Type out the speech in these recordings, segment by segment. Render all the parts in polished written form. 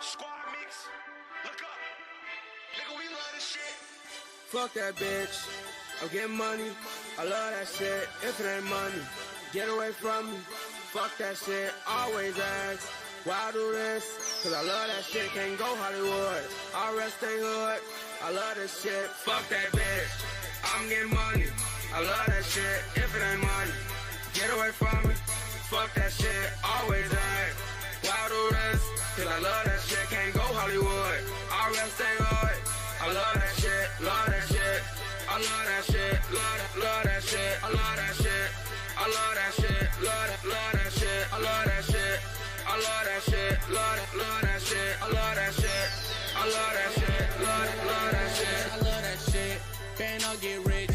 Squad mix. Look up. Nigga, we love this shit. Fuck that bitch. I'm getting money. I love that shit. If it ain't money, get away from me. Fuck that shit. Always ask, why I do this? Cause I love that shit. Can't go Hollywood. I'll rest they hood. I love this shit. Fuck that bitch. I'm getting money. I love that shit. If it ain't money, get away from me. Fuck that shit. Always ask, why I do this? Cause I love that shit. Can't go Hollywood. I'll rest they hood. I love that shit. Love that shit. I love that shit. Love that shit. I love that shit. I love that shit. Love that shit. I love that shit. I love that shit. Love that shit. I love that shit. I love that shit. Love that shit. I love that shit. Band I'll get rich.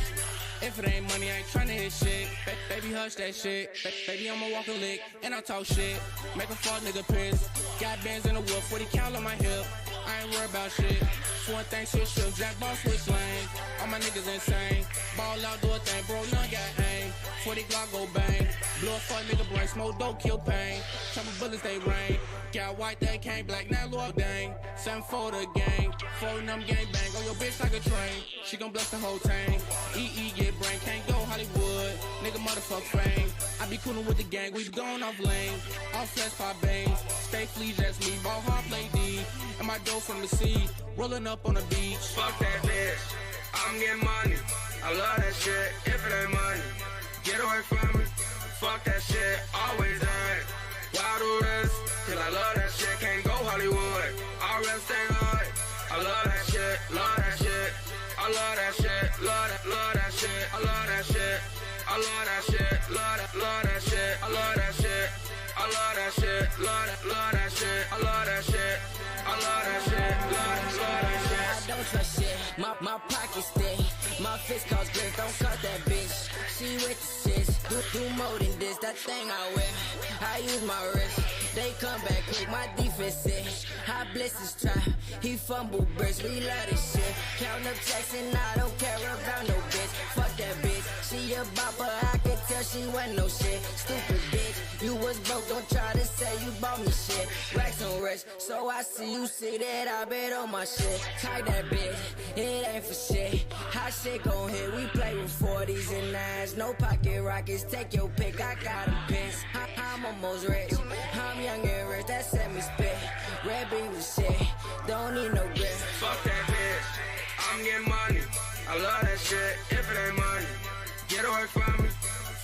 If it ain't money, I ain't tryna hit shit. Baby, hush that shit. Baby, I'ma walk a lick and I talk shit. Make a fuck nigga piss. Got bands in the wood, 40 cal on my hip. I ain't worried about shit. One thing, shit shook, Jack Ball switch lane. All my niggas insane. Ball out, do a thing, bro, none got hang. 40 Glock go bang. Blow a fuck nigga brain, smoke dope, kill pain. Chopper bullets, they rain. Got white, they came black, now Lord dang. 7 for the gang, 4 of them gang bang. On your bitch like a train, she gon' bless the whole tank. EE get brain, can't go Hollywood. Nigga motherfuck fame. I be coolin' with the gang, we be going off lane. All flesh, pop bangs. Stay fleas, that's me. Ball hard, play D. And my dough from the sea, rollin' up on the beach. Fuck that bitch. I'm getting money. I love that shit. If it ain't money, get away from me. Fuck that shit. Always ask, why I do this? Cause I love that shit. Can't go Hollywood. I'll rest stay hood. I love that shit. Love that shit. I love that shit. Love that shit. I love that shit. I love that shit. Love that shit. I love that shit. I love that shit. Love that shit. I love that shit. I love that shit. Love that shit. I don't trust shit. My pockets thick. My fist costs grip. Don't cut that bitch. She with the shits. Do more than this. That thing I wear. I use my wrist. They come back quick. My defense sick. High blisters trap. He fumble bricks. We love this shit. Count up checks and I don't care about no bitch. Fuck that bitch. She a bopper. I can tell she wasn't no shit. Stupid bitch. You was broke. Don't try to say you bought me shit. Racks on rich. So I see you see that I bet on my shit. Tie that bitch. It ain't for shit. Hot shit gon' hit. We play with 40s and 9s. No pocket rockets. Take your pick. I got them pins. I'm almost rich. I'm young and rich. That set me spit. Red beam with shit. Don't need no grip. Fuck that bitch. I'm getting money. I love that shit. If it ain't money, get away from me.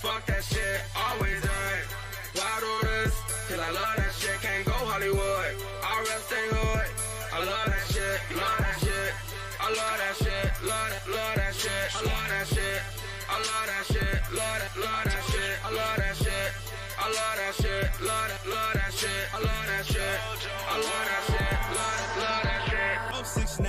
Fuck that shit. Always ask, why I do this? Cause I love that shit. Can't go Hollywood. I'll rest stay hood. I love that shit. Love that shit. I love that shit. Love that shit. I love that shit. I love that shit. Love that shit. I love that shit. I love that shit. Love that shit. I love that shit. I love that shit. Love that shit. 069,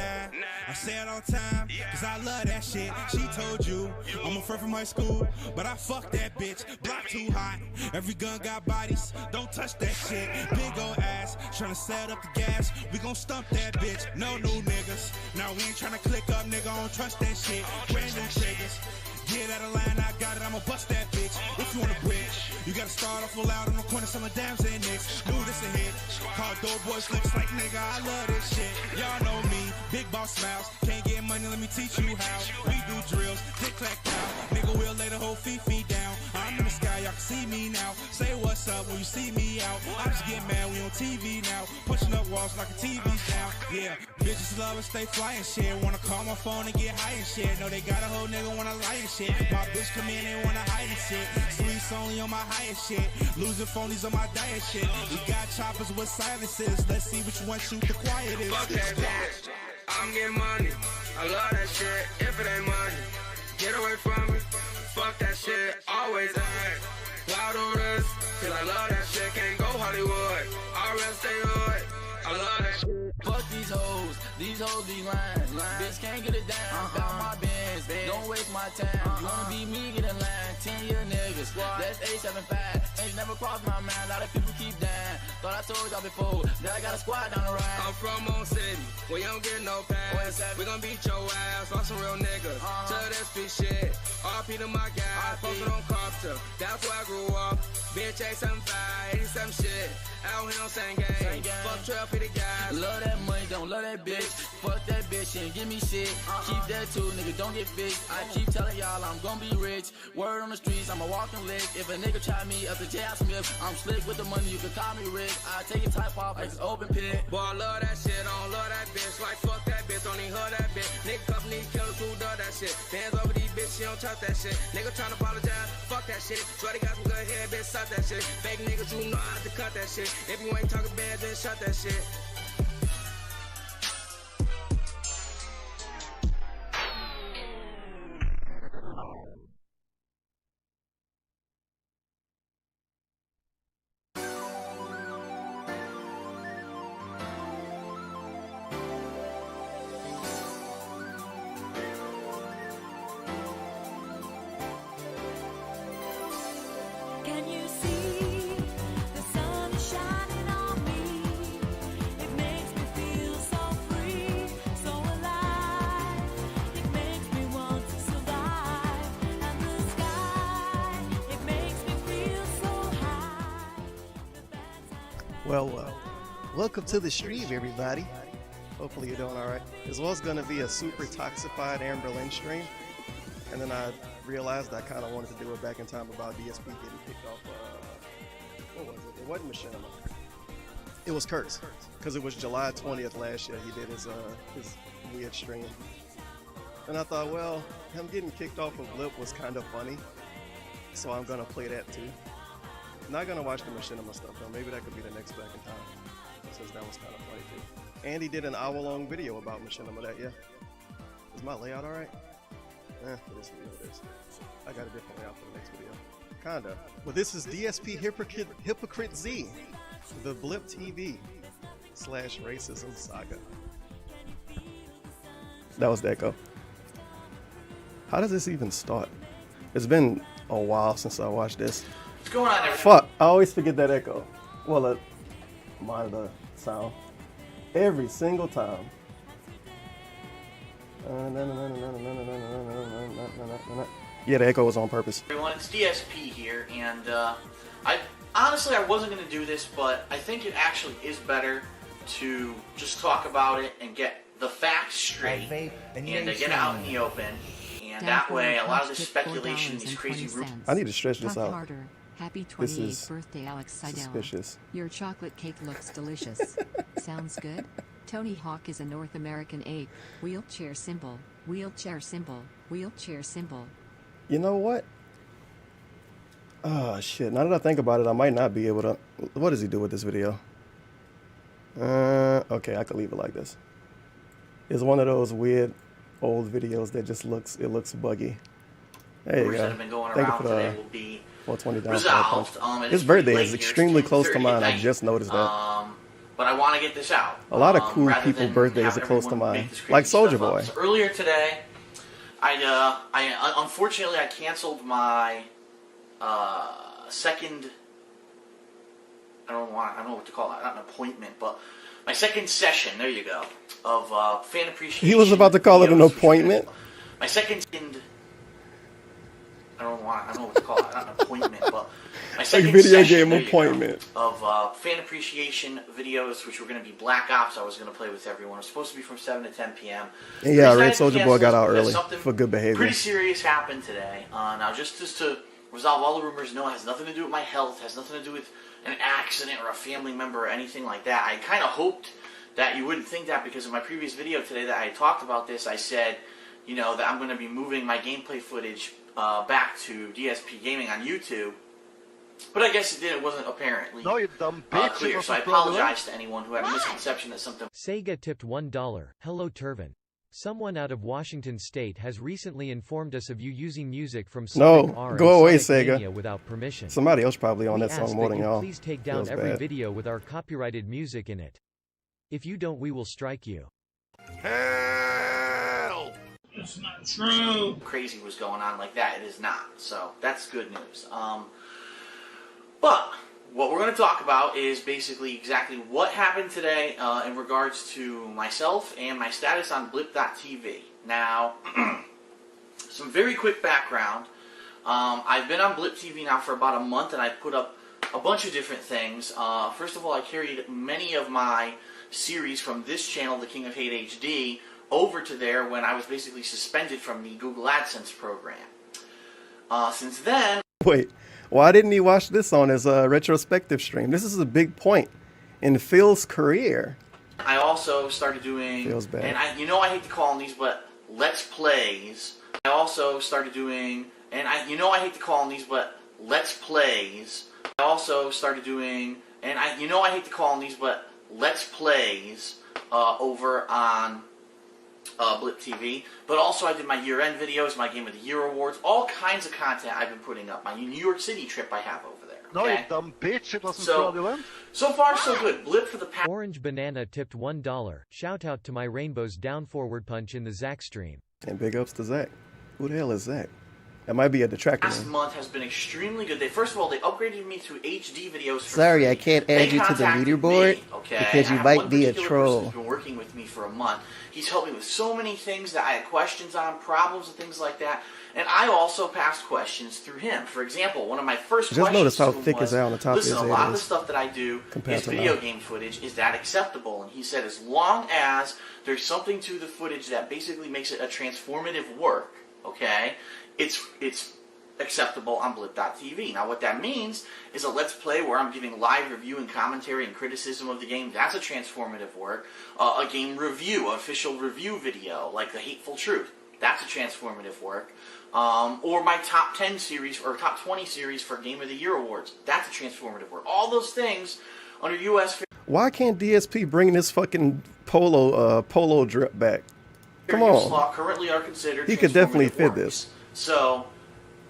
I say it all the time, cause I love that shit. She told you, I'm a friend from high school, but I fuck that bitch. Block too hot, every gun got bodies, don't touch that shit. Big ol' ass, tryna set up the gas, we gon' stump that bitch. No new niggas, now we ain't tryna click up, nigga, I don't trust that shit. Random triggers, get out of line, I got it, I'ma bust that bitch. If you wanna bridge, you gotta start off full out on the corner, selling dams and nicks. Knew this a hit, call dope boys looks like nigga, I love this shit. Y'all know me, big boss smiles, can't get money, let me teach you how. We do drills, click clack pow, nigga we'll lay the whole feet down. I'm in the sky, y'all can see me now. Say what's up when you see me out. I just get mad, we on TV now, pushing up walls like a TV's down. Yeah, bitches love us, stay flying shit. Wanna call my phone and get high and shit. Know they got a whole nigga wanna lie and shit. My bitch come in and wanna hide and shit. Sweets only on my highest shit. Losing phonies on my diet shit. We got choppers with silences. Let's see which one shoot the quietest. Fuck that bitch. I'm getting money. I love that shit. If it ain't money, get away from me. Fuck that shit. Always ask, why I do this? Cause I love that shit. Can't go Hollywood. I'll rest stay hood. I love that shit. Fuck these hoes be lying. Bitch can't get it down, got my bands, don't waste my time. You wanna be me, get in line, 10-year niggas, that's 875. Things never crossed my mind, a lot of people keep dying. Thought I I told y'all before that I got a squad down the ride. I'm from Moon City, where you don't get no pass. We gon' beat your ass, fuck some real niggas. Tell that street shit, RP to my guys, posted on Copter. That's where I grew up. Bitch, 875, 87 shit. Out here on same game. Fuck 12 for the guys. Love that money, don't love that bitch. Fuck that bitch and give me shit. Keep that too, nigga, don't get fixed. I keep telling y'all I'm gonna be rich. Word on the streets, I'm a walking lick. If a nigga try me up the J.I. Smith, I'm slick with the money, you can call me Rick. I take your type off like it's open pit. Boy, I love that shit, I don't love that bitch. Like fuck that bitch, don't even hurt that bitch. Nigga company killers who done that shit. Bands over these bitch, she don't touch that shit. Nigga tryna apologize, fuck that shit. Shorty got some good hair, bitch, suck that shit. Fake niggas, you know how to cut that shit. If you ain't talking bad, then shut that shit. Can you see the sun is shining on me? It makes me feel so free, so alive. It makes me want to survive. And the sky, it makes me feel so high. The bad times Well, welcome to the stream, everybody. Hopefully you're doing all right. This was going to be a super toxified Amber Lynn stream, and then I realized I kind of wanted to do it back in time about DSP getting kicked off. What was it? It wasn't Machinima. It was Kurtz, because it was July 20th last year. He did his weird stream, and I thought, well, him getting kicked off of Blip was kind of funny, so I'm gonna play that too. Not gonna watch the Machinima stuff though. Maybe that could be the next back in time, since that was kind of funny too. And he did an hour-long video about Machinima that year. Is my layout all right? For this video it is. I got a different layout for the next video. Kinda. But this is DSP Hypocrite Z, the Blip TV / racism saga. That was the echo. How does this even start? It's been a while since I watched this. What's going on there? Fuck, I always forget that echo. Well, monitor sound. Every single time. Yeah, the echo was on purpose. Everyone, it's DSP here, and I wasn't going to do this, but I think it actually is better to just talk about it and get the facts straight and get it out in the open, and that way a lot of this speculation, these crazy rumors. I need to stretch this Talk out. harder. Happy This 28th is birthday, Alex Seidel. suspicious. Your chocolate cake looks delicious. Sounds good? Tony Hawk is a North American ape. Wheelchair symbol. Wheelchair symbol. Wheelchair symbol. You know what? Oh, shit. Now that I think about it, I might not be able to... What does he do with this video? Okay, I could leave it like this. It's one of those weird old videos that just looks buggy. There you That go. have been going Thank you around for today the will be 420 down. resolved. His birthday is extremely close to mine. I just noticed that. But I want to get this out. A lot of cool rather people's than birthdays have are close to everyone mine. make this crazy Like Soulja stuff up. Boy. So earlier today, I unfortunately I canceled my second. I don't know what to call it. Not an appointment, but my second session. There you go. Of fan appreciation. He was about to call it an videos, appointment. My second. I don't know what to call it. Not an appointment, but my second video session, game there you appointment go, of fan appreciation videos, which were going to be Black Ops. I was going to play with everyone. It was supposed to be from 7 to 10 p.m. And yeah, The reason I Red Soulja canceled Boy got is out because early something for good behavior. Pretty serious happened today. Now, just to resolve all the rumors, no, it has nothing to do with my health. It has nothing to do with an accident or a family member or anything like that. I kind of hoped that you wouldn't think that, because in my previous video today that I talked about this, I said, you know, that I'm going to be moving my gameplay footage back to DSP Gaming on YouTube. But I guess it wasn't apparently clear, so I apologize to anyone who had a misconception that something... Sega tipped $1. Hello Turvin. Someone out of Washington State has recently informed us of you using music from Sonic R go and away, Sonic Sega. Mania without permission. Somebody else probably on We that song ask more that than you y'all. please take down Feels every bad. video with our copyrighted music in it. If you don't, we will strike you. Hell! It's not true. Crazy was going on like that. It is not. So that's good news. But what we're going to talk about is basically exactly what happened today in regards to myself and my status on blip.tv. Now, some very quick background. I've been on Blip TV now for about a month, and I put up a bunch of different things. First of all, I carried many of my series from this channel, The King of Hate HD, over to there when I was basically suspended from the Google AdSense program. Since then... Wait, why didn't he watch this on his retrospective stream? This is a big point in Phil's career. I also started doing... Feels bad. And I hate to call them these, but Let's Plays. I also started doing... And I hate to call them these, but Let's Plays. I also started doing... And I hate to call them these, but Let's Plays over on Blip TV. But also I did my year-end videos, my Game of the Year awards, all kinds of content I've been putting up. My New York City trip I have over there. No, Okay? you dumb bitch. It wasn't fraudulent. So far, so good. Blip for the past... Orange Banana tipped $1. Shout out to my Rainbow's down forward punch in the Zach stream. And big ups to Zach. Who the hell is Zach? That might be a detractor. Last month has been extremely good. First of all, they upgraded me to HD videos. Sorry, I can't add you to the leaderboard because you might be a troll. He's been working with me for a month. He's helped me with so many things that I had questions on, problems and things like that. And I also passed questions through him. For example, one of my first questions notice how to him thick was, his hair on the top listen, is. a lot of the stuff that I do is video now. game footage. Is that acceptable? And he said, as long as there's something to the footage that basically makes it a transformative work, okay, it's acceptable on blip.tv. Now what that means is a Let's Play where I'm giving live review and commentary and criticism of the game. That's a transformative work. A game review, official review video, like The Hateful Truth. That's a transformative work. Or my top 10 series or top 20 series for Game of the Year awards. That's a transformative work. All those things under U.S. Why can't DSP bring this fucking polo drip back? Come Fair use on. law currently are considered He could definitely transformative fit works. this. So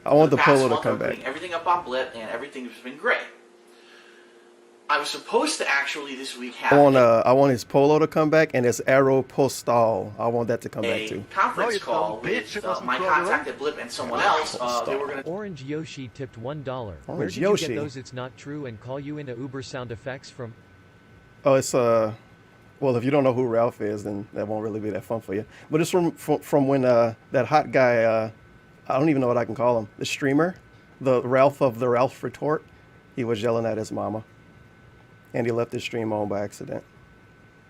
I want the past polo to month, come I'm back. putting everything up on Blip, and everything's been great. I was supposed to actually this week have I want his polo to come back and his Aero Postal. I want that to come back too. conference call with my contact at Blip and someone else. They were going to... Orange Yoshi tipped $1. Where Orange did Yoshi. you get those It's Not True and Call You Into Uber sound effects from? Oh, it's well, if you don't know who Ralph is, then that won't really be that fun for you. But it's from when that hot guy, I don't even know what I can call him, the streamer, the Ralph of the Ralph Retort, he was yelling at his mama. And he left his stream on by accident.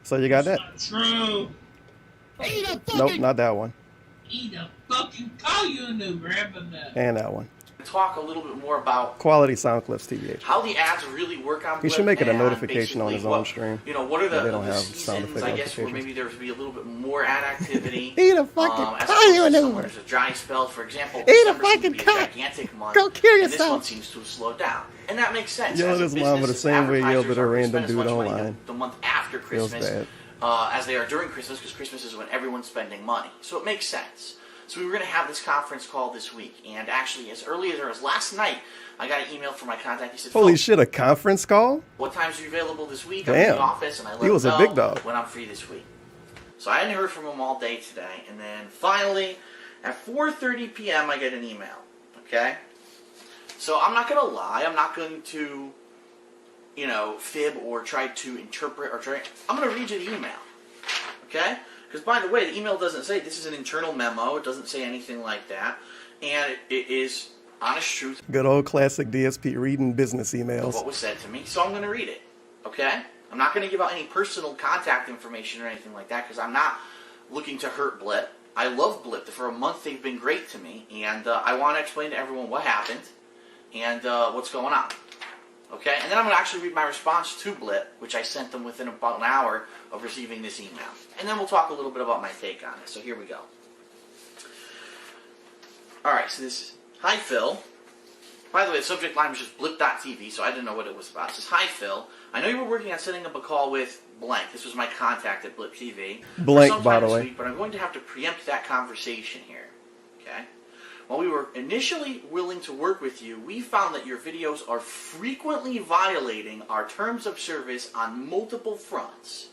So you got that? True. Nope, not that one. He the fucking call you a new grabbing that. And that one. talk a little bit more about Quality sound clips, TBH. how the ads really work on He Blip should make it a and notification on basically his own what, stream. You know, what are But they the don't have sound seasons, effect I guess, where notifications. maybe there would be a little bit more ad activity. He the fucking as call you opposed an to Uber. when there's a dry spell, for example, He the December seems to fucking be a call. gigantic month, Go kill and this yourself. month seems to slow down. And that makes sense. Yell As at a his mom with the business, same way he yelled at a advertisers aren't random gonna spend dude as much money online. the month after Feels Christmas bad. as they are during Christmas, because Christmas is when everyone's spending money. So it makes sense. So we were going to have this conference call this week, and actually as early as last night, I got an email from my contact. He said, Holy "Phil, shit, a conference call? what times are you available this week?" I'm in Damn. the office, and I let He was him a know big dog. when I'm free this week. So I hadn't heard from him all day today, and then finally, at 4:30 p.m., I get an email. Okay? So I'm not going to lie. I'm not going to, fib or try to interpret or try. I'm going to read you the email. Okay? Because, by the way, the email doesn't say this is an internal memo. It doesn't say anything like that. And it is honest truth Good old classic DSP reading business of emails. what was said to me. So I'm going to read it. Okay? I'm not going to give out any personal contact information or anything like that because I'm not looking to hurt Blip. I love Blip. For a month, they've been great to me. And I want to explain to everyone what happened and what's going on. Okay? And then I'm going to actually read my response to Blip, which I sent them within about an hour of receiving this email. And then we'll talk a little bit about my take on it. So here we go. Alright, so this is, "Hi Phil." By the way, the subject line was just blip.tv, so I didn't know what it was about. It says, "Hi Phil. I know you were working on setting up a call with blank." This was my contact at Blip TV. Blank, "for some by time the this way. week, but I'm going to have to preempt that conversation here. Okay? While we were initially willing to work with you, we found that your videos are frequently violating our terms of service on multiple fronts.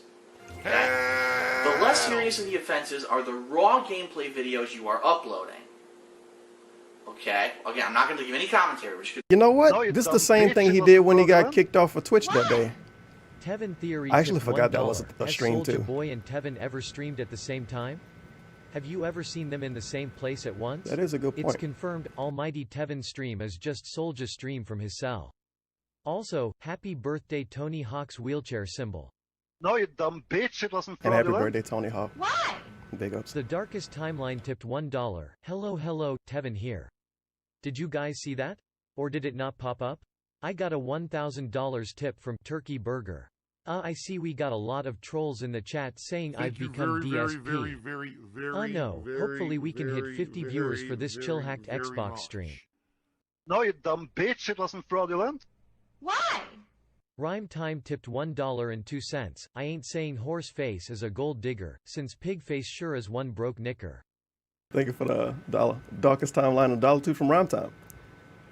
Okay? The less serious of the offenses are the raw gameplay videos you are uploading. Okay? Again, I'm not going to give any commentary. Which could You know what? This is the same thing he did when he got kicked off of Twitch that day. Tevin Theory I actually tipped forgot that $1. was a Has stream Soulja too. Boy and Tevin ever streamed at the same time? Have you ever seen them in the same place at once? That is a good point. It's confirmed. Almighty Tevin's stream is just Soulja's stream from his cell. Also, happy birthday Tony Hawk's wheelchair symbol. No, you dumb bitch. It wasn't And happy fraudulent. birthday, Tony Hawk. Why? Big ups. The Darkest Timeline tipped $1. Hello, Tevin here. Did you guys see that? Or did it not pop up? I got a $1,000 tip from Turkey Burger. I see we got a lot of trolls in the chat saying I've become DSP. No, hopefully we can hit 50 viewers for this chill-hacked Xbox stream. No, you dumb bitch. It wasn't fraudulent. Why? Rhyme Time tipped $1.02. I ain't saying horse face is a gold digger, since pig face sure is one broke knicker. Thank you for the Darkest Timeline, $1.02 from Rhyme Time.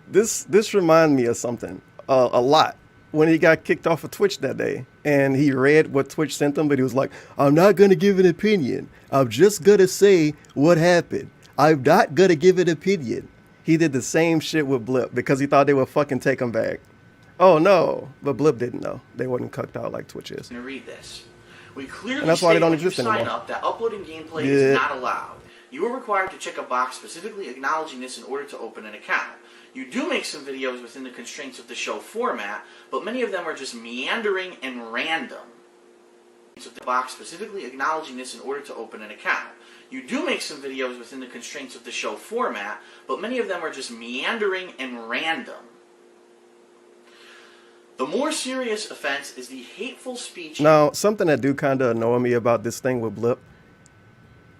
This reminded me of something a lot. When he got kicked off of Twitch that day, and he read what Twitch sent him, but he was like, I'm not going to give an opinion. I'm just going to say what happened. I'm not going to give an opinion. He did the same shit with Blip because he thought they would fucking take him back. Oh no, but Blip didn't know. They wasn't cucked out like Twitch is. to read this. We clearly And that's why they state don't when you exist sign anymore. up that uploading gameplay is not allowed. You are required to check a box specifically acknowledging this in order to open an account. You do make some videos within the constraints of the show format, but many of them are just meandering and random. The box specifically acknowledging this in order to open an account. You do make some videos within the constraints of the show format, but many of them are just meandering and random. The more serious offense is the hateful speech. Now, something that do kind of annoy me about this thing with Blip,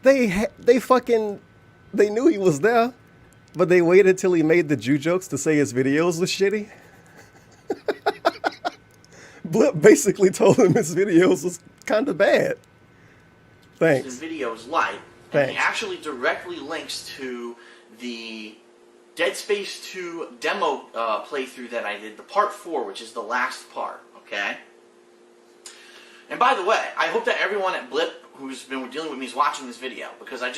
they knew he was there, but they waited till he made the Jew jokes to say his videos was shitty. Blip basically told him his videos was kind of bad. Thanks. In videos like, and he actually directly links to the Dead Space 2 demo playthrough that I did, the part 4, which is the last part, okay? And by the way, I hope that everyone at Blip who's been dealing with me is watching this video, because I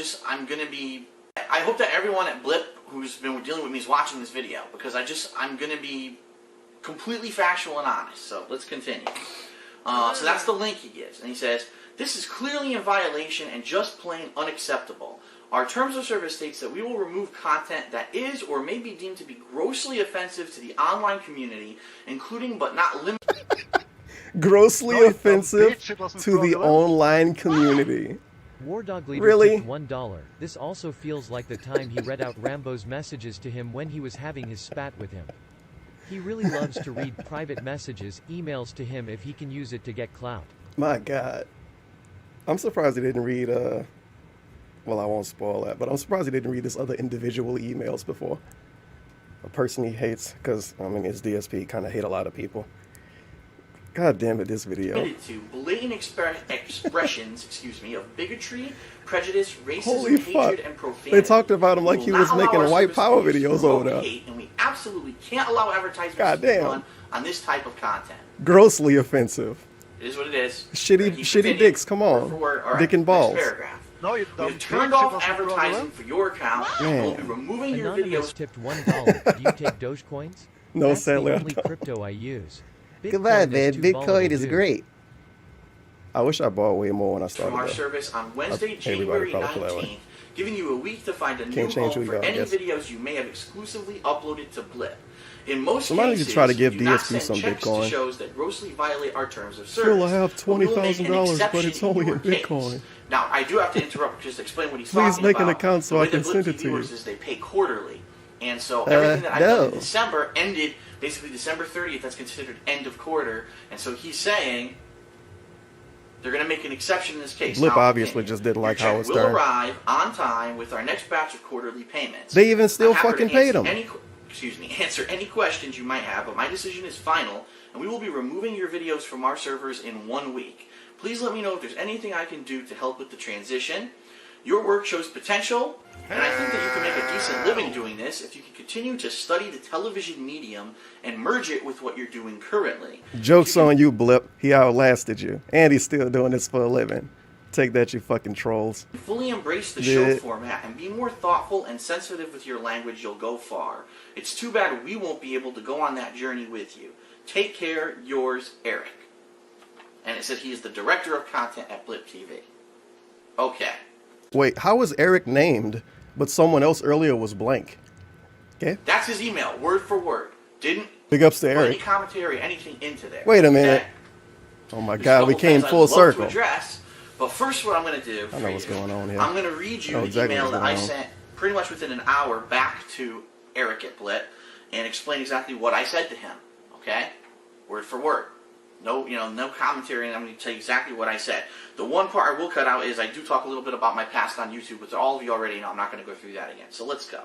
hope that everyone at Blip who's been dealing with me is watching this video, because I'm going to be completely factual and honest. So let's continue. So that's the link he gives, and he says, this is clearly in violation and just plain unacceptable. Our terms of service states that we will remove content that is or may be deemed to be grossly offensive to the online community, including but not limited... Grossly offensive to the online community. Wardog Leader Really? tipped $1. This also feels like the time he read out Rambo's messages to him when he was having his spat with him. He really loves to read private messages, emails to him if he can use it to get clout. My God. I'm surprised he didn't read, well, I won't spoil that, but I'm surprised he didn't read his other individual emails before. A person he hates, because, I mean, his DSP kind of hate a lot of people. God damn it, this video. To blatant expressions, of bigotry, prejudice, racism, Holy fuck. hatred, and profanity. They talked about him like he was making white power videos over there. And we absolutely can't allow advertisements God to be damn. run on this type of content. Grossly offensive. It is what it is. Shitty dicks, come on. Dick and balls. No, you We dumb have turned bitch. It off wasn't advertising fraudulent. for your account, and we'll be removing your Anonymous videos. tipped $1. Do you take Dogecoins? No, That's sadly, I the only don't. crypto I use. Goodbye, Bitcoin man. too Bitcoin volatile, is dude. great. I wish I bought way more when I started. From our though. service on Wednesday, Everybody January probably feel that way. 19th, giving you a week to find a new Can't change home who for you are, I any guess. videos you may have exclusively uploaded to Blip. In most Somebody cases, should try to give do not DSP send some checks Bitcoin. to shows that grossly violate our terms of service. Phil, I have We will make an $20,000, but exception it's only in your in case. Bitcoin. Now, I do have to interrupt just to explain what he's Please talking make about. an account so The I way can that Blip send it TV to you. works is they pay quarterly. And so everything that I've done in no. December ended basically December 30th. That's considered end of quarter. And so he's saying they're going to make an exception in this case. Blip Now, obviously just didn't like your check Howard will Stern. arrive on time with our next batch of quarterly payments. They even still I'm happy to fucking paid answer him. answer any questions you might have, but my decision is final, and we will be removing your videos from our servers in 1 week. Please let me know if there's anything I can do to help with the transition. Your work shows potential, and I think that you can make a decent living doing this if you can continue to study the television medium and merge it with what you're doing currently. Joke's on you, Blip. He outlasted you. And he's still doing this for a living. Take that, you fucking trolls. Fully embrace the show format and be more thoughtful and sensitive with your language, you'll go far. It's too bad we won't be able to go on that journey with you. Take care, yours, Eric. And it said he is the director of content at Blip TV. Okay. Wait, how was Eric named, but someone else earlier was blank? Okay. That's his email, word for word. Didn't Big ups to put Eric. any commentary, anything into there. Wait a minute. Okay? Oh my There's a God, we couple came things full I'd love circle. to address, but first what I'm going to do I know what's going on here. I'm going to read you Oh, the exactly email what's that I going on. sent pretty much within an hour back to Eric at Blit and explain exactly what I said to him. Okay? Word for word. No, no commentary, and I'm going to tell you exactly what I said. The one part I will cut out is I do talk a little bit about my past on YouTube, which all of you already know. I'm not going to go through that again. So let's go.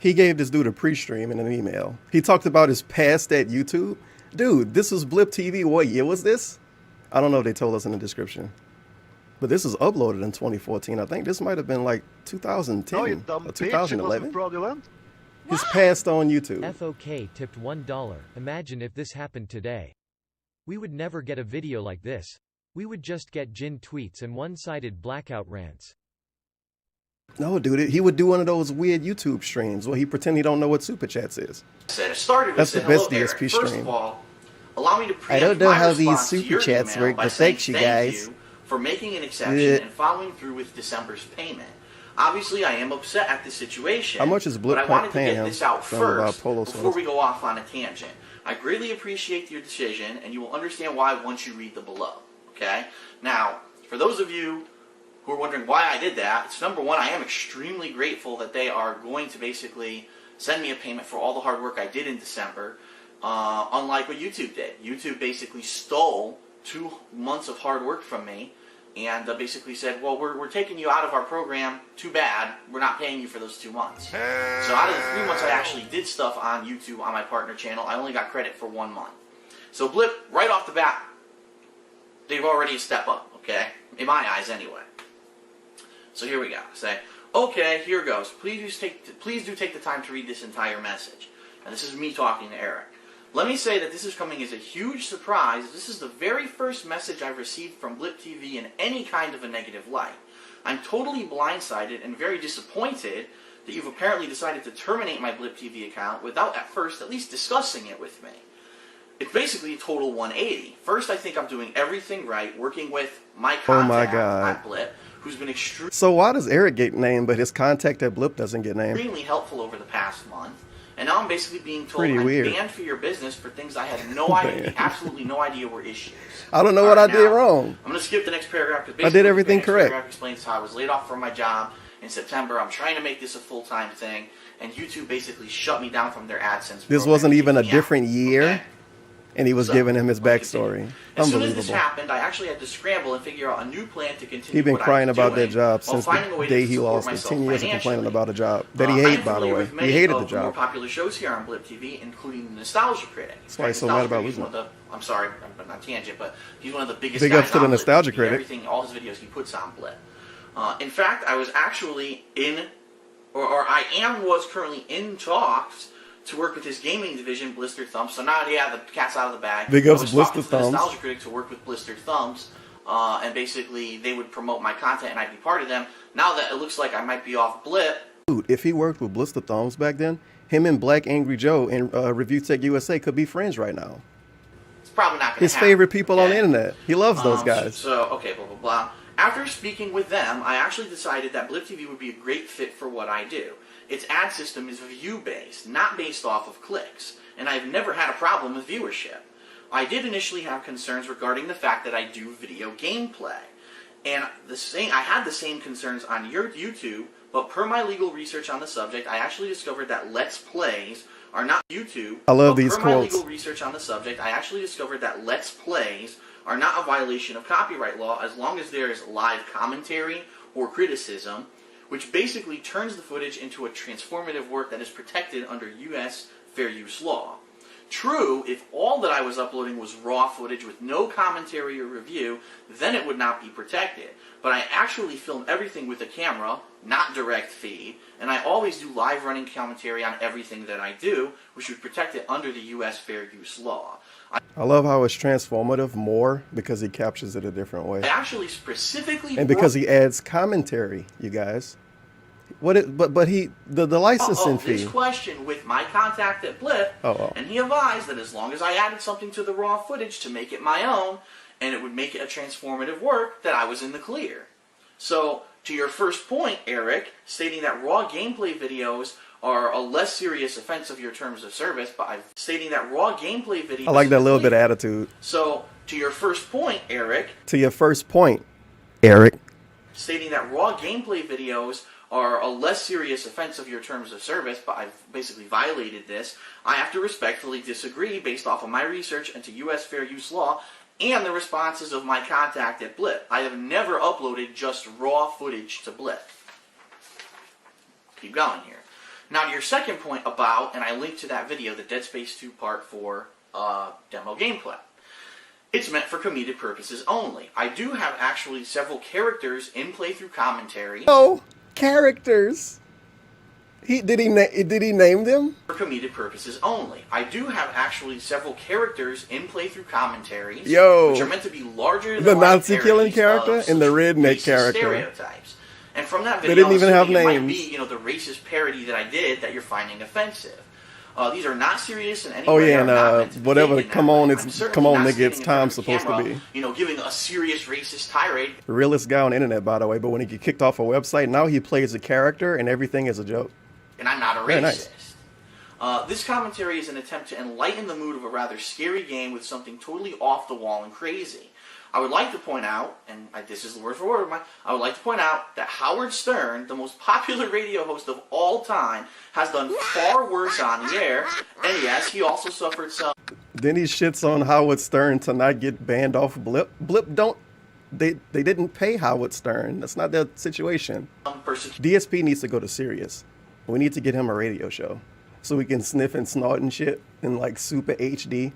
He gave this dude a pre-stream in an email. He talked about his past at YouTube. Dude, this was Blip TV. What year was this? I don't know if they told us in the description. But this was uploaded in 2014. I think this might have been like 2010 No, you dumb or bitch. It 2011. wasn't fraudulent. His past on YouTube. FOK tipped $1. Imagine if this happened today. We would never get a video like this. We would just get Jin tweets and one-sided blackout rants. No, dude, he would do one of those weird YouTube streams where he pretend he don't know what Super Chats is. It started That's the with, best hello, Eric. DSP First stream. of all, allow me to I don't preempt know my how these response to super your chats email work, by but saying thanks you thank guys. you for making an exception Yeah. and following through with December's payment. Obviously, I am upset at this situation. How much is Blip but I wanted to paying get him this out from about first Polo before Sauce? we go off on a tangent. I greatly appreciate your decision, and you will understand why once you read the below. Okay? Now, for those of you who are wondering why I did that, it's number one, I am extremely grateful that they are going to basically send me a payment for all the hard work I did in December, unlike what YouTube did. YouTube basically stole 2 months of hard work from me and basically said, well, we're taking you out of our program, too bad, we're not paying you for those 2 months. So out of the 3 months I actually did stuff on YouTube on my partner channel, I only got credit for 1 month. So Blip, right off the bat, they've already a step up, okay? In my eyes, anyway. So here we go. Say, okay, here goes. Please do take the time to read this entire message. And this is me talking to Eric. Let me say that this is coming as a huge surprise. This is the very first message I've received from Blip TV in any kind of a negative light. I'm totally blindsided and very disappointed that you've apparently decided to terminate my Blip TV account without at first at least discussing it with me. It's basically a total 180. First, I think I'm doing everything right, working with my contact at Blip, who's been So why does Eric get named, but his contact at Blip doesn't get named? extremely helpful over the past month. And now I'm basically being told Pretty I'm weird. banned for your business for things I had no idea, absolutely no idea were issues. I don't know what I did wrong. I'm going to skip the next paragraph. I did everything the next correct. paragraph explains how I was laid off from my job in September. I'm trying to make this a full-time thing, and YouTube basically shut me down from their AdSense. This program, wasn't even a kicking me out. different year, Okay? and he was giving him his backstory. As soon as this Unbelievable. happened, I actually had to scramble and figure out a new plan to continue. He's been what I crying was about that doing job while since finding a the way day to he support lost it. myself 10 years of complaining financially. about a job that he I'm hated, by the familiar way. with He many hated of the the more job. popular shows here on Blip TV, including the Nostalgia Critic. That's why he's so mad about losing it. I'm sorry, I'm on tangent, but he's one of the biggest Big guys ups to the on Blip Nostalgia TV. Critic. Everything, all his videos he puts on Blip. In fact, I was actually was currently in talks to work with his gaming division, Blistered Thumbs. So now, yeah, the cat's out of the bag. Big ups I was Blistered talking to Thumbs. the Nostalgia Critic to work with Blistered Thumbs, and basically they would promote my content and I'd be part of them. Now that it looks like I might be off Blip, Dude, if he worked with Blister Thumbs back then, him and Black Angry Joe and Review Tech USA could be friends right now. it's probably not going to His happen. favorite people on okay? the internet. He loves those guys. So, okay, blah, blah, blah. After speaking with them, I actually decided that Blip TV would be a great fit for what I do. Its ad system is view-based, not based off of clicks, and I've never had a problem with viewership. I did initially have concerns regarding the fact that I do video gameplay. And I had the same concerns on your YouTube, but per my legal research on the subject, I actually discovered that Let's Plays are not YouTube. I love but these per my quotes. legal research on the subject, I actually discovered that Let's Plays are not a violation of copyright law as long as there is live commentary or criticism, which basically turns the footage into a transformative work that is protected under U.S. fair use law. True, if all that I was uploading was raw footage with no commentary or review, then it would not be protected. But I actually film everything with a camera, not direct feed, and I always do live running commentary on everything that I do, which would protect it under the U.S. fair use law. I love how it's transformative more because he captures it a different way. I actually specifically And because he adds commentary, you guys. But the licensing fee. This question with my contact at Blip, and he advised that as long as I added something to the raw footage to make it my own, and it would make it a transformative work, that I was in the clear. So, to your first point, Eric, stating that raw gameplay videos are a less serious offense of your terms of service, but I'm stating that raw gameplay videos... I like that little bit of attitude. So, to your first point, Eric... To your first point, Eric. Stating that raw gameplay videos are a less serious offense of your terms of service, but I've basically violated this, I have to respectfully disagree based off of my research into U.S. fair use law and the responses of my contact at Blip. I have never uploaded just raw footage to Blip. Keep going here. Now to your second point about, and I linked to that video, the Dead Space 2 Part 4 demo gameplay. It's meant for comedic purposes only. I do have actually several characters in playthrough commentary. Oh, characters. Did he name them? For comedic purposes only. I do have actually several characters in playthrough commentaries, which are meant to be larger than the Nazi killing character and the redneck character. Stereotypes. And from that video, they didn't even have it names. Might be, the racist parody that I did that you're finding offensive. These are not serious in any way. Oh yeah, and whatever. Come on, nigga. It's time supposed to be. Giving a serious racist tirade. The realest guy on the internet, by the way. But when he get kicked off a website, now he plays a character, and everything is a joke. And I'm not a racist. Very nice. This commentary is an attempt to enlighten the mood of a rather scary game with something totally off the wall and crazy. I would like to point out, and this is the word for word of mine, I would like to point out that Howard Stern, the most popular radio host of all time, has done far worse on the air, and yes, he also suffered some... Then he shits on Howard Stern to not get banned off Blip. Blip they didn't pay Howard Stern. That's not their situation. DSP needs to go to Sirius. We need to get him a radio show so we can sniff and snort and shit in like super HD.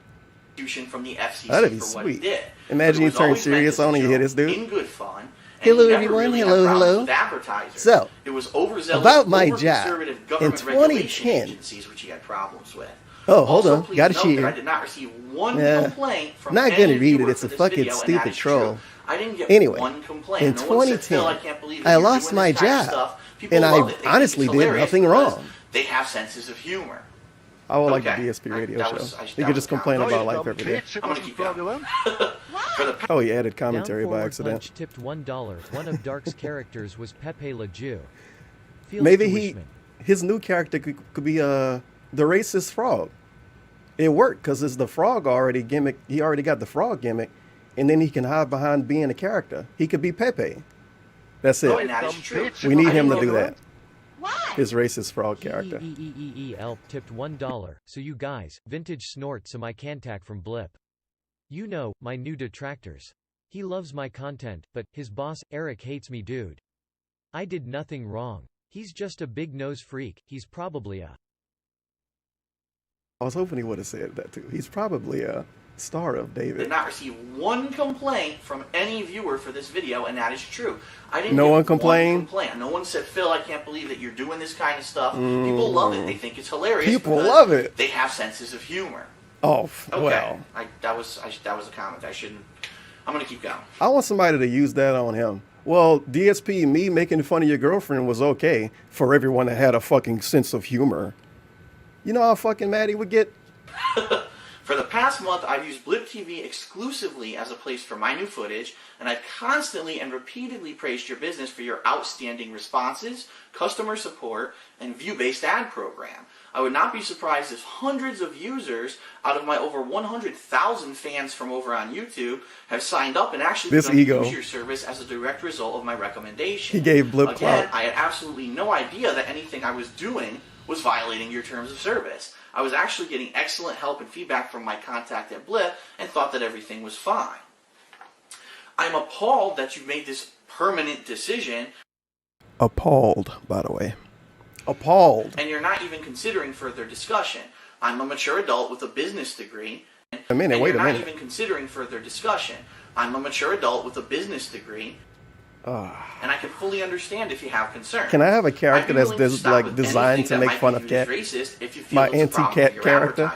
From the FCC That'd be for sweet. what he did. Imagine you turn Sirius on and you hit this dude. In good fun. Hello everyone, hello. So, it was overzealous, about my job in 2010. Which he had problems with. Oh, hold on, got a cheer. I did not receive one complaint from not any gonna read it. viewer It's for a this fucking video, and stupid that is troll. true. I didn't get Anyway, one complaint. in No one said, 2010, "Phil, I can't believe I you're lost doing my this kind of job, stuff." People and love I it. They think honestly it's did hilarious nothing because wrong. They have senses of humor. I would like the DSP radio show. You could just complain about life every day. I'm gonna keep going. Oh, he added commentary Down by Forward accident. Punch tipped $1. One of Dark's characters was Pepe Le Jew. Feels Maybe to Wishman. his new character could be the racist frog. It worked because it's the frog already gimmick. He already got the frog gimmick, and then he can hide behind being a character. He could be Pepe. That's it. And that is true. We need him to do that. His racist frog character. EEEEL tipped $1. So you guys, vintage snort some I cantac from Blip. You know, my new detractors. He loves my content, but his boss, Eric, hates me, dude. I did nothing wrong. He's just a big nose freak. He's probably a... I was hoping he would have said that too. He's probably a star of David. Did not receive one complaint from any viewer for this video, and that is true. I didn't. No get one complained? No one said, "Phil, I can't believe that you're doing this kind of stuff." People love it. They think it's hilarious. People because love it. They have senses of humor. Oh, Okay. well. That was a comment. I shouldn't. I'm gonna keep going. I want somebody to use that on him. Well, DSP, me making fun of your girlfriend was okay for everyone that had a fucking sense of humor. You know how fucking mad he would get? For the past month, I've used Blip TV exclusively as a place for my new footage, and I've constantly and repeatedly praised your business for your outstanding responses, customer support, and view-based ad program. I would not be surprised if hundreds of users out of my over 100,000 fans from over on YouTube have signed up and actually begun to use your service as a direct result of my recommendation. He gave Blip Again, clout. I had absolutely no idea that anything I was doing was violating your terms of service. I was actually getting excellent help and feedback from my contact at Blip and thought that everything was fine. I'm appalled that you made this permanent decision. Appalled, by the way. Appalled. And you're not even considering further discussion. I'm a mature adult with a business degree. Wait a minute. You're not even considering further discussion. I'm a mature adult with a business degree. And I can fully understand if you have concerns. Can I have a character that's designed to make fun of cat? My anti-cat character?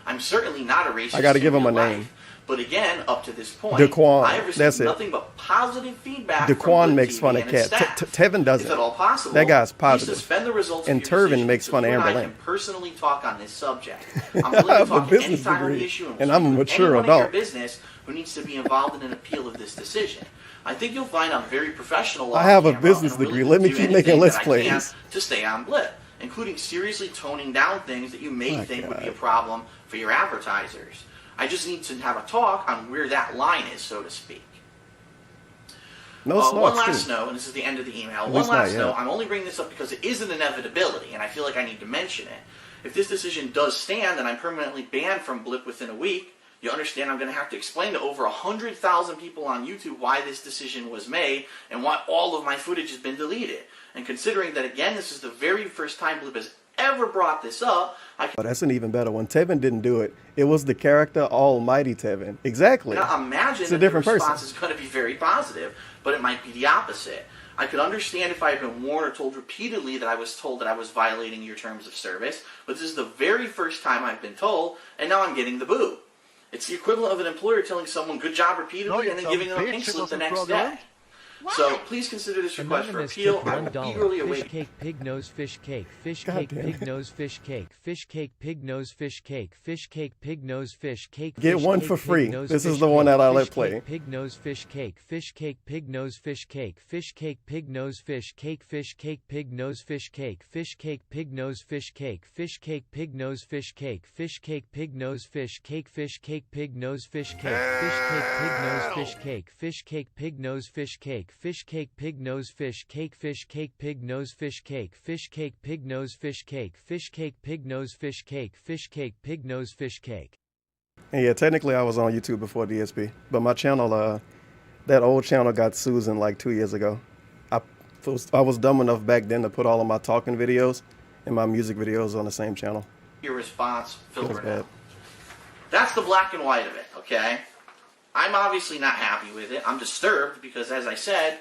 I'm certainly not a racist. I got to give him a in real name. life. But again, up to this point, Daquan. I have received That's it. nothing but positive feedback Daquan from Blip makes TV fun of and its Cat. staff. Tevin doesn't. If at all possible, That guy's please positive. suspend the results And of your Turvin decision makes so fun of you and Amber I Lane. can personally talk on this subject. I'm willing I to have a talk business any time on the degree, issue and I'm a with mature anyone in your adult. business who needs to be involved in an appeal of this decision. I think you'll find I'm very professional. I have a camera, business and I'm degree. willing Let me to do keep making anything Let's that I can Plays. to stay on Blip, including seriously toning down things that you may My think would be God. a problem for your advertisers. I just need to have a talk on where that line is, so to speak. No One snorks, last too. note, and this is the end of the email. At One least not last yet. note. I'm only bringing this up because it is an inevitability, and I feel like I need to mention it. If this decision does stand and I'm permanently banned from Blip within a week, you understand I'm going to have to explain to over 100,000 people on YouTube why this decision was made and why all of my footage has been deleted. And considering that, again, this is the very first time Blip has ever brought this up, I Oh, that's an even better one. Tevin didn't do it. It was the character Almighty Tevin. Exactly. cannot imagine It's a that different the response person. is going to be very positive, but it might be the opposite. I could understand if I had been warned or told repeatedly that I was told that I was violating your terms of service, but this is the very first time I've been told, and now I'm getting the boo. It's the equivalent of an employer telling someone good job repeatedly No, you and then dumb giving them a bitch, pink it slip the wasn't next fraudulent. day. So please consider this request for Anonymous appeal. tip I will $1. eagerly Fish await. cake, pig nose, fish cake, fish God cake, damn pig it. nose, fish cake, fish cake, pig nose, fish cake, fish cake, pig nose, fish cake. Get fish one cake, for pig free. nose, This is fish the one cake, that I fish let cake, play. Pig nose, fish cake, fish cake, pig nose, fish cake, fish cake, pig nose, fish cake, fish cake, pig nose, fish cake, fish cake, pig nose, fish cake, fish cake, pig nose, fish cake, fish cake, pig nose, fish cake, fish cake, pig nose, fish cake, fish cake, pig nose, fish cake, fish cake, pig nose, fish cake, fish cake, pig nose, fish cake, fish cake, pig nose, fish cake, fish cake, pig nose, fish cake, fish cake, pig nose, fish cake, fish cake, pig nose, fish cake. And yeah, technically I was on YouTube before DSP, but my channel, that old channel got Susan like 2 years ago. I was dumb enough back then to put all of my talking videos and my music videos on the same channel. Your response, Feels filter bad. now. That's the black and white of it, okay? I'm obviously not happy with it. I'm disturbed because, as I said,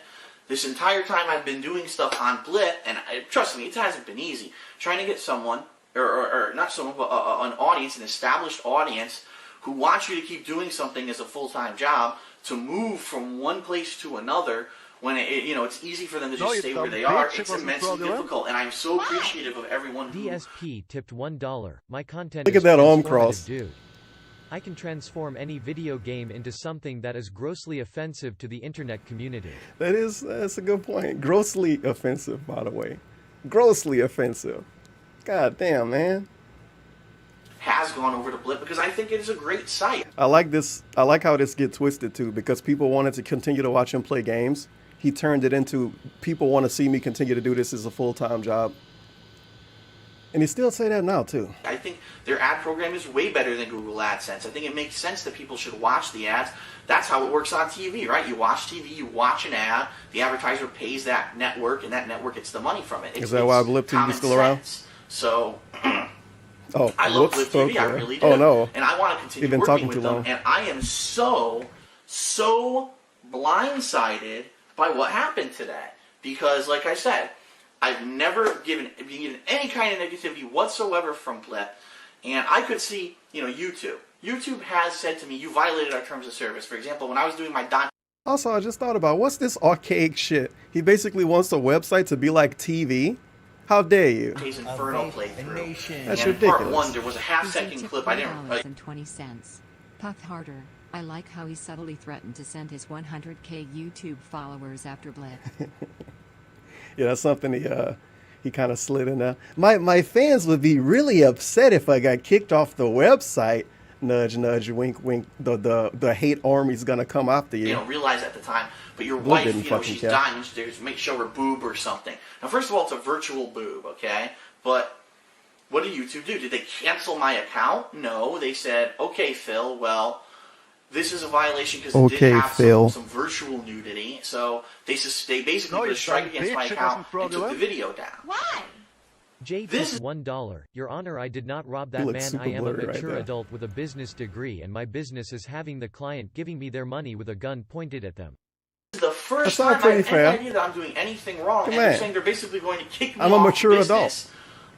this entire time I've been doing stuff on Blip, and trust me, it hasn't been easy. Trying to get someone, or not someone, but an audience, an established audience, who wants you to keep doing something as a full-time job, to move from one place to another when it's easy for them to No, just you stay where dumb they bitch, are. it It's wasn't immensely fraudulent. difficult, and I'm so appreciative of everyone who... DSP tipped $1. My content Look is at that arm transformative, cross. dude. I can transform any video game into something that is grossly offensive to the internet community. That's a good point. Grossly offensive, by the way. Grossly offensive. God damn, man. has gone over to Blip because I think it is a great site. I like this. I like how this get twisted too, because people wanted to continue to watch him play games. He turned it into people want to see me continue to do this as a full-time job. And he still say that now too. I think their ad program is way better than Google AdSense. I think it makes sense that people should watch the ads. That's how it works on TV, right? You watch TV, you watch an ad, the advertiser pays that network, and that network gets the money from it. Is that why Blip TV is still around? So, Oh, I love whoops, Blip TV, I okay. really do. Oh no. And I want to continue You've been working talking with too them. long. And I am so blindsided by what happened today. Because, like I said, I've never been given any kind of negativity whatsoever from Blip. And I could see, YouTube. YouTube has said to me, you violated our terms of service. For example, when I was doing my Also, I just thought about, what's this archaic shit? He basically wants a website to be like TV? How dare you? Dante's Inferno playthrough. That's and in ridiculous. part one, there was a half-second clip. I didn't... $3.20. Puff harder. I like how he subtly threatened to send his 100K YouTube followers after Blip. Yeah, that's something he kind of slid in there. My fans would be really upset if I got kicked off the website. Nudge, nudge, wink, wink. The hate army's gonna come after you. You don't realize at the time, but your Blue wife, didn't fucking she's care. dying. There's make show her boob or something. Now, first of all, it's a virtual boob, okay? But what did YouTube do? Did they cancel my account? No, they said, okay, Phil, well, this is a violation because it Okay, did have Phil. some virtual nudity. So they basically No, put a you strike dumb against my bitch, it account wasn't and took the fraudulent. video down. Why? J This- $1. Your Honor, I did not rob He that looks man. super I am a blurry right mature there. adult with a business degree, and my business is having the client giving me their money with a gun pointed at them. This is the first That's not time I pretty have fair. any idea that I'm doing anything wrong, Come and they're on. saying they're basically going to kick me I'm a off mature business.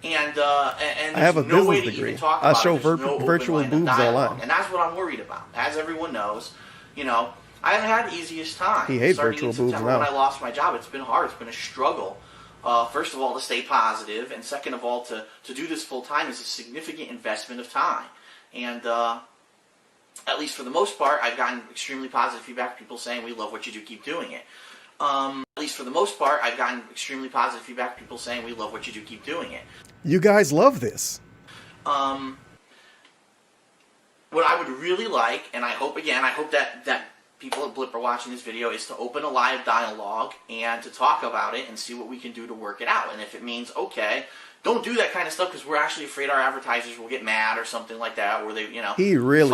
And I have a there's no way business to degree. even talk I about show it. There's no virtual open line of boobs dialogue. online. And that's what I'm worried about. As everyone knows, you know, I haven't had the easiest time. He hates Starting virtual in boobs September now. when I lost my job, it's been hard. It's been a struggle. First of all, to stay positive, and second of all, to do this full time is a significant investment of time. And at least for the most part, I've gotten extremely positive feedback. People saying, "We love what you do. Keep doing it." At least for the most part, I've gotten extremely positive feedback. People saying, "We love what you do. Keep doing it." You guys love this. What I would really like, and I hope that people at Blip are watching this video, is to open a live dialogue and to talk about it and see what we can do to work it out. And if it means, okay, don't do that kind of stuff because we're actually afraid our advertisers will get mad or something like that, or they, you know, He really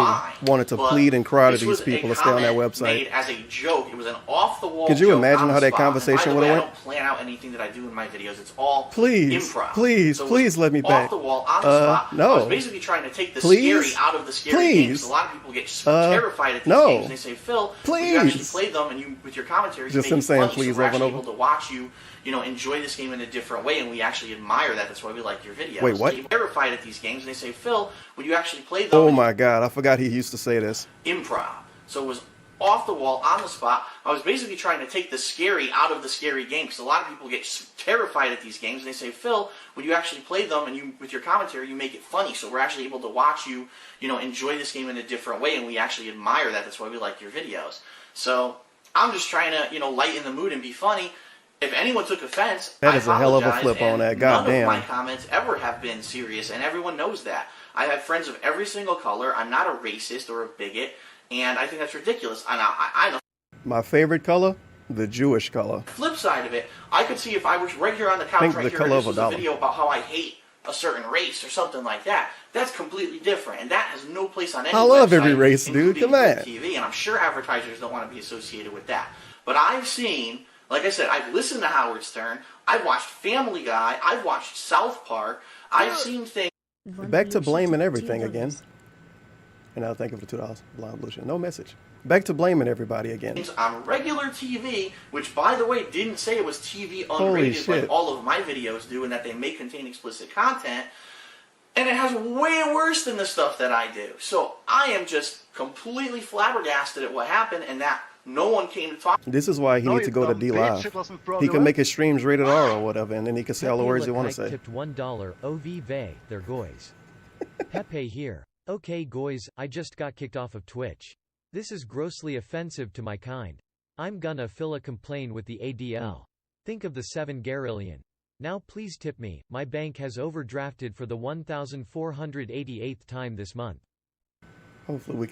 wanted to plead and cry to these people to stay on that website. Made as a joke. It was an off-the-wall. Could you joke imagine on the how that spot. conversation And by the way, would've I don't plan out anything that I do in my videos. It's all Please, improv. please, So it please was let me back. Off the wall, on the spot. No. I was basically trying to take the Please? scary out of the scary Please? games. A lot of people get terrified at these No. games. They say, "Phil, when you actually Please? play them and you with your commentary, Just you him make it saying funny, please so we're over and actually over? able to watch you, you know, enjoy this game in a different way, and we actually admire that. That's why we like your videos." Wait, what? They get terrified at these games, and they say, "Phil, when you actually play them, Oh my God, I forgot he used to say this. improv." So it was off the wall, on the spot. I was basically trying to take the scary out of the scary game because a lot of people get terrified at these games and they say, "Phil, when you actually play them and you with your commentary, you make it funny. So we're actually able to watch you, you know, enjoy this game in a different way, and we actually admire that. That's why we like your videos." So I'm just trying to, you know, lighten the mood and be funny. If anyone took offense, That is I a hell of a apologize, flip on and that. None Goddamn. of my comments ever have been serious, and everyone knows that. I have friends of every single color. I'm not a racist or a bigot, and I think that's ridiculous. And I know. My favorite color? The Jewish color. Flip side of it, I could see if I was right here on the couch Think right the here, color and of this a was a dollar. video about how I hate a certain race or something like that. That's completely different, and that has no place on any I love website, every race, dude. including Come on. TV, and I'm sure advertisers don't want to be associated with that. But I've seen, like I said, I've listened to Howard Stern, I've watched Family Guy, I've watched South Park, I've seen things. Back to blaming everything again. And I'll thank you for $2. Blind bullshit. No message. Back to blaming everybody again. On regular TV, which by the way didn't say it was TV Holy unrated shit. like all of my videos do, and that they may contain explicit content, and it has way worse than the stuff that I do. So I am just completely flabbergasted at what happened, and that no one came to talk. This is why he No, needs to you go to dumb D bitch, Live. it wasn't He fraudulent. can make his streams rated R or whatever, and then he can say all the words he want to say. Tipped $1. OV vey, they're goys. Pepe here. Okay goys, I just got kicked off of Twitch. This is grossly offensive to my kind. I'm gonna fill a complaint with the ADL. Think of the 7 Garillion. Now please tip me, my bank has overdrafted for the 1,488th time this month. Hopefully we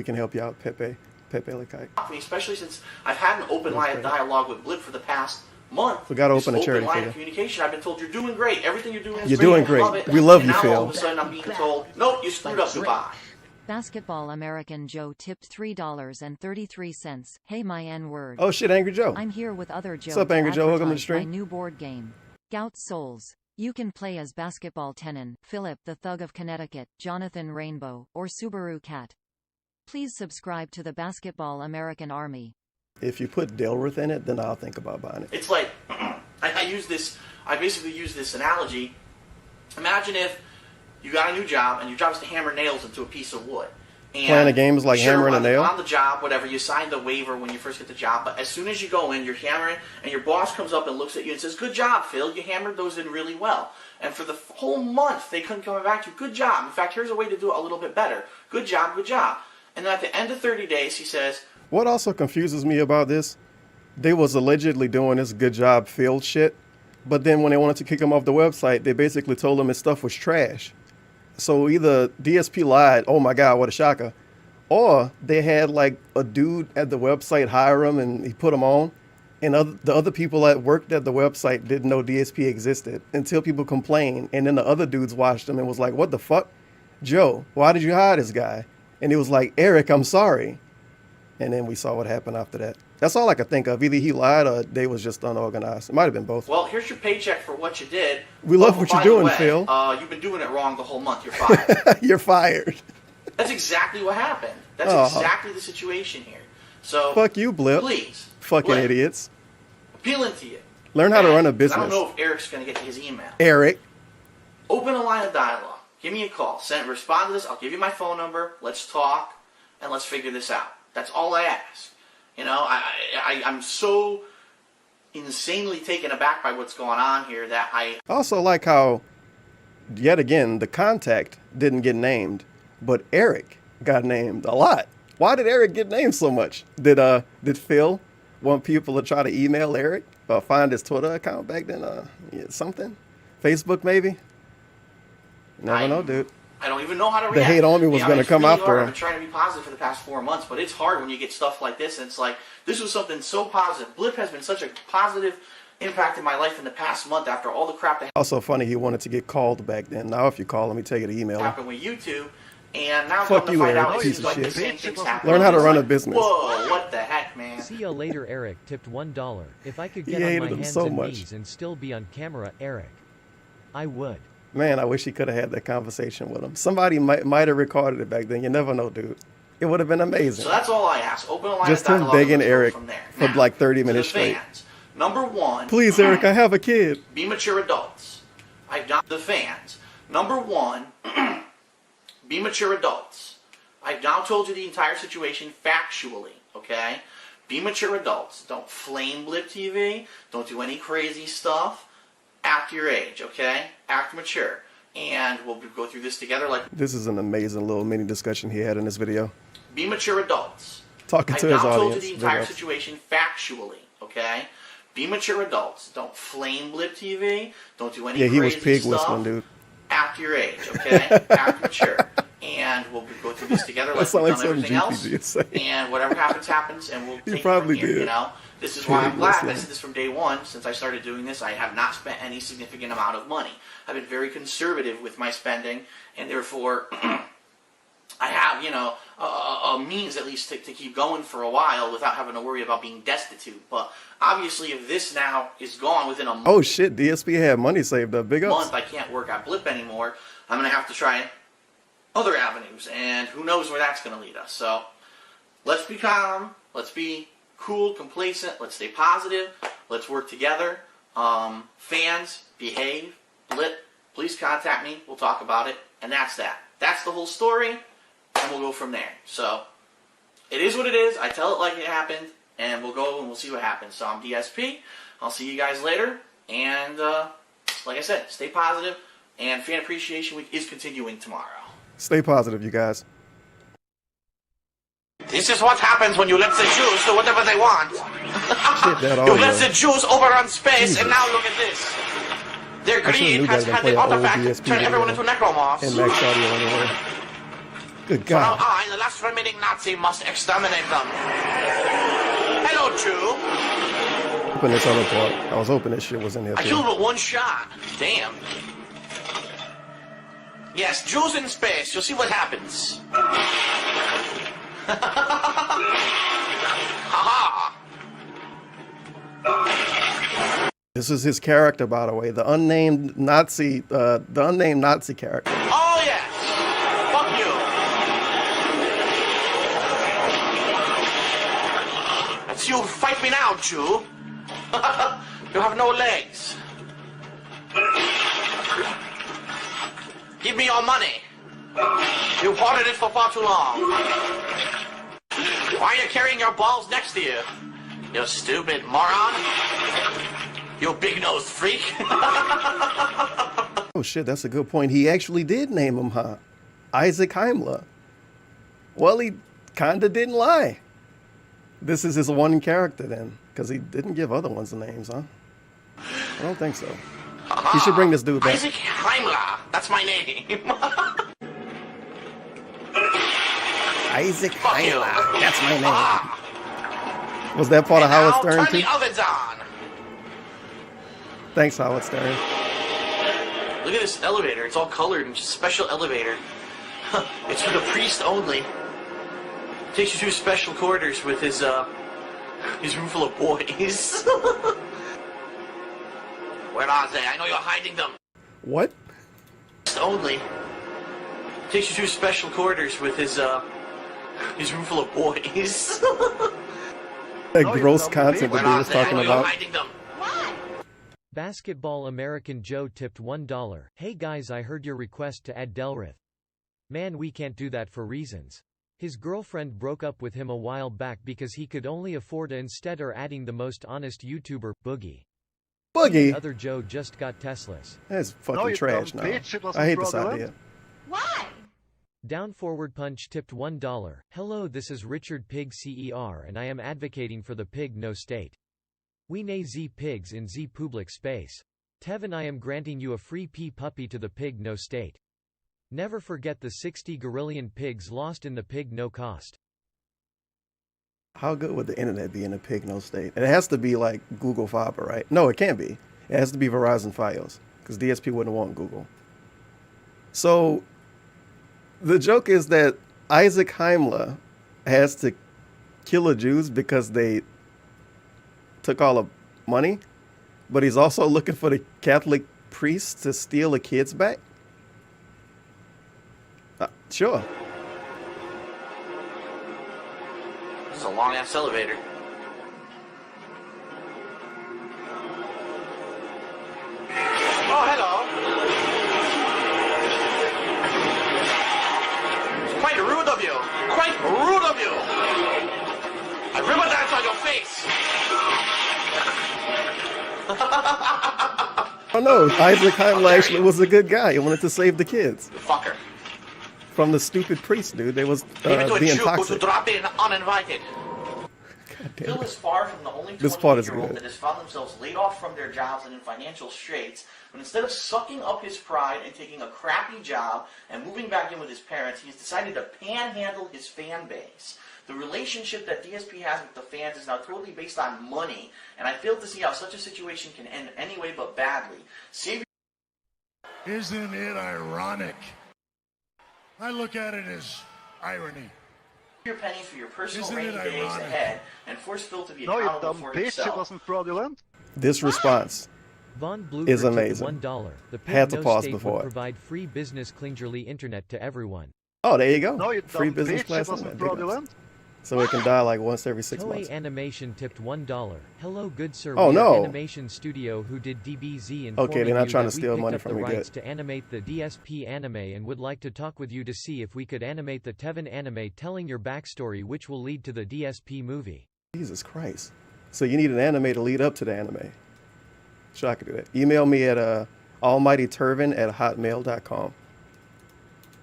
can help you out, Pepe Lakai. Me, especially since I've had an open line of dialogue with Blip for the past month. We gotta This open a charity open line figure. of communication. I've been told you're doing great. Everything you're doing is You're great. doing I great. love it. We love And you, now Phil. all of a sudden I'm being told, nope, you screwed up. Goodbye. Basketball American Joe tipped $3.33. Hey, my N-word. Oh shit, Angry Joe. I'm here with other Joe. What's up, Angry Joe? Welcome to the My stream. new board game, Gout Souls. You can play as Basketball Tenon, Philip the Thug of Connecticut, Jonathan Rainbow, or Subaru Cat. Please subscribe to the Basketball American Army. If you put Delworth in it, then I'll think about buying it. It's like, I basically use this analogy. Imagine if you got a new job, and your job is to hammer nails into a piece of wood. And Playing a game is like hammering a nail? On the job, whatever, you sign the waiver when you first get the job, but as soon as you go in, you're hammering, and your boss comes up and looks at you and says, "Good job, Phil, you hammered those in really well." And for the whole month, they couldn't come back to you, "Good job. In fact, here's a way to do it a little bit better. Good job, good job." And then at the end of 30 days, he says, What also confuses me about this, they was allegedly doing this good job field shit, but then when they wanted to kick him off the website, they basically told him his stuff was trash. So either DSP lied, oh my God, what a shocker, or they had like a dude at the website hire him and he put him on, and the other people that worked at the website didn't know DSP existed until people complained, and then the other dudes watched him and was like, what the fuck? Joe, why did you hire this guy? And he was like, Eric, I'm sorry. And then we saw what happened after that. That's all I could think of. Either he lied or they was just unorganized. It might have been both. "Well, here's your paycheck for what you did. We love Oh, what by you're the doing, way, Phil." You've been doing it wrong the whole month. You're fired." You're fired. That's exactly what happened. That's exactly the situation here. So Fuck you, Blip. Please, Fucking Blip, idiots. appealing to you. Learn how to run a Because I business. don't know if Eric's going to get his email. Eric. Open a line of dialogue. Give me a call. Respond to this. I'll give you my phone number. Let's talk, and let's figure this out. That's all I ask. You know, I'm so insanely taken aback by what's going on here that I also like how, yet again, the contact didn't get named, but Eric got named a lot. Why did Eric get named so much? Did Phil want people to try to email Eric or find his Twitter account back then? Something? Facebook maybe? Never know, dude. I don't even know how to react. The hate army was going to come after him. I've been trying to be positive for the past 4 months, but it's hard when you get stuff like this, and it's like, this was something so positive. Blip has been such a positive impact in my life in the past month after all the crap that Also funny, he wanted to get called back then. Now if you call him, he take it to email him. happened with you two, and now Fuck come you, to find Eric, out piece it's of like the shit. same things happening. Learn how to It's run a like, business. Whoa, what the heck, man? See ya later, Eric tipped $1. If I could He get on hated my him hands so and much. knees and still be on camera, Eric, I would. Man, I wish he could have had that conversation with him. Somebody might have recorded it back then. You never know, dude. It would have been amazing. So that's all I ask. Open a line Just of him dialogue begging and let's go Eric from there. for Now, like 30 to the minutes straight. fans. Number one, Please, Eric, I have a kid. be mature adults. I've done the fans. Number one, be mature adults. I've now told you the entire situation factually, okay? Be mature adults. Don't flame Blip TV. Don't do any crazy stuff. Act your age, okay? Act mature. And we'll go through this together. Like, This is an amazing little mini discussion he had in this video. be mature adults. Talking I've to his now told you audience. the entire Big ups. situation factually, okay? Be mature adults. Don't flame Blip TV. Don't do any Yeah, he was crazy pig stuff. whistling, dude. Act your age, okay? Act mature. And we'll go through this together like That sound we've like done something everything else. GPG is saying. And whatever happens, and we'll He take probably it from here, did. you know? This is why I'm Pig glad. I whistling. said this from day one. Since I started doing this, I have not spent any significant amount of money. I've been very conservative with my spending, and therefore I have, you know, a means at least to keep going for a while without having to worry about being destitute. But obviously, if this now is gone within a month, Oh shit, DSP had money saved up. Big ups. I can't work at Blip anymore. I'm going to have to try other avenues, and who knows where that's going to lead us. So let's be calm. Let's be cool, complacent. Let's stay positive. Let's work together. Fans, behave. Blip, please contact me. We'll talk about it. And that's that. That's the whole story, and we'll go from there. So it is what it is. I tell it like it happened, and we'll go and we'll see what happens. So I'm DSP. I'll see you guys later. And like I said, stay positive. And Fan Appreciation Week is continuing tomorrow. Stay positive, you guys. This is what happens when you let the Jews do whatever they want. Shit, that You audio. let the Jews overrun space, Jesus. and now look at this. Their I should've greed knew has better than had play the an old artifact to DSP turn everyone video into necromorphs. And max audio anyway. Good So now God. I, the last remaining Nazi, must exterminate them. Hello, Jew. Open this other part. I was hoping this shit was in here I too. killed with one shot. Damn. Yes, Jews in space. You'll see what happens. Haha. This is his character, by the way, the unnamed Nazi character. Oh, yes. Fuck you. That's you. Fight me now, Jew. You have no legs. Give me your money. You hoarded it for far too long. Why are you carrying your balls next to you? You stupid moron. You big-nosed freak. Oh shit, that's a good point. He actually did name him, huh? Isaac Heimler. Well, he kinda didn't lie. This is his one character then, because he didn't give other ones the names, huh? I don't think so. You should bring this dude back. Isaac Heimler. That's my name. Isaac Fuck you. Heimler. That's my name. Ah. Was that part of Howard Now Stern turn too? the ovens on. Thanks, Howard Stern. Look at this elevator. It's all colored and just special elevator. It's for the priest only. Takes you to special quarters with his room full of boys. Where are they? I know you're hiding them. What? Only. Takes you to special quarters with his room full of boys. That gross content that Where he are was they? I talking know you're about. hiding them. Basketball American Joe tipped $1. Hey guys, I heard your request to add Delrith. Man, we can't do that for reasons. His girlfriend broke up with him a while back because he could only afford it. Instead are adding the most honest YouTuber, Boogie. Boogie? The other Joe just got Teslas. That's fucking trash now. I hate this idea. Why? Down Forward Punch tipped $1. Hello, this is Richard Pig CER and I am advocating for the pig no state. We nay z pigs in z public space. Tevin, I am granting you a free pea puppy to the pig no state. Never forget the 60 gorillion pigs lost in the pig no cost. How good would the internet be in a pig no state? It has to be like Google Fiber, right? No, it can't be. It has to be Verizon Fios because DSP wouldn't want Google. So the joke is that Isaac Heimler has to kill the Jews because they took all the money, but he's also looking for the Catholic priests to steal the kids back? Sure. It's a long ass elevator. Oh, hello. It's quite rude of you. Quite rude of you. I ribbon dance on your face. Oh no, Isaac Heimler actually was a good guy. He wanted to save the kids. Fucker. From the stupid priest, dude. They was Even to a being Jew toxic. who drop in uninvited. Phil is far from the only 28-year-old that has found themselves laid off from their jobs and in financial straits, but instead of sucking up his pride and taking a crappy job and moving back in with his parents, he's decided to panhandle his fan base. The relationship that DSP has with the fans is now totally based on money, and I fail to see how such a situation can end any way but badly. Isn't it ironic? I look at it as irony. Your pennies for your personal Isn't rainy it days ironic? ahead and force Phil to be No, you accountable dumb for bitch, himself. it wasn't fraudulent. This response Von Blucher is tipped amazing. $1. The pig Had to no pause state before would it. provide free business cleanly internet to everyone. Oh, there you go. No, you Free dumb business bitch, class it wasn't internet. Big ups. fraudulent. So it can die like once every 6 Toei months. Animation tipped $1. Hello, good sir. Oh, We are no. Animation Studio who did DBZ and Okay, they're not trying to steal money from the me, rights good. to animate the DSP anime and would like to talk with you to see if we could animate the Tevin anime telling your backstory, which will lead to the DSP movie. Jesus Christ. So you need an anime to lead up to the anime. Sure, I could do that. Email me at almightyturvin@hotmail.com.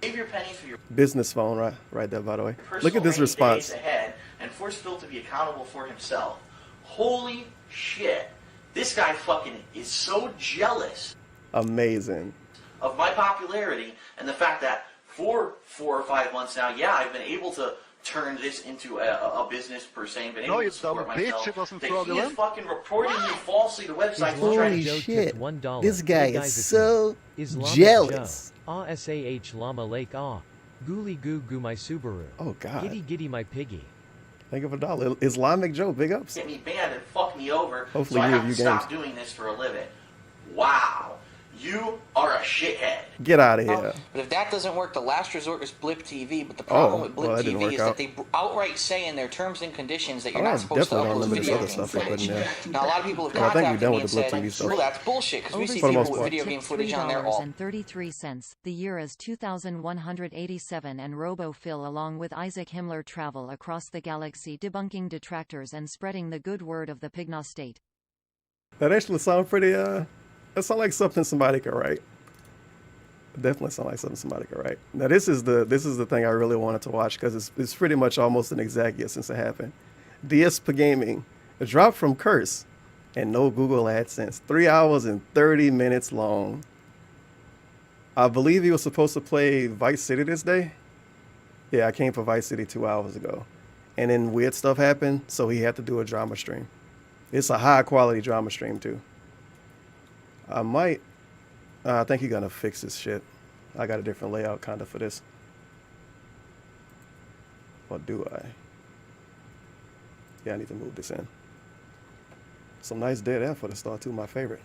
Save your pennies for your Business phone, right there, by the way. personal Look at this rainy response. days ahead and force Phil to be accountable for himself. Holy shit. This guy fucking is so jealous Amazing. of my popularity and the fact that for 4 or 5 months now, yeah, I've been able to turn this into a business per se and been able No, to you support dumb bitch, myself. it wasn't That he is fraudulent. fucking reporting me falsely to websites and trying Holy Joe shit. tipped $1. This guy Hey guys, is it's so me, Islamic jealous. Joe. Ah sah llama lake ah. Gooly goo goo my Subaru. Oh, God. Giddy giddy my piggy. Think of $1. Islamic Joe, big ups. get me banned and fuck me over, Hopefully so I you have to review stop games. doing this for a living. Wow. You are a shithead. Get out of here. But if that doesn't work, the last resort is Blip TV. But the problem with Blip well, that didn't TV work is out. that they outright say in their terms and conditions that you're Oh, not supposed to definitely don't upload limit this video other game stuff they put in footage. there. Now, a lot of people have Well, I think contacted you're done me with and the Blip said, TV stuff. well, that's bullshit, because we see For the people most with part. video game footage on there all $3.33. The year is 2187 and Robo-Phil along with Isaac Himmler travel across the galaxy debunking detractors and spreading the good word of the Pigna state. That actually sounds pretty, that sounds like something somebody could write. Definitely sound like something somebody could write. Now this is the thing I really wanted to watch because it's pretty much almost an exact year since it happened. DSP Gaming, a drop from Curse, and no Google AdSense. 3 hours and 30 minutes long. I believe he was supposed to play Vice City this day. Yeah, I came for Vice City 2 hours ago, and then weird stuff happened, so he had to do a drama stream. It's a high quality drama stream too. I think he's gonna fix this shit. I got a different layout kind of for this. Or do I? Yeah, I need to move this in. Some nice dead air for the start too, my favorite.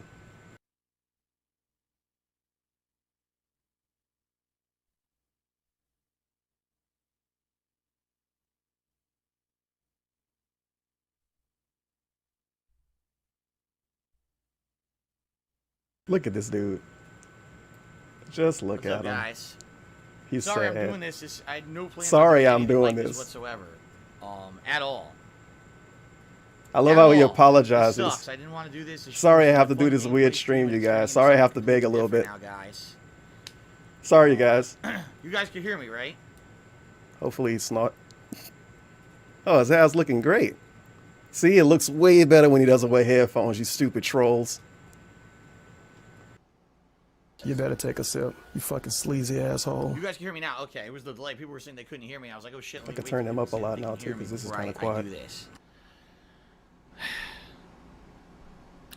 Look at this dude. Just look What's at up, him. guys? He's Sorry sad. I'm doing this. I had no plans. Sorry on I'm anything doing like this. whatsoever. At all. I love At how he all. It apologizes. sucks. I didn't want to do this. The Sorry I stream's have to been do this fucking weird 22 stream, you minutes. guys. Trying to Sorry I do have to something beg a little bit. different now, guys. Sorry, you guys. You guys can hear me, right? Hopefully he's not. Oh, his hair's looking great. See, it looks way better when he doesn't wear headphones, you stupid trolls. You better take a sip, you fucking sleazy asshole. You guys can hear me now. Okay, it was the delay. People were saying they couldn't hear me. I was like, oh shit. I could turn them up a lot now too, because this is kind of quiet.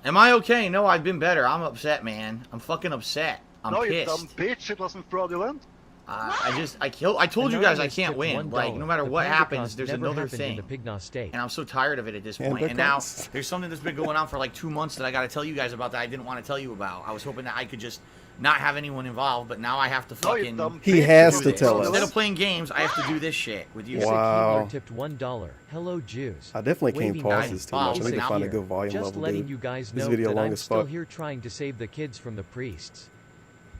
Am I okay? No, I've been better. I'm upset, man. I'm fucking upset. I'm No, you pissed. dumb bitch. It wasn't fraudulent. I told you guys I can't win. Like, no matter what happens, there's another thing. And I'm so tired of it at this point. And now there's something that's been going on for like 2 months that I got to tell you guys about that I didn't want to tell you about. I was hoping that I could just not have anyone involved, but now I have to fucking. He has to tell us. Instead of playing games, I have to do this shit with you. Wow. Tipped $1. Hello, Jews. I definitely can't Waving pause knife. this too much. I need to find a good volume Just level, letting dude. you guys This know video that long I'm as still fuck. here trying to save the kids from the priests.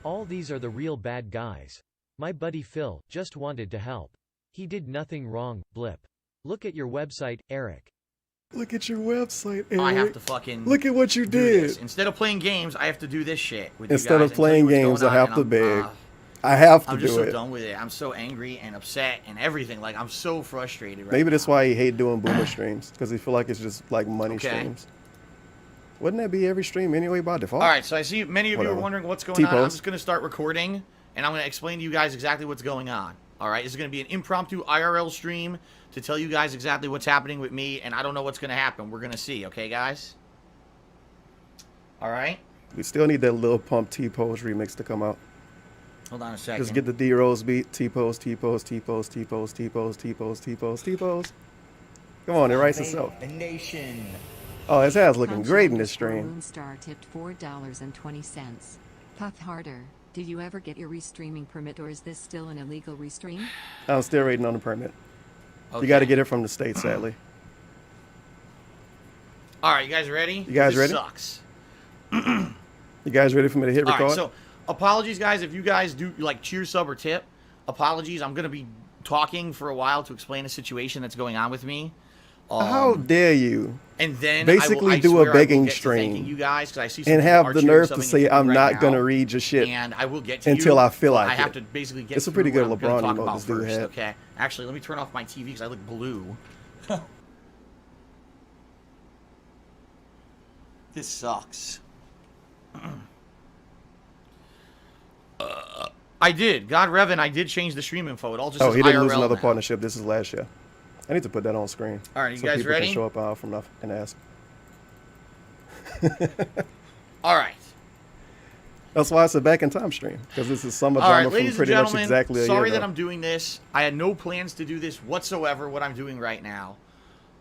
All these are the real bad guys. My buddy Phil just wanted to help. He did nothing wrong, blip. Look at your website, Eric. Look at your website, Eric. I have to fucking. Look at what you do did. this. Instead of playing games, I have to do this shit with Instead you of guys playing and tell you games, what's I going have on, to and beg. I have to I'm just do so it. done with it. I'm so angry and upset and everything. Like, I'm so frustrated right Maybe now. that's why he hate doing boomer streams, because he feel like it's just like money Okay. streams. Wouldn't that be every stream anyway by default? All right, so I see many of you are Whatever. wondering what's going on. I'm T-pose. just going to start recording, and I'm going to explain to you guys exactly what's going on. All right, this is going to be an impromptu IRL stream to tell you guys exactly what's happening with me, and I don't know what's going to happen. We're going to see, okay, guys? All right? We still need that Lil Pump T-Pose remix to come out. Hold on a second. Just get the D-Rose beat. T-Pose, T-Pose, T-Pose, T-Pose, T-Pose, T-Pose, T-Pose, T-Pose. Come on, it writes itself. The nation. Oh, his hair's looking great in this stream. Moonstar tipped $4.20. Puff harder. Did you ever get your restreaming permit, or is this still an illegal restream? I'm still waiting on the permit. Okay. You got to get it from the state, sadly. All right, you guys ready? You guys this ready? Sucks. You guys ready for me to hit record? All right, so apologies, guys, if you guys do like cheer, sub, or tip. Apologies. I'm going to be talking for a while to explain a situation that's going on with me. How dare you? And then basically I do swear a I will begging get to stream thanking you guys, 'cause I see some and people have are the cheer nerve to subbing say into I'm me not right gonna now, read your shit and I will get to until you, I feel but like I have it. to basically get It's a through pretty good what I'm gonna LeBron talk emote about this dude first, had. okay? Actually, let me turn off my TV because I look blue. This sucks. I did. God Revan, I did change the stream info. It all just Oh, says he didn't IRL lose another now. partnership. This is last year. I need to put that on screen. All right, you so guys people ready? can show up out from nothing and ask. All right. That's why it's a back in time stream, because this is summer All right, drama from ladies and pretty much gentlemen, exactly a year sorry ago. that I'm doing this. I had no plans to do this whatsoever, what I'm doing right now.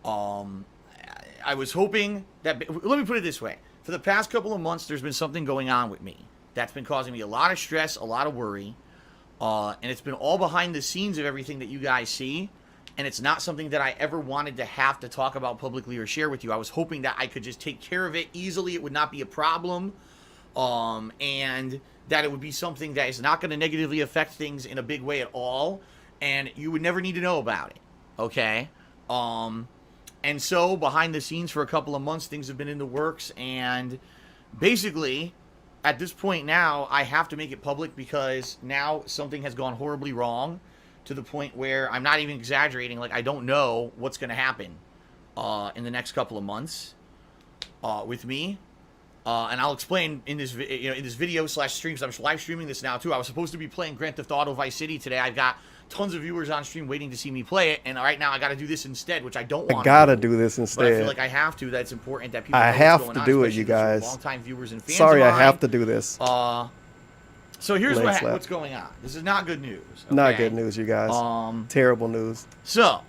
I was hoping that... Let me put it this way. For the past couple of months, there's been something going on with me that's been causing me a lot of stress, a lot of worry, and it's been all behind the scenes of everything that you guys see, and it's not something that I ever wanted to have to talk about publicly or share with you. I was hoping that I could just take care of it easily. It would not be a problem. And that it would be something that is not going to negatively affect things in a big way at all, and you would never need to know about it, okay? And so, behind the scenes for a couple of months, things have been in the works, and basically, at this point now, I have to make it public because now something has gone horribly wrong to the point where I'm not even exaggerating, like, I don't know what's going to happen in the next couple of months with me. And I'll explain in this, in this video / stream. So I'm live streaming this now too. I was supposed to be playing Grand Theft Auto Vice City today. I've got tons of viewers on stream waiting to see me play it, and right now I got to do this instead, which I don't want. I gotta do this instead. But I feel like I have to. That's important that people. I know have what's to going do on, it, you especially guys. longtime viewers and fans. Sorry, of I mine. have to do this. So here's Leg slap. what's going on. This is not good news. Not okay? good news, you guys. Terrible news. So,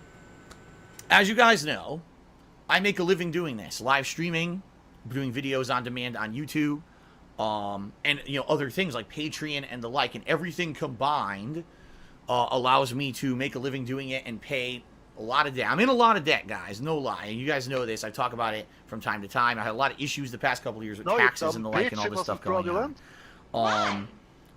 as you guys know, I make a living doing this, live streaming, doing videos on demand on YouTube, and other things like Patreon and the like, and everything combined allows me to make a living doing it and pay A lot of debt. I'm in a lot of debt, guys. No lie. And you guys know this. I talk about it from time to time. I had a lot of issues the past couple of years with taxes and the like and all this stuff going on.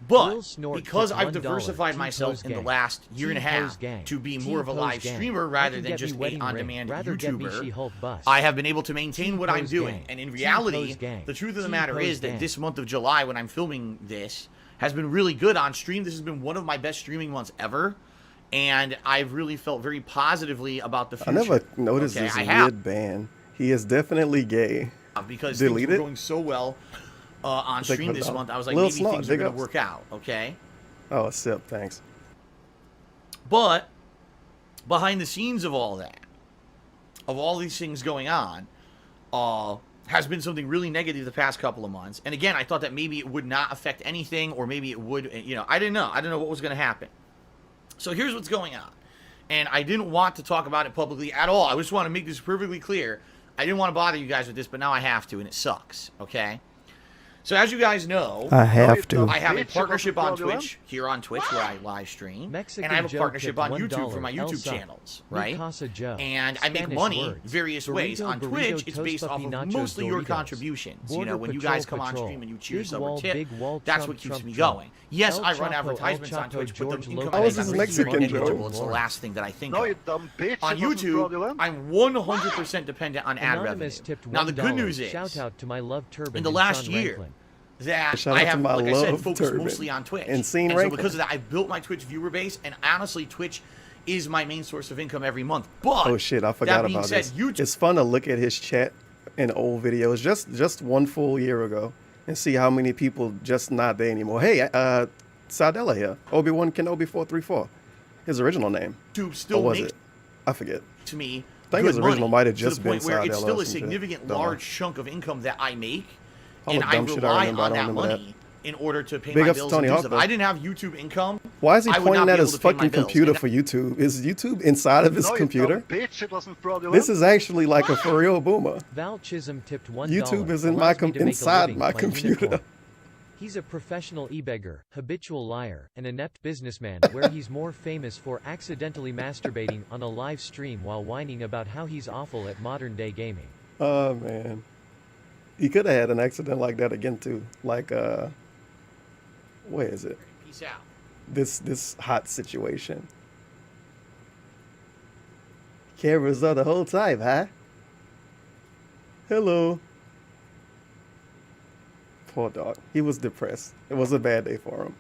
But because I've diversified myself in the last year and a half to be more of a live streamer rather than just a on-demand YouTuber, I have been able to maintain what I'm doing. And in reality, the truth of the matter is that this month of July, when I'm filming this, has been really good on stream. This has been one of my best streaming months ever. And I've really felt very positively about the future. I never noticed this weird ban. He is definitely gay. Because things were going so well on stream this month, I was like, maybe things are going to work out, okay? Oh, sip, thanks. But behind the scenes of all that, of all these things going on, has been something really negative the past couple of months. And again, I thought that maybe it would not affect anything, or maybe it would, you know, I didn't know. I didn't know what was going to happen. So here's what's going on. And I didn't want to talk about it publicly at all. I just want to make this perfectly clear. I didn't want to bother you guys with this, but now I have to, and it sucks, okay? So as you guys know, I have a partnership on Twitch, here on Twitch, where I live stream, and I have a partnership on YouTube for my YouTube channels, right? And I make money various ways. On Twitch, it's based off of mostly your contributions. You know, when you guys come on stream and you cheer sub or tip, that's what keeps me going. Yes, I run advertisements on Twitch, but the income I make is negligible. It's the last thing that I think of. On YouTube, I'm 100% dependent on ad revenue. Now, the good news is, in the last year, that I have, like I said, focused mostly on Twitch. And so because of that, I've built my Twitch viewer base, and honestly, Twitch is my main source of income every month. But oh shit, I forgot about this. It's fun to look at his chat in old videos, just one full year ago, and see how many people just not there anymore. Hey, Sadella here, Obi-Wan Kenobi 434, his original name. YouTube still was it? I forget. To me, I think his original might have just been Sadella. To the point where it's still a significant large chunk of income that I make. And I rely on that money in order to pay my bills and do stuff. I didn't have YouTube income. Why is he pointing at his fucking computer for YouTube? Is YouTube inside of his computer? This is actually like a for real boomer. Val Chisholm tipped $1. YouTube is in inside my computer. He's a professional e-beggar, habitual liar, and inept businessman where he's more famous for accidentally masturbating on a live stream while whining about how he's awful at modern-day gaming. Oh, man. He could have had an accident like that again too. Like where is it? Peace out. This hot situation. Cameras on the whole time, huh? Hello. Poor dog. He was depressed. It was a bad day for him.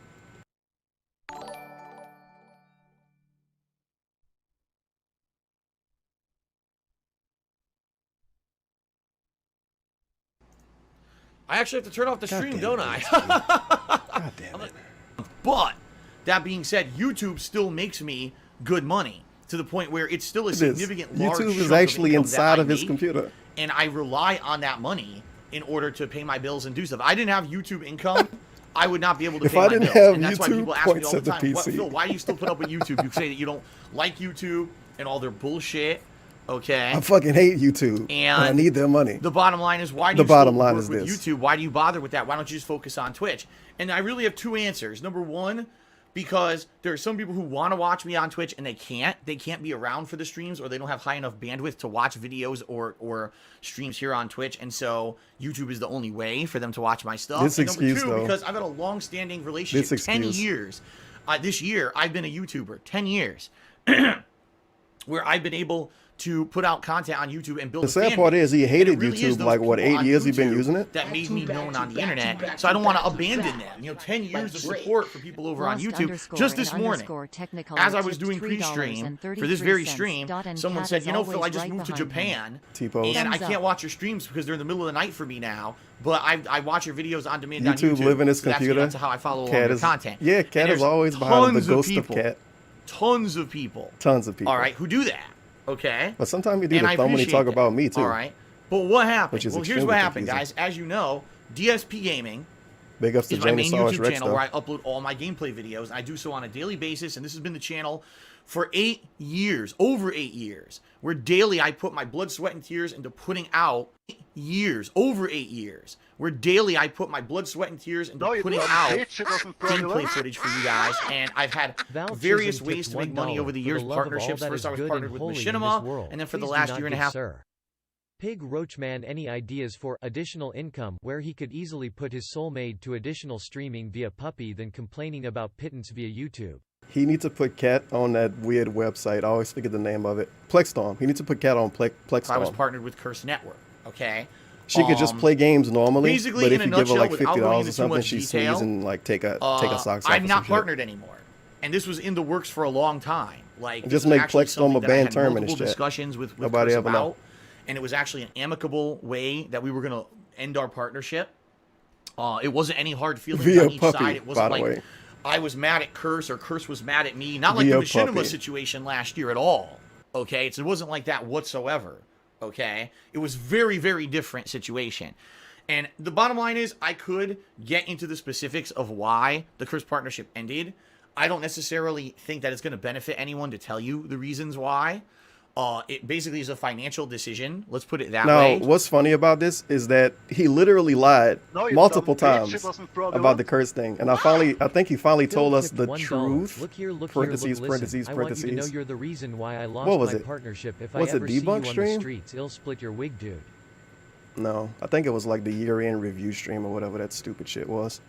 I actually have to turn off the stream, don't I? God damn it. But, that being said, YouTube still makes me good money. To the point where it's still a significant large YouTube is actually inside of his computer. And I rely on that money in order to pay my bills and do stuff. If I didn't have YouTube income, I would not be able to pay my bills. And that's why people ask me all the time, Phil, why do you still put up with YouTube? You say that you don't like YouTube and all their bullshit. Okay. I fucking hate YouTube. And I need their money. The bottom line is, why do you work with YouTube? Why do you bother with that? Why don't you just focus on Twitch? And I really have two answers. Number one, because there are some people who want to watch me on Twitch and they can't. They can't be around for the streams, or they don't have high enough bandwidth to watch videos or streams here on Twitch. And so YouTube is the only way for them to watch my stuff. This excuse, number two, because I've had a long-standing relationship, 10 years. This year, I've been a YouTuber, 10 years, where I've been able to put out content on YouTube and build the sad part is he hated really YouTube like what 8 years he's been using it. That made me known on the internet, so I don't want to abandon them. You know, 10 years of support for people over on YouTube. Just this morning, as I was doing pre-stream for this very stream, someone said, "You know, Phil, I just moved to Japan, and I can't watch your streams because they're in the middle of the night for me now. But I watch your videos on demand on YouTube. Live in his computer. That's how I follow all your content. Yeah, Cat is always behind the ghost of Cat. Tons of people. All right, who do that. Okay. But sometimes you do the thumb when you talk about me too. All right. But what happened? Well, here's what happened, guys. As you know, DSP Gaming is my main YouTube channel where I upload all my gameplay videos. I do so on a daily basis, and this has been the channel for 8 years, over 8 years, where daily I put my blood, sweat, and tears into putting out over 8 years, where daily I put my blood, sweat, and tears into putting out gameplay footage for you guys, and I've had various ways to make money over the years, partnerships. First I was partnered with Machinima, and then for the last year and a half. Pig Roachman, any ideas for additional income where he could easily put his soulmate to additional streaming via Puppy than complaining about pittance via YouTube? He needs to put Cat on that weird website. I always forget the name of it. Plexstorm. He needs to put Cat on Plexstorm. I was partnered with Curse Network, okay? She could just play games normally, basically, but if you give her like $50 or something, she sees and like take a socks off. I'm not partnered anymore, and this was in the works for a long time. Like, just make Plexstorm a banned term in his chat. Discussions with nobody Curse ever about, know. and it was actually an amicable way that we were going to end our partnership. It wasn't any hard feelings on each side. It wasn't like I was mad at Curse or Curse was mad at me. Not like the Machinima situation last year at all. Okay, it wasn't like that whatsoever. Okay, it was very, very different situation. And the bottom line is, I could get into the specifics of why the Curse partnership ended. I don't necessarily think that it's going to benefit anyone to tell you the reasons why. It basically is a financial decision. Let's put it that way. Now, what's funny about this is that he literally lied multiple times about the Curse thing, and I think he finally told us the truth. Parentheses. I want you to know you're the reason why I lost what was my it? partnership. If was I ever it see you debunk on stream? the streets, it'll split your wig, dude. No, I think it was like the year-end review stream or whatever that stupid shit was.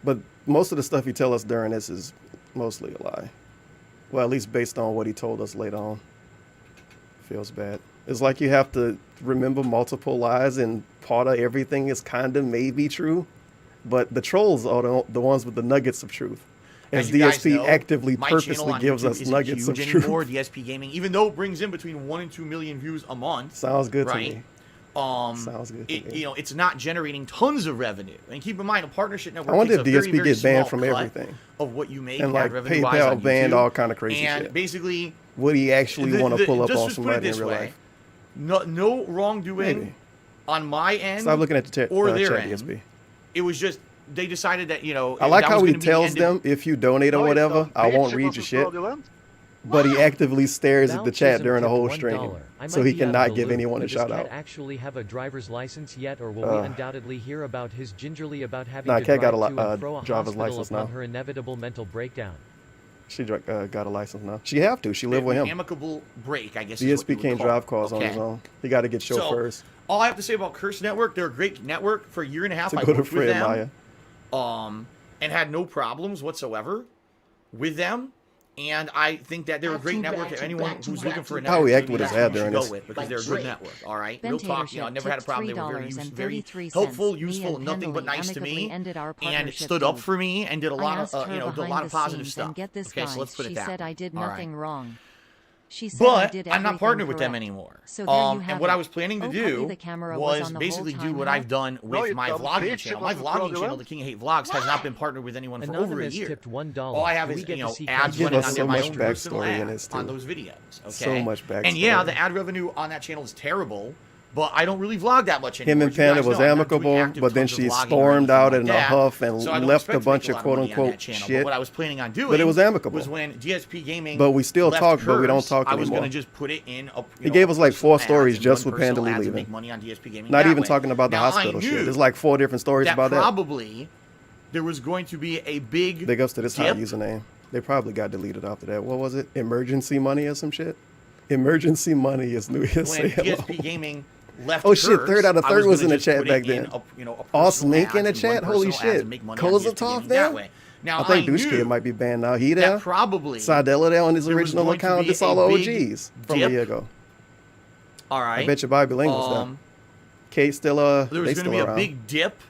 But most of the stuff he tell us during this is mostly a lie. Well, at least based on what he told us later on. Feels bad. It's like you have to remember multiple lies, and part of everything is kind of maybe true, but the trolls are the ones with the nuggets of truth. As DSP know, actively, purposely gives us nuggets of truth. DSP Gaming, even though it brings in between 1 and 2 million views a month. Sounds good to me. Sounds good to me. You know, it's not generating tons of revenue. And keep in mind, a partnership network. I wonder if DSP gets banned from everything. Of what you make and like PayPal banned all kind of crazy shit. And basically, would he actually want to pull up on somebody in real life? No wrongdoing on my end. Stop looking at the chat, or their chat end. DSP. It was just they decided that, you know. I like how he tells them if you donate or whatever, I won't read your shit. But he actively stares at the chat during the whole stream, so he cannot give anyone a shout out. Does Cat actually have a driver's license yet, or will we undoubtedly hear about his gingerly about having to Cat drive got to and fro a driver's hospital license upon now. her inevitable mental breakdown? She got a license now. She have to. She live with him. Amicable break, I guess. DSP can't drive cars on his own. He got to get chauffeurs. So, all I have to say about Curse Network, they're a great network. For a year and a half, I worked with them, Maya. And had no problems whatsoever with them. And I think that they're a great network. Anyone who's looking for a network, how he acted with his ad during this, because they're a good network. All right, real talk. You know, I never had a problem. They were very helpful, useful, nothing but nice to me, and stood up for me and did a lot of did a lot of positive stuff. Okay, so let's put it that. She said I did nothing wrong. She said but I did I'm not partnered with correct. them anymore. So there you have and what it. I was planning to do was basically do what I've done with my vlogging channel. My vlogging channel, The King of Hate Vlogs, has not been partnered with anyone for over a year. Tipped $1. All I have is ads running on my own personal ads on those videos. Okay? So much backstory. And yeah, the ad revenue on that channel is terrible. But I don't really vlog that much anymore. Him and Panda was amicable, but then she stormed out in a huff and left a bunch of quote-unquote shit. But what I was planning on doing but it was amicable. Was when DSP Gaming but we still talk, Curse, but we don't talk anymore. I was going to just put it in a, he gave us like 4 stories just with Panda Lee leaving. Not even talking about the hospital shit. There's like 4 different stories about that. Probably there was going to be a big ups to this high username. They probably got deleted after that. What was it? Emergency money or some shit? Emergency money is New Year's. When DSP Gaming left oh shit, Curse, 3rd out of 3rd was in the chat back in then. A Awesome Mink in the chat? Holy shit. Kozatov there? Now, I think Douche Kid might be banned now. He there? Probably. Sidella there on his original account. It's all OGs from a year ago. All right. I bet you Bobby Ling was there. Kate still there was going to be a big dip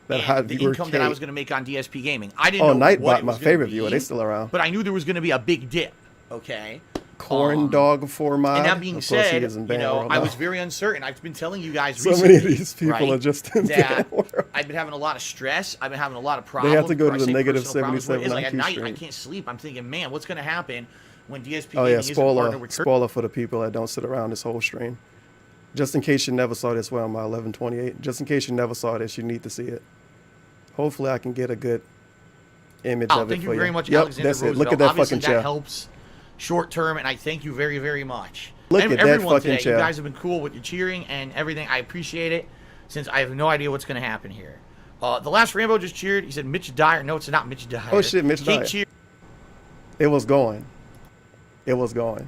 in the income that I was going to make on DSP Gaming. I didn't know Nightbot, my favorite viewer. They still around. But I knew there was going to be a big dip. Okay. Corn dog for my. And that being said, I was very uncertain. I've been telling you guys so recently, many of these people are just in that I've been having a lot of stress. I've been having a lot of problems. They have to go to the negative 77 like at night, stream. I can't sleep. I'm thinking, man, what's going to happen when DSP spoiler for the people that don't sit around this whole stream. Just in case you never saw this, well, my 1128. Just in case you never saw this, you need to see it. Hopefully, I can get a good image of it for you. Thank you very much, yep, Alexander that's Roosevelt. it. Look at that Obviously, fucking chair. That helps short term, and I thank you very, very much. Look and at that everyone fucking today, chair. you guys have been cool with your cheering and everything. I appreciate it, since I have no idea what's going to happen here. The last Rambo just cheered. He said Mitch Dyer. No, it's not Mitch Dyer. Oh shit, Mitch He Dyer. cheered. It was going. It was going.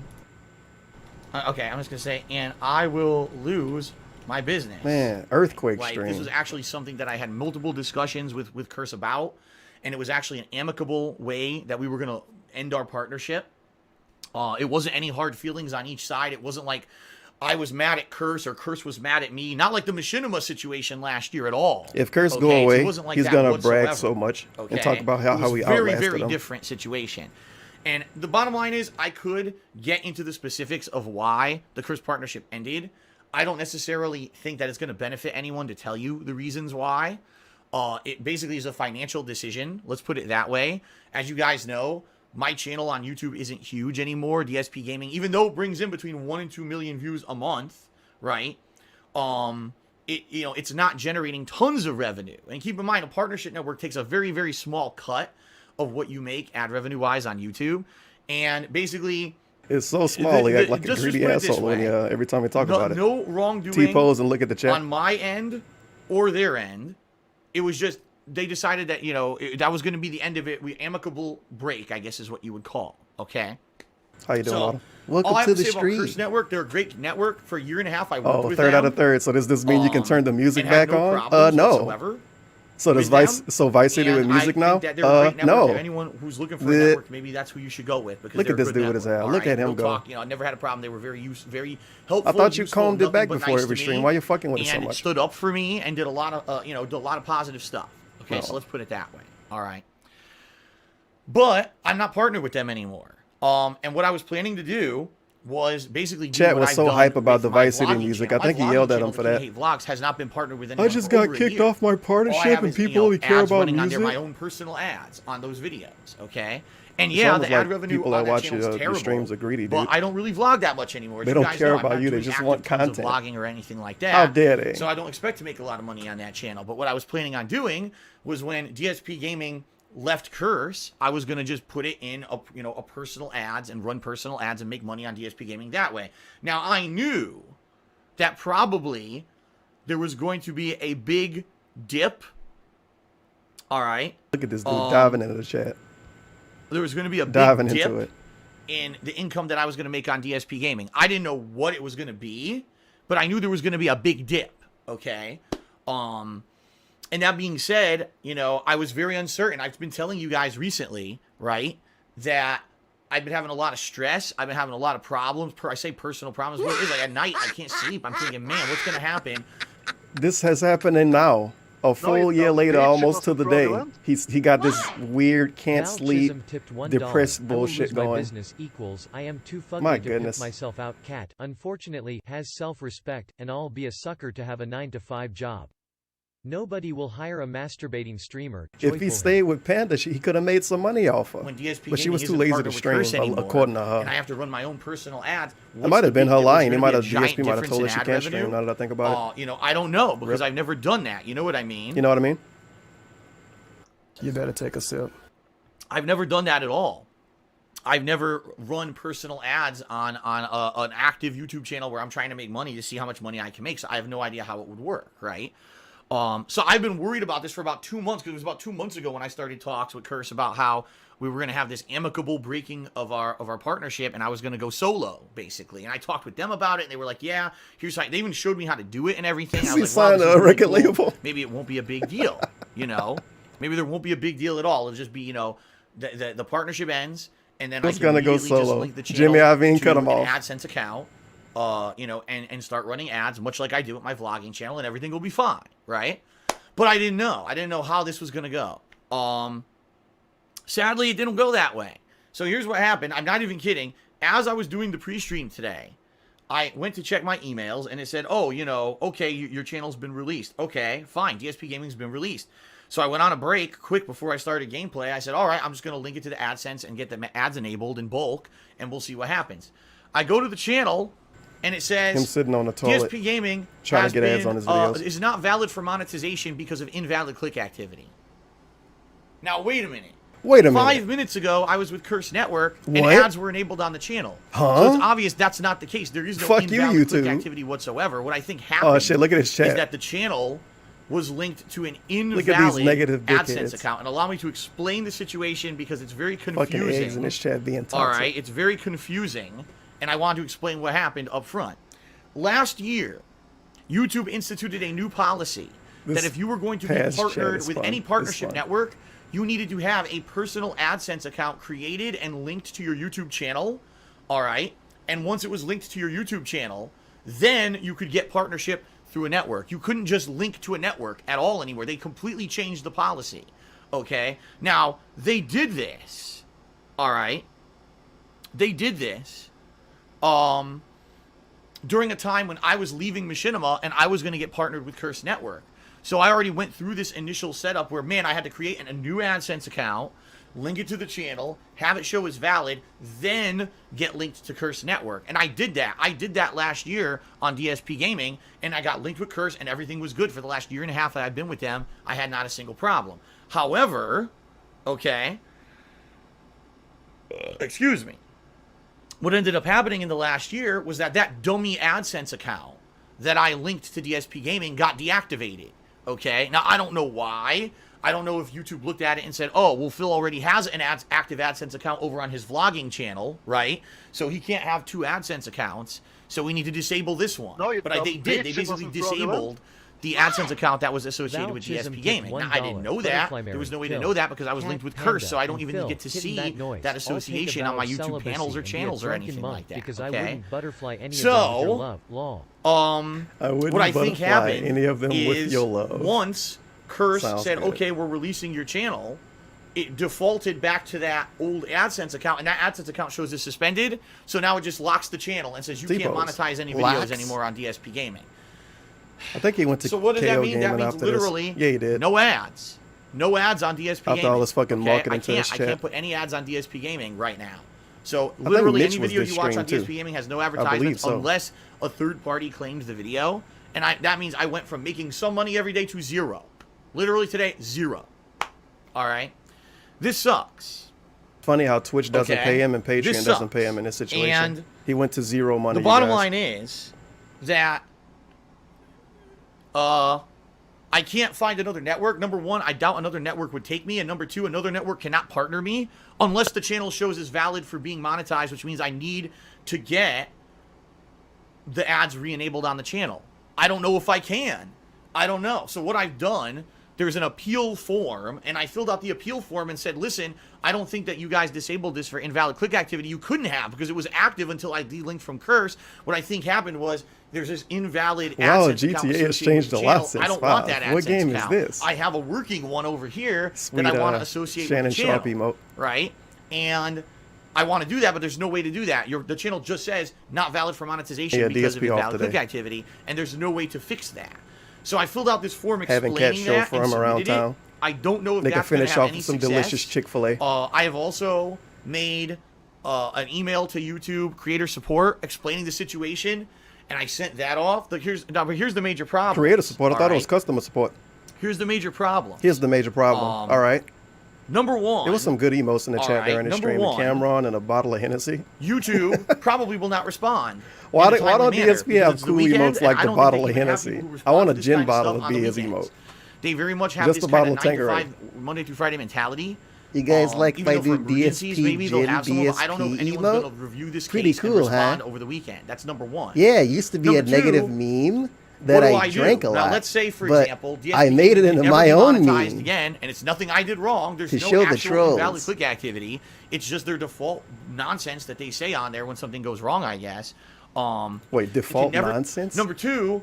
Okay, I'm just going to say, and I will lose my business. Man, earthquake Like, stream. this was actually something that I had multiple discussions with Curse about, and it was actually an amicable way that we were going to end our partnership. It wasn't any hard feelings on each side. It wasn't like I was mad at Curse or Curse was mad at me. Not like the Machinima situation last year at all. If Curse go Okay, so away, it wasn't like he's that gonna whatsoever. brag so much Okay? and talk about It how was he very, outlasted very him. different situation. And the bottom line is, I could get into the specifics of why the Curse partnership ended. I don't necessarily think that it's going to benefit anyone to tell you the reasons why. It basically is a financial decision. Let's put it that way. As you guys know, my channel on YouTube isn't huge anymore. DSP Gaming, even though it brings in between 1 and 2 million views a month, right? It's not generating tons of revenue. And keep in mind, a partnership network takes a very, very small cut of what you make ad revenue wise on YouTube. And basically, it's so small. He act like a greedy asshole when every time we talk about it. No wrongdoing. T-pose and look at the chat. On my end or their end. It was just, they decided that, that was going to be the end of it. Amicable break, I guess is what you would call. Okay. How you doing, So, Otto? Welcome all I have to to the say about Curse stream. Network, they're a great network. For a year and a half, I worked Oh, with third them. out of third. So does this mean you can turn the music and had back no on? problems No. whatsoever So does with Vice City And with music I now? think that they're a great network. No. If anyone who's looking for a network, maybe that's who you should go with. Because Look they're at this a good dude with his network, hair. all Look right? at him Real go. talk, I never had a problem. They were very helpful. I thought you useful, combed it nothing back but before nice every to stream. me, Why you fucking with it so and much? stood up for me and did a lot of did a lot of positive stuff. Okay, No. so let's put it that way. All right. But I'm not partnered with them anymore. And what I was planning to do was basically do Chat what was I've so done hype about with the my Vice City vlogging music. channel. I think My he yelled vlogging at him channel, for The that. King Hate Vlogs, has not been partnered with anyone. I just got over a kicked year. off my All I partnership have and is, people only care ads about running on music. there, my own personal ads on those videos. Okay. And It's yeah, almost the ad like revenue people on that that watch channel is your terrible. streams are greedy, dude. But I don't really vlog that much anymore. As They you don't guys care know, I'm about not you, they doing just active want tons of content. vlogging or anything like that. How dare they? So I don't expect to make a lot of money on that channel. But what I was planning on doing was when DSP Gaming left Curse, I was going to just put it in a personal ads and run personal ads and make money on DSP Gaming that way. Now I knew that probably there was going to be a big dip. All right. Look at this dude diving into the chat. There was going to be a big Diving dip into it. in the income that I was going to make on DSP Gaming. I didn't know what it was going to be, but I knew there was going to be a big dip. Okay. And that being said, I was very uncertain. I've been telling you guys recently, right, that I've been having a lot of stress. I've been having a lot of problems. I say personal problems. What it is, like at night, I can't sleep. I'm thinking, man, what's going to happen? This has happened and now. A full year later, almost to the day, he got this weird, can't sleep, Malchism tipped $1. depressed I will bullshit lose my going. business equals I am too My fugly to goodness. pimp myself out. Cat, unfortunately, has self-respect, and I'll be a sucker to have a 9-to-5 job. Nobody will hire a masturbating streamer. If he Joyful stayed with Panda, he could have made some money off her. When DSP But she Gaming was too isn't lazy to partnered with stream, Curse anymore, according to her. and I have to run my own personal ads. It might have been her lying. He might have DSP DSP might have told her she can't stream. Now that I think about it, I don't know because Rip. I've never done that. You know what I mean? You know what I mean? You better take a sip. I've never done that at all. I've never run personal ads on an active YouTube channel where I'm trying to make money to see how much money I can make. So I have no idea how it would work, right? So I've been worried about this for about 2 months because it was about 2 months ago when I started talks with Curse about how we were going to have this amicable breaking of our partnership, and I was going to go solo basically. And I talked with them about it, and they were like, "Yeah, here's how." They even showed me how to do it and everything. I He was like, "Wow, signed this is a really record cool. label. Maybe it won't be a big deal, Maybe there won't be a big deal at all. It'll just be, the partnership ends, and then Who's I can gonna go immediately just solo? link the channel Jimmy Iovine to cut him an off. AdSense account, and start running ads, much like I do with my vlogging channel, and everything will be fine, right? But I didn't know. I didn't know how this was gonna go. Sadly, it didn't go that way. So here's what happened. I'm not even kidding. As I was doing the pre-stream today, I went to check my emails, and it said, "Oh, okay, your channel's been released. Okay, fine. DSP Gaming's been released." So I went on a break quick before I started gameplay. I said, all right, I'm just going to link it to the AdSense and get the ads enabled in bulk, and we'll see what happens. I go to the channel, and it says, Him sitting on the toilet, DSP Gaming trying has to get ads been, on his videos. is not valid for monetization because of invalid click activity. Now, wait a minute. Wait a minute. 5 minutes ago, I was with Curse Network, and What? ads were enabled on the channel. Huh? So it's obvious that's not the case. There is no Fuck you, invalid click YouTube. activity whatsoever. What I think happened Oh shit! Look at his chat. is that the channel was linked to an Look at these invalid negative AdSense dickheads. account. And allow me to explain the situation because it's very Fucking confusing. eggs in this chat being toxic. All right, it's very confusing, and I want to explain what happened up front. Last year, YouTube instituted a new policy that if you were going to be past chat partnered is with fun. any It's partnership fun. network, you needed to have a personal AdSense account created and linked to your YouTube channel. All right, and once it was linked to your YouTube channel, then you could get partnership through a network. You couldn't just link to a network at all anymore. They completely changed the policy. Okay, now they did this. All right, they did this. During a time when I was leaving Machinima and I was going to get partnered with Curse Network. So I already went through this initial setup where, man, I had to create a new AdSense account, link it to the channel, have it show as valid, then get linked to Curse Network. And I did that. I did that last year on DSP Gaming, and I got linked with Curse, and everything was good for the last year and a half that I've been with them. I had not a single problem. However, okay, excuse me. What ended up happening in the last year was that dummy AdSense account that I linked to DSP Gaming got deactivated. Okay, now I don't know why. I don't know if YouTube looked at it and said, oh, well, Phil already has an active AdSense account over on his vlogging channel, right? So he can't have two AdSense accounts. So we need to disable this one. No, you but they don't. did. They Bitch, it basically wasn't disabled fraudulent. the AdSense account that was associated with Vouchism DSP tip Gaming. Now, I didn't $1. know that. Butterfly There was no way Mary, to Phil, know that because I was Cat linked with Panda, Curse, so I don't and even Phil, get to hitting see that noise. that I'll take a association vow on my of YouTube celibacy panels or and be a channels or drunken anything monk like that. because I Okay? wouldn't butterfly any of them with So, your love. Lol. I wouldn't what I think butterfly happened any of them with is your love. once Curse Sounds said, good. okay, we're releasing your channel, it defaulted back to that old AdSense account, and that AdSense account shows as suspended, so now it just locks the channel and says you can't T-pose. monetize any videos Locks? anymore on DSP Gaming. I think he went to So what does that KO mean? That Gaming means after literally this. Yeah, he did. no ads. No ads on DSP After Gaming. all this fucking marketing to this I chat. can't put any ads on DSP Gaming right now. So think literally Mitch any was video this you watch stream, on too. DSP Gaming has no believe advertisements so. unless a third party claimed the video. And that means I went from making some money every day to zero. Literally today, zero. All right? This sucks. Funny how Twitch doesn't Okay. pay him and This Patreon doesn't sucks. pay him in this situation. And he went to zero money. The bottom line is that I can't find another network. Number one, I doubt another network would take me. And number two, another network cannot partner me unless the channel shows as valid for being monetized, which means I need to get the ads re-enabled on the channel. I don't know if I can. I don't know. So what I've done, there's an appeal form, and I filled out the appeal form and said, listen, I don't think that you guys disabled this for invalid click activity. You couldn't have because it was active until I delinked from Curse. What I think happened was there's this invalid Wow, AdSense account GTA has associated changed with a the lot channel. since I don't want 5. that AdSense What game is account. this? I have a working one over here Sweet, that I want to associate Shannon with the channel. Sharp emote. Right? And I want to do that, but there's no way to do that. The channel just says not valid for monetization Yeah, because of DSP off invalid click today. activity, and there's no way to fix that. So I filled out this form Having explaining Cat that chauffeur and him around submitted it. town. I don't know if They can that's going to finish have off any with some success. delicious Chick-fil-A. I have also made an email to YouTube creator support explaining the situation, and I sent that off. But here's the major problem. Creator support. I All thought it was right? customer support. Here's the major problem. Here's the major problem. All right. Number one. There was some good emotes in the All chat right, during the number stream. one. A Cameron and a bottle of Hennessy. YouTube probably will not respond. Why in a don't timely manner DSP because have it's the cool weekend, emotes and like I the don't bottle think of they even have Hennessy? people who I want a respond to this gin kind of bottle stuff to on be the his weekends. emote. They very much have Just this a bottle kind of of 9 Tanqueray. to 5, Monday through Friday mentality. You guys like if even I though do for emergencies, DSP maybe they'll gin have some of them. I don't know if DSP anyone's going to emote? review this Pretty case cool, and respond huh? over the weekend. That's number one. Yeah, it used to be Number a negative two, meme that what do I drank do? a lot. Now, let's say, for but example, DSP I made it can into never my be own monetized meme. again, and it's nothing I did wrong. There's To no show the actual trolls. invalid click activity. It's just their default nonsense that they say on there when something goes wrong, I guess. Wait, default never- nonsense? Number two,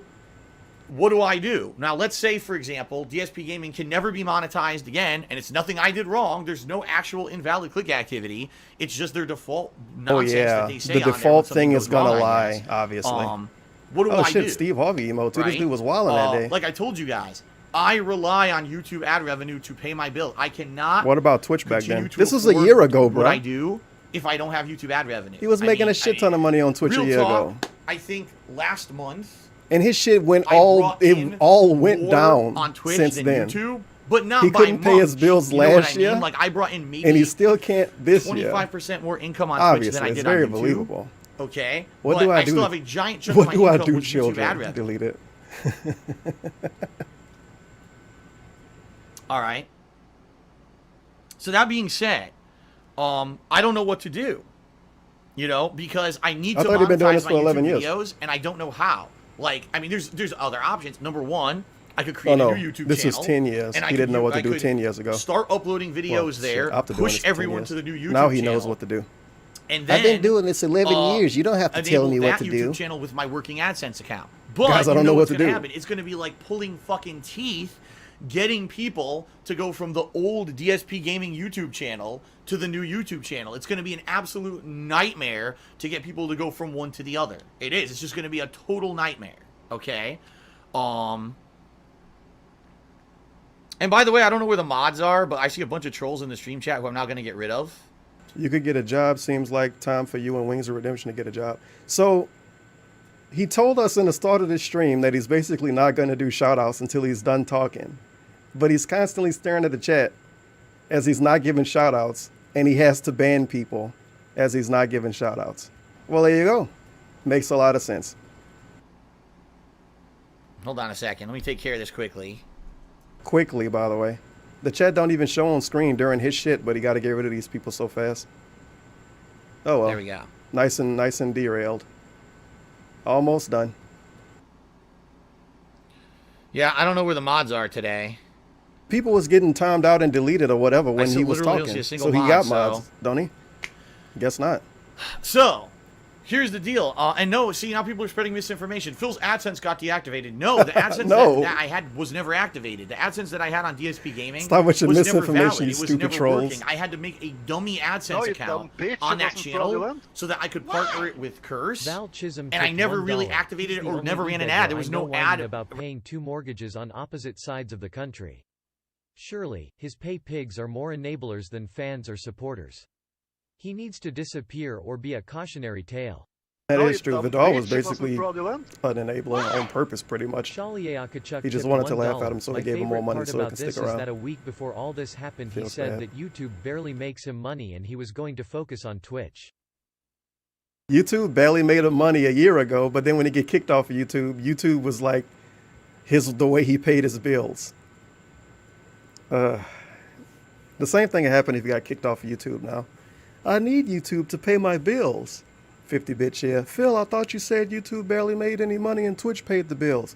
what do I do? Now, let's say, for example, DSP Gaming can never be monetized again, and it's nothing I did wrong. There's no actual invalid click activity. It's just their default nonsense that they say The on there when default something thing goes is gonna wrong, I lie, guess. obviously. What do Oh I shit, do? Steve Harvey emote too. This Right? dude was wilding that day. Like I told you guys, I rely on YouTube ad revenue to pay my bill. I cannot. What about Twitch back continue then? to This was a afford year ago, What bro. I do if I don't have YouTube ad revenue. He was making a shit ton of money on Twitch a real year talk, ago. I think last month and his shit went I brought in all went more down on Twitch since than then. YouTube but not He by couldn't pay his much. bills You know what last I mean? year, Like I brought in maybe and he still can't this year. 25% more income on Obviously, Twitch than I it's did very on YouTube. believable. Okay, What but do I do? still have a giant chunk What of my do I income do, with YouTube ad children? revenue. Delete it. All right. So that being said, I don't know what to do. You know, because I need to thought you'd been doing monetize this my for 11 YouTube years. videos, and I don't know how. Like, I mean, there's other options. Number one, I could create a new YouTube this channel. was 10 years. And He didn't know what to do 10 years ago. Start uploading videos there, After doing this push for 10 everyone years. to the new YouTube channel. Now he knows what to do. And then, I've been doing this 11 years. You don't have to tell me what to enable that do. YouTube channel with my working AdSense account. But Guys, I don't know what what's to gonna do. happen. It's going to be like pulling fucking teeth, getting people to go from the old DSP Gaming YouTube channel to the new YouTube channel. It's going to be an absolute nightmare to get people to go from one to the other. It is. It's just going to be a total nightmare. Okay? And by the way, I don't know where the mods are, but I see a bunch of trolls in the stream chat who I'm not going to get rid of. You could get a job. Seems like time for you and Wings of Redemption to get a job. So he told us in the start of this stream that he's basically not going to do shout-outs until he's done talking. But he's constantly staring at the chat as he's not giving shout-outs, and he has to ban people as he's not giving shout-outs. Well, there you go. Makes a lot of sense. Hold on a second. Let me take care of this quickly. Quickly, by the way. The chat don't even show on screen during his shit, but he got to get rid of these people so fast. Oh well. There we go. Nice and derailed. Almost done. Yeah, I don't know where the mods are today. People was getting timed out and deleted or whatever when he was literally don't see talking. a single So he mod, got so- mods, don't he? Guess not. So, here's the deal. And no, see, now people are spreading misinformation. Phil's AdSense got deactivated. No, the AdSense No. that I had was never activated. The AdSense that I had on DSP Gaming Stop with your was never misinformation, valid. you It was stupid never trolls. working. I had to make a dummy AdSense No, you account dumb bitch. on It that wasn't channel fraudulent. so that I could partner it with Curse. Val Chisholm And I tipped never really $1. activated it He's the or only never ran an rebagger ad. There I was know no whining ad. about paying 2 mortgages on opposite sides of the country. Surely, his pay pigs are more enablers than fans or supporters. He needs to disappear or be a cautionary tale. That No, is you true. dumb Vidal bitch. was It wasn't basically fraudulent. an enabler on purpose, pretty much. Shaliakachuk He just tipped wanted to laugh $1. at him, so My he gave him more favorite money part so he about could this stick is around. that a week before all this happened, he Feels said bad. that YouTube barely makes him money and he was going to focus on Twitch. YouTube barely made him money a year ago, but then when he get kicked off of YouTube, YouTube was like the way he paid his bills. The same thing would happen if you got kicked off of YouTube now. I need YouTube to pay my bills. 50-bit share. Phil, I thought you said YouTube barely made any money and Twitch paid the bills.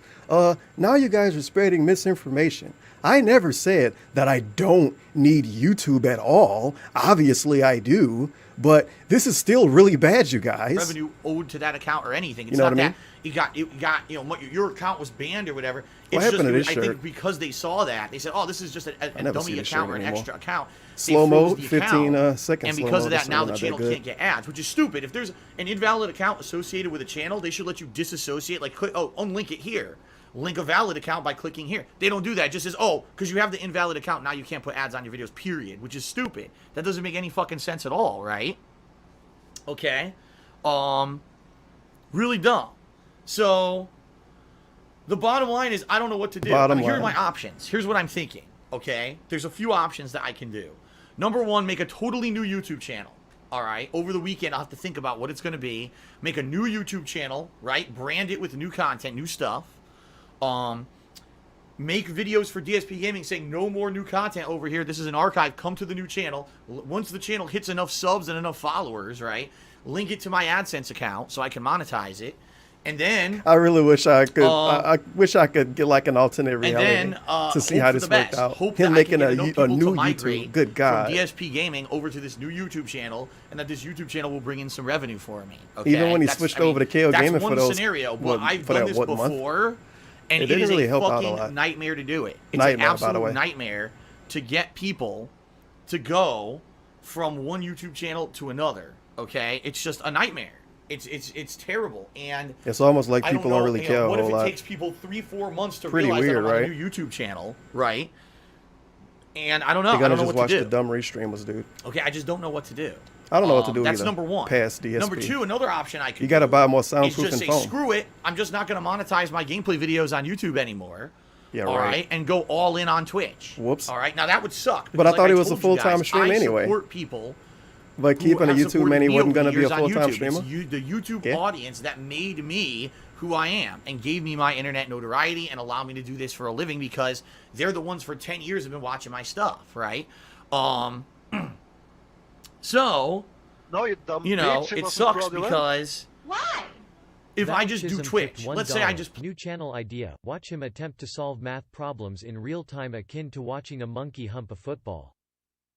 Now you guys are spreading misinformation. I never said that I don't need YouTube at all. Obviously I do, but this is still really bad, you guys. Revenue owed to that account or anything. It's You know not what I that you got your account was banned or whatever. What It's happened to just this I think shirt? because they saw that, they said, "Oh, this is just a never see dummy this account shirt or an anymore. extra account." They Slow mo, froze the 15 account, seconds and slow because mo. of This that, now one the not that channel good. can't get ads, which is stupid. If there's an invalid account associated with a channel, they should let you disassociate. Like, unlink it here. Link a valid account by clicking here. They don't do that. It just says, oh, because you have the invalid account, now you can't put ads on your videos, period, which is stupid. That doesn't make any fucking sense at all, right? Okay. Really dumb. So, the bottom line is, I don't know what to do. Here are my options. Here's what I'm thinking, okay? There's a few options that I can do. Number one, make a totally new YouTube channel. All right, over the weekend, I'll have to think about what it's going to be. Make a new YouTube channel, right? Brand it with new content, new stuff. Make videos for DSP Gaming saying no more new content over here. This is an archive. Come to the new channel. Once the channel hits enough subs and enough followers, right? Link it to my AdSense account so I can monetize it. And then I really wish I could. I wish I could get like an alternate reality and then, to see hope how for this the worked best. out. Hope Him that I making can get enough a people new to migrate YouTube. Good God. From DSP Gaming over to this new YouTube channel, and that this YouTube channel will bring in some revenue for me. Okay? Even when he switched over to KO Gaming that's for one those, scenario. what, I've for done that this what month? before, and It it didn't is really a help out a fucking lot. nightmare to do it. It's Nightmare, an by the absolute way. nightmare to get people to go from one YouTube channel to another. Okay, it's just a nightmare. It's terrible, and It's almost like I people know, don't really care a what whole if it lot. takes people 3-4 months to Pretty realize weird, that I'm on right? a new YouTube channel, right? And I don't know. They're I gonna don't know just what watch to do. the dumb restreamers, dude. Okay, I just don't know what to do. I don't know what to do That's either. number one. Past DSP. Number two, another option I could You got to do buy more is soundproofing just say, foam. screw it. I'm just not going to monetize my gameplay videos on YouTube anymore. Yeah, all right. right, and go all in on Twitch. Whoops. All right, now that would suck. But I because thought like it was a told you guys, full-time stream anyway. I support people. But who keeping a have YouTube supported man, he me wasn't over going the to be a years on full-time YouTube. streamer? It's the YouTube Yeah. audience that made me who I am and gave me my internet notoriety and allowed me to do this for a living because they're the ones for 10 years have been watching my stuff, right? So, No, you dumb you know, bitch, it wasn't sucks fraudulent. because Why? if I just do Baptism Twitch, tipped let's say I $1. just New channel idea. Watch him attempt to solve math problems in real time akin to watching a monkey hump a football.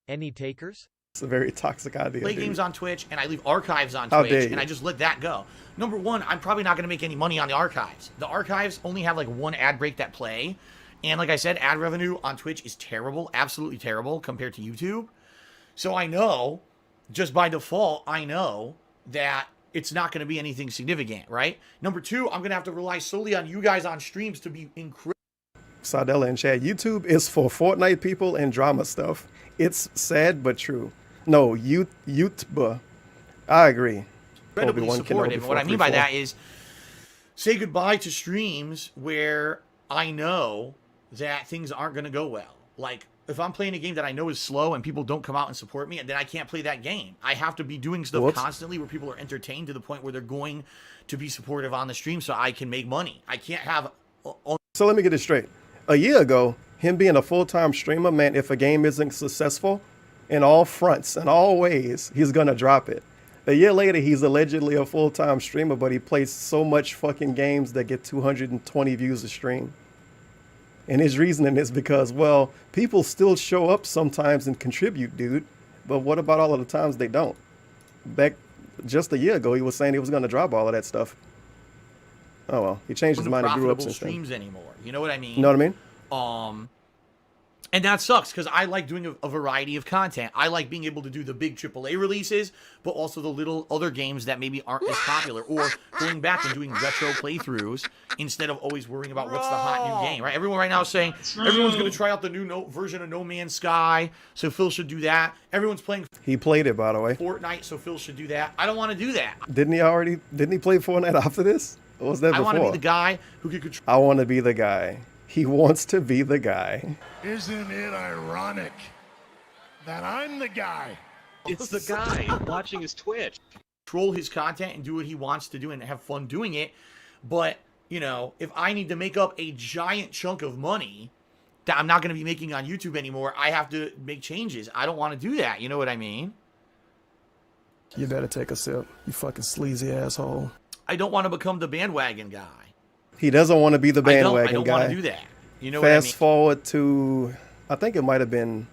Any takers? It's a very toxic idea. play dude. games on Twitch and I leave archives on How dare Twitch you. and I just let that go. Number one, I'm probably not going to make any money on the archives. The archives only have like one ad break that play. And like I said, ad revenue on Twitch is terrible, absolutely terrible compared to YouTube. So I know, just by default, I know that it's not going to be anything significant, right? Number two, I'm going to have to rely solely on you guys on streams to be incredible. Sardella in chat. YouTube is for Fortnite people and drama stuff. It's sad but true. No, YouTube. I agree. Incredibly Obi-Wan Kenobi supportive. And what I mean by 434. that is say goodbye to streams where I know that things aren't going to go well. Like, if I'm playing a game that I know is slow and people don't come out and support me, then I can't play that game. I have to be doing stuff Whoops. constantly where people are entertained to the point where they're going to be supportive on the stream so I can make money. I can't have... So let me get this straight. A year ago, him being a full-time streamer meant if a game isn't successful in all fronts, in all ways, he's going to drop it. A year later, he's allegedly a full-time streamer, but he plays so much fucking games that get 220 views a stream. And his reasoning is because, well, people still show up sometimes and contribute, dude. But what about all of the times they don't? Back just a year ago, he was saying he was going to drop all of that stuff. Oh, well, he changed his mind and grew up profitable since then. streams anymore. You know what I mean? You know what I mean? And that sucks because I like doing a variety of content. I like being able to do the big AAA releases, but also the little other games that maybe aren't as popular, or going back and doing retro playthroughs instead of always worrying about what's the hot new game, right? Everyone right now is saying everyone's going to try out the new version of No Man's Sky, so Phil should do that. Everyone's playing He played it, by the way. Fortnite, so Phil should do that. I don't want to do that. Didn't he play Fortnite after this? Or was that I before? want to be the guy who can control. I want to be the guy. He wants to be the guy. Isn't it ironic that I'm the guy? It's the guy watching his Twitch. Control his content and do what he wants to do and have fun doing it. But, you know, if I need to make up a giant chunk of money that I'm not going to be making on YouTube anymore, I have to make changes. I don't want to do that. You know what I mean? You better take a sip, you fucking sleazy asshole. I don't want to become the bandwagon guy. He doesn't want to be the bandwagon I don't guy. want to do that. You know what I mean? Fast forward to, I think it might have been,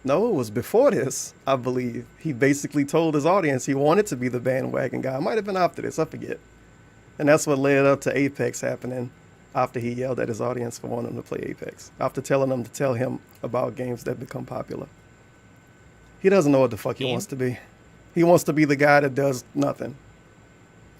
no, it was before this, I believe. He basically told his audience he wanted to be the bandwagon guy. It might have been after this, I forget. And that's what led up to Apex happening after he yelled at his audience for wanting them to play Apex. After telling them to tell him about games that become popular. He doesn't know what the fuck he wants to be. He wants to be the guy that does nothing.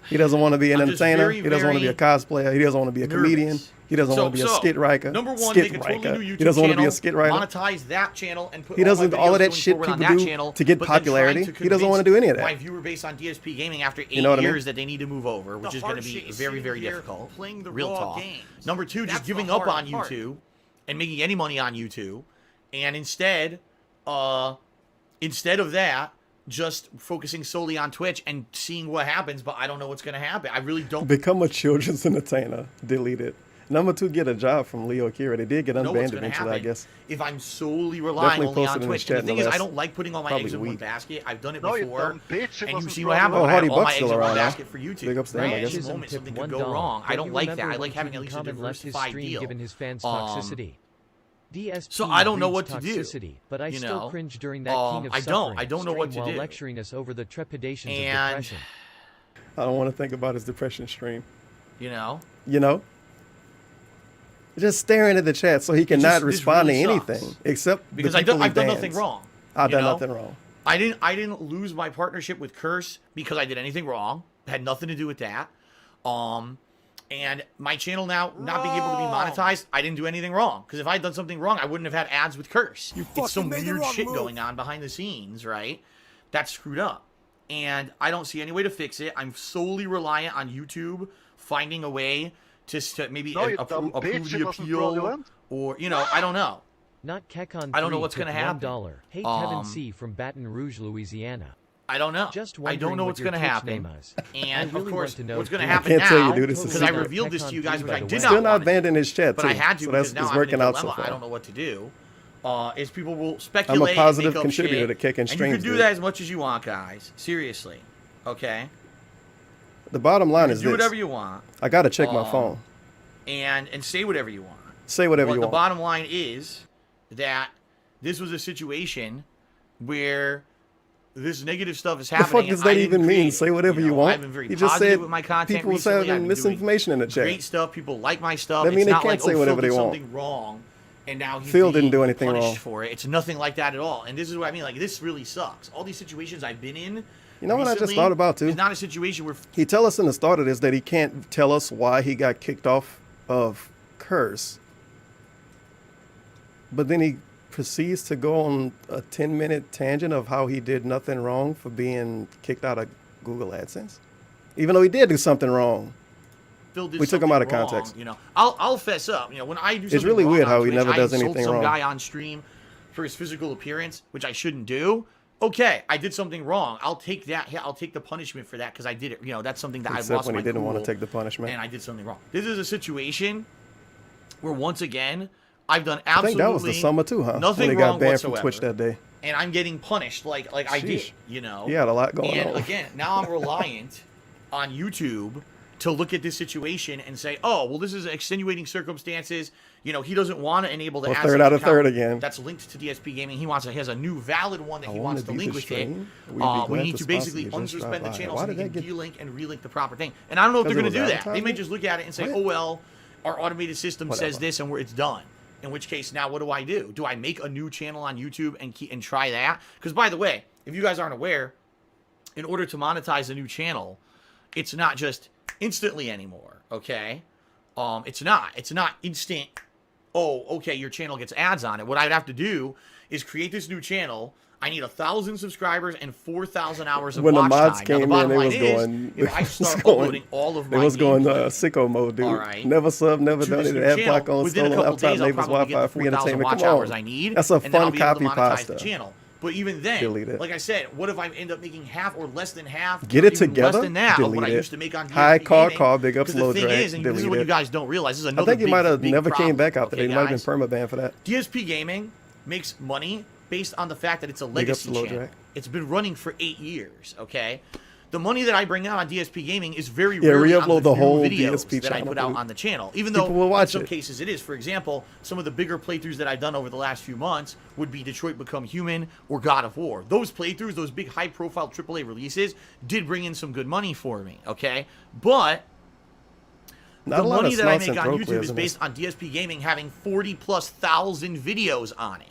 He doesn't want to be an entertainer. He doesn't want to be a cosplayer. He doesn't want to be a comedian. He doesn't want to be a skit writer. Number one, skit make a totally writer. new YouTube He doesn't want to be channel, a skit writer. monetize that channel, and put He doesn't all, all of my that videos shit going forward people on that do channel, to get but then trying popularity. to He doesn't want to do any of that. My viewer base on DSP Gaming after 8 You know what I mean? years that they need to move over, which The is going to be hardship is very, sitting very here difficult. playing the Real raw talk. games. Number two, just That's giving the up hard on part. YouTube and making any money on YouTube, and instead of that, just focusing solely on Twitch and seeing what happens, but I don't know what's going to happen. I really don't Become a children's entertainer. Delete it. Number two, get a job from Leo Kira. They did get know what's unbanned going to eventually, I happen guess. if I'm solely relying Definitely only on posted in his Twitch. chat And the in thing the is, I last don't like putting all my eggs in one week. basket. I've done it No, you before, dumb bitch. It and you wasn't see what fraudulent. happened when I Hardy have all my Buck's eggs in still one around, huh? basket for YouTube. Big ups to him, I Right? At guess. the moment, something could $1. go wrong. I But don't you like that. remember I when like having at Tutankhamun least a left his diversified stream deal. given his fans' toxicity. DSP So I don't know breeds what to do, toxicity, but I you still know? cringe during that King of I Suffering don't know what to stream while do. lecturing us over the trepidations of And- depression. I don't want to think about his depression stream. You know? You know? Just staring at the chat so he cannot this respond really to sucks. anything except Because the I've done people he nothing bans. wrong. I've you done know? nothing wrong. I didn't lose my partnership with Curse because I did anything wrong. It had nothing to do with that. And my channel now not being able to be monetized, I didn't do anything wrong. Because if I had done something wrong, I wouldn't have had ads with Curse. It's some weird shit going on behind the scenes, right? That's screwed up. And I don't see any way to fix it. I'm solely reliant on YouTube finding a way to maybe No, you approve dumb bitch, the it wasn't appeal, fraudulent. or I don't know. Not Kekon. I don't know what's gonna happen. $1. Hey, Tevin C. from Baton Rouge, Louisiana. I don't know. Just I don't know wondering what's what your going to Twitch happen. name is. And really of course, want to know what's going to too. happen I can't tell now, you, dude, this is because I secret. revealed this to you guys, which I did Still not not want to banned in his chat, but too. I had to So because that's now it's I'm in a working out so dilemma. I far. don't know what to do. Is people will speculate. I'm a positive and make up contributor shit, to kicking and you streams, can do dude. that as much as you want, guys. Seriously, okay? The bottom line is do this. whatever you want. I got to check my phone. And say whatever you want. Say whatever you The want. bottom line is that this was a situation where this negative stuff is The happening. fuck does and I that didn't even create mean? it. Say whatever you want. I've been very You just positive said with my content people was recently. I've having been misinformation in the chat. Great stuff. People like my stuff. That mean it's they not can't like, say oh, whatever Phil they did want. something wrong, and now he's Phil didn't do being anything punished wrong. for it. It's nothing like that at all. And this is what I mean. Like, this really sucks. All these situations I've been in. You know what I just recently thought about too? It's not a situation where He tell us in the start of this that he can't tell us why he got kicked off of Curse. But then he proceeds to go on a 10-minute tangent of how he did nothing wrong for being kicked out of Google AdSense. Even though he did do something wrong. Phil did We took him out of something wrong, context. You know, I'll fess up. You know, when I do something It's really wrong weird on how he Twitch, never does I insult anything some wrong. guy on stream for his physical appearance, which I shouldn't do. Okay, I did something wrong. I'll take that. I'll take the punishment for that because I did it. You know, that's something that I Except lost when my he didn't want to cool, take the punishment. and I did something wrong. This is a situation where once again I've done I absolutely think that was the summer too, huh? nothing when he got wrong banned whatsoever. from Twitch that day. And I'm getting punished like I did. Sheesh. You know, He had a lot going and on. again, now I'm reliant on YouTube to look at this situation and say, oh, well, this is extenuating circumstances. You know, he doesn't want to enable the Well, AdSense third out of account third again. that's linked to DSP Gaming. He has a new valid one that he wants to view link the with it. stream. We'd be We glad need to to sponsor basically you. Just drop unsuspend the by. channel Why so we did can that get- delink and relink the proper thing. And I don't know if they're Because going it to do was that. They may advertisement? just look at it and say, What? oh, well, our automated system says Whatever. this and it's done. In which case, now what do? Do I make a new channel on YouTube and try that? Because, by the way, if you guys aren't aware, in order to monetize a new channel, it's not just instantly anymore, okay? It's not instant. Oh, okay, your channel gets ads on it. What I'd have to do is create this new channel. I need 1,000 subscribers and 4,000 hours of When the watch mods time. came Now, the in, bottom they line was is, going. if I They start was going. uploading all of They my was going gameplay, sicko mode, dude. all right, Never sub, never to done this it. new Ad channel, block on within a stolen couple laptop, days, I'll neighbors probably Wi-Fi, get the free 4,000 entertainment. watch Come hours on. I need. That's a and then I'll fun be able to copy monetize pasta. the channel. But even then, Delete it. like I said, what if I end up making half or less than half? Get or it even together, Less than that of what I delete it. used to make on Hi, DSP car, Gaming. big ups, 'Cause the low thing drag, is, and this is delete what it. you guys don't realize. This is I another think he might have big never problem, came back after that. okay, He might have been guys? permabanned for that. DSP Gaming makes money based on the fact that it's a Big ups legacy to Low channel. Drag. It's been running for 8 years, okay? The money that I bring out on DSP Gaming is very Yeah, rarely on re-upload the the new whole videos DSP that I channel, put out dude. on the channel. Even People though will watch in some it. cases it is. For example, some of the bigger playthroughs that I've done over the last few months would be Detroit Become Human or God of War. Those playthroughs, those big high-profile AAA releases, did bring in some good money for me, okay? But Not the a lot money of that I snarks make and on throat YouTube clears is in this. based on DSP Gaming having 40+ thousand videos on it.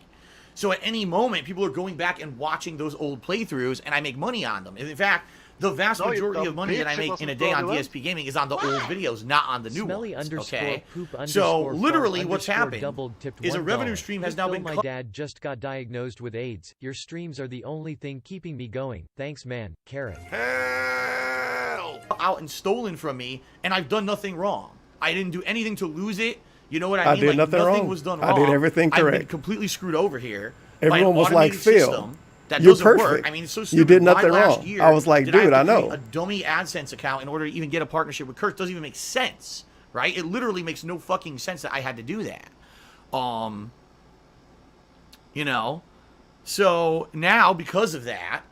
So at any moment, people are going back and watching those old playthroughs, and I make money on them. And in fact, the vast No, you majority dumb of money that I bitch, it make in wasn't a day on fraudulent. DSP Gaming is on the old videos, not on the new Smelly ones. underscore Okay, poop so underscore literally, farm what's underscore happened doubled tipped is a $1. revenue stream has Hey, now Phil, been my cut. dad just got diagnosed with AIDS. Your streams are the only thing keeping me going. Thanks, man. Carrot. Out and stolen from me, and I've done nothing wrong. I didn't do anything to lose it. You know what I I mean? did like, nothing wrong. was done I wrong. did everything I've been correct. completely screwed over here. by an Everyone was like, automated Phil, system that you're doesn't work. perfect. I mean, it's so You stupid. did Why nothing last wrong. year I was like, did I dude, have to I create know. a dummy AdSense account in order to even get a partnership with Kurt. Doesn't even make sense, right? It literally makes no fucking sense that I had to do that. You know, so now because of that,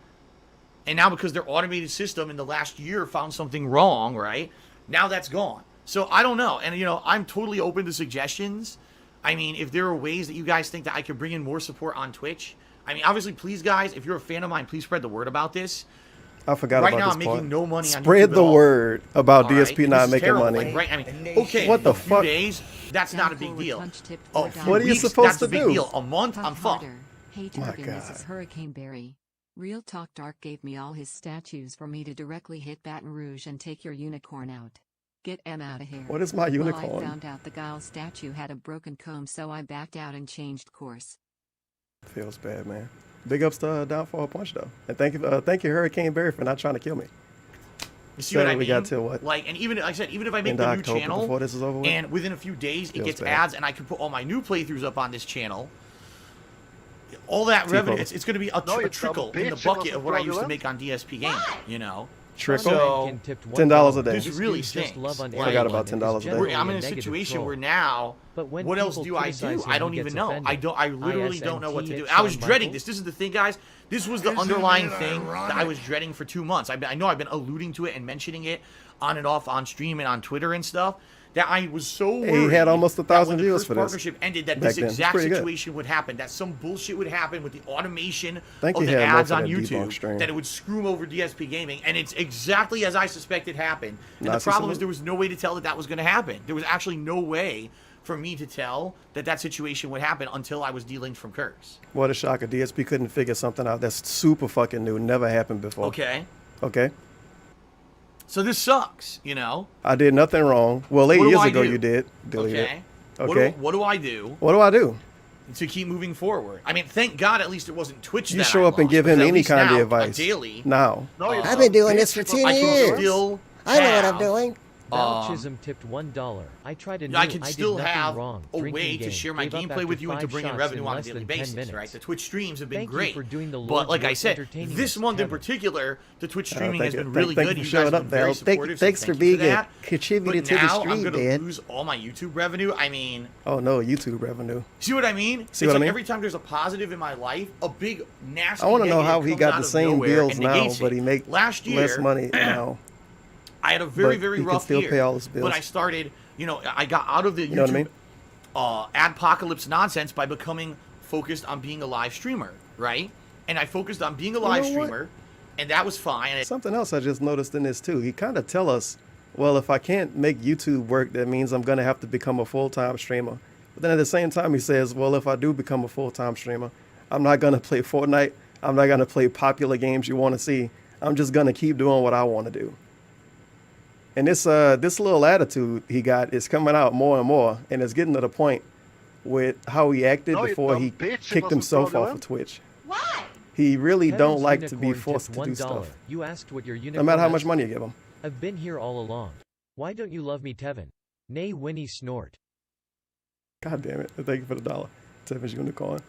and now because their automated system in the last year found something wrong, right? Now that's gone. So I don't know. And, you know, I'm totally open to suggestions. I mean, if there are ways that you guys think that I could bring in more support on Twitch, I mean, obviously, please, guys, if you're a fan of mine, please spread the word about this. I forgot right about now, this I'm making part. no money on Spread YouTube the at all. word about All right? DSP This not is making terrible. money. Like, right? I mean, okay, What the a few fuck? days, that's not a big deal. Oh, What are you supposed that's to a big do? deal. A month, I'm fucked. Hey My Turgan, this God. is Hurricane Barry. Real Talk Dark gave me all his statues for me to directly hit Baton Rouge and take your unicorn out. Get M out of here. What is my Well, unicorn? I found out the Guile statue had a broken comb, so I backed out and changed course. Feels bad, man. Big ups to Downfall Punch, though. And thank you, Hurricane Barry, for not trying to kill me. You see what I mean? We got till what? Like, and even like I said, even if I make Into the new October channel, before this is over with? and within a few days it Feels gets bad. ads, and I can put all my new playthroughs up on this channel. All that T-Pose. revenue, it's going to be a No, you trickle dumb in the bitch, it bucket wasn't of what I used to fraudulent. make on DSP Gaming. You know. Trickle? So $10 a day. this really Just stinks. love on Like, Forgot about $10 a day. I'm in a negative situation troll. where now, But when what else people do I criticize do? him, I he don't gets even know. offended. I literally don't know what to do. ISNT I was at dreading Shawn this. This is the thing, guys. This was the Isn't underlying it thing that I was dreading for 2 months. I know I've been alluding to it and mentioning it on and off on stream and on Twitter and stuff. That I was so worried. He had almost that 1,000 when the views first for this partnership ended, that back this then. It's exact pretty good. situation would happen. That some bullshit would happen with the automation Think of he the had more ads for on that debunk YouTube. stream. That it would screw him over DSP Gaming, and it's exactly as I suspected happened. And Nah, the see problem some- is there was no way to tell that that was going to happen. There was actually no way for me to tell that that situation would happen until I was delinked from Curse. What a shocker. DSP couldn't figure something out that's super fucking new. Never happened before. Okay. Okay. So this sucks, you know? I did nothing wrong. Well, 8 What do years I ago do? you did. Delete Okay. it. Okay. What do I do What do I do? to keep moving forward? I mean, thank God at least it wasn't Twitch You that show I up and lost, give him because at any least kind now, of advice. Daily, Now. I've been doing this for 10 I can years. still I know what I'm have- doing. Val Chisholm tipped $1. I tried a new. I can I still did nothing have wrong. a Drinking way to game. share my Gave up gameplay after with you and to 5 bring in shots revenue on a less daily than 10 basis, minutes. right? The Twitch streams have been Thank you great. for doing the But Lord's like I work said, entertaining this us, month in Kevin. particular, the Twitch streaming thank has you. been really Thank good. you You for guys showing have up, been very Val. supportive. Thanks so for thank being you for a that. contributor But to the now I'm stream, gonna Dad. lose all my YouTube revenue. I mean, Oh, no. YouTube revenue. see what I mean? See It's what I like mean? every time there's a positive in my life, a big nasty I want to know how negative he comes got out the of same nowhere bills and now, negates but it. he make Last year, less money now. I had a very, But very he can rough still year. pay all his bills. But I started, I got out of the You know YouTube what I mean? adpocalypse nonsense by becoming focused on being a live streamer, right? And I focused on being a live know what? streamer, and that was fine. Something else I just noticed in this too. He kind of tell us, well, if I can't make YouTube work, that means I'm going to have to become a full-time streamer. But then at the same time, he says, well, if I do become a full-time streamer, I'm not going to play Fortnite. I'm not going to play popular games you want to see. I'm just going to keep doing what I want to do. And this little attitude he got is coming out more and more, and it's getting to the point with how he acted No, you before dumb he bitch, it kicked wasn't himself off fraudulent. of Twitch. Why? He really don't Kevin's like to be unicorn forced tipped to do $1. stuff. You asked what your No unicorn matter how is? much money you give him. I've been here all along. Why don't you love me, Tevin? Nay, Winnie snort. God damn it. Thank you for the dollar. Tevin's unicorn.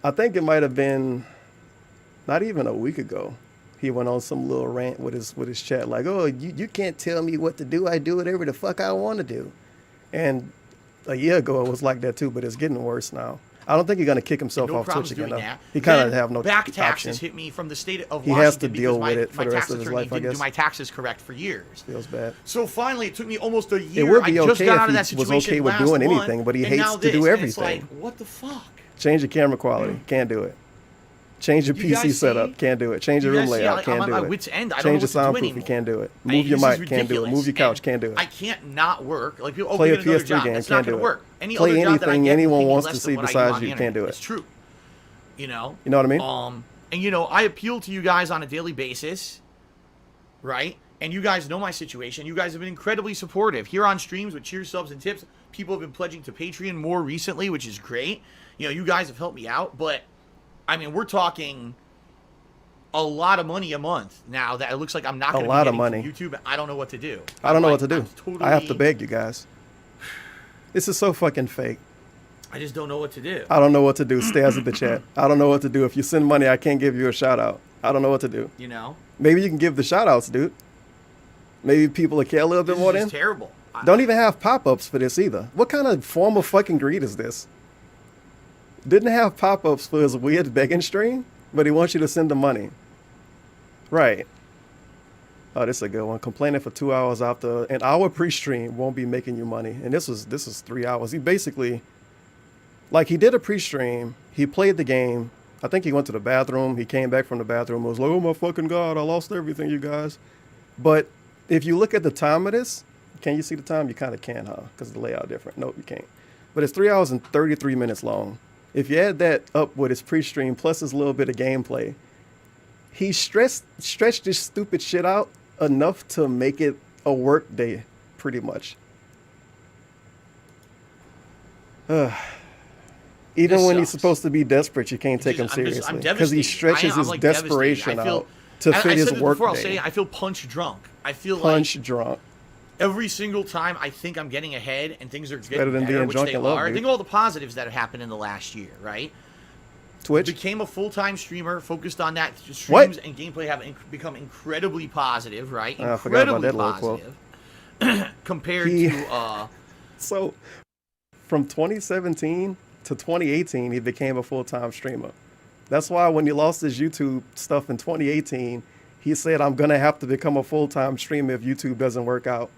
I think it might have been not even a week ago. He went on some little rant with his chat like, oh, you can't tell me what to do. I do whatever the fuck I want to do. And a year ago it was like that too, but it's getting worse now. I don't think he's going to kick himself No off problems Twitch again, doing though. that. He kind of Then have no back option. taxes hit me from the state of He Washington has to deal because with it for my the rest tax of his attorney life, I didn't guess. do my taxes correct for years. Feels bad. So finally, it took me almost a year. It would be I just okay got if out of he that was situation okay with last doing month, anything, but he and hates now to do this, and everything. It's like, what the fuck? Change your camera quality. Can't do it. Change your You guys PC setup. see? Can't do it. Change your You room guys see, layout. I'm Can't at do my it. wit's end. I don't Change know your what to do soundproofing. anymore. Can't do it. I- Move your this is mic. Can't do it. ridiculous, Move your couch. and Can't do it. I can't not work. Like people, Play a get another PS3 job. game. That's Can't not do going it. to work. Any Play other job that I anything get will anyone pay me wants less to than see what I besides on you. the Can't do internet. it. It's true. You know what I mean? And I appeal to you guys on a daily basis, right? And you guys know my situation. You guys have been incredibly supportive here on streams with cheers, subs, and tips. People have been pledging to Patreon more recently, which is great. You guys have helped me out, but I mean, we're talking a lot of money a month now that it looks like I'm not going to be getting from YouTube. I don't know what to do. I don't know what to do. Totally, I have to beg you guys. This is so fucking fake. I just don't know what to do. I don't know what to do. Stay out of the chat. I don't know what to do. If you send money, I can't give you a shout out. I don't know what to do. Maybe you can give the shout outs, dude. Maybe people will care a little bit more This then. is terrible. Don't even have pop-ups for this either. What kind of form of fucking greed is this? Didn't have pop-ups for his weird begging stream, but he wants you to send him money. Right. Oh, this is a good one. Complaining for 2 hours after an hour pre-stream won't be making you money. And this is 3 hours. He basically, like, he did a pre-stream. He played the game. I think he went to the bathroom. He came back from the bathroom and was like, oh my fucking God, I lost everything, you guys. But if you look at the time of this, can you see the time? You kind of can, huh? Because the layout different. Nope, you can't. But it's 3 hours and 33 minutes long. If you add that up with his pre-stream plus his little bit of gameplay, he stretched this stupid shit out enough to make it a work day, pretty much. Even when he's supposed to be desperate, you can't take him seriously because he stretches his desperation out to fit his work I'll day. say it, I feel punch drunk. I feel punch drunk. Every single time I think I'm getting ahead and things are getting better than better, being which drunk they in love, are. dude. Think of all the positives that have happened in the last year, right? Twitch became a full-time streamer, focused on that. Streams and gameplay have become incredibly positive, right? I forgot about Incredibly that little positive compared to. So, from 2017 to 2018, he became a full-time streamer. That's why when he lost his YouTube stuff in 2018, he said, "I'm gonna have to become a full-time streamer if YouTube doesn't work out."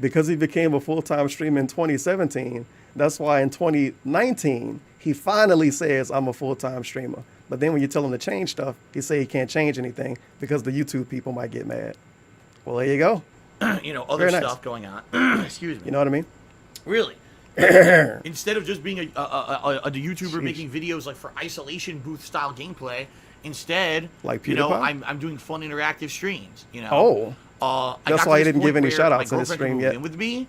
Because he became a full-time streamer in 2017, that's why in 2019 he finally says, "I'm a full-time streamer." But then when you tell him to change stuff, he say he can't change anything because the YouTube people might get mad. Well, there you go. Other stuff going on. Excuse me. You know what I mean? Really? Instead of just being a YouTuber making videos like for isolation booth style gameplay, instead, like I'm doing fun interactive streams. That's why he didn't give any shout outs in his stream yet. With me,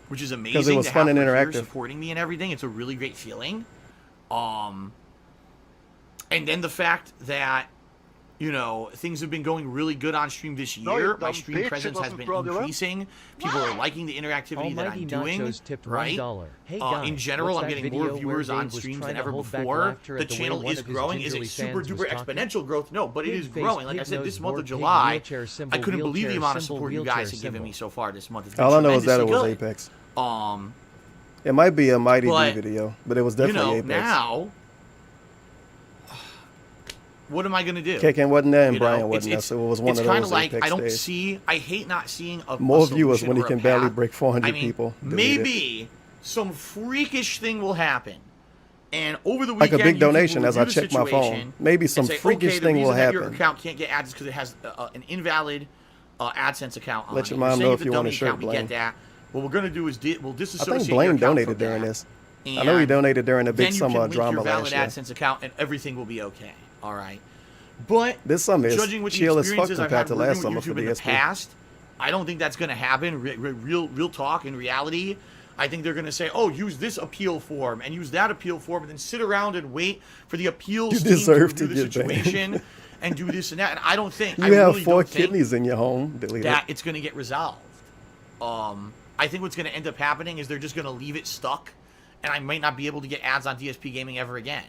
which is amazing. Because it was fun and interactive. Supporting me and everything. It's a really great feeling. And then the fact that things have been going really good on stream this year. My stream presence has been increasing. People are liking the interactivity that I'm doing. Right? Hey guys, in general, I'm getting more viewers on streams than ever before. The channel is growing. Is it super duper exponential growth? No, but it is growing. Like I said, this month of July, I couldn't believe the amount of support you guys have given me so far this month. All I know is that it was Apex. It might be a Mighty D video, but it was definitely Apex. Now, what am I going to do? KK wasn't there and Brian wasn't there, so it was one of those kind of like, Apex I don't days. see, I hate not seeing more a viewers when he or a can barely path. break 400 Maybe people. Deleted. some freakish thing will happen. And over the like weekend, a big YouTube donation will as I review the check my phone. situation Maybe and some say, freakish okay, thing will the reason that your happen. account can't get ads is because it has an invalid AdSense account on Let it. your You're mom saying know it's if a you want a dummy shirt, account, we Blaine. get that. What we're going to do is we'll I disassociate think your Blaine account donated from during that. this. I know he donated during the big Then you summer can link drama your valid last year. AdSense account and everything will be okay. All right. But This summer is judging with the chill as fuck experiences I've compared had to working last with summer for YouTube in the DSP. past, I don't think that's going to happen. Real talk in reality. I think they're going to say, "Oh, use this appeal form and use that appeal form, and then sit around and wait for the appeals You team to deserve review to the get banned. situation and do this and that." And I don't think You I have really 4 don't think kidneys in your home. Delete that it. it's going to get resolved. I think what's going to end up happening is they're just going to leave it stuck, and I might not be able to get ads on DSP Gaming ever again.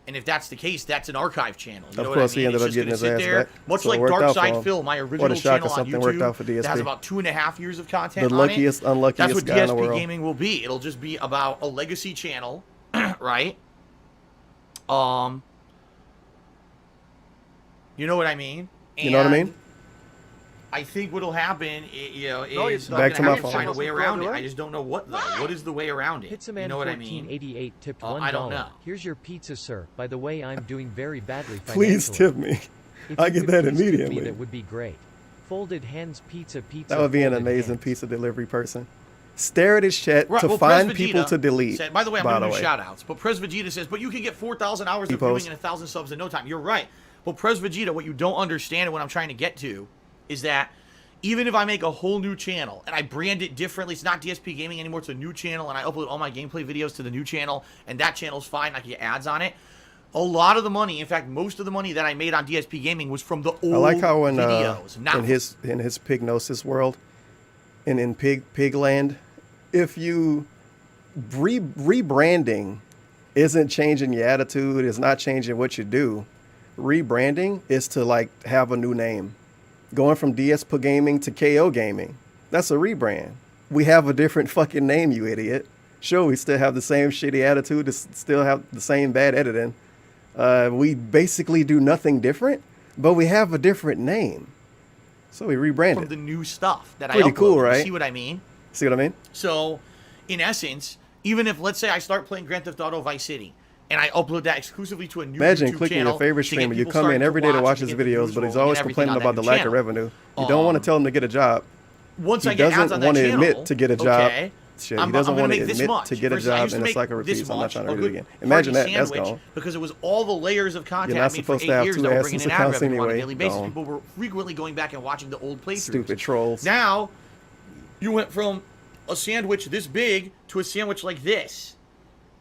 And if that's the case, that's an archive channel. You know Of what course, I mean? he ended It's up just getting gonna his sit ass there, back. much So it like worked Dark out Side for him. Phil, my What a original shocker channel on something worked out for YouTube that has DSP. about 2.5 years of content The on luckiest, it. unluckiest That's what guy in the DSP world. Gaming will be. It'll just be about a legacy channel, right? You know what I mean? You know what I mean? I think what'll happen, is Back to my phone. find a way around it. I just don't know what though. What is the way around it? Pizza Man You know what I mean? 1488 tipped $1. I don't know. Here's your pizza, sir. By the way, I'm doing very badly financially. Please tip me. If I you get could that please tip me, immediately. that would be great. Folded hands pizza. That would be an folded amazing hands. pizza delivery person. Stare at his chat Right, to well, find Pres people Vegeta to delete. Said, by the way, I'm by going the to do way. shout outs. But Pres Vegeta says, but you can get 4,000 hours of T-post. viewing and 1,000 subs in no time. You're right. But Pres Vegeta, what you don't understand and what I'm trying to get to is that even if I make a whole new channel and I brand it differently, it's not DSP Gaming anymore, it's a new channel, and I upload all my gameplay videos to the new channel, and that channel's fine, I can get ads on it. A lot of the money, in fact, most of the money that I made on DSP Gaming was from the old I like how in videos. Now, in his pignosis world, and in pigland, if you rebranding isn't changing your attitude, it's not changing what you do. Rebranding is to like have a new name. Going from DSP Gaming to KO Gaming, that's a rebrand. We have a different fucking name, you idiot. Sure, we still have the same shitty attitude, still have the same bad editing. We basically do nothing different, but we have a different name. So we rebranded. from the new stuff that Pretty I upload. cool, You right? see what I mean? See what I mean? So, in essence, even if, let's say, I start playing Grand Theft Auto Vice City, and I upload that exclusively to a new Imagine YouTube clicking channel your favorite to get streamer. You people come in starting every day to watch and his get the videos, views but he's rolling always and everything complaining on about that the new lack of channel. revenue. You don't want to tell him to get a job. Once He I get ads doesn't on that want to channel, admit to get a job. okay, Shit, I'm he doesn't gonna want to make this admit much to get a versus I job, used to and it's make like a this repeat. So I'm not much, trying a to read it good again. Imagine that. hearty That's sandwich, gone. because it was all the layers of content You're I not made for supposed 8 to have years two that were AdSense bringing in ad accounts revenue on a anyway. daily basis. Gone. People were frequently going back and watching the old playthroughs. Stupid trolls. Now, you went from a sandwich this big to a sandwich like this.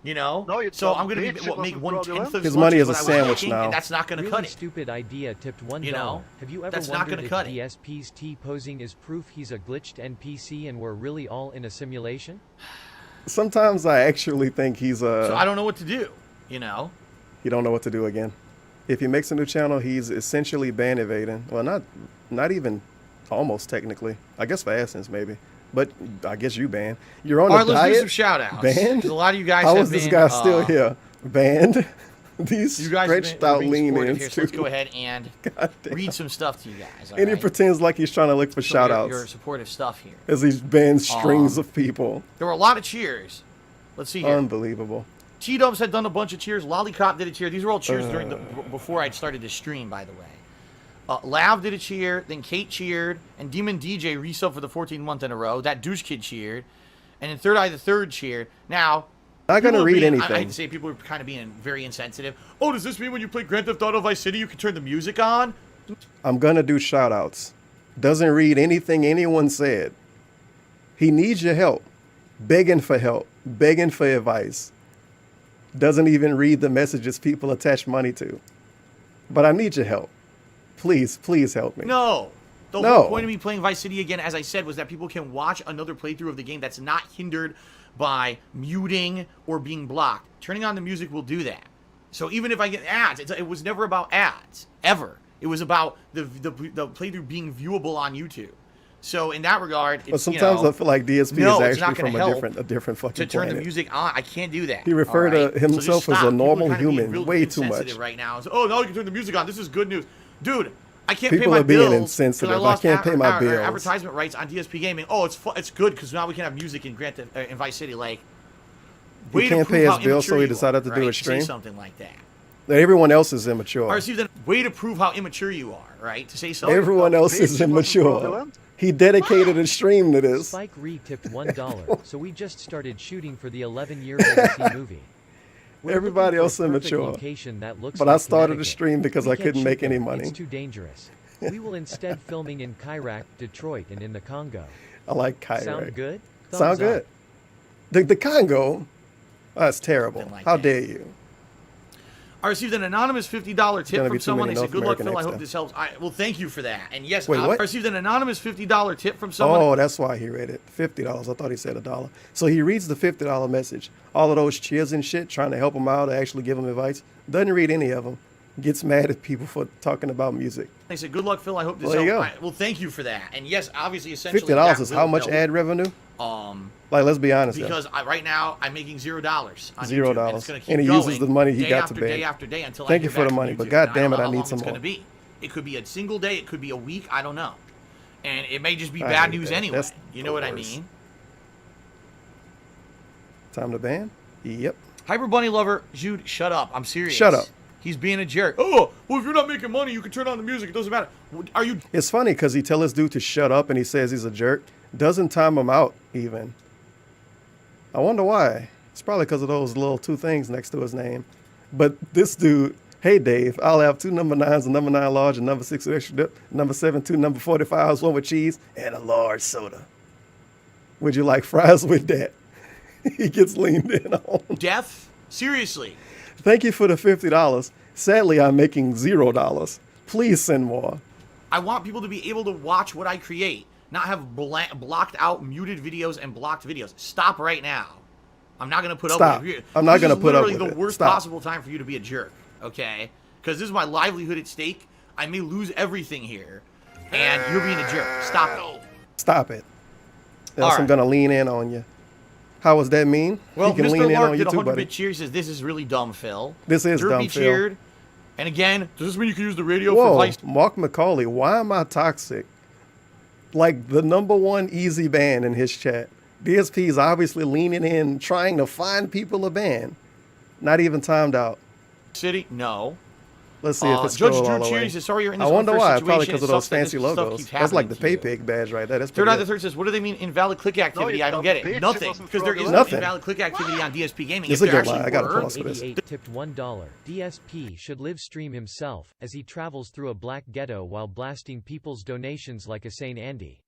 You know, No, you so don't. I'm going to Bitch, be it make wasn't 1/10 of fraudulent. His as much money as is a what I was sandwich making, now. and that's not going to Really cut it. stupid idea tipped $1. You know, Have you ever that's not wondered gonna if cut it. DSP's T-posing is proof he's a glitched NPC and we're really all in a simulation? Sometimes I actually think he's So I don't know what to do. You know, he don't know what to do again. If he makes a new channel, he's essentially ban evading. Well, not even almost technically. I guess for Essence maybe. But I guess you banned. You're on all a right, let's diet. do some shout outs. Banned? A lot of you guys How have is this been, guy still here? Banned? These You guys stretched are out being lean supportive ins. here, so let's go ahead and read some stuff to you guys. all And he right? pretends like he's trying to look for So shout your outs supportive stuff here. as he's banned strings of people. There were a lot of cheers. Let's see here. Unbelievable. T-Dubs had done a bunch of cheers. Lollipop did a cheer. These were all cheers during before I'd started to stream, by the way. Lav did a cheer, then Kate cheered, and Demon DJ resubbed for the 14th month in a row. That douche kid cheered, and then Third Eye the Third cheered. Now, Not gonna people are read being- anything. I hate to say people are kind of being very insensitive. Oh, does this mean when you play Grand Theft Auto Vice City you can turn the music on? I'm gonna do shout outs. Doesn't read anything anyone said. He needs your help. Begging for help. Begging for advice. Doesn't even read the messages people attach money to. But I need your help. Please help me. No. The No. whole point of me playing Vice City again, as I said, was that people can watch another playthrough of the game that's not hindered by muting or being blocked. Turning on the music will do that. So even if I get ads, it was never about ads, ever. It was about the playthrough being viewable on YouTube. So in that regard, it's, But sometimes I feel like DSP no, is it's not actually gonna from help a different fucking to turn planet. the music on. I can't do that. He referred all right? to himself so just as a stop. People normal are kinda being human real way too insensitive much. right now. So, oh, now you can turn the music on. This is good news, dude. I can't People pay my are being bills insensitive. because I lost can't pay my our bills. advertisement rights on DSP Gaming. Oh, it's good because now we can have music in in Vice City. Like, He can't pay his bills, so he decided to do a right? stream. Say something like that. Everyone else is immature. Or see, then way to prove how immature you are, right? To say something. Everyone else is immature. He dedicated a stream to this. Spike Reed tipped $1, so we just started shooting for the 11-year legacy movie. We're Everybody looking else for a perfect immature. location that looks But like I started a Connecticut. stream because We I can't couldn't make shoot any there. money. It's too dangerous. We will instead filming in Chirac, Detroit, and in the Congo. I like Kyrie. Sound good? Sound Thumbs up. good. The Congo, that's terrible. Like How that. dare you? I received an anonymous $50 tip Gonna be from too someone. many They said, "Good luck, North Phil. I American hope this helps." Well, thank you for that. And yes, Wait, I what? received an anonymous $50 tip from someone. Oh, that's why he read it. $50. I thought he said $1. So he reads the $50 message. All of those cheers and shit, trying to help him out, actually give him advice. Doesn't read any of them. Gets mad at people for talking about music. They said, "Good luck, Phil. I hope this Well, there you helps." go. Well, thank you for that. And yes, obviously, essentially, $50 that is will how much help. ad revenue? Um, Like, let's be honest. because right now I'm making $0 on $0. YouTube, and it's going to keep And he going uses the money he day got after to day beg. after day until Thank I you hear for the back from money, but YouTube. God And damn it, don't I know need how long some it's more. gonna be. It could be a single day. It could be a week. I don't know. And it may just be I bad hate news that. anyway. That's You know the what I worst. mean? Time to ban? Yep. Hyper Bunny Lover, Jude, shut up. I'm serious. Shut up. He's being a jerk. Oh, well, if you're not making money, you can turn on the music. It doesn't matter. Are you? It's funny because he tell this dude to shut up and he says he's a jerk. Doesn't time him out even. I wonder why. It's probably because of those little two things next to his name. But this dude, hey Dave, I'll have 2 number 9s, a number 9 large, a number 6 with extra dip, number 7, 2 number 45s, 1 with cheese, and a large soda. Would you like fries with that? He gets leaned in on. Death? Seriously. Thank you for the $50. Sadly, I'm making $0. Please send more. I want people to be able to watch what I create, not have blocked out muted videos and blocked videos. Stop right now. I'm not going to put Stop. up with it. I'm not gonna put up This is with literally it. the worst Stop. possible time for you to be a jerk, okay? Because this is my livelihood at stake. I may lose everything here, and you're being a jerk. Stop it. Stop it. Else All I'm right. going to lean in on you. How was that mean? Well, he can Mr. lean in Lark on you did a too, 100 buddy. bit cheer. Says this is really dumb, Phil. This is Derpy dumb, Phil. cheered. And again, does this mean you can use the radio for Whoa, Vice? Mark McCauley, why am I toxic? Like the #1 easy ban in his chat. DSP is obviously leaning in, trying to find people to ban. Not even timed out. City? No. Let's see if it's Judge scrolled Drew all the way. Cheers says, sorry you're in I this wonder unfair why. situation. Probably because It of those sucks that this fancy stuff logos. keeps That's like happening the to pay you. pig badge right there. That's Third pretty Eye the good. Third says, what do they mean invalid click activity? I don't get it. bitch, it Nothing. wasn't Because there is fraudulent. no invalid click activity on DSP Gaming. It's If a there good lie. actually I gotta were, pause for this. 88 tipped $1. DSP should live stream himself, as he travels through a black ghetto while blasting people's donations like a Saint Andy.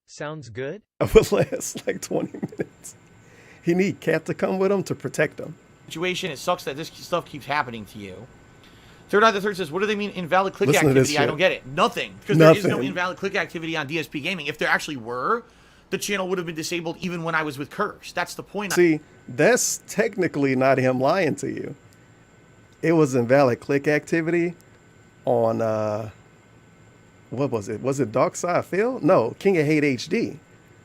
Sounds good? I would last like 20 minutes. He need Cat to come with him to protect him. Situation. It sucks that this stuff keeps happening to you. Third Eye the Third says, what do they mean invalid click Listen to this activity? I shit. don't get it. Nothing. Because there is no Nothing. invalid click activity on DSP Gaming. If there actually were, the channel would have been disabled even when I was with Curse. That's the point. See, that's technically not him lying to you. It was invalid click activity on, what was it? Was it Dark Side Phil? No, King of Hate HD.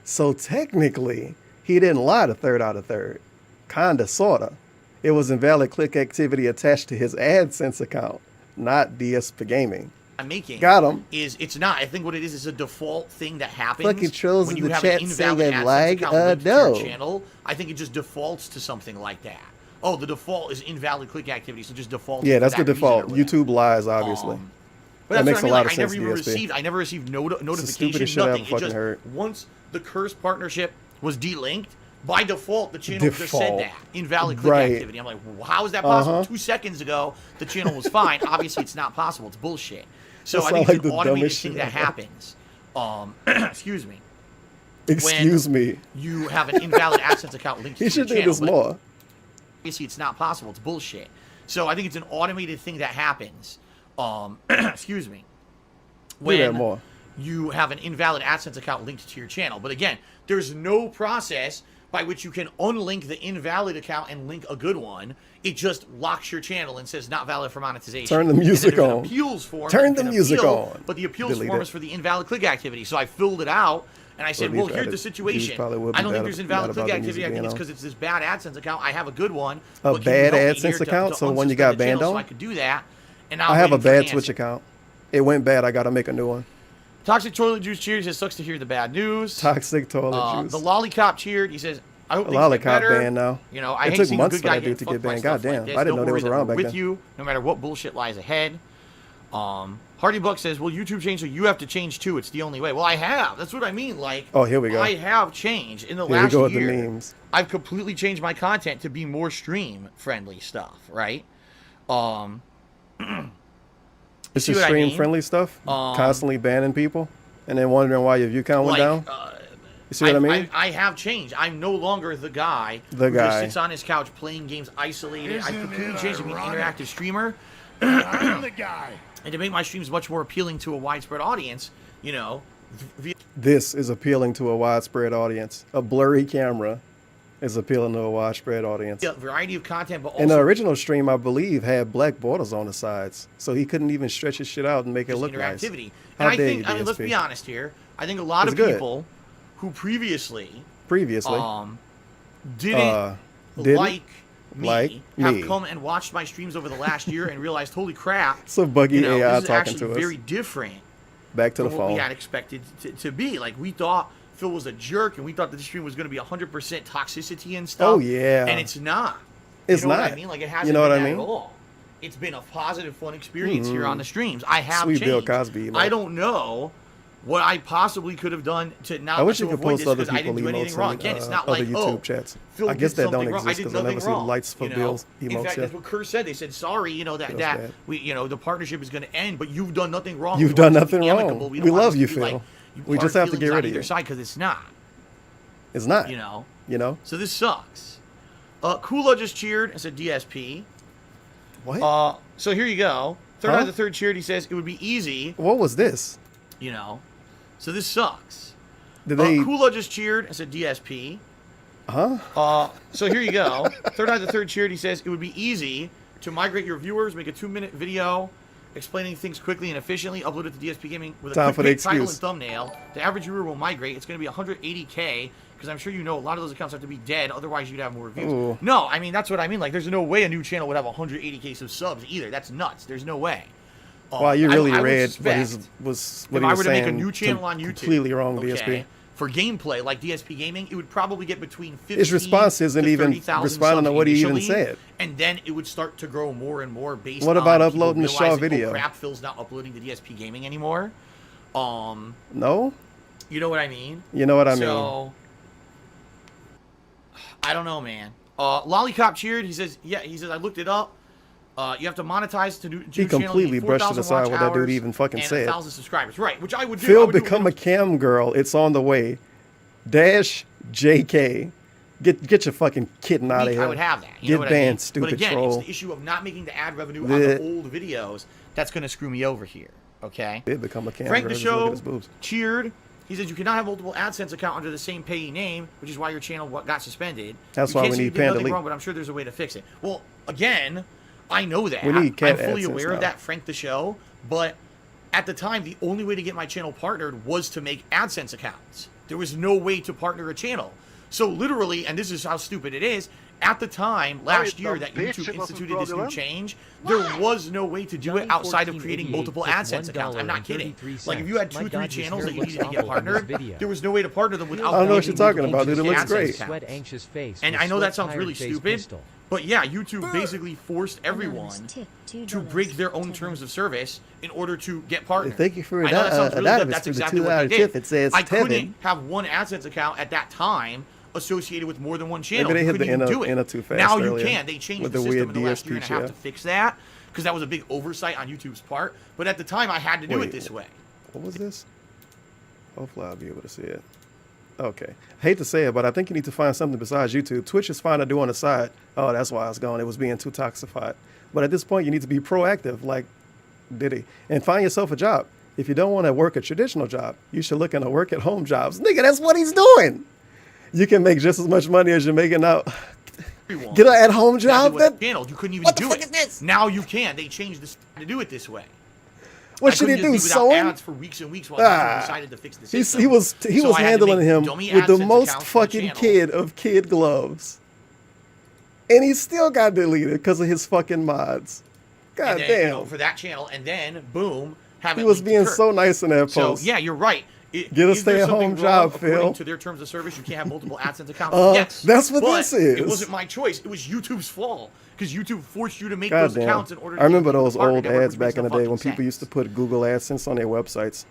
So technically, he didn't lie to Third Eye the Third. Kinda, sorta. It was invalid click activity attached to his AdSense account, not DSP Gaming. I'm making Got him. is it's not. I think what it is a default thing that happens Fucking trolls when in you the have chat an invalid saying AdSense like, account linked to no. your channel. I think it just defaults to something like that. Oh, the default is invalid click activity, so just default. Yeah, that's the default. YouTube lies, obviously. But That that's makes what I mean. a lot like, of I never sense, even DSP. received. I never received the notification. stupidest shit I Nothing. ever It fucking just heard. once the Curse partnership was delinked, by default the channel just said Default. that invalid click Right. activity. I'm like, well, how is that possible? Uh-huh. 2 seconds ago the channel was fine. Obviously, it's not possible. It's bullshit. So That I think sound it's like an the automated dumbest thing shit that ever. happens. Excuse me. Excuse me. You have an invalid AdSense account linked to He your should do channel. this but more. Obviously, it's not possible. It's bullshit. So I think it's an automated thing that happens. Excuse me. Do that more. You have an invalid AdSense account linked to your channel. But again, there's no process by which you can unlink the invalid account and link a good one. It just locks your channel and says not valid for monetization. Turn the And then music there's an on. appeals form. Turn that the you can music appeal, on. But the appeals Delete form it. is for the invalid click activity. So I filled it out and I said, Would be well, here's bad. the situation. Jews probably would be I don't think bad there's mad invalid about click the activity. music I think being it's on. because it's this bad AdSense account. I have a good one. A but can you bad help me AdSense here account? To So one you unsuspend got the channel banned so on? I could do that. And now I I'm have a waiting for an bad Switch answer. account. It went bad. I gotta make a new one. Toxic Toilet Juice cheers. It sucks to hear the bad news. Toxic toilet juice. The Lollipop cheered. He says, I hope A things get lollipop better. banned now. You know, I It hate took seeing a months good for guy that dude to fucked get by banned. stuff Goddamn. like this. I didn't Don't know they worry was that around we're back with then. you, no matter what bullshit lies ahead. Hardy Buck says, well, YouTube changed, so you have to change too. It's the only way. Well, I have. That's what I mean. Like, Oh, here we go. I have changed in the Here we last go with the year. memes. I've completely changed my content to be more stream-friendly stuff, right? It's see just what I stream mean? friendly stuff. Constantly banning people, and then wondering why your view count went down. You see what I mean? I have changed. I'm no longer the guy The who just guy. sits on his couch playing games isolated. I Isn't completely it changed to be an ironic? interactive streamer. I'm the guy. And to make my streams much more appealing to a widespread audience, you know, via This is appealing to a widespread audience. A blurry camera is appealing to a widespread audience. a variety of content, but also And the original stream, I believe, had black borders on the sides, so he couldn't even stretch his shit out and make it just look nice. interactivity. How And I dare think, you, I mean, let's DSP. be honest here. I think a lot It's of good. people who previously Previously, didn't didn't like have me. come and watched my streams over the last year and realized, holy crap, So buggy you know, AI this is talking actually to us. very different Back to the than what we phone. had expected to be. Like, we thought Phil was a jerk, and we thought that the stream was going to be 100% toxicity and stuff. Oh, yeah. And it's not. It's you know not. What I mean? Like, it hasn't You know what been I that mean? at all. It's been a positive, fun experience here on the streams. I have Sweet Bill changed. Cosby emote. I don't know what I possibly could have done to not I wish to you could avoid post this other because I people didn't do anything emotes wrong. in Again, it's not other like, YouTube oh, chats. Phil I guess did that don't something wrong. I exist did because I nothing never see wrong, lights for you know? Bill's In emotes. fact, Yeah. that's what Kerr said. They said, sorry, you know, Feels that bad. we, you know, the partnership is going to end, but you've done nothing wrong. You've We done want this to nothing be wrong. amicable. We don't want love this you, to be like, Phil. you We just hard have to get feelings on rid of either you. side because it's not. It's not. You know. You know. So this sucks. Kula just cheered and said DSP. What? So here you go. Third Huh? Eye the Third cheered. He says it would be easy. What was this? You know. So this sucks. Did they? Kula just cheered and said DSP. Huh? So here you go. Third Eye the Third cheered. He says it would be easy to migrate your viewers, make a 2-minute video explaining things quickly and efficiently, upload it to DSP Gaming with a Time for the quick title and excuse. thumbnail. The average viewer will migrate. It's going to be 180K because I'm sure you know a lot of those accounts have to be dead. Otherwise, you'd have more views. Ooh. No, I mean, that's what I mean. Like, there's no way a new channel would have 180K subs either. That's nuts. There's no way. Wow, you really I would read what suspect what if he I was were to make a saying new channel on YouTube, completely wrong, okay, DSP. for gameplay like DSP Gaming, it would probably get between 15 His response isn't to even 30,000 responding to subs what he even initially, said. and then it would start to grow more and more based What on about people uploading the Shaw realizing, video? Oh, crap, Phil's not uploading to DSP Gaming anymore. No? You know what I mean? You know what I mean. So, I don't know, man. Lollipop cheered. He says, yeah, he says, I looked it up. You have to monetize to do He completely brushed it aside what that dude even fucking said. 1,000 subscribers, right? Which I Phil would do. become a cam girl. It's on the way. Dash JK. Get your fucking kitten out of here. I would have that. You Get know what banned, I mean? stupid But again, troll. it's the issue of not making the ad revenue on the old videos that's going to screw me over here. Okay? Did become a camera. Frank the Just look at Show his boobs. cheered. He said you cannot have multiple AdSense account under the same payee name, which is why your channel got suspended. That's you why can't we say need you did Panda nothing Leak. wrong, but I'm sure there's a way to fix it. Well, again, I know that. We need cat I'm fully AdSense aware now. of that, Frank the Show, but at the time, the only way to get my channel partnered was to make AdSense accounts. There was no way to partner a channel. So literally, and this is how stupid it is, at the time, last year, that YouTube instituted this new change, there was no way to do it outside of creating multiple AdSense accounts. I'm not kidding. Like, if you had 2 or 3 channels that you needed to get partnered, there was no way to partner them without I don't know what you're creating talking about, dude. It looks AdSense great. accounts. Sweat anxious face. And with I know that sweat sounds really tired face stupid, pistol. but yeah, YouTube basically forced everyone to break their own terms of service in order to get partnered. Thank you for I know that sounds really good. anonymous That's for the exactly 2 what out they of did. tip. It says I Tevin. couldn't have one AdSense account at that time associated with more than one channel. Maybe they You hit the couldn't even do it. inner too fast Now you earlier can. They changed with the the system weird in the last year and a half DSP to fix that because that was a big oversight on YouTube's part. But at the time, I had to do it this way. What was this? Hopefully I'll be able to see it. Okay. Hate to say it, but I think you need to find something besides YouTube. Twitch is fine to do on the side. Oh, that's why I was gone. It was being too toxified. But at this point, you need to be proactive, like Diddy, and find yourself a job. If you don't want to work a traditional job, you should look into work-at-home jobs. Nigga, that's what he's doing. You can make just as much money as you're making out. Get an at-home job. Channel. You couldn't even do it. Now you can. They changed this to do it this way. What I should he couldn't do? just be without Sew him? ads for weeks and weeks while YouTube decided to fix the system. He was So I had to handling make him dummy with the AdSense most accounts for the fucking channel. kid of kid gloves, and he still got deleted because of his fucking mods. God And then, damn. you know, for that channel, and then boom, have He it was linked to being Kurt. so nice in that So post. yeah, you're right. Get a Is there stay-at-home something job, wrong according Phil. to their terms of service, you can't have multiple AdSense accounts. Yes, that's what but this is. It wasn't my choice. It was YouTube's fault because YouTube forced you to make God those damn. accounts in order. I remember to those old ads back in the day when people people used to put Google AdSense on their websites.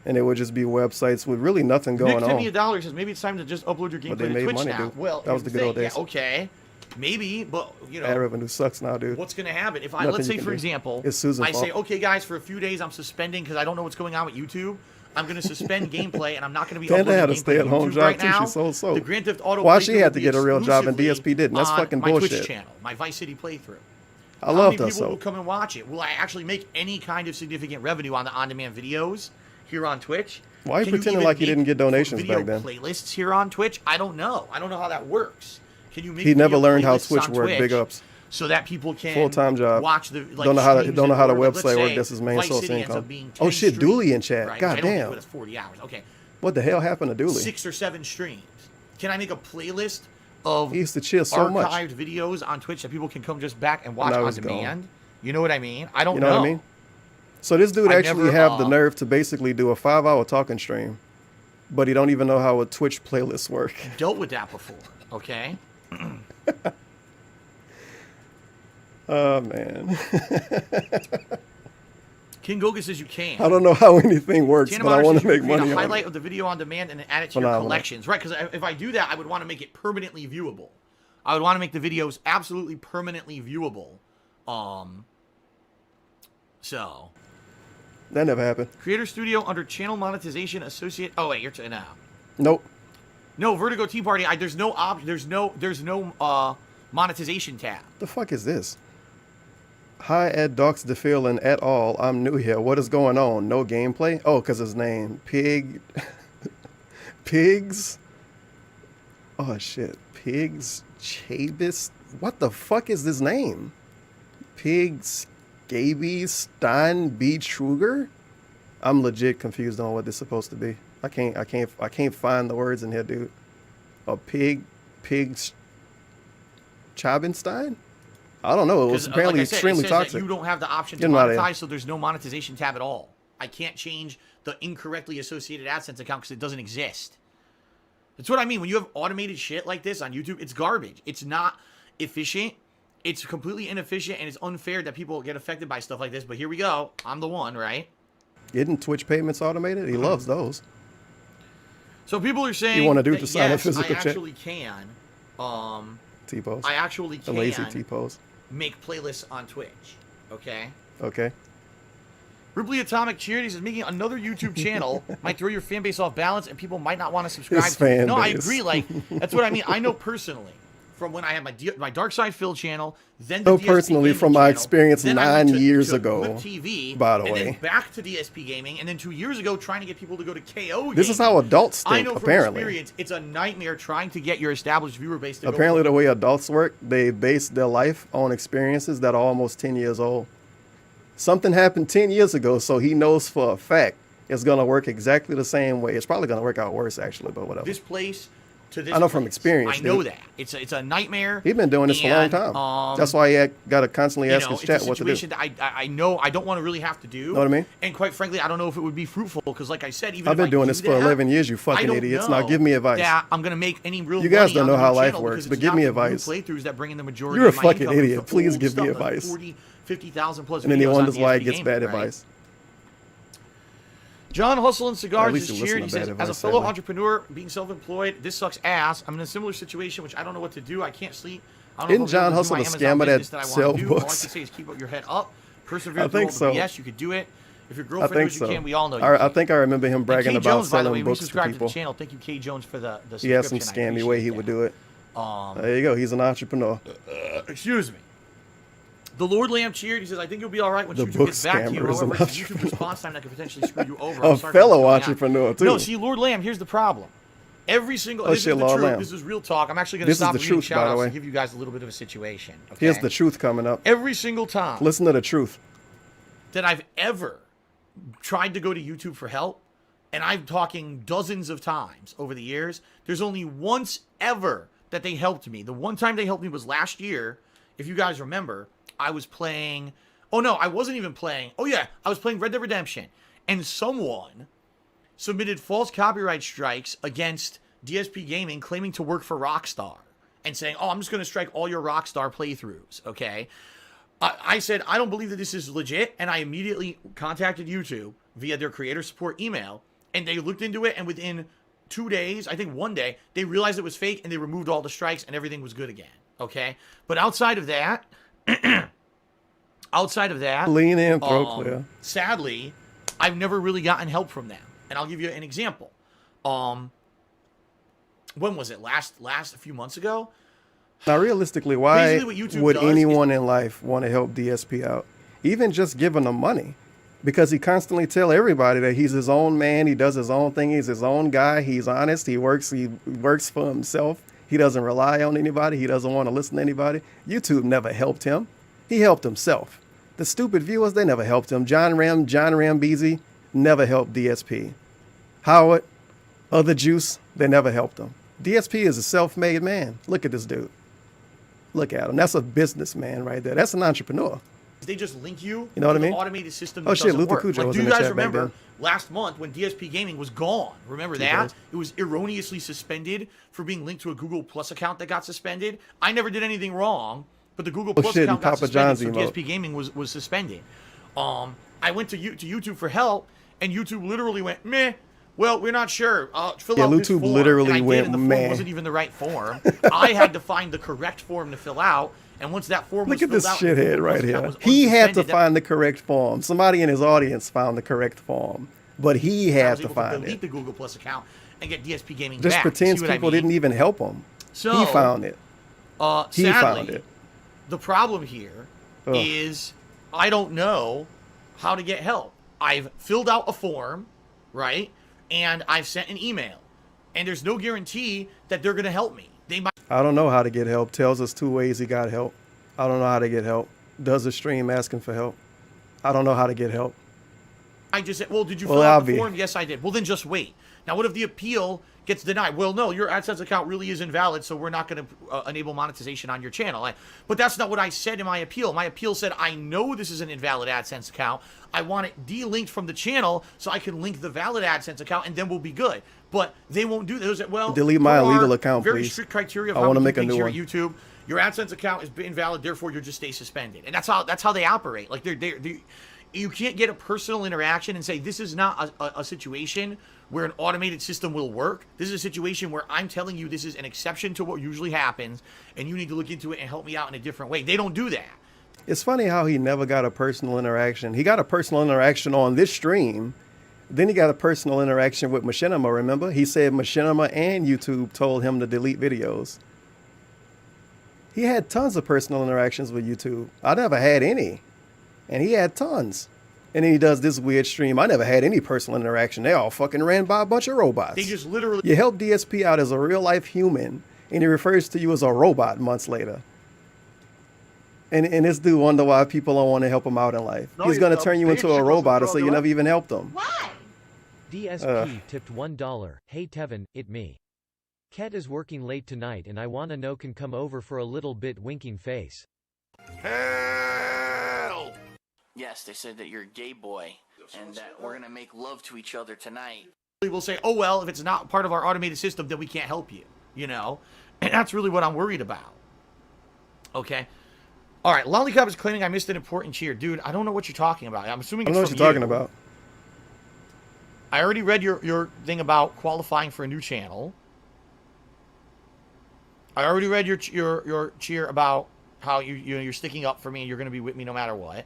And it would just be websites with really nothing going Nick, give me on. $1 says maybe it's time to just upload your But they gameplay to made Twitch money, now. dude. Well, That was the good old days. Yeah, okay, maybe, but you know, Ad revenue sucks now, dude. what's going to happen if I Nothing let's you say can for do. example, It's Susan's I say, fault. okay, guys, for a few days I'm suspending because I don't know what's going on with YouTube. I'm going to suspend gameplay and I'm not going to be Panda uploading had a gameplay to stay-at-home YouTube job right too. now. She sold soap. The Grand Theft Auto Why playthrough she had will to be get a real job and exclusively DSP didn't? That's on fucking my bullshit. Twitch channel, my Vice City playthrough. I How love many that people will soap. come and watch it? Will I actually make any kind of significant revenue on the on-demand videos here on Twitch? Why are you Can pretending even like you make didn't get donations video back then? playlists here on Twitch? I don't know. I don't know how that works. Can you make He never video learned how playlists Twitch on worked. Big Twitch ups. So that people can Full-time job. watch the like, don't know how to streams don't know in how the order. Let's website say works. That's his main Vice source City of ends up income. being Oh 10 shit, streams, Dooley in chat. right? God I don't do damn. it as 40 hours. Okay. What the hell happened to Dooley? 6 or 7 streams. Can I make a playlist of He used to chill so much. archived videos on Twitch that people can come just back and watch When I on was gone. demand? You know what I mean? I don't You know what I mean? So this dude I actually never, have the nerve to basically do a 5-hour talking stream, but he don't even know how a Twitch playlist work. Dealt with that before. Okay. Oh man. King Goga says you can. I don't know how anything works, Tana but I Monitor want says to you make can create money a on highlight it. of the video on demand and then add it to your Phenomenal. collections, right? Because if I do that, I would want to make it permanently viewable. I would want to make the videos absolutely permanently viewable. So That never happened. Creator Studio under Channel Monetization Associate. Oh wait, you're now. Nope. No, Vertigo Tea Party. There's no monetization tab. The fuck is this? Hi at Docs DeFeeling et al. I'm new here. What is going on? No gameplay? Oh, because his name. Pigs? Oh shit. Pigs Chabis? What the fuck is this name? Pigs Gaby Stein B. Truger? I'm legit confused on what this is supposed to be. I can't find the words in here, dude. A pigs Chabenstein? I don't know. It was apparently like I said, extremely it says that toxic. you don't have the option to Get him outta here. monetize, so there's no monetization tab at all. I can't change the incorrectly associated AdSense account because it doesn't exist. That's what I mean. When you have automated shit like this on YouTube, it's garbage. It's not efficient. It's completely inefficient, and it's unfair that people get affected by stuff like this. But here we go. I'm the one, right? Isn't Twitch payments automated? He loves those. So people are saying You want to do that to sign a yes, physical I check? actually can. T-pose. I actually The lazy can T-pose. make playlists on Twitch. Okay. Okay. Ripley Atomic Charity says making another YouTube channel might throw your fan base off balance, and people might not want to subscribe. His fan No, I base. agree. Like that's what I mean. I know personally from when I had my Dark Side Phil channel, then So the DSP personally, Gaming from my channel, experience then I went 9 years to ago, Blip TV, by the and way. then back to DSP Gaming, and then 2 years ago trying to get people to go to KO. This is how adults I think, know from apparently. experience, it's a nightmare trying to get your established viewer base to Apparently, go. the way adults work, they base their life on experiences that are almost 10 years old. Something happened 10 years ago, so he knows for a fact it's going to work exactly the same way. It's probably going to work out worse, actually, but whatever. This place to this I know from place. experience, I know dude. that. It's a nightmare. He's been doing this for a long and, time. That's why he got to constantly ask his it's chat a what to do. situation that I know I don't want to really have to do. Know what I mean? And quite frankly, I don't know if it would be fruitful because, like I said, even I've if been I doing do this for that, 11 years, you I fucking don't idiots. know Now give me advice. that I'm gonna make any real You guys money don't on know the how new life channel works, because but it's give not me the advice. New playthroughs that bring in the majority. You're a of my fucking income. It's idiot. the Please old give me stuff, the advice. 40, 50,000 plus And then he videos on wonders why he DSP gets Gaming, bad right? advice. John Hustle and Cigars least is you listen cheered. to He bad says, advice, as a fellow sadly. entrepreneur, being self-employed, this sucks ass. I'm in a similar situation, which I don't know what to do. I can't sleep. I don't know Isn't if John I'll be able Hustle to a do my Amazon scammer business that I sell wanna do. All I can books? say is keep your head up, persevere I through think all the so. BS. You could do it. If your I girlfriend think knows so. you can, we all know you I can. think I remember him And bragging K. about Jones, by the way, selling books to resubscribe to people. the channel. Thank you, K. Jones, for the He has some subscription. I scammy way he appreciate would that. do it. There you go. He's an entrepreneur. Excuse me. The Lord Lamb cheered. He says, I think you'll be all right when The YouTube book gets back to you. scammer is an However, it's YouTube entrepreneur. response time that could potentially screw you over. A I'm sorry for fellow what's going on. entrepreneur, too. No, see, Lord Lamb, here's the problem. Every single... Oh, this shit, is the Lord truth. Lamb. This is real talk. I'm actually going to This is stop the reading truth, by the shout-outs way. to give you guys a little bit of a situation. Okay? Here's the truth coming up. Every single time Listen to the truth. that I've ever tried to go to YouTube for help, and I'm talking dozens of times over the years, there's only once ever that they helped me. The one time they helped me was last year. If you guys remember, I was playing... Oh, no, I wasn't even playing... Oh, yeah, I was playing Red Dead Redemption, and someone submitted false copyright strikes against DSP Gaming claiming to work for Rockstar and saying, oh, I'm just going to strike all your Rockstar playthroughs, okay? I said, I don't believe that this is legit, and I immediately contacted YouTube via their creator support email, and they looked into it, and within 2 days, I think 1 day, they realized it was fake, and they removed all the strikes, and everything was good again, okay? But outside of that, Lean in, throat clear. sadly, I've never really gotten help from them. And I'll give you an example. When was it? A few months ago? Now, realistically, why Basically what YouTube would does anyone in life want to help DSP out? Even just giving them money. Because he constantly tell everybody that he's his own man, he does his own thing, he's his own guy, he's honest, he works for himself. He doesn't rely on anybody, he doesn't want to listen to anybody. YouTube never helped him. He helped himself. The stupid viewers, they never helped him. John Rambeezy never helped DSP. Howard, other juice, they never helped him. DSP is a self-made man. Look at this dude. Look at him. That's a businessman right there. That's an entrepreneur. They just link you, You know what to I mean? the automated system Oh, that shit, doesn't Luther work. Cujo Like, was do in you the guys chat back remember then. last month when DSP Gaming was gone? Remember that? It was erroneously suspended for being linked to a Google Plus account that got suspended. I never did anything wrong, but the Google Plus shit, account got Papa suspended, John's so emote. DSP Gaming was suspended. I went to YouTube for help, and YouTube literally went, meh. Well, we're not sure. Fill Yeah, out this YouTube form. literally and I went, did, and the meh. form wasn't even the right form. I had to find the correct form to fill out, and once that form Look was at this filled out, and the shithead Google right Plus account here. was He had to unsuspended, find the correct form. Somebody in his audience found the correct form, but he I had was to able find delete it. the Google Plus account and get DSP Gaming Just back. pretends See what I people mean? didn't even help him. So, he found it. He sadly, found it. the problem here Ugh. is I don't know how to get help. I've filled out a form, right? And I've sent an email. And there's no guarantee that they're going to help me. They might I don't know how to get help. Tells us 2 ways he got help. I don't know how to get help. Does a stream asking for help. I don't know how to get help. I just said, well, did you Well, fill out I'll the be. form? Yes, I did. Well, then just wait. Now, what if the appeal gets denied? Well, no, your AdSense account really is invalid, so we're not going to enable monetization on your channel. But that's not what I said in my appeal. My appeal said, I know this is an invalid AdSense account. I want it delinked from the channel so I can link the valid AdSense account, and then we'll be good. But they won't do that. They'll say, well, Delete my per our illegal account, very please. strict criteria of I how wanna we do make a things new here one. at YouTube. Your AdSense account is invalid, therefore you'll just stay suspended. And that's how they operate. Like you can't get a personal interaction and say this is not a situation where an automated system will work. This is a situation where I'm telling you this is an exception to what usually happens, and you need to look into it and help me out in a different way. They don't do that. It's funny how he never got a personal interaction. He got a personal interaction on this stream. Then he got a personal interaction with Machinima, remember? He said Machinima and YouTube told him to delete videos. He had tons of personal interactions with YouTube. I never had any. And he had tons. And then he does this weird stream. I never had any personal interaction. They all fucking ran by a bunch of robots. They just literally... You help DSP out as a real-life human, and he refers to you as a robot months later. And this dude wonder why people don't want to help him out in life. No, He's going to turn you into a robot, so you never even helped him. Why? DSP tipped $1. Hey Tevin, it me. Ket is working late tonight and I wanna know can come over for a little bit winking face. Hell! Yes, they said that you're a gay boy and that we're gonna make love to each other tonight. Will say, oh, well, if it's not part of our automated system, then we can't help you, you know? And that's really what I'm worried about. Okay? All right, Lollipop is claiming I missed an important cheer. Dude, I don't know what you're talking about. I'm assuming it's I don't know what you're talking about. I already read your thing about qualifying for a new channel. I already read your cheer about how you're sticking up for me and you're going to be with me no matter what.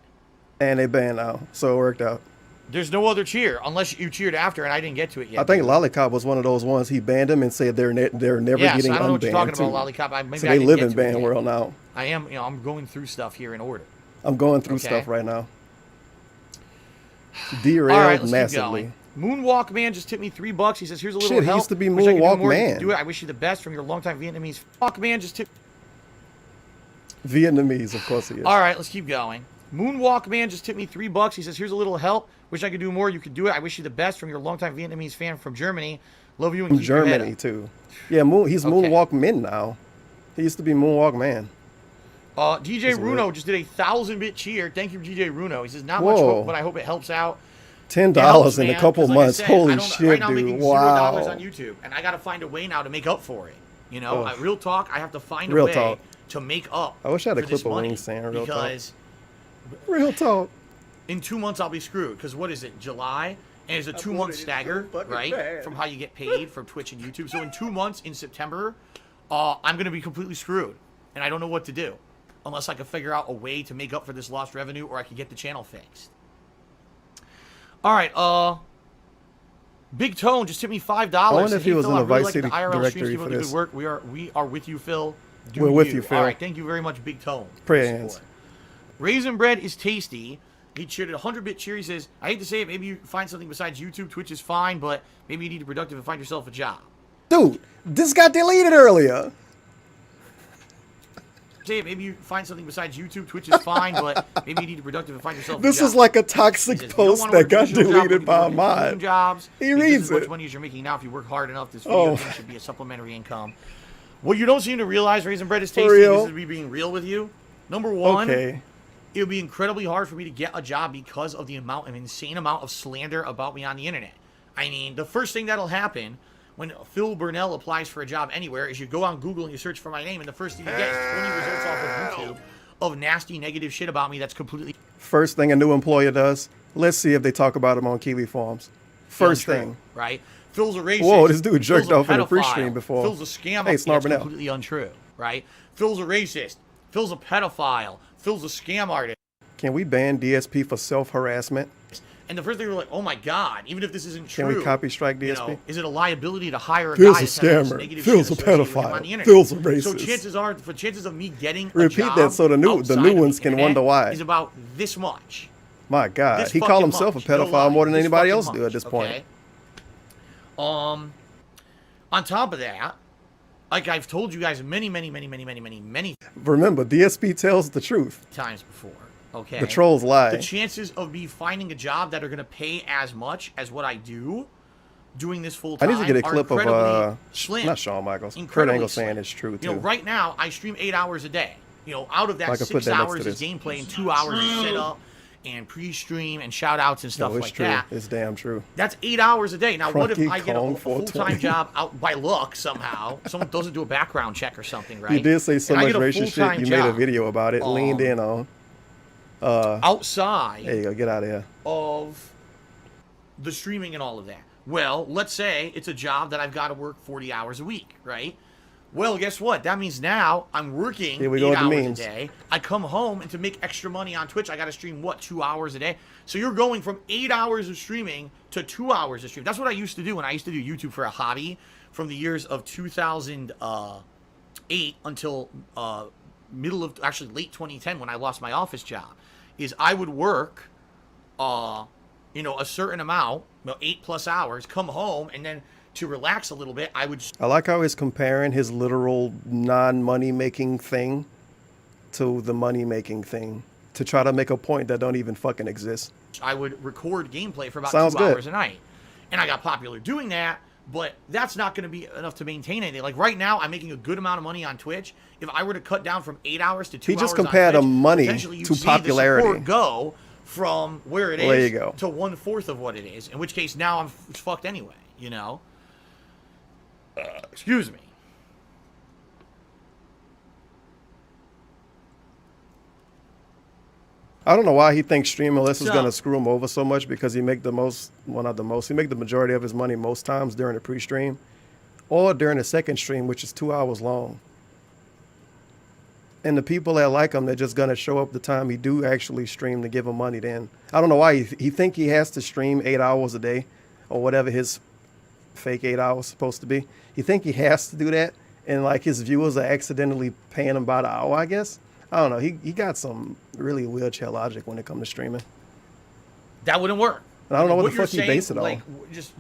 And they banned now, so it worked out. There's no other cheer unless you cheered after, and I didn't get to it yet. I think Lollipop was one of those ones. He banned them and said they're never getting I don't know what you're talking unbanned about, too. Lollipop. So they live in ban world now. I am, I'm going through stuff here in order. I'm going through stuff right now. Derailed All right, let's massively. keep going. Moonwalk Man just tipped me $3. He says, "Here's a little Shit, he help. used to be Wish I could do Moonwalk more. You Man. can do it. I wish you the best from your longtime Vietnamese." Walk Man just tipped. Vietnamese, of course he is. All right, let's keep going. Moonwalk Man just tipped me $3. He says, "Here's a little help. Wish I could do more. You could do it. I wish you the best from your longtime Vietnamese fan from Germany. Love you and From keep your head Germany up." too. Yeah, he's Moonwalk Man now. He used to be Moonwalk Man. DJ That's Runo weird. just did a 1,000-bit cheer. Thank you, DJ Runo. He says, "Not Whoa. much hope, but I hope it helps out." $10 in a couple 'cause like I months. said, Holy right shit, now I'm dude! making Wow. $0 on YouTube, and I got to find a way now to make up for it. You know, Ugh. real talk. I have to find a Real way talk. to make up. I wish I had a for this clip of money Wings saying real talk. because Real talk. in 2 months I'll be screwed. Because what is it? July, and it's a 2-month stagger, right? bad. From how you get paid from Twitch and YouTube. So in 2 months, in September, I'm gonna be completely screwed, and I don't know what to do, unless I can figure out a way to make up for this lost revenue, or I can get the channel fixed. All right, Big Tone just tipped me $5. I wonder Said, if he "Hey, was Phil, in I the really Vice like City the IRL streams. directory Keep up for the good this. work. We are with you, Phil. Do We're with you, Phil. All right, thank you very much, Big Tone. Prayer for the hands. support. Raisin Bread is tasty. He cheered a 100-bit cheer. He says, "I hate to say it, maybe you find something besides YouTube. Twitch is fine, but maybe you need to be productive and find yourself a job." Dude, this got deleted earlier. Say it, maybe you find something besides YouTube. Twitch is fine, but maybe you need to be productive and find yourself a job. This is like a toxic He says, "You don't post wanna that work a got traditional job, deleted but by a you can work mod. union jobs. He Make just reads as much it. money as you're making now if you work hard enough. This video Oh. thing should be a supplementary income." What you don't seem to realize, Raisin Bread is For tasty. real? This is me being real with you. Number one, Okay. it would be incredibly hard for me to get a job because of the insane amount of slander about me on the internet. I mean, the first thing that'll happen when Phil Burnell applies for a job anywhere is you go on Google and you search for my name, and the first thing you get is 20 results off of YouTube of nasty, negative shit about me that's completely First thing a new employer does, let's see if they talk about him on Kiwi Farms. First untrue, thing. right? Phil's a racist. Whoa, this dude jerked Phil's a off in a free pedophile. stream before. Phil's a scam. Hey, That's Snarbernell. completely untrue, right? Phil's a racist. Phil's a pedophile. Phil's a scam artist. Can we ban DSP for self-harassment? And the first thing we're like, oh my God, even if this isn't Can true. we copy strike you DSP? know, is it a liability to hire a Phil's guy a that's having this scammer. negative Phil's shit a associated with him pedophile. on the internet? Phil's a So racist. chances of me getting a Repeat job that so the new outside ones of can the wonder internet why. is about this much. My God, This he fucking called himself a much. No pedophile lie. more than This anybody fucking else do much, at this point. okay? On top of that, like I've told you guys many Remember, DSP tells the truth. times before. Okay. The trolls lie. The chances of me finding a job that are going to pay as much as what I do, doing this full I time, need to get a clip of slim. not Shawn Michaels. Kurt Incredibly Angle slim. saying it's true too. You know, right now I stream 8 hours a day. You know, out of that, I could put 6 that next hours to is this. gameplay and 2 hours is setup and pre-stream and shout outs and stuff no, it's like true. that. It's damn true. That's 8 hours a day. Now, what if Funky I get a Kong full-time 420. job out by luck somehow? Someone doesn't do a background check or something, right? You did say so And I much get a racist shit. full-time You made a job, video about it. Leaned in on. outside There you go. Get out of here. of the streaming and all of that. Well, let's say it's a job that I've got to work 40 hours a week, right? Well, guess what? That means now I'm working Here we 8 go with the hours a memes. day. I come home, and to make extra money on Twitch, I got to stream, 2 hours a day? So you're going from 8 hours of streaming to 2 hours of stream. That's what I used to do when I used to do YouTube for a hobby from the years of 2008 until late 2010 when I lost my office job. Is I would work, a certain amount, 8+ hours, come home, and then to relax a little bit, I like how he's comparing his literal non-money making thing to the money making thing to try to make a point that don't even fucking exist. I would record gameplay for about Sounds 2 good. hours a night. And I got popular doing that, but that's not going to be enough to maintain anything. Like right now, I'm making a good amount of money on Twitch. If I were to cut down from 8 hours to 2 hours He just compared on Twitch, money potentially you'd to see popularity. the support go from where it There is you go. to 1/4 of what it is, in which case now I'm fucked anyway, excuse me. I don't know why he thinks streamerless is So- going to screw him over so much because he make the most, well, not the most, he make the majority of his money most times during the pre-stream or during the second stream, which is 2 hours long. And the people that like him, they're just going to show up the time he do actually stream to give him money then. I don't know why he think he has to stream 8 hours a day or whatever his fake 8 hours supposed to be. You think he has to do that? And like his viewers are accidentally paying him by the hour, I guess. I don't know. He got some really wheelchair logic when it comes to streaming. That wouldn't work. And I don't know what the you're fuck he saying, base it on. like, just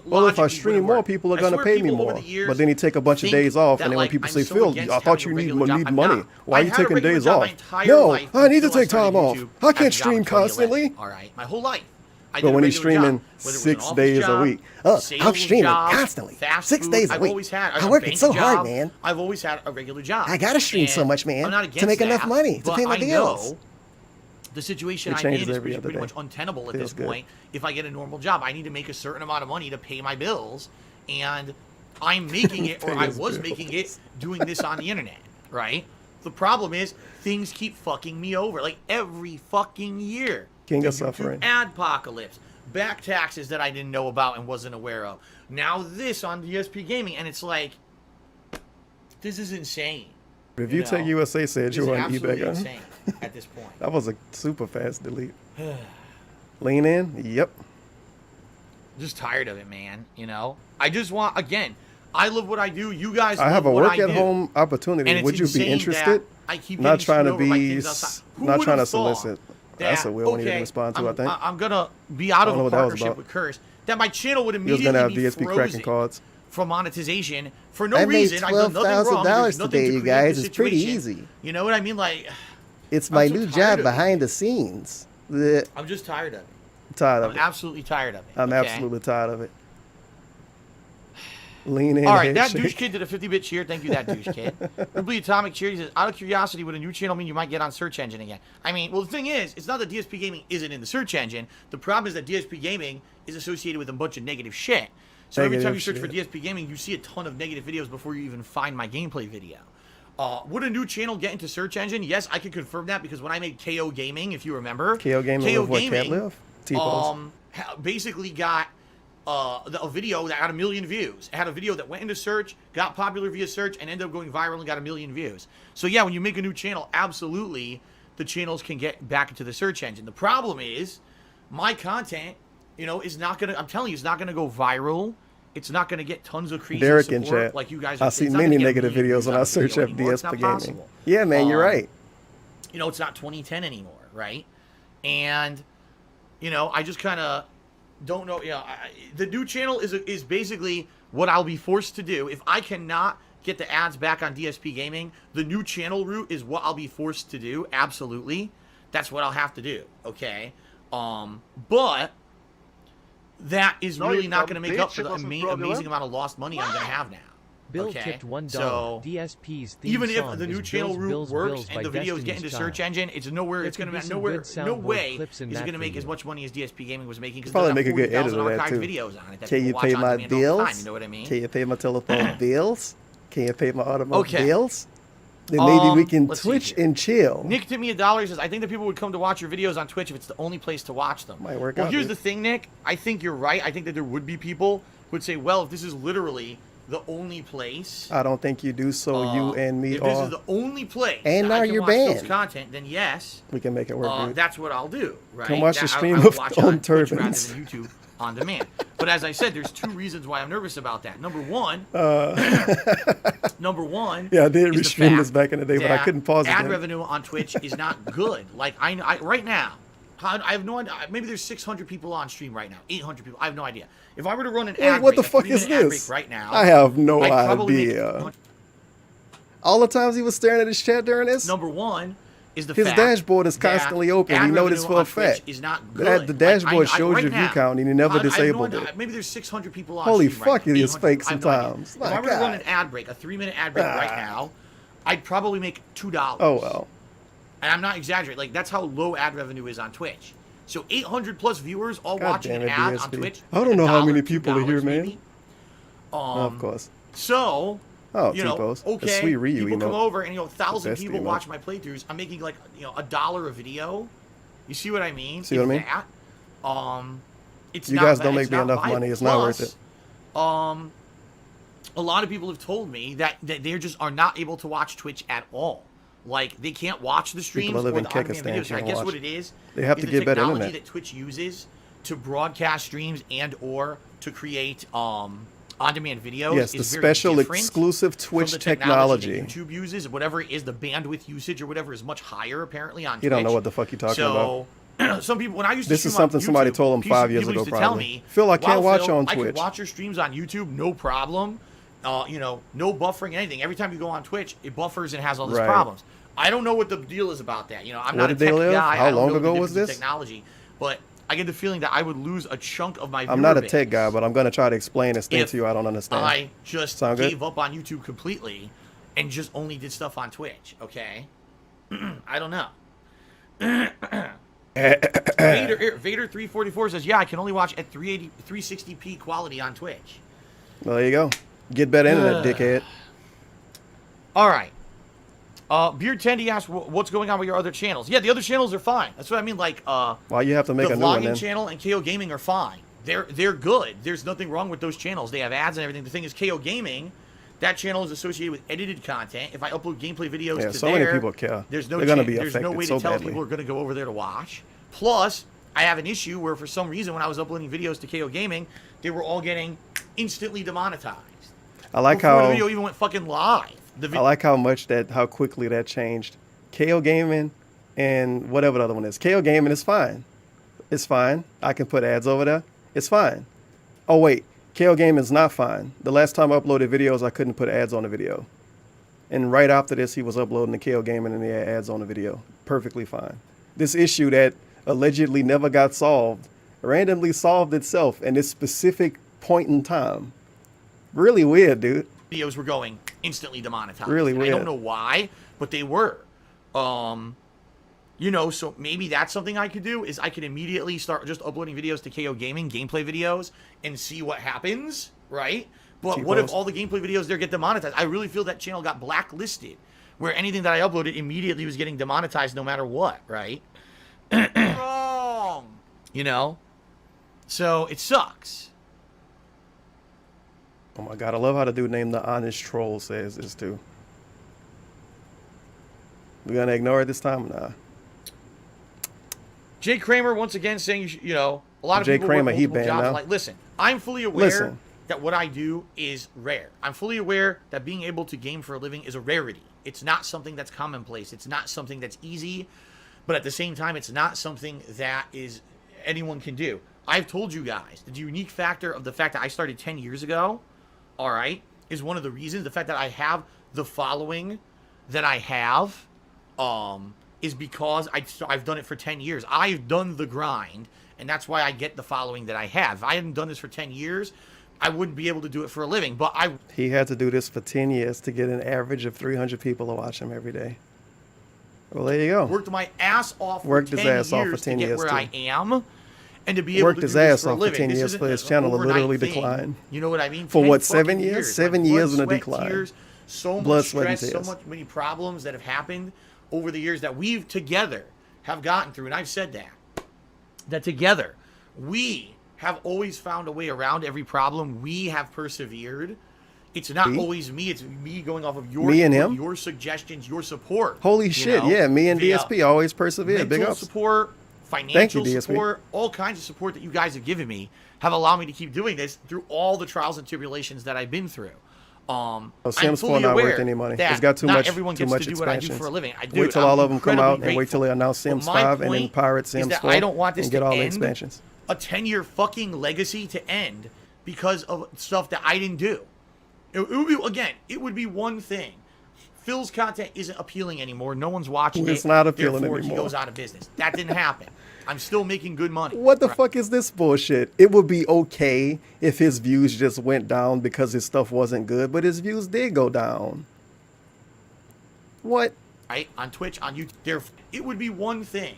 Well, if I logically stream wouldn't more, work. people are I going to swear pay me people over more. the years But then he take a bunch of think days off, that, and then when like, people I'm say, so Phil, against I thought having you a need regular job. I'm money. not. Why I are you had a taking regular days job my off? entire No, life I need to until take time started off. YouTube I as a can't job stream in 2011. constantly. All right, my whole life. I But did a when he's regular streaming job, whether it was 6 an office days a job, week, sales I'm streaming job, constantly, fast 6 food, days a I've week. always had I a work it bank so hard, job. man. I've always had a regular job. I gotta stream so And much, man, I'm not to against make enough that, money to but pay my I bills. know the situation It I'm changes in is every pretty, other pretty day. much untenable at Feels this good. point. If I get a normal job, I need to make a certain amount of money to pay my bills, and I'm making it, or Pay I his was bills. making it, doing this on the internet, right? The problem is things keep fucking me over, like every fucking year. King of The YouTube suffering. Adpocalypse, back taxes that I didn't know about and wasn't aware of. Now this on DSP Gaming, and it's like, this is insane. Review Tech USA said This you is were on absolutely eBay. insane at this point. That was a super fast delete. Lean in? Yep. Just tired of it, man. I just want, again, I love what I do. You guys love I have a what work I at do. home opportunity. And it's Would you be insane interested? that I keep Not getting trying to screwed over by be, things outside. Who not would trying to have thought solicit. that, That's a weird one you okay, didn't respond to, I think. I'm gonna be out of I don't know a what that was partnership about. with Curse. That my channel would He was going to have immediately be DSP cracking frozen cards. for monetization for no I made reason. I've done nothing wrong. There's $12,000 nothing today, to you create guys. the It's pretty situation. easy. You know what I mean? Like, It's my I'm so new tired job of it. behind the scenes. Blech. I'm just tired of it. Tired of I'm it. absolutely tired of it. I'm okay? absolutely tired of it. Lean in. All right, that handshake. douche kid did a 50-bit cheer. Thank you, that douche kid. Ripley Atomic cheer. He says, out of curiosity, would a new channel mean you might get on search engine again? I mean, well, the thing is, it's not that DSP Gaming isn't in the search engine. The problem is that DSP Gaming is associated with a bunch of negative shit. So every time you search for DSP Gaming, you see a ton of negative videos before you even find my gameplay video. Would a new channel get into search engine? Yes, I can confirm that because when I made KO Gaming, if you remember, KO Gaming with what, Cat Live? T-Pose? Basically got a video that had 1 million views. It had a video that went into search, got popular via search, and ended up going viral and got 1 million views. So yeah, when you make a new channel, absolutely, the channels can get back into the search engine. The problem is, my content, is not gonna. I'm telling you, it's not gonna go viral. It's not gonna get tons of crazy Derek support in chat. like you guys are. I see it's not many gonna get negative 1 million videos views when on I a search video up anymore. It's not DSP Gaming. possible. Yeah, man, you're right. It's not 2010 anymore, right? And I just kind of don't know. The new channel is basically what I'll be forced to do if I cannot get the ads back on DSP Gaming. The new channel route is what I'll be forced to do. Absolutely, that's what I'll have to do. Okay, but that is really not going to make up for the amazing amount of lost money I'm going to have now. Bill okay? tipped $1. So DSP's theme even song if the new is channel Bills, route Bills, works Bills by and the videos get Destiny's into Child. search engine, it's nowhere. There It's going could to be some nowhere. good No soundboard way clips in is it that going to for make you. as much money as DSP Gaming was making because Probably there's make a good 40,000 edit of that archived too. videos on it that Can people you watch pay on my demand all the time, bills? you know what I mean? Can you pay my telephone bills? Can you pay my automobile Okay. bills? Then maybe we can let's see Twitch here. and chill. Nick tipped me $1. Says I think that people would come to watch your videos on Twitch if it's the only place to watch them. Might work Well, out, here's dude. the thing, Nick. I think you're right. I think that there would be people who would say, well, if this is literally the only place. I don't think you do. So you and me if this are. is the only place And that now I can you're watch Phil's banned. content, then yes, We can make it work, dude. that's what I'll do. Right? Come watch the That stream I will of watch on on Twitch rather turbans. than YouTube on demand. But as I said, there's two reasons why I'm nervous about that. Number one, Yeah, I did is the restream this fact back in the day, but I that couldn't pause it. ad then. revenue on Twitch is not good. Like I right now, I have no idea. Maybe there's 600 people on stream right now, 800 people. I have no idea. If I were to run an Wait, ad what break, the fuck a is 3-minute ad this? break right now, I have no I'd probably make idea. All the times he was staring at his chat during this. Number one is the his fact dashboard is that constantly open. ad We know this revenue for a on Twitch fact. is not The good. dashboard Like, shows right your view now, count, and he never I have no disabled idea. it. Maybe there's 600 people on Holy stream right fuck, now, he is 800 fake I have no idea. sometimes. If My I were to run God. an ad break, a 3-minute ad break right now, I'd probably make $2. Oh well. And I'm not exaggerating. Like, that's how low ad revenue is on Twitch. So 800 plus viewers all God watching damn an it, ad on DSP. Twitch. I don't know how many $1, people are here, $2 man. maybe. Of course. So, Oh, you know, T-pose. A okay, sweet Ryu people come emote. over and, you know, The 1,000 best people emote. watch my playthroughs. I'm making, like, you know, $1 a video. You see what I mean? See what I mean? That, it's You not guys bad. don't make It's me not enough viable. money. It's not worth Plus, it. a lot of people have told me that they just are not able to watch Twitch at all. Like, they can't watch the streams People or live in the on-demand Kyrgyzstan videos. So I can't guess watch. what it is They have to the get better technology internet. that Twitch uses to broadcast streams and or to create on-demand videos. Yes, the is very special different exclusive from Twitch the technology. that YouTube uses. Whatever it is, the bandwidth usage or whatever is much higher apparently on He Twitch. don't know what the fuck he talking about. So some people, when I used to This stream is something on YouTube, somebody told him people 5 years used ago, to tell probably. me, Phil, I can't "Wow, watch Phil, on I Twitch." can watch your streams on YouTube, no problem. You know, no buffering, anything. Every time you go on Twitch, it buffers and has all these Right. problems. I don't know what the deal is about that. You know, I'm What not a did they tech live? guy. How I don't long know ago the was difference in this? technology, but I get the feeling that I would lose a chunk of my I'm viewer not a base tech guy, but I'm gonna try to explain this thing if to you. I don't understand. I just Sound good? gave up on YouTube completely and just only did stuff on Twitch. Okay, I don't know. Vader 344 says, "Yeah, I can only watch at 360p quality on Twitch." Well, there you go. Get better internet, dickhead. All right. Beard Tendy asked, "What's going on with your other channels?" Yeah, the other channels are fine. That's what I mean. Like, Why you have to make the a new one vlogging then? channel and KO Gaming are fine. They're good. There's nothing wrong with those channels. They have ads and everything. The thing is, KO Gaming, that channel is associated with edited content. If I upload gameplay videos Yeah, to so there, many people care. there's no They're gonna chan- be there's no affected way so to tell badly. people are going to go over there to watch. Plus, I have an issue where for some reason when I was uploading videos to KO Gaming, they were all getting instantly demonetized. I like Before how the video even went fucking live. I like how quickly that changed. KO Gaming and whatever the other one is. KO Gaming is fine. It's fine. I can put ads over there. It's fine. Oh wait, KO Gaming is not fine. The last time I uploaded videos, I couldn't put ads on the video. And right after this, he was uploading the KO Gaming and he had ads on the video. Perfectly fine. This issue that allegedly never got solved randomly solved itself in this specific point in time. Really weird, dude. Videos were going instantly demonetized. Really And I weird. don't know why, but they were. You know, so maybe that's something I could do is I could immediately start just uploading videos to KO Gaming, gameplay videos, and see what happens, right? But what if T-pose. all the gameplay videos there get demonetized? I really feel that channel got blacklisted, where anything that I uploaded immediately was getting demonetized no matter what, right? Wrong. You know? So it sucks. Oh my god, I love how the dude named the Honest Troll says this too. We gonna ignore it this time? Nah. Jay Kramer once again saying, you know, a lot of Jay people Kramer, work he multiple banned jobs. now. Like, listen, I'm fully aware Listen. that what I do is rare. I'm fully aware that being able to game for a living is a rarity. It's not something that's commonplace. It's not something that's easy, but at the same time, it's not something that is anyone can do. I've told you guys the unique factor of the fact that I started 10 years ago, all right, is one of the reasons. The fact that I have the following that I have, is because I've done it for 10 years. I've done the grind, and that's why I get the following that I have. If I hadn't done this for 10 years, I wouldn't be able to do it for a living. But He had to do this for 10 years to get an average of 300 people to watch him every day. Well, there you go. worked my ass off Worked for his 10 ass off for years 10 to get years, where too. I am, and to be able Worked to his do this ass for a off for living. 10 This years isn't for his an channel to overnight literally thing. decline. You know what I mean? For 10 what, 7 fucking years? Like 7 blood, years in a sweat, decline. tears, so Blood, much sweat, and stress, so tears. many problems that have happened over the years that we've together have gotten through, and I've said that together we have always found a way around every problem. We have persevered It's not Me? always me. It's me going off of your Me and input, him? your suggestions, your support. Holy you shit, know, yeah, me and via DSP always persevere. Big mental ups. support, financial DSP. support, all kinds of support that you guys have given me have allowed me to keep doing this through all the trials and tribulations that I've been through. I'm Sims 4 fully not aware worth any money. that It's got too not much everyone too gets much to do what I do expansions. for a living. Wait till all of them come out and wait grateful. till they announce Sims But my 5 and then point pirate is Sims that 4 I don't want this and get to all the end expansions. a 10-year fucking legacy to end because of stuff that I didn't do. It would be one thing. Phil's content isn't appealing anymore. No one's watching it. It's not appealing therefore anymore. He goes out of business. That didn't happen. I'm still making good money. What the fuck is this bullshit? It would be okay if his views just went down because his stuff wasn't good, but his views did go down. What? Right? On Twitch, on YouTube. It would be one thing.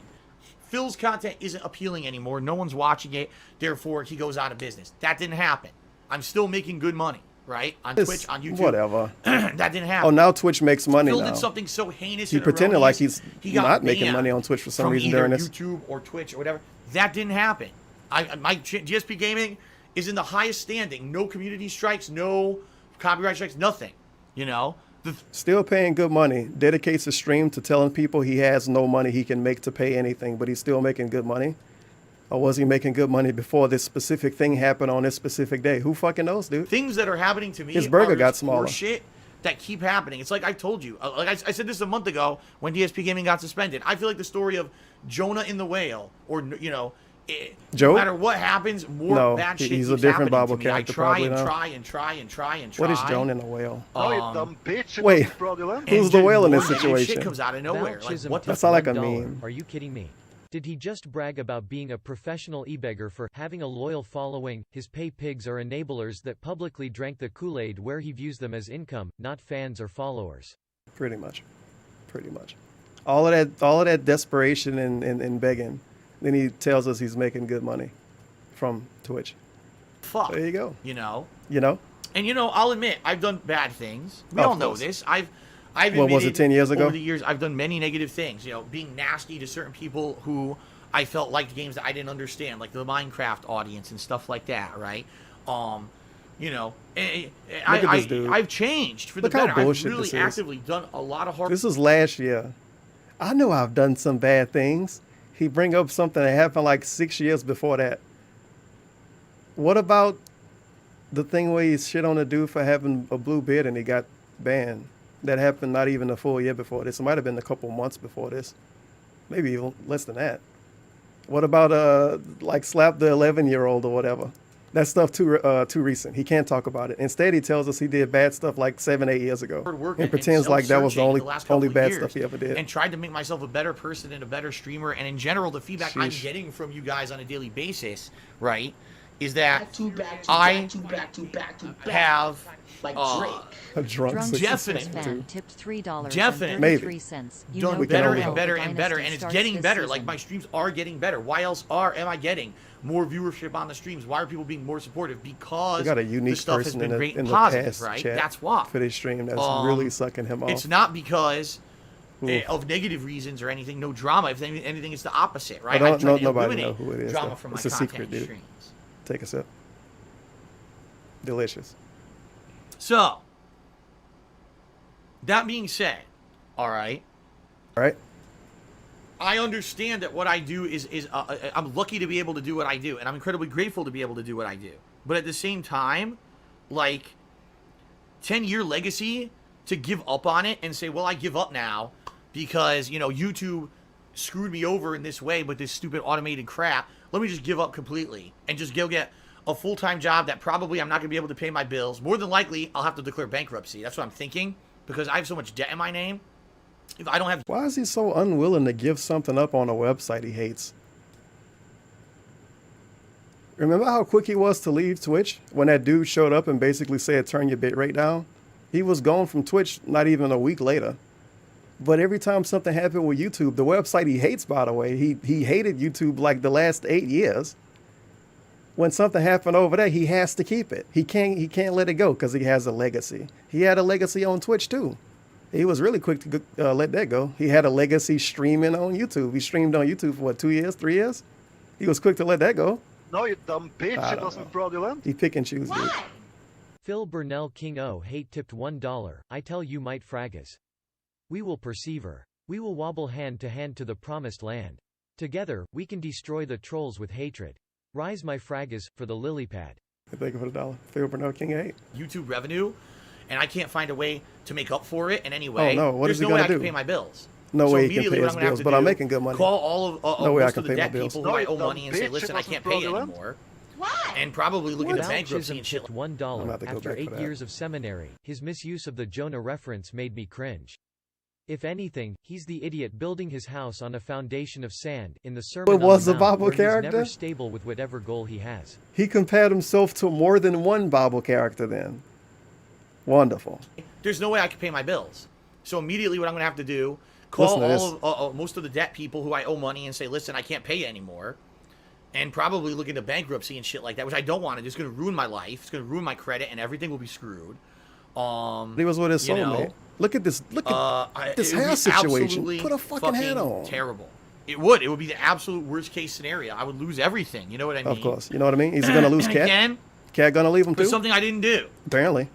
Phil's content isn't appealing anymore. No one's watching it. Therefore, he goes out of business. That didn't happen. I'm still making good money. Right? On Twitch, on YouTube. Whatever. That didn't happen. Oh, now Twitch makes money Phil now. did something so heinous He and pretended like erroneous. he's He got not making banned money on Twitch for some from reason either during this. YouTube or Twitch or whatever. That didn't happen. My GSP Gaming is in the highest standing. No community strikes, no copyright strikes, nothing. You know? Still paying good money. Dedicates his stream to telling people he has no money he can make to pay anything, but he's still making good money. Or was he making good money before this specific thing happened on this specific day? Who fucking knows, dude? Things that are happening to me His burger are got just smaller. shit that keep happening. It's like I told you. Like I said this a month ago when DSP Gaming got suspended. I feel like the story of Jonah in the whale, or Joe? no matter what happens, more bad shit he's keeps a different happening Bible to me. I character try probably and now. try and try and try and try. What is Jonah in the whale? Oh, you dumb bitch. Wait, fraudulent. who's the whale in this more negative situation? Shit comes out of nowhere. Like, what the That sound like a $1. meme. Are you kidding me? Did he just brag about being a professional e-beggar for having a loyal following? His pay pigs are enablers that publicly drank the Kool-Aid where he views them as income, not fans or followers. Pretty much. Pretty much. All of that desperation and begging. Then he tells us he's making good money from Twitch. Fuck. There you go. You know? You know? And I'll admit, I've done bad things. We Of all know course. this. I've What was it, admitted 10 years ago? Over the years, I've done many negative things. Being nasty to certain people who I felt liked games that I didn't understand, like the Minecraft audience and stuff like that, right? I've changed for the Look how better. I've bullshit really this is. actively done a lot of hard. This was last year. I know I've done some bad things. He bring up something that happened like 6 years before that. What about the thing where he shit on a dude for having a blue beard and he got banned? That happened not even a full year before this. It might have been a couple months before this. Maybe even less than that. What about like slap the 11-year-old or whatever? That stuff too recent. He can't talk about it. Instead, he tells us he did bad stuff like 7-8 years ago, and pretends like that was the only bad stuff he ever did. And tried to make myself a better person and a better streamer. And in general, the feedback I'm Sheesh. getting from you guys on a daily basis, right, is that I have like A drunk Drunk 62. Sisters fan tipped $3 Definitely. You done know better damn and well better the and better, dynasty and it's starts getting this better. Like season. my streams are getting better. Why else am I getting more viewership on the streams? Why are people being more supportive? Because We got a the unique stuff has person been in great the, and in the positive, past right? chat That's why. for this stream that's really sucking him off. It's not because Oof. of negative reasons or anything. No drama. If anything, it's the opposite, right? Well, I try to nobody know eliminate who it is. drama though. from It's my a content secret, and dude. streams. Take a sip. Delicious. So, that being said, all right. All right. I understand that what I do is I'm lucky to be able to do what I do, and I'm incredibly grateful to be able to do what I do. But at the same time, like 10-year legacy to give up on it and say, well, I give up now because YouTube screwed me over in this way with this stupid automated crap. Let me just give up completely and just go get a full-time job that probably I'm not going to be able to pay my bills. More than likely, I'll have to declare bankruptcy. That's what I'm thinking because I have so much debt in my name. If I don't have... Why is he so unwilling to give something up on a website he hates? Remember how quick he was to leave Twitch when that dude showed up and basically said, turn your bit rate down? He was gone from Twitch not even a week later. But every time something happened with YouTube, the website he hates, by the way, he hated YouTube like the last 8 years. When something happened over there, he has to keep it. He can't let it go because he has a legacy. He had a legacy on Twitch too. He was really quick to let that go. He had a legacy streaming on YouTube. He streamed on YouTube for what, 2 years, 3 years? He was quick to let that go. No, you dumb bitch. I It don't wasn't know. fraudulent. He pick and choose, dude. Phil Burnell King O hate tipped $1. I tell you might fraggas. We will persevere. We will wobble hand to the promised land. Together, we can destroy the trolls with hatred. Rise my fraggas, for the lily pad. Thank you for the $1. Phil Burnell King 8. YouTube revenue, and I can't find a way to make up for it in any way. Oh, no. What is There's he no way gonna I can do? pay my bills. No So way he can immediately pay what his I'm gonna have bills, to but I'm do, making good money. Call all of No way I most can of the pay my debt bills. people who I owe No, money and say, bitch, it listen, I wasn't can't pay you fraudulent. anymore. And probably look into bankruptcy Balchism and shit. tipped $1. I'm about to go After back 8 for that. years of seminary, his misuse of the Jonah reference made me cringe. If anything, he's the idiot building his house on a foundation of sand. In the Sermon It was on a the Mount, Bible where he's character? never stable with whatever goal he has. He compared himself to more than one Bible character then. Wonderful. There's no way I can pay my bills. So immediately what I'm going to have to do, call Listen to all of most of the debt people who I owe money and say, listen, I can't pay you anymore. And probably look into bankruptcy and shit like that, which I don't want to. It's going to ruin my life. It's going to ruin my credit, and everything will be screwed. He was with his you know, soulmate. Look at this. Look at this it would hair be situation. absolutely Put a fucking hat on. Terrible. It would. It would be the absolute worst case scenario. I would lose everything. You know what I mean? Of course. You know what I mean? He's going to lose Cat. Again, Cat going to leave him for too? something I didn't do. Apparently.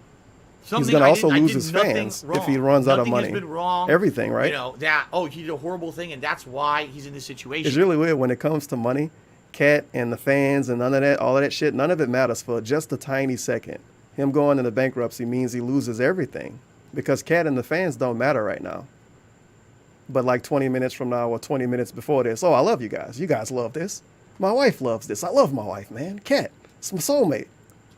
Something He's going to also I lose did his nothing fans wrong. if he runs out of Nothing money. has been wrong. Everything, right? You know, he did a horrible thing, and that's why he's in this situation. It's really weird when it comes to money. Cat and the fans and none of that, all of that shit, none of it matters for just a tiny second. Him going into bankruptcy means he loses everything because Cat and the fans don't matter right now. But like 20 minutes from now or 20 minutes before this, oh, I love you guys. You guys love this. My wife loves this. I love my wife, man. Cat, it's my soulmate.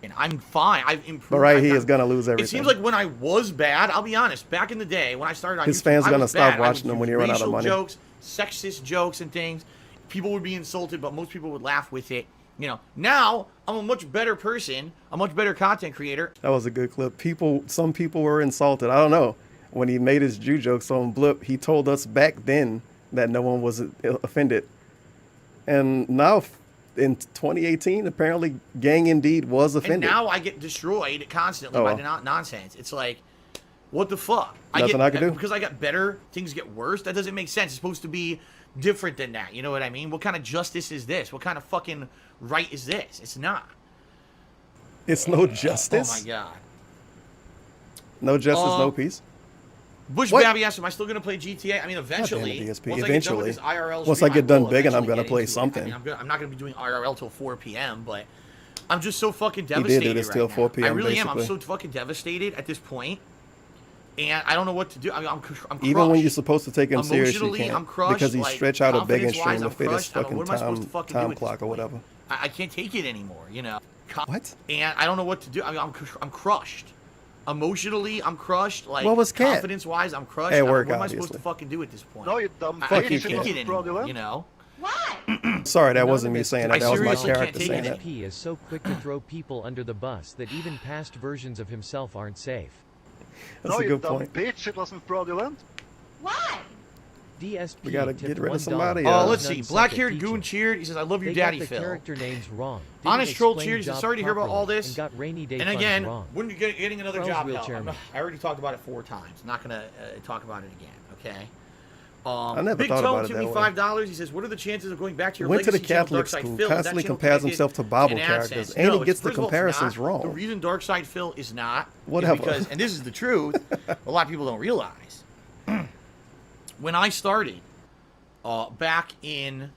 And I'm fine. I've improved. But right here is going to lose everything. It seems like when I was bad, I'll be honest, back in the day when I started on His YouTube, fans I gonna was stop bad. watching I would him when use you run out of racial money. jokes, sexist jokes and things. People would be insulted, but most people would laugh with it. You know, now I'm a much better person, a much better content creator. That was a good clip. Some people were insulted. I don't know. When he made his Jew jokes on Blip, he told us back then that no one was offended. And now, in 2018, apparently Gang Indeed was And offended. now I get destroyed constantly by Oh. the nonsense. It's like, what the fuck? Nothing I can do. Because I got better, things get worse. That doesn't make sense. It's supposed to be different than that. You know what I mean? What kind of justice is this? What kind of fucking right is this? It's not. It's no justice. Oh my god. No justice, no peace. Bush What? Babby asked, am I still going to play GTA? I mean, eventually. Goddamn DSP, Once eventually. I get done with this IRL Once stream, I get done will begging, I'm eventually gonna get play into it. something. I mean, I'm not going to be doing IRL till 4 p.m., but I'm just so fucking did devastated do this right till now. 4 p.m. I really am. I'm basically. so fucking devastated at this point, and I don't know what to do. I mean, I'm crushed. Even when you're supposed to take him serious, you Emotionally, I'm can't. crushed, Because he like, stretch out a begging confidence-wise, string to I'm fit his crushed. I don't know, fucking what am I supposed to fucking do time at this clock or point? whatever. I can't take it anymore, you know. What? And I don't know what to do. I mean, I'm crushed. Emotionally, I'm crushed. Like, What was Cat? confidence-wise, I'm crushed. At work, what am I supposed to obviously. fucking do at this point? No, you dumb I Fuck can't you, take Cat. it anymore, you know? Sorry, that wasn't me saying that. That was my seriously can't character take saying it. that. He is so quick to throw people under the bus that even past versions of himself aren't safe. That's No, a you good dumb point. bitch. It wasn't fraudulent. DSP We gotta tipped get rid of $1. somebody, Let's see. None such a Black-haired teacher. goon cheered. He says, I love your They daddy, got the Phil. character names wrong. Didn't Honest Troll explain cheered. He says, job sorry to hear about all properly, this. and got rainy day And funds again, wrong. when you're getting another Charles job, wheelchair help. man. I already talked about it 4 times. Not going to talk about it again, okay? I never Big thought Tone about it tipped me that way. $5. He says, what are the chances of going back to your Went to the legacy channel, Catholic Darkside school, Phil? Is that constantly channel compares connected himself to Bible in characters, AdSense? and he No, gets the first of all, it's comparisons not. wrong. The reason Darkside Phil is not Whatever. is because, and this is the truth, a lot of people don't realize. When I started back in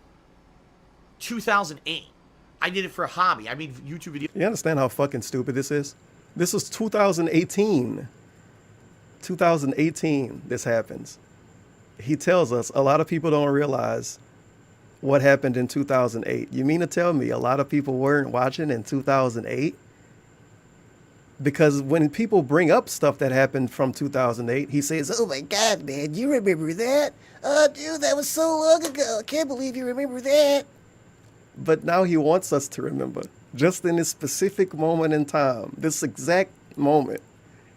2008, I did it for a hobby. I made YouTube videos. You understand how fucking stupid this is? This was 2018. 2018, this happens. He tells us a lot of people don't realize what happened in 2008. You mean to tell me a lot of people weren't watching in 2008? Because when people bring up stuff that happened from 2008, he says, oh my God, man, you remember that? Oh, dude, that was so long ago. I can't believe you remember that. But now he wants us to remember, just in this specific moment in time, this exact moment,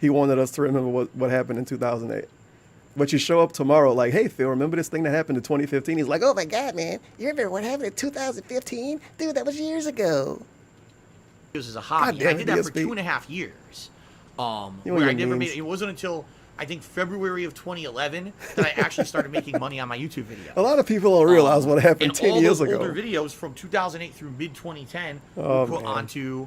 he wanted us to remember what happened in 2008. But you show up tomorrow like, hey, Phil, remember this thing that happened in 2015? He's like, oh my God, man, you remember what happened in 2015? Dude, that was years ago. As a hobby. God damn I did that for DSP. 2.5 years. You know Where I your never memes. made it wasn't until I think February of 2011 that I actually started making money on my YouTube videos. A lot of people don't realize what happened And 10 all years those ago. older videos from 2008 through mid 2010 Oh, were put man. onto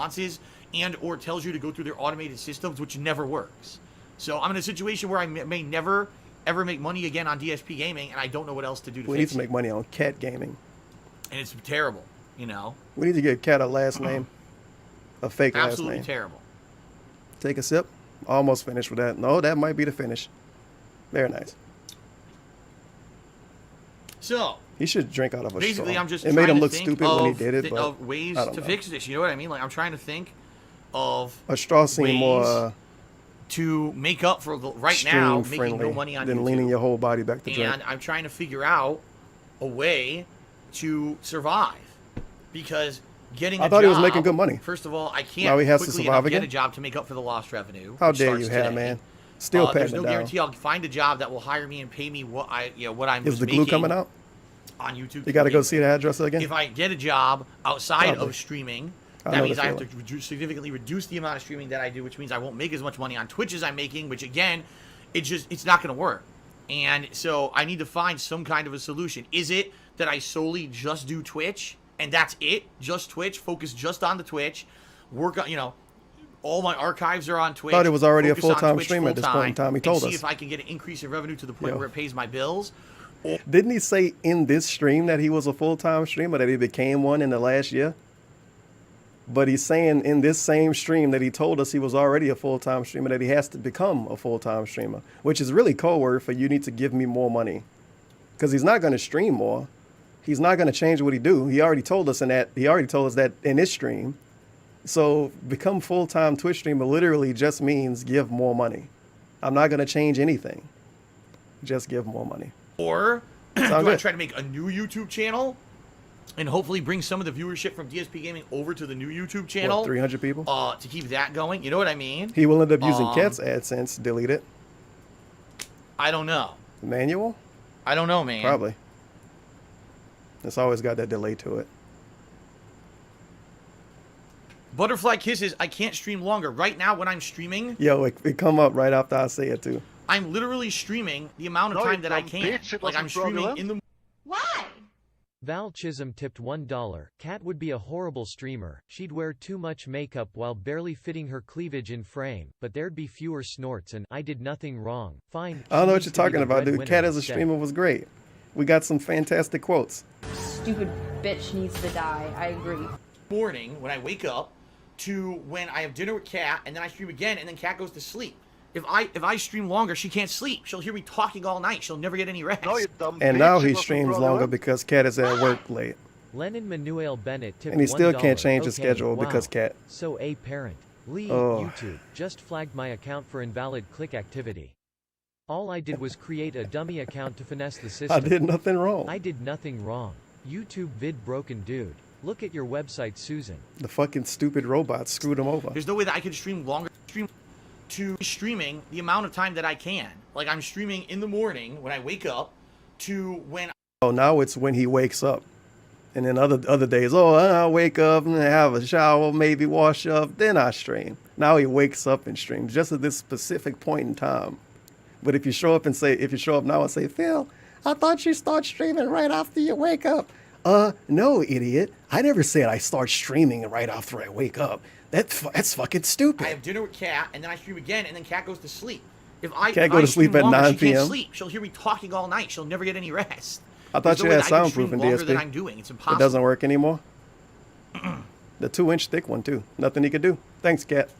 responses and or tells you to go through their automated systems, which never works. So I'm in a situation where I may never ever make money again on DSP gaming, and I don't know what else to do to We fix need to make money on cat gaming. And it's terrible, you know. We need to get Cat a last name, a fake last name. Absolutely terrible. Take a sip. Almost finished with that. No, that might be the finish. Very nice. So he should drink out of a basically, straw. I'm just it made trying him to look think stupid when he did it, but of ways I don't to know. fix this. You know what I mean? Like I'm trying to think of A straw seemed ways more to make up for the, right stream now making friendly no money on than YouTube. leaning your whole body back to drink. And I'm trying to figure out a way to survive because getting a I thought job, he was making good money. First of all, I can't Now he has to quickly survive enough get again? a job to make up for the lost revenue. How which dare starts you have, today. man? Still There's patting no it down. guarantee I'll find a job that will hire me and pay me what I'm Is the glue making coming out? on YouTube. You got to go see the hairdresser again? If I get a job outside Probably. of streaming, I that know means the I have to feeling. significantly reduce the amount of streaming that I do, which means I won't make as much money on Twitch as I'm making, which again, it's not going to work. And so I need to find some kind of a solution. Is it that I solely just do Twitch and that's it? Just Twitch, focus just on the Twitch, work on, all my archives are on Twitch. Thought it was already a focus on full-time Twitch streamer at this point in time. He and told see us. if I can get an increase in revenue to the point Yo. where it pays my bills. Didn't he say in this stream that he was a full-time streamer, that he became one in the last year? But he's saying in this same stream that he told us he was already a full-time streamer, that he has to become a full-time streamer, which is really code word for you need to give me more money. Because he's not going to stream more. He's not going to change what he do. He already told us that in this stream. So become full-time Twitch streamer literally just means give more money. I'm not going to change anything. Just give more money. Or do Sound I good. try to make a new YouTube channel and hopefully bring some of the viewership from DSP Gaming over to the new YouTube channel? What, 300 people? To keep that going. You know what I mean? He will end up using Cat's AdSense. Delete it. I don't know. Manual? I don't know, man. Probably. It's always got that delay to it. Butterfly Kisses, I can't stream longer. Right now, when I'm streaming, Yo, it come up right after I say it too. I'm literally streaming the amount of No, time that I dumb can. bitch, it Like, I'm wasn't streaming fraudulent. in the... Why? Val Chisholm tipped $1. Kat would be a horrible streamer. She'd wear too much makeup while barely fitting her cleavage in frame, but there'd be fewer snorts and I did nothing wrong. Fine. I don't know she what needs you're to be talking the about, dude. breadwinner Cat as a instead. streamer was great. We got some fantastic quotes. Stupid bitch needs to die. I agree. Morning, when I wake up, to when I have dinner with Kat, and then I stream again, and then Kat goes to sleep. If I stream longer, she can't sleep. She'll hear me talking all night. She'll never get any rest. No, you dumb And bitch, now it he wasn't streams fraudulent. longer because Cat is at work late. Lennon Manuel Bennett tipped And he still $1. can't change his Okay, schedule wow. because Cat. So a parent. Lee, Oh. YouTube, just flagged my account for invalid click activity. All I did was create a dummy account to finesse the system. I did nothing wrong. I did nothing wrong. YouTube vid broken dude. Look at your website, Susan. The fucking stupid robots screwed him over. There's no way that I can stream longer. Streaming the amount of time that I can. Like, I'm streaming in the morning when I wake up to when... Oh, now it's when he wakes up. And then other days, I wake up and have a shower, maybe wash up, then I stream. Now he wakes up and streams just at this specific point in time. But if you show up now and say, Phil, I thought you start streaming right after you wake up. No, idiot. I never said I start streaming right after I wake up. That's fucking stupid. I have dinner with Kat, and then I stream again, and then Kat goes to sleep. If I Kat if go I to sleep stream at longer, 9 she can't p.m.? sleep. She'll hear me talking all night. She'll never get any rest. I thought There's you no way had that I can soundproof stream in longer than DSP. I'm doing. It's It impossible. doesn't work anymore. The 2-inch thick one too. Nothing he could do. Thanks, Kat.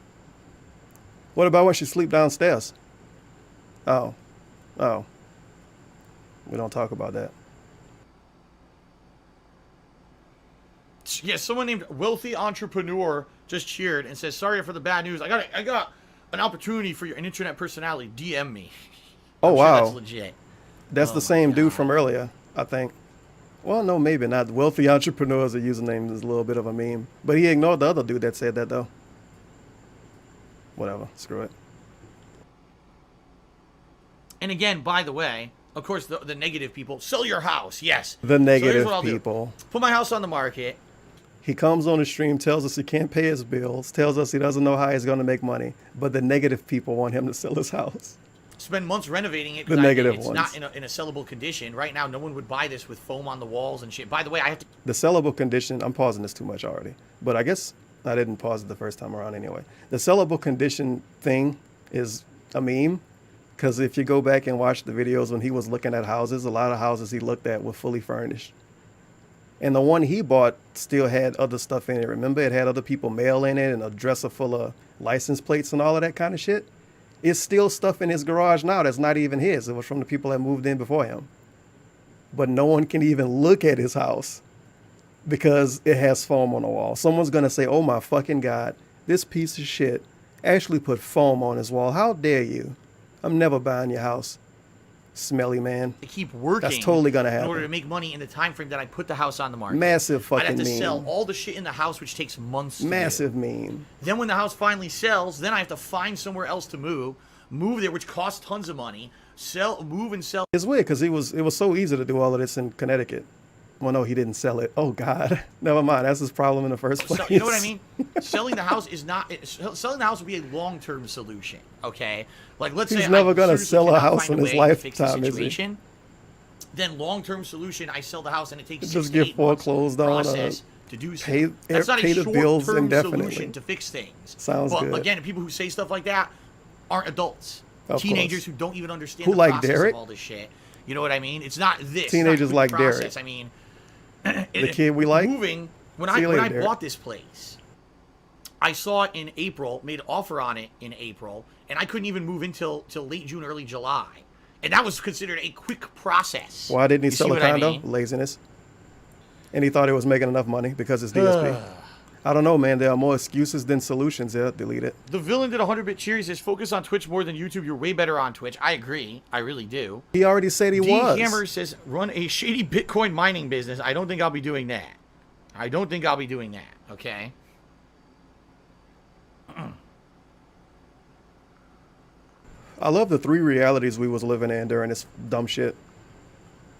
What about when she sleep downstairs? Oh. We don't talk about that. Yeah, someone named Wealthy Entrepreneur just cheered and says, "Sorry for the bad news. I got an opportunity for an internet personality. DM me." Oh, I'm sure wow. that's legit. That's Oh the my same dude from earlier, I think. Well, no, maybe not. Wealthy Entrepreneur as a username is a little bit of a meme. But he ignored the other dude that said that, though. Whatever. Screw it. And again, by the way, of course, the negative people, sell your house. Yes. The So here's negative what I'll do. people. Put my house on the market. He comes on the stream, tells us he can't pay his bills, tells us he doesn't know how he's going to make money. But the negative people want him to sell his house. Spend months renovating it. The 'cause negative it's ones. not in a sellable condition. Right now, no one would buy this with foam on the walls and shit. By the way, I have to... The sellable condition, I'm pausing this too much already, but I guess I didn't pause it the first time around anyway. The sellable condition thing is a meme, because if you go back and watch the videos when he was looking at houses, a lot of houses he looked at were fully furnished. And the one he bought still had other stuff in it. Remember, it had other people mail in it and a dresser full of license plates and all of that kind of shit. It's still stuff in his garage now that's not even his. It was from the people that moved in before him. But no one can even look at his house because it has foam on the wall. Someone's going to say, oh my fucking God, this piece of shit actually put foam on his wall. How dare you? I'm never buying your house. Smelly man. To keep working. That's totally going to happen. In order to make money in the time frame that I put the house on the market. Massive fucking I'd have to meme. sell all the shit in the house, which takes months to Massive do. meme. Then when the house finally sells, then I have to find somewhere else to move there, which costs tons of money, move and sell. It's weird because it was so easy to do all of this in Connecticut. Well, no, he didn't sell it. Oh God, never mind. That's his problem in the first place. So, you know what I mean? Selling the house is not. Selling the house would be a long-term solution. Okay, like let's say he's never gonna sell a house in his lifetime, is he? Then long-term solution, I sell the house and it takes just get foreclosed on. To do pay, so. That's not pay a the bills short-term indefinitely. solution to fix things. Sounds but good. Again, people who say stuff like that aren't adults. Of Teenagers course. who don't even understand Who the like process Derek? of all this shit. You know what I mean? It's not this. Teenagers it's not like process. Derek. I mean, the kid we like. Moving. When See you later, I Derek. bought this place, I saw it in April, made an offer on it in April, and I couldn't even move in till late June, early July. And that was considered a quick process. Why didn't he You see sell a what I condo? mean? Laziness. And he thought it was making enough money because it's DSP. I don't know, man. There are more excuses than solutions. Yeah, delete it. The villain did 100-bit cheer. He says, focus on Twitch more than YouTube. You're way better on Twitch. I agree. I really do. He already said he was. Hammer says, run a shady Bitcoin mining business. I don't think I'll be doing that. I don't think I'll be doing that. Okay? I love the three realities we was living in during this dumb shit.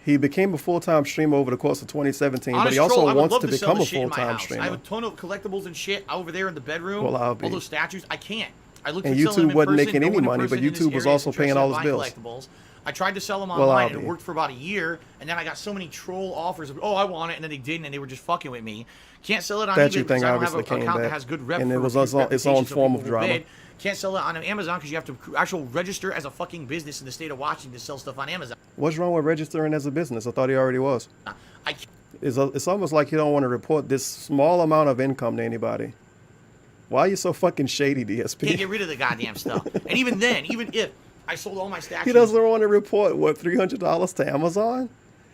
He became a full-time streamer over the course of 2017, but he also wants to become a full-time streamer. I have a ton of collectibles and shit over there in the bedroom. Well, I'll all be. those statues. I can't. I looked And at selling them YouTube in wasn't person. making No any one in money, but person in this YouTube was area is also paying interested all in his buying bills. collectibles. I tried to sell them Well, online, I'll and it be. worked for about a year, and then I got so many troll offers of, oh, I want it, and then they didn't, and they were just fucking with me. Can't sell it on Statue eBay thing because I don't have obviously an came account that back, has good and it was its reputation, own so form people of will drama. bid. Can't sell it on Amazon because you have to actually register as a fucking business in the state of Washington to sell stuff on Amazon. What's wrong with registering as a business? I thought he already was. I It's almost like you don't want to report this small amount of income to anybody. Why are you so fucking shady, DSP? can't get rid of the goddamn stuff. And even then, even if I sold all my statues. He doesn't want to report, what, $300 to Amazon?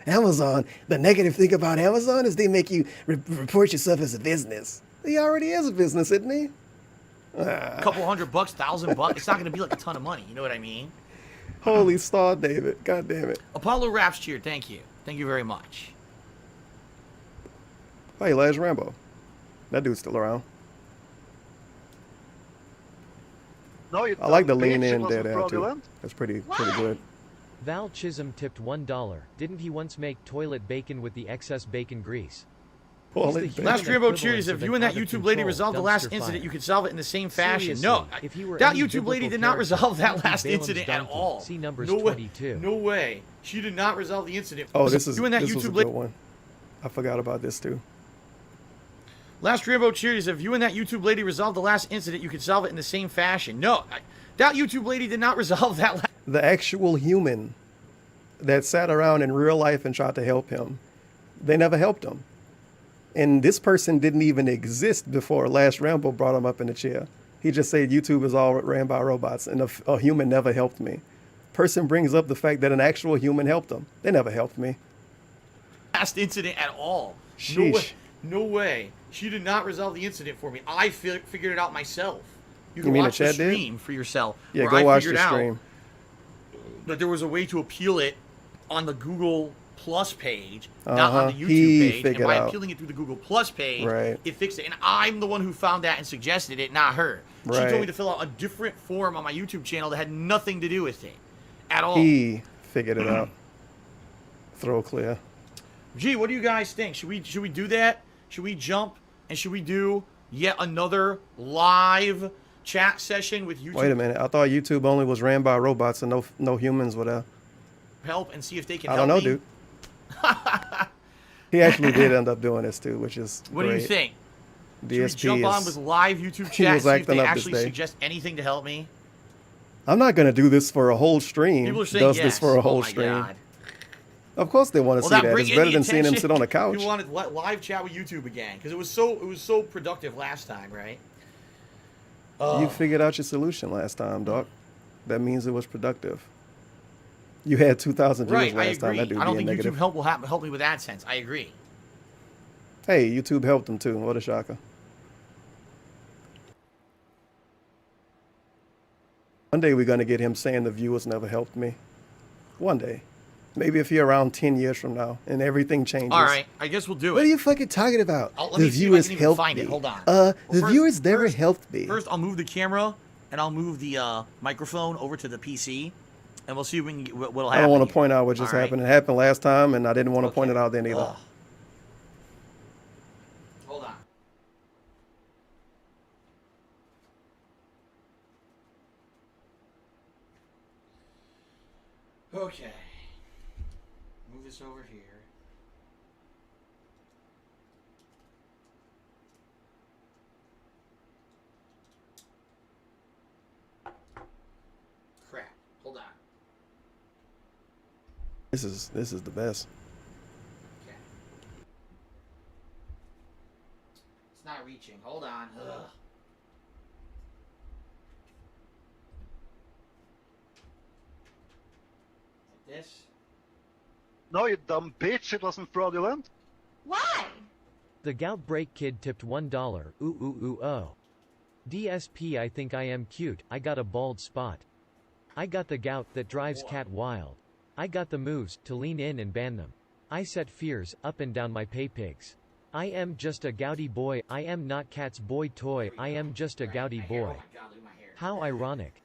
Amazon, the negative thing about Amazon is they make you report yourself as a business. He already is a business, isn't he? A couple $100, $1,000. It's not going to be like a ton of money. You know what I mean? Holy star, David. God damn it. Apollo Raps cheer. Thank you. Thank you very much. Hey, Laz Rambo. That dude's still around. No, you I like the don't. lean Bitch, it in wasn't there too. fraudulent. That's pretty good. Val Chisholm tipped $1. Didn't he once make toilet bacon with the excess bacon grease? Well, He's the they- human Last Rambo equivalent cheers. of If an you and that out-of-control YouTube lady resolved the last dumpster incident, fire. you could solve it in the same fashion. Seriously, No, if he were that any YouTube lady biblical did not character, resolve that he'd be last Balaam's incident at donkey. all. See Numbers no way. 22. No way. She did not resolve the incident. Oh, this is you and that this was a YouTube good lady. one. I forgot about this too. Last Rambo cheers. If you and that YouTube lady resolved the last incident, you could solve it in the same fashion. No, that YouTube lady did not resolve that. The actual human that sat around in real life and tried to help him, they never helped him. And this person didn't even exist before Last Rambo brought him up in the chair. He just said YouTube is all ran by robots and a human never helped me. Person brings up the fact that an actual human helped him. They never helped me. Last incident at all. No Sheesh. way. No way. She did not resolve the incident for me. I figured it out myself. You can mean the watch the chat did? stream for yourself. Yeah, where go I watch figured the out stream. that there was a way to appeal it on the Google Plus page, not on the YouTube He page. And figured by out. appealing it through the Google Plus page, Right. it fixed it. And I'm the one who found that and suggested it, not her. She Right. told me to fill out a different form on my YouTube channel that had nothing to do with it at all. He figured it out. Throw clear. Gee, what do you guys think? Should we do that? Should we jump and should we do yet another live chat session with YouTube? Wait a minute. I thought YouTube only was ran by robots and no humans were there. Help and see if they can I help don't know, me? dude. He actually did end up doing this too, which is What do you great. think? DSP Should we jump on is- with live YouTube he chat was see if acting they up this actually day. suggest anything to help me? I'm not going to do this for a whole stream. People are saying Does yes. this for a whole Oh my stream. God. Of course they want to Well, see that that. bring It's better any than seeing him attention. sit on a couch. You wanted live chat with YouTube again because it was so productive last time, right? You figured out your solution last time, Doc. that means it was productive. You had 2,000 views Right, I last time. agree. That dude I don't being think negative. YouTube will help me with AdSense. I agree. Hey, YouTube helped him too. What a shocker. One day we're going to get him saying the viewers never helped me. One day. Maybe if you're around 10 years from now and everything changes. All right, I guess we'll do What it. are you fucking talking about? Let The me see if I viewers can even helped find me. it. Hold on. The Well, viewers never helped me. First, I'll move the camera and I'll move the microphone over to the PC, and we'll see what'll happen. I don't want to here. point out what just All right. happened. It happened last time, and I didn't want to point it out then either. Ugh. Hold on. Okay. Move this over here. Crap. Hold on. This is the best. Okay. It's not reaching. Hold on. Ugh. Like this. No, you dumb bitch. It wasn't fraudulent. Why? The Gout Break Kid tipped $1. Ooh ooh ooh oh. DSP, I think I am cute. I got a bald spot. I got the gout that drives cat wild. I got the moves to lean in and ban them. I set fears up and down my pay pigs. I am just a gouty boy. I am not cat's boy toy. I am just a gouty boy. How ironic.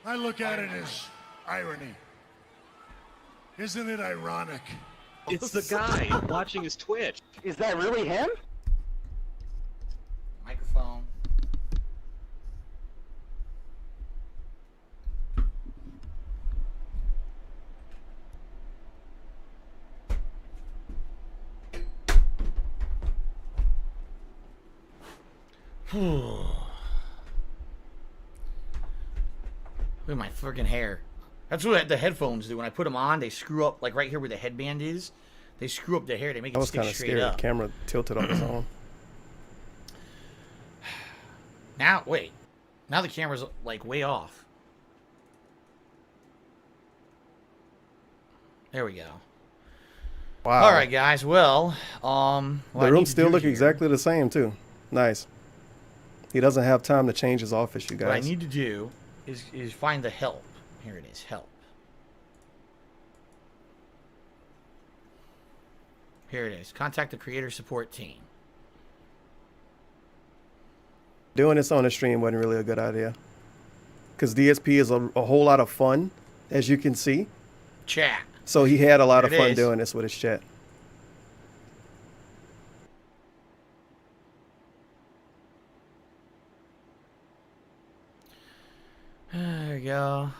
I look at it as irony. Isn't it ironic? It's the guy watching his Twitch. Is that really him? Microphone. Look at my freaking hair. That's what the headphones do. When I put them on, they screw up, like right here where the headband is. They screw up the hair. They make I it was stick kind of straight scared. up. The camera tilted on its own. Now, wait. Now the camera's like way off. There we go. Wow. All right, guys. Well, The room still look exactly the same too. Nice. He doesn't have time to change his office, you guys. What I need to do is find the help. Here it is, help. Here it is. Contact the creator support team. Doing this on a stream wasn't really a good idea. Because DSP is a whole lot of fun, as you can see. Chat. So he had a lot of Here it fun is. doing this with his chat. There we go.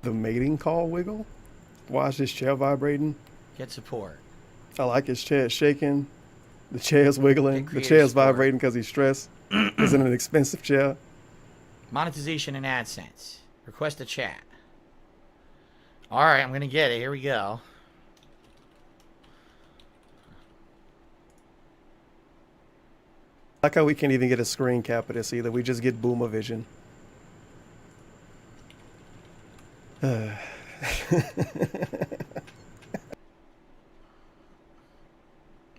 The mating call wiggle. Watch his chair vibrating. Get support. I like his chair shaking. The chair's wiggling. The creative chair's support. vibrating because he's stressed. He's in an expensive chair. Monetization and AdSense. Request a chat. All right, I'm going to get it. Here we go. I like how we can't even get a screen cap of this either. We just get boomer vision.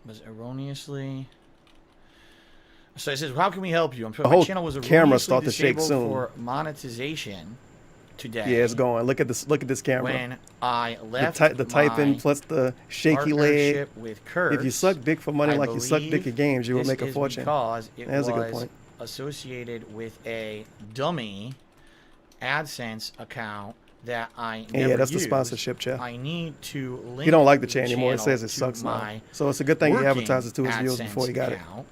Was erroneously... So it says, how can we help you? The My whole channel was camera erroneously start to shake disabled soon. for monetization today. Yeah, it's going. Look at this. Look at this camera. When I left the typing my plus the shaky leg. partnership with Curse, If you suck dick for money I like you suck dick believe at games, you will this make a is fortune. Because it That's was a good point. associated with a dummy AdSense account that I Yeah, never that's the used. sponsorship chair. I need to link He don't like the chair anymore. It channel says it to sucks now. my So it's a good thing he working advertises to his viewers before he got it. AdSense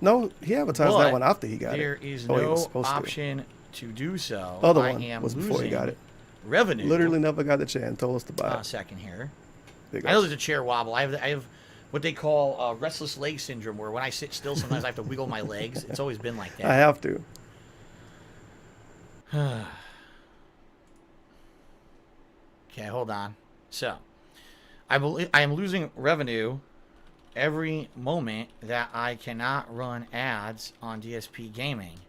No, he advertised But that one after he got there it. is Oh, he was no supposed to. option to do so. Other I one am was before he got losing it. revenue. Literally never got the chair and told us to buy it. A second here. Big I know ups. there's a chair wobble. I have what they call restless leg syndrome, where when I sit still, sometimes I have to wiggle my legs. It's always been like that. I have to. Okay, hold on. So, I am losing revenue every moment that I cannot run ads on DSP Gaming.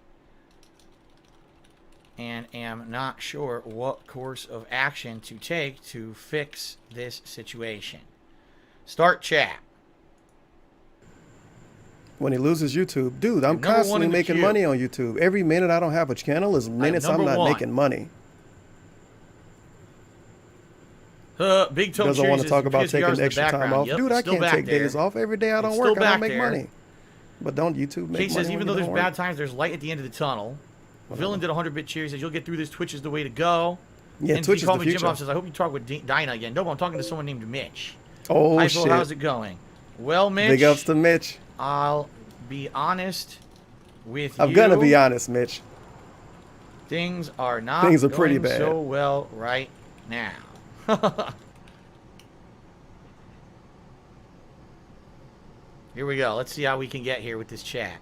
and am not sure what course of action to take to fix this situation. Start chat. When he loses YouTube, dude, I'm Number one constantly in the making queue. money on YouTube. Every minute I don't have a channel is minutes I'm number not one. making money. Big Toe Doesn't want Cheers to talk is about taking PSVR's in the extra time background. off. Yep, Dude, it's I still can't back take there. days off. Every day I don't It's work, still I don't back make there. money. But don't YouTube make Kate money says, even when though you there's don't bad work? times, there's light at the end of the tunnel. Villain did 100-bit cheer. He says, you'll get through this. Twitch is the way to go. Yeah, And Twitch he called is me the Jim Bob future. says, I hope you talk with Dinah again. No, I'm talking to someone named Mitch. Oh, Hi, shit. Phil, how's it going? Well, Mitch. Big ups to Mitch. I'll be honest with I'm you. gonna be honest, Mitch. Things are not Things are pretty going bad. so well right now. Here we go. Let's see how we can get here with this chat.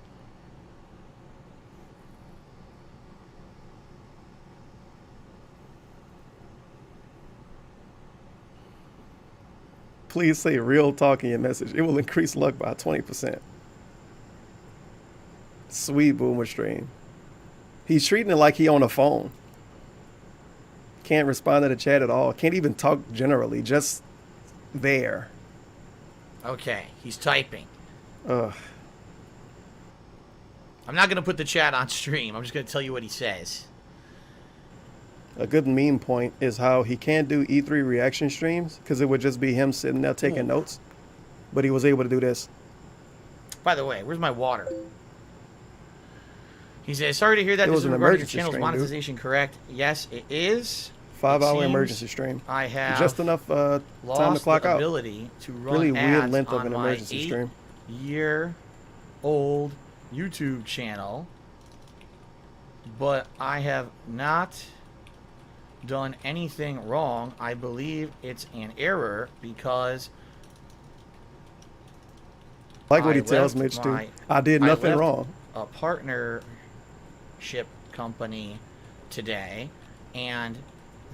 Please say real talk in your message. It will increase luck by 20%. Sweet boomer stream. He's treating it like he on a phone. Can't respond to the chat at all. Can't even talk generally. Just there. Okay, he's typing. Ugh. I'm not going to put the chat on stream. I'm just going to tell you what he says. A good meme point is how he can't do E3 reaction streams because it would just be him sitting there taking notes. But he was able to do this. By the way, where's my water? He says, sorry to hear that. It This was is an regarding your emergency channel's stream, dude. monetization correct. Yes, it is. 5-hour It emergency seems stream. I have just enough time to lost clock the out. ability to run Really weird ads length of on an my emergency stream. 8-year-old YouTube channel, but I have not done anything wrong. I believe it's an error because Like what he I tells left Mitch too. my- I did nothing left wrong. A partnership company today, and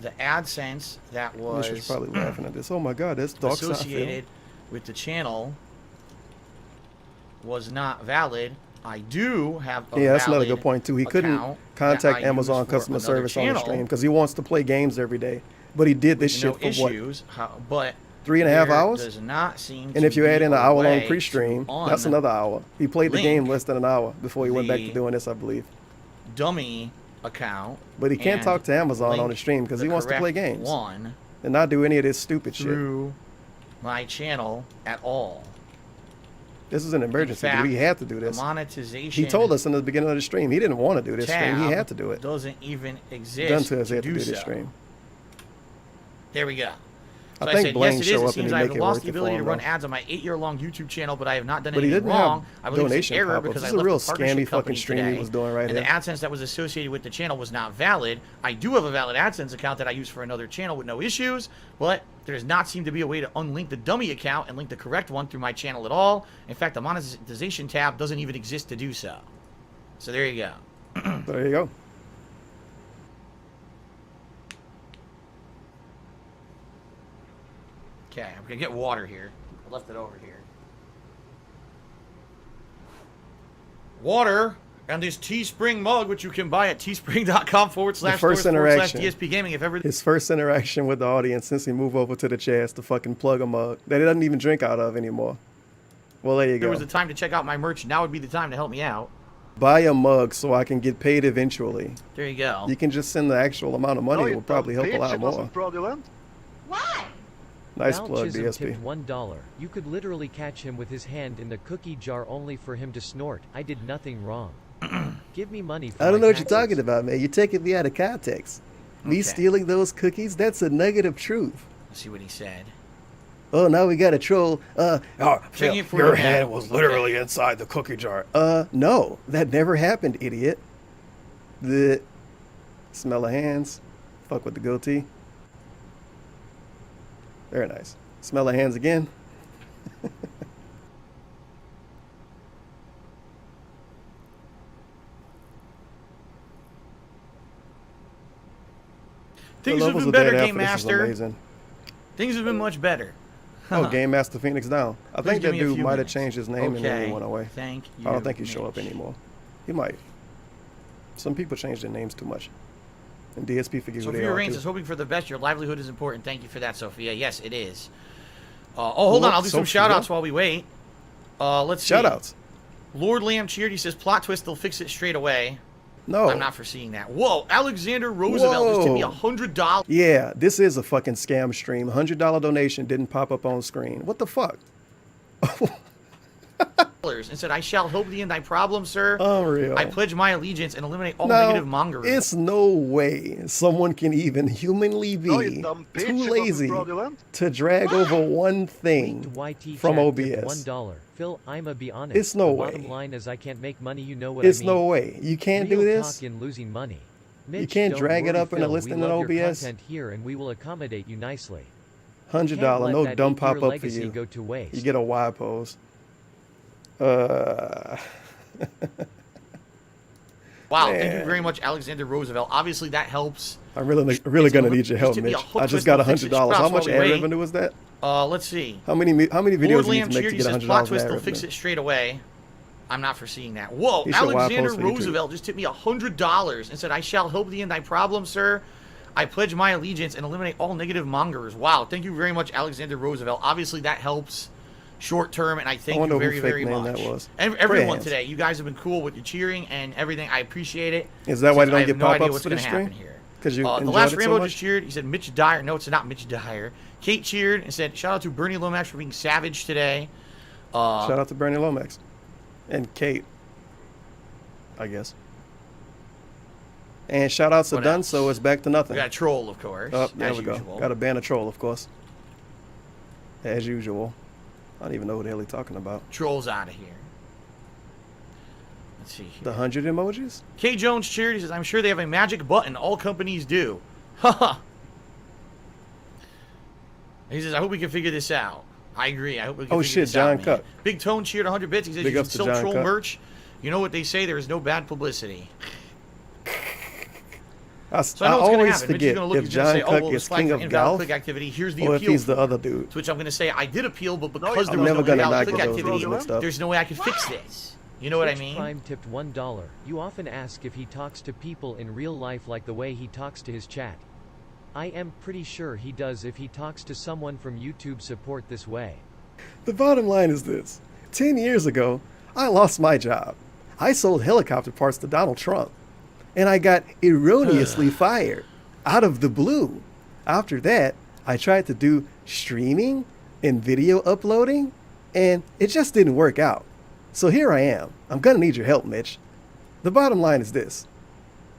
the AdSense that Mitch was was probably laughing at this. Oh my god, that's dark side associated with the channel was not valid. I do have a Yeah, that's another valid good point too. He couldn't account contact that I Amazon use for customer another service on the channel stream because he wants to play games every day. But he did this with shit no for what? issues, but 3.5 there hours? does not seem And if to you add be in an a hour-long way pre-stream, to that's another hour. He played the unlink game less than an hour before he went back to the doing this, I believe. dummy account. But he can't and talk to Amazon on link the stream because the he wants to play correct games one and not do any of this stupid shit. through my channel at all. This is an emergency, In fact, dude. He had to do the this. monetization He told us in the beginning of the stream he didn't want to do this stream. He tab had to do it. Doesn't even exist Done to us, he to had to do do so. this stream. There we go. I So I think said, Blaine yes, it show is. It up and seems he I have make it lost worth the it for ability him, to run though. ads on my 8-year-long YouTube channel, but I have not done But he anything didn't have wrong. I believe it's donation an error pop-ups. because This I is a left real the partnership scammy fucking company stream he today, was doing right and here. the AdSense that was associated with the channel was not valid. I do have a valid AdSense account that I use for another channel with no issues, but there does not seem to be a way to unlink the dummy account and link the correct one through my channel at all. In fact, the monetization tab doesn't even exist to do so. So there you go. There you go. Okay, I'm gonna get water here. I left it over here. Water and this Teespring mug, which you can buy at teespring.com/stores/DSP Gaming. If ever His first interaction with the audience since he moved over to the chat is to fucking plug a mug that he doesn't even drink out of anymore. Well, there you there go. was a time to check out my merch, now would be the time to help me out. Buy a mug so I can get paid eventually. There you go. You can just send the actual amount of money. No, It you would probably dumb help a bitch, lot it wasn't more. fraudulent. Nice Val plug, Chisholm DSP. tipped $1. You could literally catch him with his hand in the cookie jar only for him to snort. I did nothing wrong. Give me money for I don't my know what you're taxes. talking about, man. You're taking me out of context. Me Okay. stealing those cookies, that's a nugget of truth. Let's see what he said. Oh, now we got a troll. Checking it for your your hand hand. was literally inside the cookie jar. No, that never happened, idiot. The smell of hands. Fuck with the goatee. Very nice. Smell of hands again. Things The have levels been of better, that Game after this is Master. amazing. Things have been much better. Oh, Game Master Phoenix down. I Please think give that me a dude few might have minutes. changed his name and then Okay, he went away. thank I don't you, think he show up Mitch. anymore. He might. Some people change their names too much. And DSP forget who they Sophia are. Rains too. is hoping for the best. Your livelihood is important. Thank you for that, Sophia. Yes, it is. Hold on. I'll do some shout-outs while we wait. Let's see. Shout-outs. Lord Lamb cheered. He says, plot twist, they'll fix it straight away. No. I'm not foreseeing that. Whoa, Alexander Roosevelt just tipped me $100. Yeah, this is a fucking scam stream. $100 donation didn't pop up on screen. What the fuck? And said, I shall help thee in thy problem, sir. Unreal. I pledge my allegiance and eliminate all negative mongery. It's no way someone can even humanly be too lazy to drag over one thing from OBS. $1. Phil, I'ma be honest. It's no way. Bottom line is I can't make money. You know what It's I mean. no way. You can't Real do this. Talk in losing money. You Mitch, can't don't drag it worry, up in a Phil, listing we in love your OBS. content here, and we will accommodate you nicely. $100, Can't let no that dumb 8-year pop up for legacy you. go to waste. You get a Y pose. Wow, Man. thank you very much, Alexander Roosevelt. Obviously, that helps. I'm really gonna need your help, Mitch. I just got $100. How much ad revenue was that? Let's see. How many videos Lord you need Lamb to make cheered. to He get says, $100 plot in twist, ad they'll fix revenue? it straight away. I'm not foreseeing that. Whoa, He should Y Alexander post for YouTube. Roosevelt just tipped me $100 and said, I shall help thee in thy problem, sir. I pledge my allegiance and eliminate all negative mongers. Wow, thank you very much, Alexander Roosevelt. Obviously, that helps short term, and I thank you very, very much. That was. And everyone today, you guys have been cool with your cheering and everything. I appreciate it. Is that why you I don't have get no idea pop-ups what's for going this to stream? happen here. Because you The enjoyed last it so Rambo much? just cheered. He said Mitch Dyer. No, it's not Mitch Dyer. Kate cheered and said, shout out to Bernie Lomax for being savage today. Shout out to Bernie Lomax. And Kate, I guess. And shout outs to What Done else? So it's back to nothing. We got a troll, of course. Oh, there as we go. usual. Got to ban a troll, of course. As usual. I don't even know what the hell he's talking about. Trolls out of here. Let's see here. The 100 emojis? K. Jones cheered. He says, I'm sure they have a magic button. All companies do. Haha. He says, I hope we can figure this out. I agree. I hope we can figure this out, man. Cut. Big Tone cheered 100 bits. He says, Big you ups should to sell John troll Cut. merch. You know what they say, there is no bad publicity. I So I know what's going to always happen. Mitch is forget going to look, if he's going to John say, oh, Cook well, is it's flagged king for of invalid golf, click activity. Here's the or appeal. if he's the form. other dude. To which I'm going to say, I did appeal, but because I'm there was never no gonna invalid not click get those activity, rules mixed up. there's no way I could fix this. You know what I Twitch mean? Prime tipped $1. You often ask if he talks to people in real life like the way he talks to his chat. I am pretty sure he does if he talks to someone from YouTube support this way. The bottom line is this. 10 years ago, I lost my job. I sold helicopter parts to Donald Trump. And I got erroneously fired out of the blue. After that, I tried to do streaming and video uploading, and it just didn't work out. So here I am. I'm going to need your help, Mitch. The bottom line is this.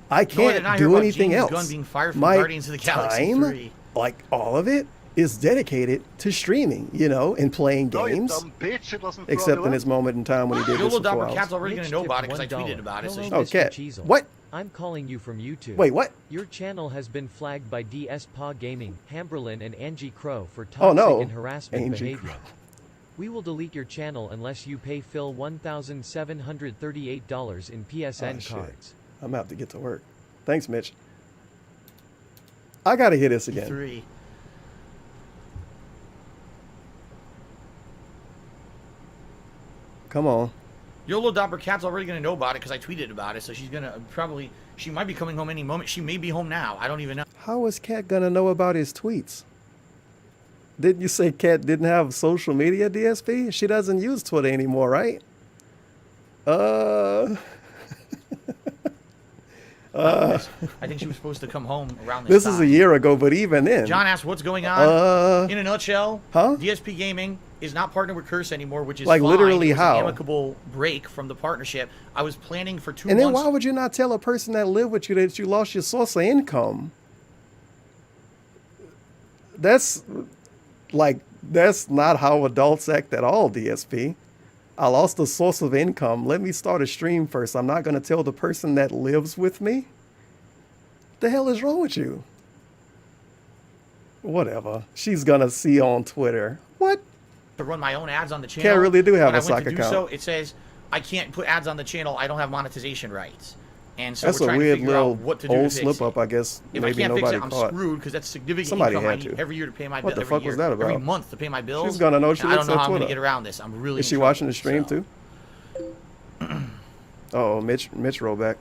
I can't do anything else. Gunn being fired from My Guardians of the Galaxy time, 3. like all of it, is dedicated to streaming, and playing No, you games. dumb bitch. It wasn't Except in fraudulent. this moment in time when he did this for 4 Dopper hours. Cat's already going Mitch to know about it tipped because I $1. tweeted about it. So Hello, she Oh, Mr. Cat. Cheezel. What? I'm calling you from YouTube. Wait, what? Your channel has been flagged by DS Paw Gaming, Hamberlin, and Angie Crow for toxic Oh, no. and harassment Angie behavior. We will delete your channel unless you pay Phil $1,738 in PSN Oh, shit. cards. I'm about to get to work. Thanks, Mitch. I got to hear this again. 3. Come on. YOLO Dopper Cat's already going to know about it because I tweeted about it. So she's going to she might be coming home any moment. She may be home now. I don't even know. How is Cat going to know about his tweets? Didn't you say Cat didn't have social media, DSP? She doesn't use Twitter anymore, right? I think she was supposed to come home around This time. is a year ago, but even then. John asked, what's going on? In a nutshell, Huh? DSP Gaming is not partnered with Curse anymore, which is Like, fine. literally It was how? an amicable break from the partnership. I was planning for 2 And then months. why would you not tell a person that lived with you that you lost your source of income? That's not how adults act at all, DSP. I lost a source of income. Let me start a stream first. I'm not going to tell the person that lives with me. The hell is wrong with you? Whatever. She's going to see on Twitter. What? to run my own ads on the channel. Cat really do have when a I went sock to do account. so, it says I can't put ads on the channel. I don't have monetization rights. And so That's we're a trying weird to figure little out what to do old to fix slip it. up, I guess. If Maybe I can't fix nobody it, I'm caught. screwed because that's significant Somebody income I had need to. every year to pay my What the every fuck was year, that about? every month to pay my bills. She's gonna know she And I looks don't know at how I'm Twitter. gonna get around this. I'm really. Is in she trouble, watching the stream so. too? Oh, Mitch rolled back.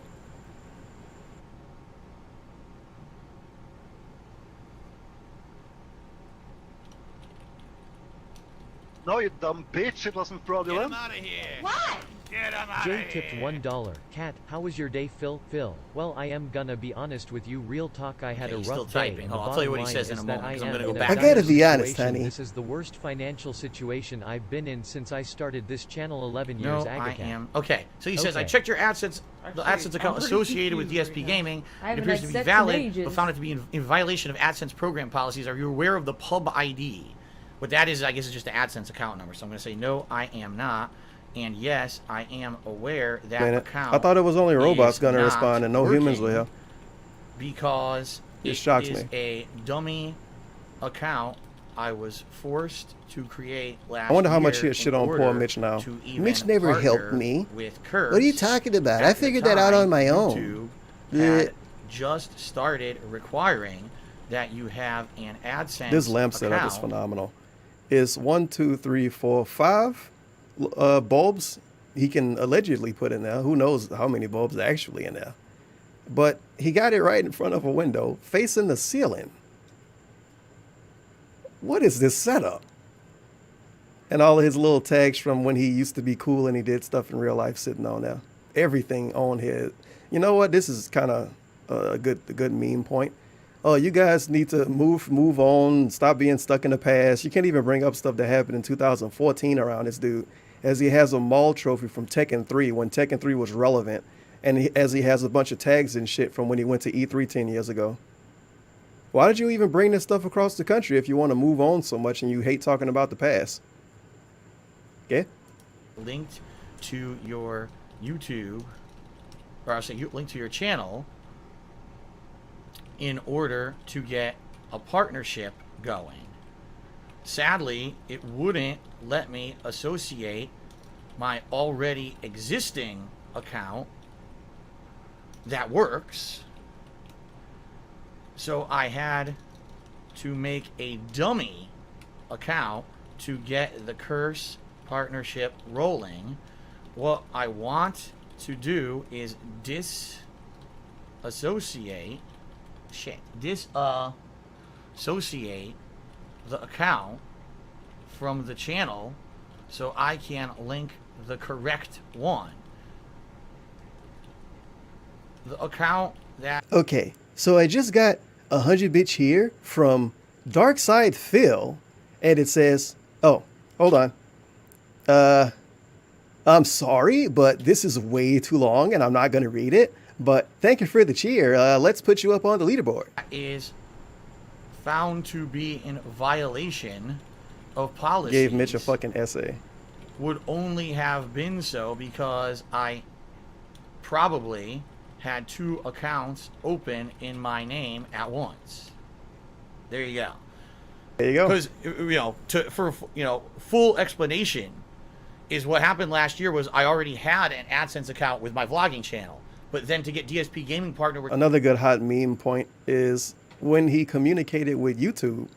dumb bitch. It wasn't fraudulent. Get him out of here. What? Get him out Jay of tipped here. $1. Cat, how was your day, Phil? Phil, well, I am gonna be honest with you. Real talk, I had Okay, a he's still rough day. typing. And Oh, the I'll tell you what he bottom says line in a is that moment, 'cause I'm am gonna go in a back. I gotta dire be honest, situation. honey. This is the worst financial situation I've been in since I started this channel 11 No, years I ago. am. Okay, so he says, I Okay. checked your AdSense, the AdSense I'm account pretty associated with confused DSP right now. Gaming. I It haven't appears had to be sex in valid, ages. but found it to be in violation of AdSense program policies. Are you aware of the pub ID? What that is, I guess, is just the AdSense account number. So I'm going to say, no, I am not. And yes, I am aware that Man, account. I thought it was only robots is gonna not respond and no humans will. working because It it shocks is me. a dummy account I was forced to create last I wonder how much year he'll shit in on poor order Mitch now. to even Mitch never helped partner me. with Curse. What are you talking about? I At the figured that out on time, my own. YouTube Yeah. had just started requiring that you have an AdSense This lamp setup is account. phenomenal. It's 1, 2, 3, 4, 5 bulbs he can allegedly put in there. Who knows how many bulbs are actually in there? But he got it right in front of a window, facing the ceiling. What is this setup? And all of his little tags from when he used to be cool and he did stuff in real life sitting on there. Everything on here. You know what? This is kind of a good meme point. Oh, you guys need to move on, stop being stuck in the past. You can't even bring up stuff that happened in 2014 around this dude, as he has a mall trophy from Tekken 3 when Tekken 3 was relevant, and as he has a bunch of tags and shit from when he went to E3 10 years ago. Why did you even bring this stuff across the country if you want to move on so much and you hate talking about the past? Okay? Linked to your YouTube, or I'll say linked to your channel, in order to get a partnership going. Sadly, it wouldn't let me associate my already existing account that works. So I had to make a dummy account to get the Curse partnership rolling. What I want to do is disassociate the account from the channel so I can link the correct one. The account that... Okay, so I just got 100 bits here from Darkside Phil, and it says, oh, hold on. I'm sorry, but this is way too long and I'm not going to read it. But thank you for the cheer. Let's put you up on the leaderboard. Is found to be in violation of policy. Gave Mitch a fucking essay. Would only have been so because I probably had 2 accounts open in my name at once. There you go. There you go. Because for full explanation is what happened last year was I already had an AdSense account with my vlogging channel, but then to get DSP Gaming partner with Another good hot meme point is when he communicated with YouTube,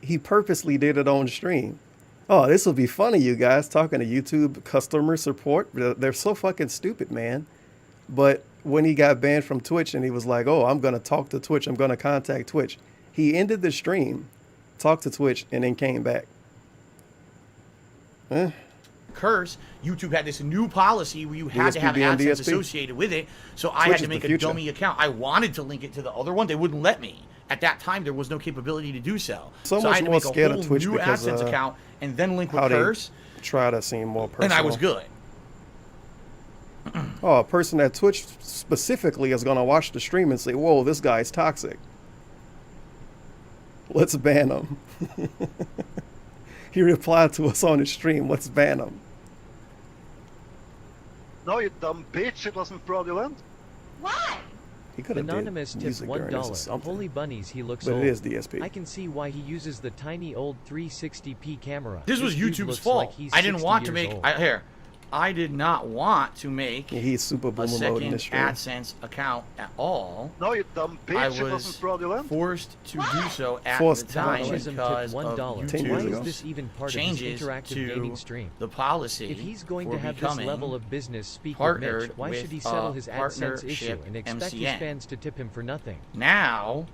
he purposely did it on stream. Oh, this will be funny, you guys, talking to YouTube customer support. They're so fucking stupid, man. But when he got banned from Twitch and he was like, oh, I'm going to talk to Twitch, I'm going to contact Twitch, he ended the stream, talked to Twitch, and then came back. Curse, YouTube had this new policy where you had to have DSP and AdSense DSP. associated with it, so I Twitch had to is make the a future. dummy account. I wanted to link it to the other one. They wouldn't let me. At that time, there was no capability to do so. So I much had to more make a scared whole of Twitch new because AdSense account and then link with how they Curse, try to seem more personal. and I was good. Oh, a person at Twitch specifically is going to watch the stream and say, whoa, this guy's toxic. Let's ban him. He replied to us on the stream, let's ban him. No, you dumb bitch, it wasn't fraudulent. What? He could have did Anonymous tipped music during this or $1. something. Holy bunnies, he looks But old. it is DSP. I can see why he uses the tiny old 360p camera. This was dude YouTube's looks fault. like he's I didn't 60 want to years make. old. I did not want to make Yeah, he's super a boomer mode in second this stream. AdSense account at all. No, you dumb I bitch, it wasn't was fraudulent. forced to do so at Forced the to, time Chism tipped because of $1. 10 years Why ago. is this even part of his changes interactive gaming to stream? the policy. If he's going for to have this becoming level of business speak with partnered Mitch, why should he with settle a his AdSense issue partnership and expect his MCN? fans to tip him for nothing? Now,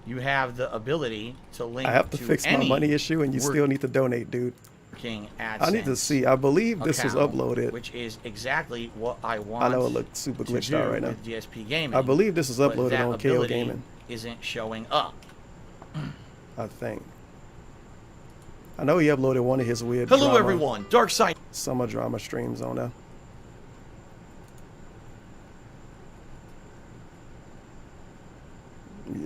you have the ability to link I have to to fix my any money issue and you work- still need to donate, dude. King AdSense. I need to see. I believe this was account, uploaded. which is exactly what I want. I know it looked super glitched out right now. With DSP Gaming. I believe this is but uploaded that on KO ability Gaming. Isn't showing up. I think. I know he uploaded one of his weird. Hello, drama, everyone. Dark Side summer drama streams on there.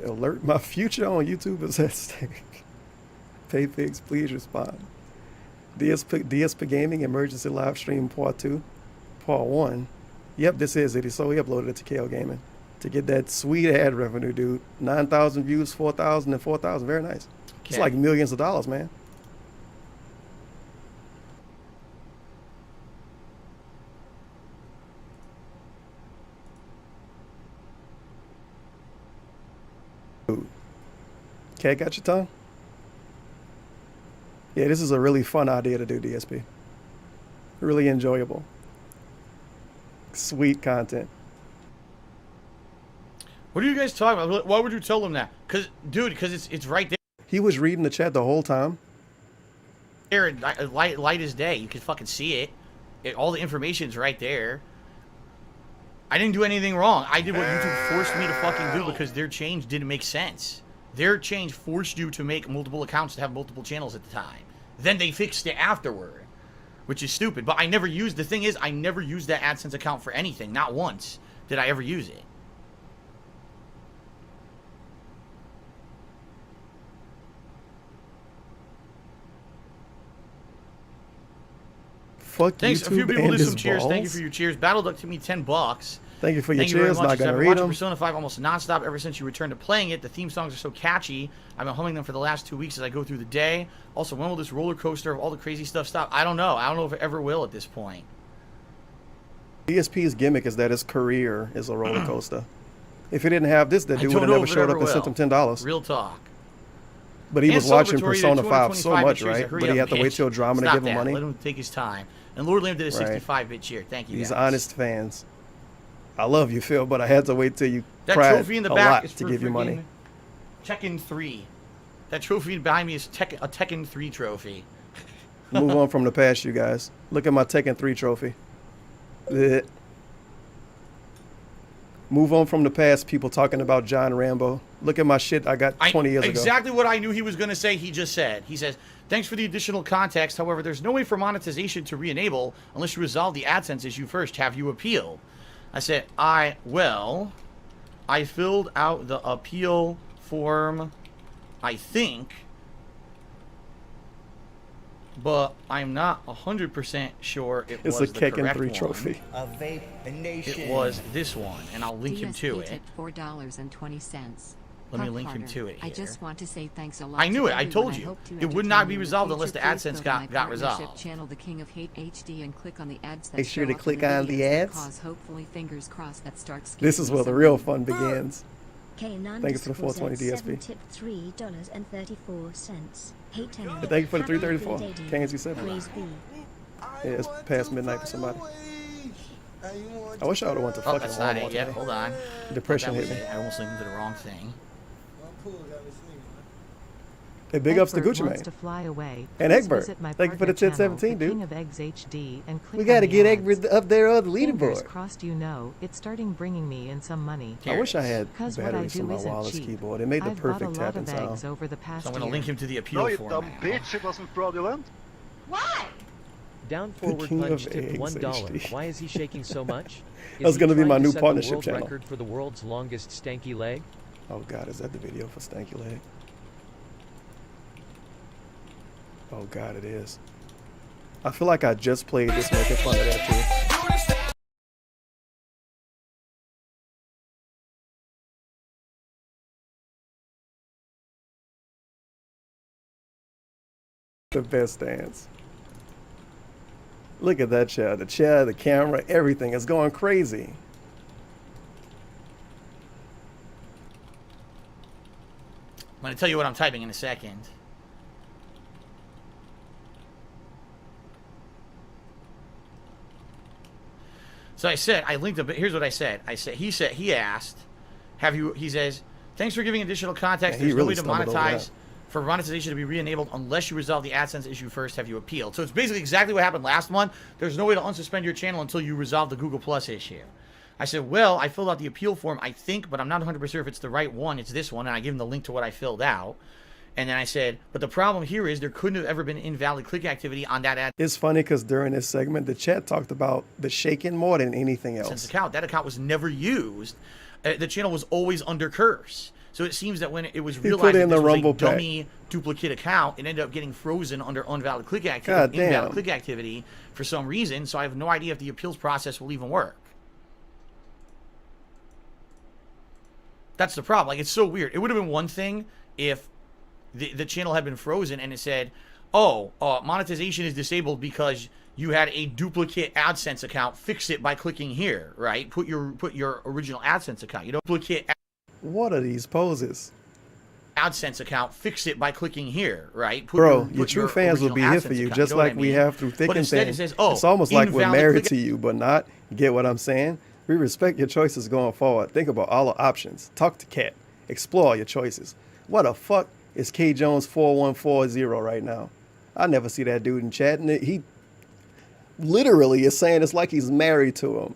Alert, my future on YouTube is at stake. Pay pigs, please respond. DSP Gaming Emergency Live Stream Part 2. Part 1. Yep, this is it. So he uploaded it to KO Gaming to get that sweet ad revenue, dude. 9,000 views, 4,000, and 4,000. Very nice. Okay. It's like millions of dollars, man. Cat got your tongue? Yeah, this is a really fun idea to do, DSP. Really enjoyable. Sweet content. What are you guys talking about? Why would you tell them that? Because it's right there. He was reading the chat the whole time. There, light as day. You can fucking see it. All the information's right there. I didn't do anything wrong. I did what YouTube forced me to fucking do because their change didn't make sense. Their change forced you to make multiple accounts to have multiple channels at the time. Then they fixed it afterward, which is stupid. But I never used, the thing is, I never used that AdSense account for anything. Not once did I ever use it. Fuck Thanks. YouTube A few people and did his some cheers. balls. Thank you for your cheers. Battle Duck to me $10. Thank you for your Thank you very cheers. much. Not gonna I've been read watching them. Persona 5 almost nonstop ever since you returned to playing it. The theme songs are so catchy. I've been humming them for the last 2 weeks as I go through the day. Also, when will this roller coaster of all the crazy stuff stop? I don't know. I don't know if it ever will at this point. DSP's gimmick is that his career is a roller coaster. If he didn't have this, the dude would have never showed up and sent him $10. Real talk. But he And was watching celebratory Persona to 5 so 225 much, cheers. right? Hurry But he up, had to wait bitch. till drama to Stop give him that. money. Let him take his time. And Lord Lamb did a Right. 65-bit cheer. Thank you, These guys. honest fans. I love you, Phil, but I had to wait till you That cried trophy in the a back lot is to for give you money. Tekken 3. That trophy behind me is a Tekken 3 trophy. Move on from the past, you guys. Look at my Tekken 3 trophy. Blech. Move on from the past, people talking about John Rambo. Look at my shit I got 20 years ago. Exactly what I knew he was going to say, he just said. He says, thanks for the additional context. However, there's no way for monetization to re-enable unless you resolve the AdSense issue first. Have you appealed? I said, I filled out the appeal form, I think, but I'm not 100% sure it was the correct 3 one. trophy. It was this one, and I'll link him to it. $4.20. Let me link him to it I here. just want to say thanks a lot. I knew to it. I everyone. told you. hope to It would not be entertain you in the resolved unless future. the Please AdSense go to my got partnership resolved. channel, The King of Hate HD, and click on the ads that Make sure show to up in click on the videos that ads. cause, hopefully, fingers crossed, that starts This is where the real fun begins. K9 Thank you for the 420 DSP. tip $3.34. Hate And thank you for the 334. KNC7. Yeah, it's past midnight for somebody. I wish I would have went to Oh, fucking that's not Walmart it yet. today. Hold on. Depression That hit was me. it. I almost linked to the wrong thing. Hey, big ups to Egbert Gucci wants Mane. to fly away. And Please Egbert. visit my Thank you for the partner 1017, channel, The King dude. of Eggs HD, and click We got to on the get ads. Egbert up there on the Fingers leaderboard. crossed, you know, it's starting bringing me in some money. I wish I had Because what I batteries do in my isn't wireless cheap. keyboard. It made the I've bought perfect a lot tapping of eggs sound. over the past So I'm going to year. link him to the appeal No, you form dumb now. bitch, it wasn't fraudulent. What? Down The forward King punch of tipped Eggs $1. HD. Why is he shaking so much? That's Is he gonna be trying my to new set the partnership world channel. record for the world's longest stanky leg? Oh God, is that the video for Stanky Leg? Oh God, it is. I feel like I just played this making fun of that too. The best dance. Look at that chair. The chair, the camera, everything is going crazy. I'm going to tell you what I'm typing in a second. So I said, I linked up. Here's what I said. He asked, he says, thanks for giving additional context. Yeah, he There's no really way to stumbled over monetize For monetization to be re-enabled unless you resolve the AdSense issue first, have you appealed. So it's basically exactly what happened last month. There's no way to unsuspend your channel until you resolve the Google Plus issue. I said, well, I filled out the appeal form, I think, but I'm not 100% sure if it's the right one. It's this one, and I give him the link to what I filled out. And then I said, but the problem here is there couldn't have ever been invalid click activity on that ad. It's funny because during this segment, the chat talked about the shaking more than anything else. Account. That account was never used. The channel was always under curse. So it seems that when it was realized that this was a dummy duplicate account, it ended up getting frozen under invalid click activity for some reason. So I have no idea if the appeals process will even work. That's the problem. Like, it's so weird. It would have been one thing if the channel had been frozen and it said, oh, monetization is disabled because you had a duplicate AdSense account. Fix it by clicking here, right? Put your original AdSense account. You don't duplicate. What are these poses? AdSense account. Fix it by clicking here, right? Bro, your true fans will be here for you, just like we have through thick and thin. It says, oh, it's almost like we're married to you, but not. You get what I'm saying? We respect your choices going forward. Think about all the options. Talk to Cat. Explore your choices. What the fuck is K Jones 4140 right now? I never see that dude in chat, and he literally is saying it's like he's married to him.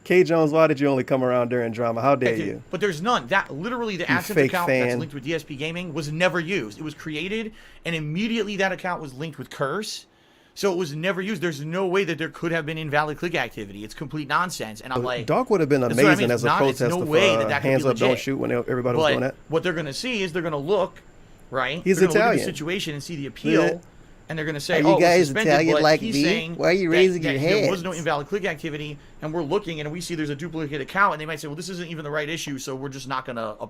K Jones, why did you only come around during drama? How dare you? But there's none. That literally the AdSense account that's linked with DSP Gaming was never used. It was created, and immediately that account was linked with Curse. So it was never used. There's no way that there could have been invalid click activity. It's complete nonsense. And I'm like, Dog would have been amazing as a protester for hands up, don't shoot when everybody was doing that. What they're going to see is they're going to look, right? He's they're gonna Italian. Look at the situation and see the appeal, and they're going to say, Are you guys suspended, Italian like he's me? saying Why are you raising your hands? There was no invalid click activity, and we're looking and we see there's a duplicate account, and they might say, well, this isn't even the right issue, so we're just not going to,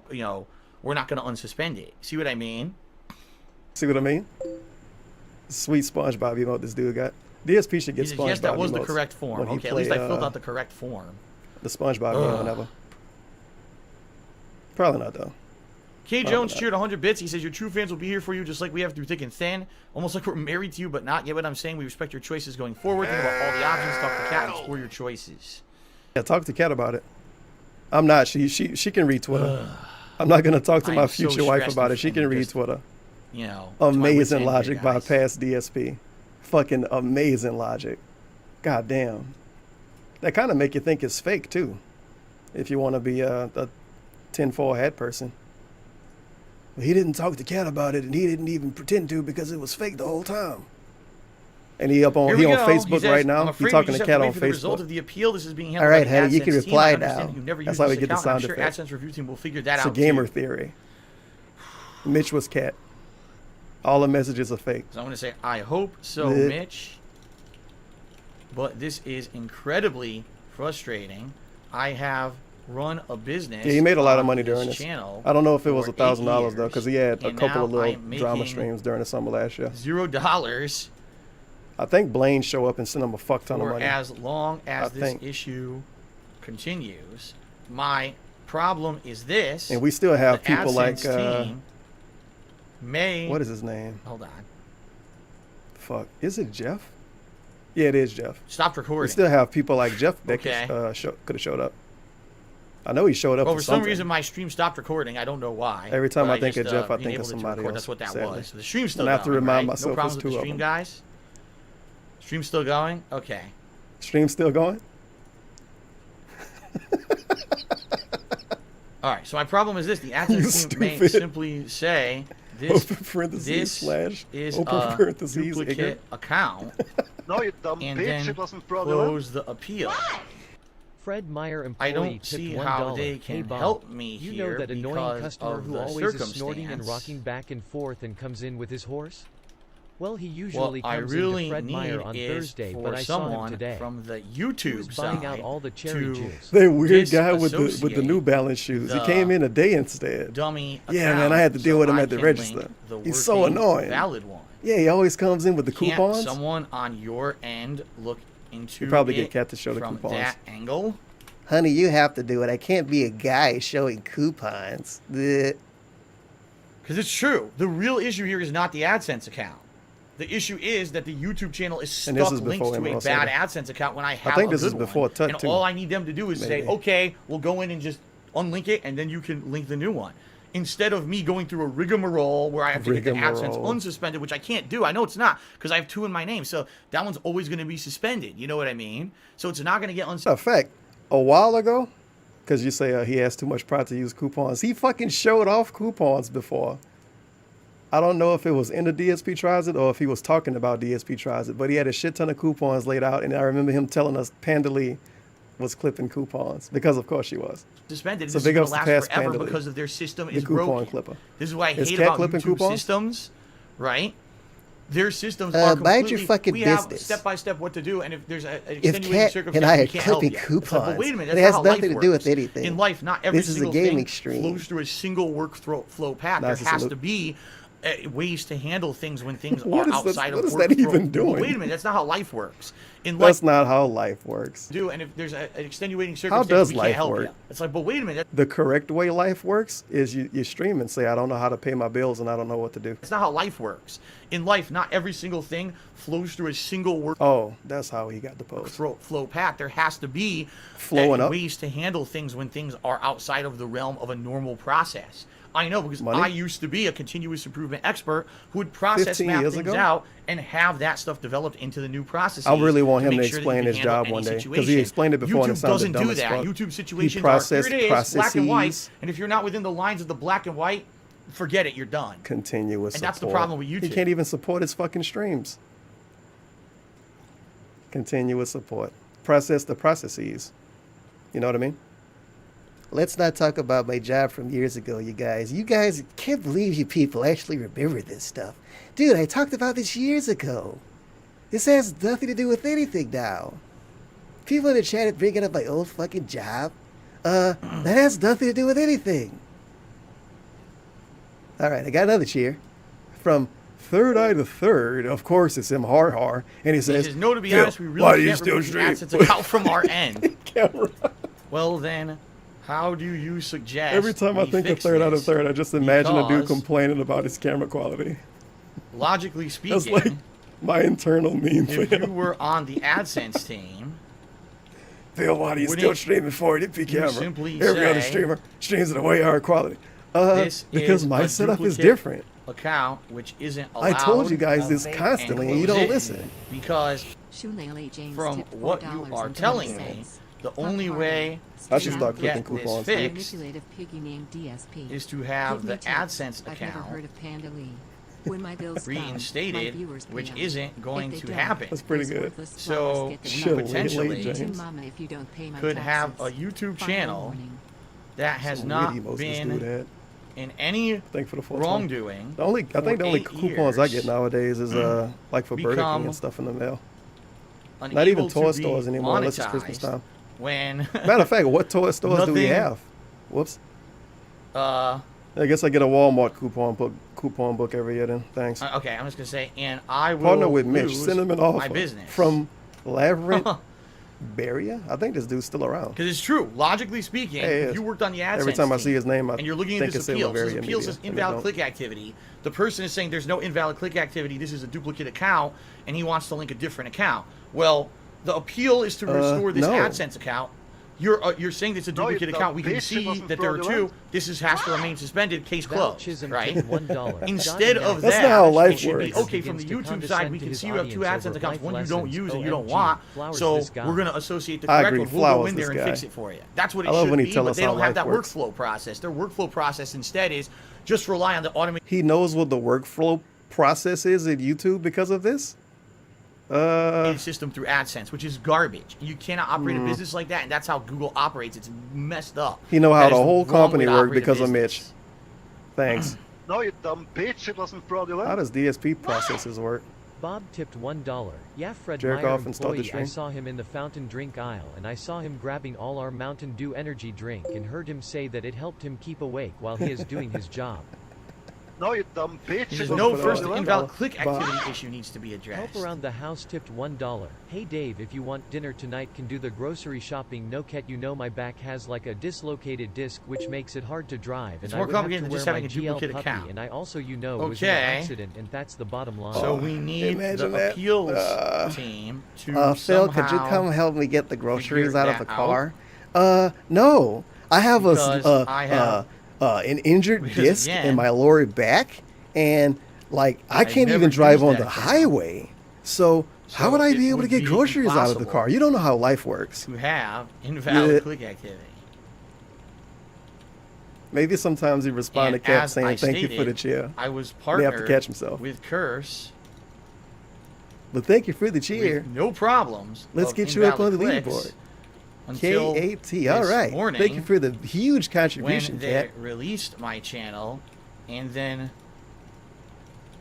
we're not going to unsuspend it. See what I mean? See what I mean? Sweet SpongeBob emote this dude got. DSP should get SpongeBob. Yes, that was the correct form. Okay, at least I filled out the correct form. The SpongeBob game, whenever. Probably not, though. K Jones cheered 100 bits. He says, your true fans will be here for you just like we have through thick and thin. Almost like we're married to you, but not. Get what I'm saying? We respect your choices going forward. Think about all the options. Talk to Cat and explore your choices. Yeah, talk to Cat about it. I'm not. She can read Twitter. I'm not going to talk to my future wife about it. She can read Twitter. You know. Amazing logic by past DSP. Fucking amazing logic. God damn. That kind of make you think it's fake too. If you want to be a tinfoil hat person. He didn't talk to Cat about it, and he didn't even pretend to because it was fake the whole time. And he on Facebook right now. He's talking to Cat on Facebook. The result of the appeal, this is being handled all right, by Hattie, you can reply now. That's how we get the sound effect. I'm sure AdSense review team will figure that out. It's a gamer theory. Mitch was Cat. All the messages are fake. So I'm going to say, I hope so, Mitch. But this is incredibly frustrating. I have run a business. Yeah, he made a lot of money during this channel. I don't know if it was $1,000 though, because he had a couple of little drama streams during the summer last year. $0. I think Blaine show up and send him a fuck ton of money. As long as this issue continues, my problem is this. And we still have people like what is his name? Hold on. Fuck. Is it Jeff? Yeah, it is Jeff. Stopped recording. We still have people like Jeff that could have showed up. I know he showed up. Well, for some reason, my stream stopped recording. I don't know why. Every time I think of Jeff, I think of somebody else. That's what that sadly. was. So the stream's still going. I have to remind myself. No problems with the stream, guys. Stream's still going. Okay. Stream's still going. All right. So my problem is this: the AdSense team may simply say this is a duplicate account. No, you dumb and bitch. then It wasn't fraudulent. close the appeal. Fred Meyer employee I don't see how $1. they can Hey, Bob, help me you here know that annoying customer who always is snorting and circumstance. rocking back and forth and comes in with his horse? Well, he usually What I comes really into Fred Meyer need on is Thursday, for but I saw him someone today. from the YouTube Who's buying side out all the cherry to juice. That weird guy with the New Balance shoes. He the came in a day instead. dummy Yeah, man, I had to deal with him at the register. He's so annoying. Valid one. Yeah, he always comes in with the Can't coupons. someone on your end look into You probably get it Cat to show the from coupons. that angle? Honey, you have to do it. I can't be a guy showing coupons. Because it's true. The real issue here is not the AdSense account. The issue is that the YouTube channel is stuck linked to a bad AdSense account when I have I think a this good is before one. Tut And too. all I need them to do is Maybe. say, okay, we'll go in and just unlink it, and then you can link the new one. instead of me going through a rigmarole where I have to get the AdSense unsuspended, which I can't do. I know it's not because I have 2 in my name, so that one's always going to be suspended. You know what I mean? So it's not going to get unsuspended. In fact, a while ago, because you say he has too much pride to use coupons, he fucking showed off coupons before. I don't know if it was in the DSP Tries It or if he was talking about DSP Tries It, but he had a shit ton of coupons laid out, and I remember him telling us Panda Lee was clipping coupons because, of course, she was. Suspended. So This is big going ups to to last past forever Panda Lee, because of their system the is coupon broken. clipper. This is why I Is hate Cat about clipping YouTube coupons? systems, right? Their systems are mind your completely. fucking we have business. step by step what to do, and if there's an If extenuating Cat circumstance, and I we are can't help clipping you. It's coupons, like, but wait a minute, it that's has not how nothing life to do works. with anything. In life, not every This is a single gaming thing stream. flows through a single workflow path. Nice, there has it's a to be ways to handle things when things What are is this- outside what of is that workflow. even Well, doing? wait a minute, that's not how life works. In That's life, not how life works. and if there's an extenuating How circumstance, does we can't life help work? you. It's like, but wait a minute, The correct way life works is you stream and say, I don't know how to pay my bills and I don't know what to do. that's not how life works. In life, not every single thing flows through a single work. Oh, that's how he got the post. Flow path. There has to be Flowing up? ways to handle things when things are outside of the realm of a normal process. I know because Money? I used to be a continuous improvement expert who would process 15 map years things ago? out and have that stuff developed into the new processes. I really want him to make sure that explain you his can handle job any one day, 'cause he situation. explained it before and it YouTube sounded doesn't dumb do as that. fuck. YouTube He situations processed are here it is, black and white, processes. and if you're not within the lines of the black and white, forget it, you're done. Continuous And that's the support. problem with YouTube. He can't even support his fucking streams. Continuous support. Process the processes. You know what I mean? Let's not talk about my job from years ago, you guys. You guys can't believe you people actually remember this stuff. Dude, I talked about this years ago. This has nothing to do with anything now. People in the chat are bringing up my old fucking job. That has nothing to do with anything. All right, I got another cheer from Third Eye to Third. Of course, it's him, har, and he says, no, to be "Phil, honest, we why do really you can't still remove the stream?" AdSense account from our end. Well, then, how do you suggest Every time I we think of fix Third Eye to this? Third, I just imagine a dude Because, complaining about his camera quality. logically That's speaking, like my internal meme for if you him. were on the AdSense team, Phil, why do you wouldn't still streaming 480p you camera? simply Every other say, streamer streams at a way higher quality. this Because is my a setup is duplicate different. account, which isn't allowed. I told you guys this constantly, and you don't listen. Because Shoelele James from tipped what you are telling me, the only way I should to start clicking get this coupons. fixed Manipulative piggy named DSP. is to have Give me the tips. AdSense I've never account heard of Panda Lee. When my bills come, my reinstated, viewers pay which them. isn't going If they to don't, happen. That's pretty those good. worthless So flowers get the we Shit, money. potentially Me too, Mama, if you don't pay my could have a taxes. YouTube Final channel warning. that has Some not weird emojis do been that. in any Thank for the 420. wrongdoing. I think the only for 8 coupons I years get nowadays is like for Burger King become and stuff in the mail. Not unable even to toy be stores anymore unless it's Christmas monetized time. When Matter of fact, what toy stores do we Nothing- have? Whoops. uh I guess I get a Walmart coupon book every year then. Thanks. okay, I'm just gonna say, and I will Partner with Mitch. lose Send him an offer my business from Labyrinth Beria. I think this dude's still around. Because it's true. Logically speaking, Hey, if you worked on the AdSense every time I team see his name, I and you're looking at think this it's appeal, Silveria this appeal Media, says and it invalid don't. click activity. The person is saying there's no invalid click activity. This is a duplicate account, and he wants to link a different account. Well, the appeal is to restore this no. AdSense account. You're saying it's a No, you duplicate dumb account. We can bitch, it see wasn't that there are fraudulent. two. This has to remain suspended. Case Val closed. Chisholm Right? tipped $1. Instead of That's that, not how life it should be works. okay from the Begins to YouTube side. We condescend can to see you have his two audience AdSense over accounts. life One you don't lessons. use and you don't OMG. want. Flowers So this guy. we're going to associate the I correct agree. one. We'll Flowers go in there this and guy. fix it for you. That's what it I love should when he be. tells But us they how don't have life that works. workflow process. Their workflow process instead is just rely on the automated He knows what the workflow process is in YouTube because of this? system through AdSense, which is garbage. You cannot operate a business like that, and that's how Google operates. It's messed up. He know how That the is whole wrong company way to worked operate a because of business. Mitch. Thanks. No, you dumb bitch. It wasn't fraudulent. How does DSP processes work? Bob tipped $1. Yeah, Fred Jerk Meyer off and start the employee. I stream. saw him in the fountain drink aisle, and I saw him grabbing all our Mountain Dew energy drink and heard him say that it helped him keep awake while he is doing his job. No, you dumb bitch. There's It no wasn't first fraudulent. invalid click Bob. activity issue needs to be addressed. Help around the house tipped $1. Hey Dave, if you want dinner tonight, can do the grocery shopping. No cat, you know my back has like a dislocated disc, which makes it hard to drive, and It's I more would have to complicated than wear just my having a GL duplicate puppy, account. and I also, was in Okay. an accident, and that's the bottom line. So we need Imagine the that. appeals team to Phil, could you somehow come help me get the groceries figure out of the that car? No. I have Because I have an injured Because disc again, in my lower back, and like I I've can't never even drive used on that the channel. highway. So how would I it be able to would get be groceries out of the impossible car? You don't know how life works. to have invalid Yeah. click activity. Maybe sometimes he respond to And Cap as saying I thank you for the stated, cheer. I was They partnered have to catch himself. with Curse But thank you for the cheer. with no problems. Let's of get you up on the invalid leaderboard. clicks until K-A-T. All this right. morning, Thank you for the huge contribution, when they Cat. released my channel, and then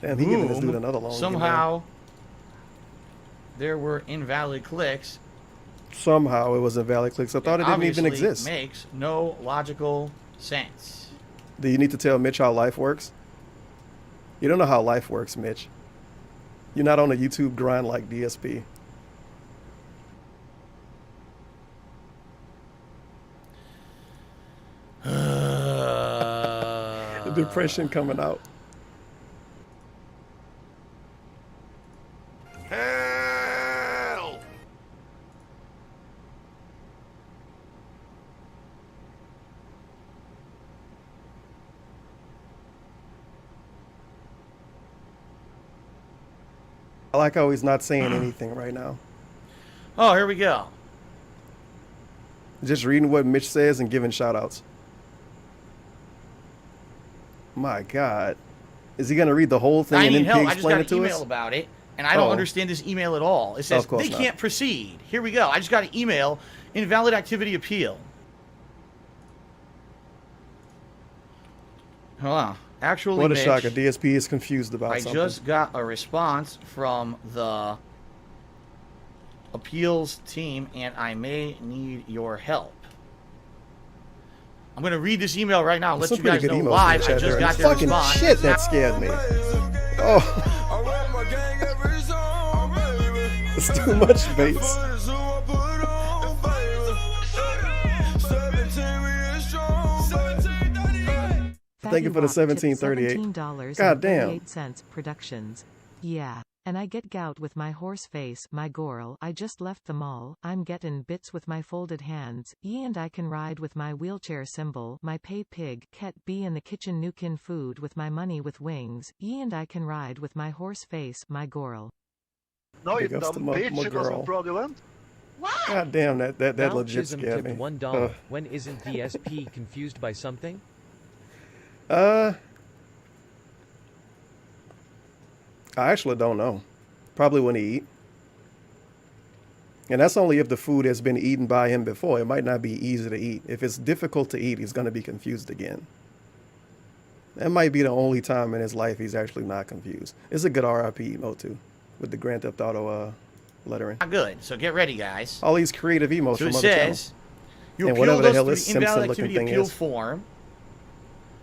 Damn, he giving this boom, dude another long somehow there were invalid clicks. Somehow it was invalid clicks. I thought it didn't even Obviously exist. makes no logical sense. Do you need to tell Mitch how life works? You don't know how life works, Mitch. You're not on a YouTube grind like DSP. The depression coming out. Hell! I like how he's not saying anything right now. Oh, here we go. Just reading what Mitch says and giving shout outs. My God. Is he going to read the whole thing I and need then help. I just explain got it an to email us? about it, and I don't Oh. understand this email at all. It says Of course they not. can't proceed. Here we go. I just got an email. Invalid activity appeal. Hold on. Actually, What a Mitch, shocker. DSP is confused about I something. just got a response from the appeals team, and I may need your help. I'm going to read this email right now and let Some you pretty guys good know emails live. in the I chat just there. got their Fucking response. shit, that scared me. Oh. It's too much bass. Thank you for the $17.38. God damn. $17.38 productions. Yeah. And I get gout with my horse face, my gorl. I just left the mall. I'm getting bits with my folded hands. Ye and I can ride with my wheelchair symbol, my pay pig, ket be in the kitchen nukin food with my money with wings. Ye and I can ride with my horse face, my gorl. No, you Big ups to dumb my bitch, it girl. wasn't fraudulent. God damn, that legit Chisholm scared tipped me. $1. When isn't DSP confused by something? I actually don't know. Probably when he eat. And that's only if the food has been eaten by him before. It might not be easy to eat. If it's difficult to eat, he's going to be confused again. That might be the only time in his life he's actually not confused. It's a good RIP emote too, with the Grand Theft Auto lettering. Not good. So get ready, guys. All these creative emotes So from it other says, channels. you And appealed whatever the us hell through this the invalid Simpson-looking activity thing appeal is. form.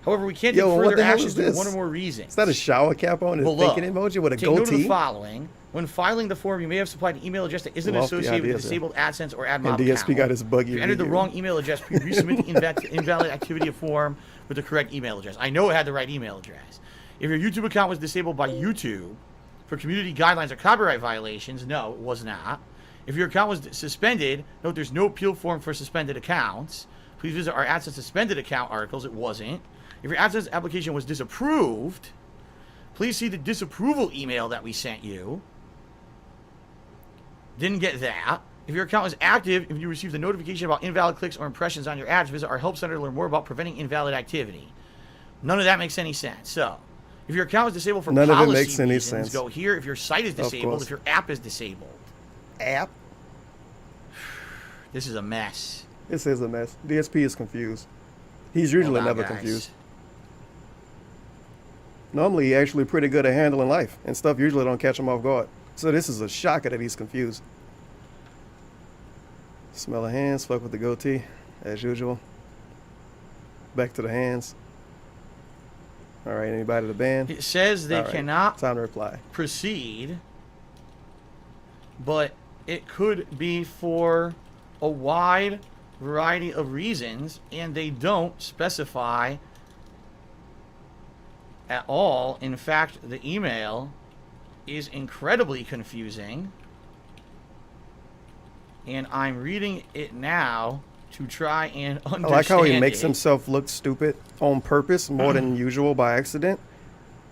However, we can't Yo, take what further the hell actions is due to this? one or more reasons. Is that a shower cap on? A Below. thinking emoji with a Take note of the goatee? following. When filing the form, you may have supplied an email address that isn't Lofty associated with ideas, the disabled AdSense or And AdMob DSP account. got his buggy If you entered the review. wrong email address, please resubmit the invalid activity form with the correct email address. I know it had the right email address. If your YouTube account was disabled by YouTube for community guidelines or copyright violations, no, it was not. If your account was suspended, note there's no appeal form for suspended accounts. Please visit our AdSense suspended account articles. It wasn't. If your AdSense application was disapproved, please see the disapproval email that we sent you. Didn't get that. If your account is active, if you received a notification about invalid clicks or impressions on your ads, visit our help center to learn more about preventing invalid activity. None of that makes any sense. So, if your account is disabled for None of it policy makes any reasons, sense. go here. If your site is Of disabled, course. if your app is disabled. App? This is a mess. This is a mess. DSP is confused. He's usually Hold on, never guys. confused. Normally, he's actually pretty good at handling life, and stuff usually don't catch him off guard. So this is a shocker that he's confused. Smell of hands, fuck with the goatee, as usual. Back to the hands. All right, anybody to the band? It says they All right, cannot time to reply. proceed, but it could be for a wide variety of reasons, and they don't specify at all. In fact, the email is incredibly confusing, and I'm reading it now to try and understand I like how he makes it. himself look stupid on purpose more than usual by accident.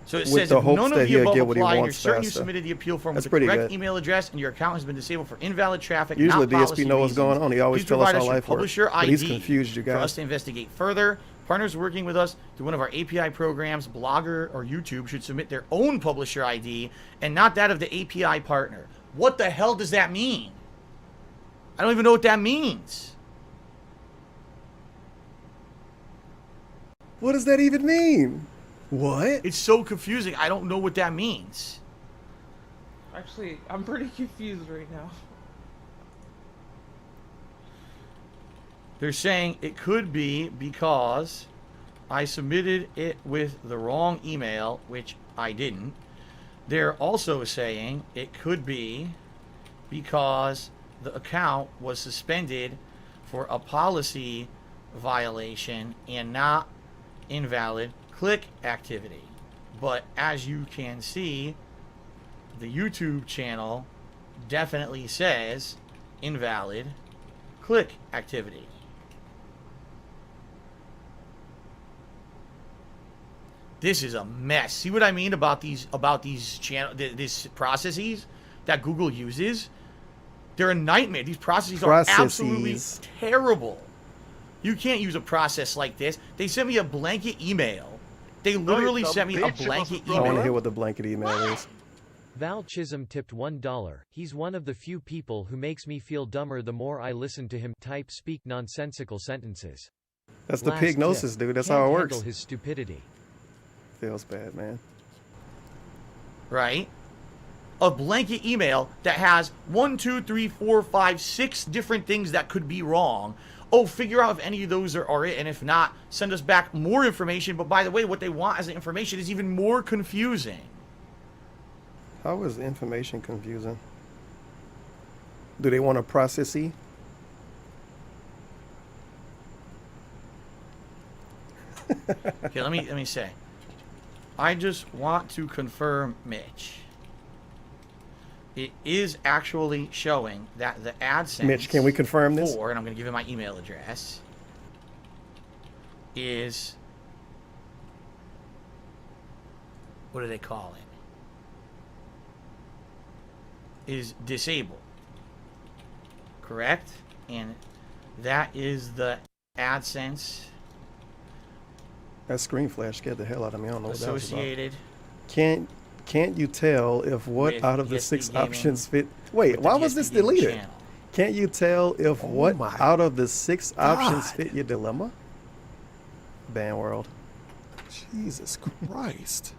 So it with says the if hopes none that of the he'll above get what he apply and you're wants certain you faster. submitted the appeal form That's with the pretty correct good. email address and your account has been disabled for invalid traffic, Usually not policy DSP knows what's reasons, going on. He always please tells us provide how us your life works. publisher But he's ID confused, you for us guys. to investigate further. Partners working with us through one of our API programs, Blogger or YouTube, should submit their own publisher ID and not that of the API partner. What the hell does that mean? I don't even know what that means. What does that even mean? What? It's so confusing. I don't know what that means. Actually, I'm pretty confused right now. They're saying it could be because I submitted it with the wrong email, which I didn't. They're also saying it could be because the account was suspended for a policy violation and not invalid click activity. But as you can see, the YouTube channel definitely says invalid click activity. This is a mess. See what I mean about these these processes that Google uses? They're a nightmare. These processes are absolutely terrible. You can't use a process like this. They sent me a blanket email. They literally sent me a blanket email. I want to hear what the blanket email is. Val Chisholm tipped $1. He's one of the few people who makes me feel dumber the more I listen to him speak nonsensical sentences. That's the Last pignosis, tip. dude. That's Can't how it handle works. his stupidity. Feels bad, man. Right? A blanket email that has 1, 2, 3, 4, 5, 6 different things that could be wrong. Oh, figure out if any of those are it, and if not, send us back more information. But by the way, what they want as information is even more confusing. How is information confusing? Do they want a processy? Okay, let me say. I just want to confirm, Mitch. It is actually showing that the AdSense Mitch, can we confirm this? and I'm going to give you my email address, is, what do they call it? Is disabled. Correct? And that is the AdSense That screen flash scared the hell out of me. I don't know what that was about. associated. Can't you tell if what with out of the ESP 6 Gaming, options fit? Wait, with the why was ESP this Gaming deleted? channel. Can't you tell if what my out of the 6 options God. fit your dilemma? Ban world. Jesus Christ.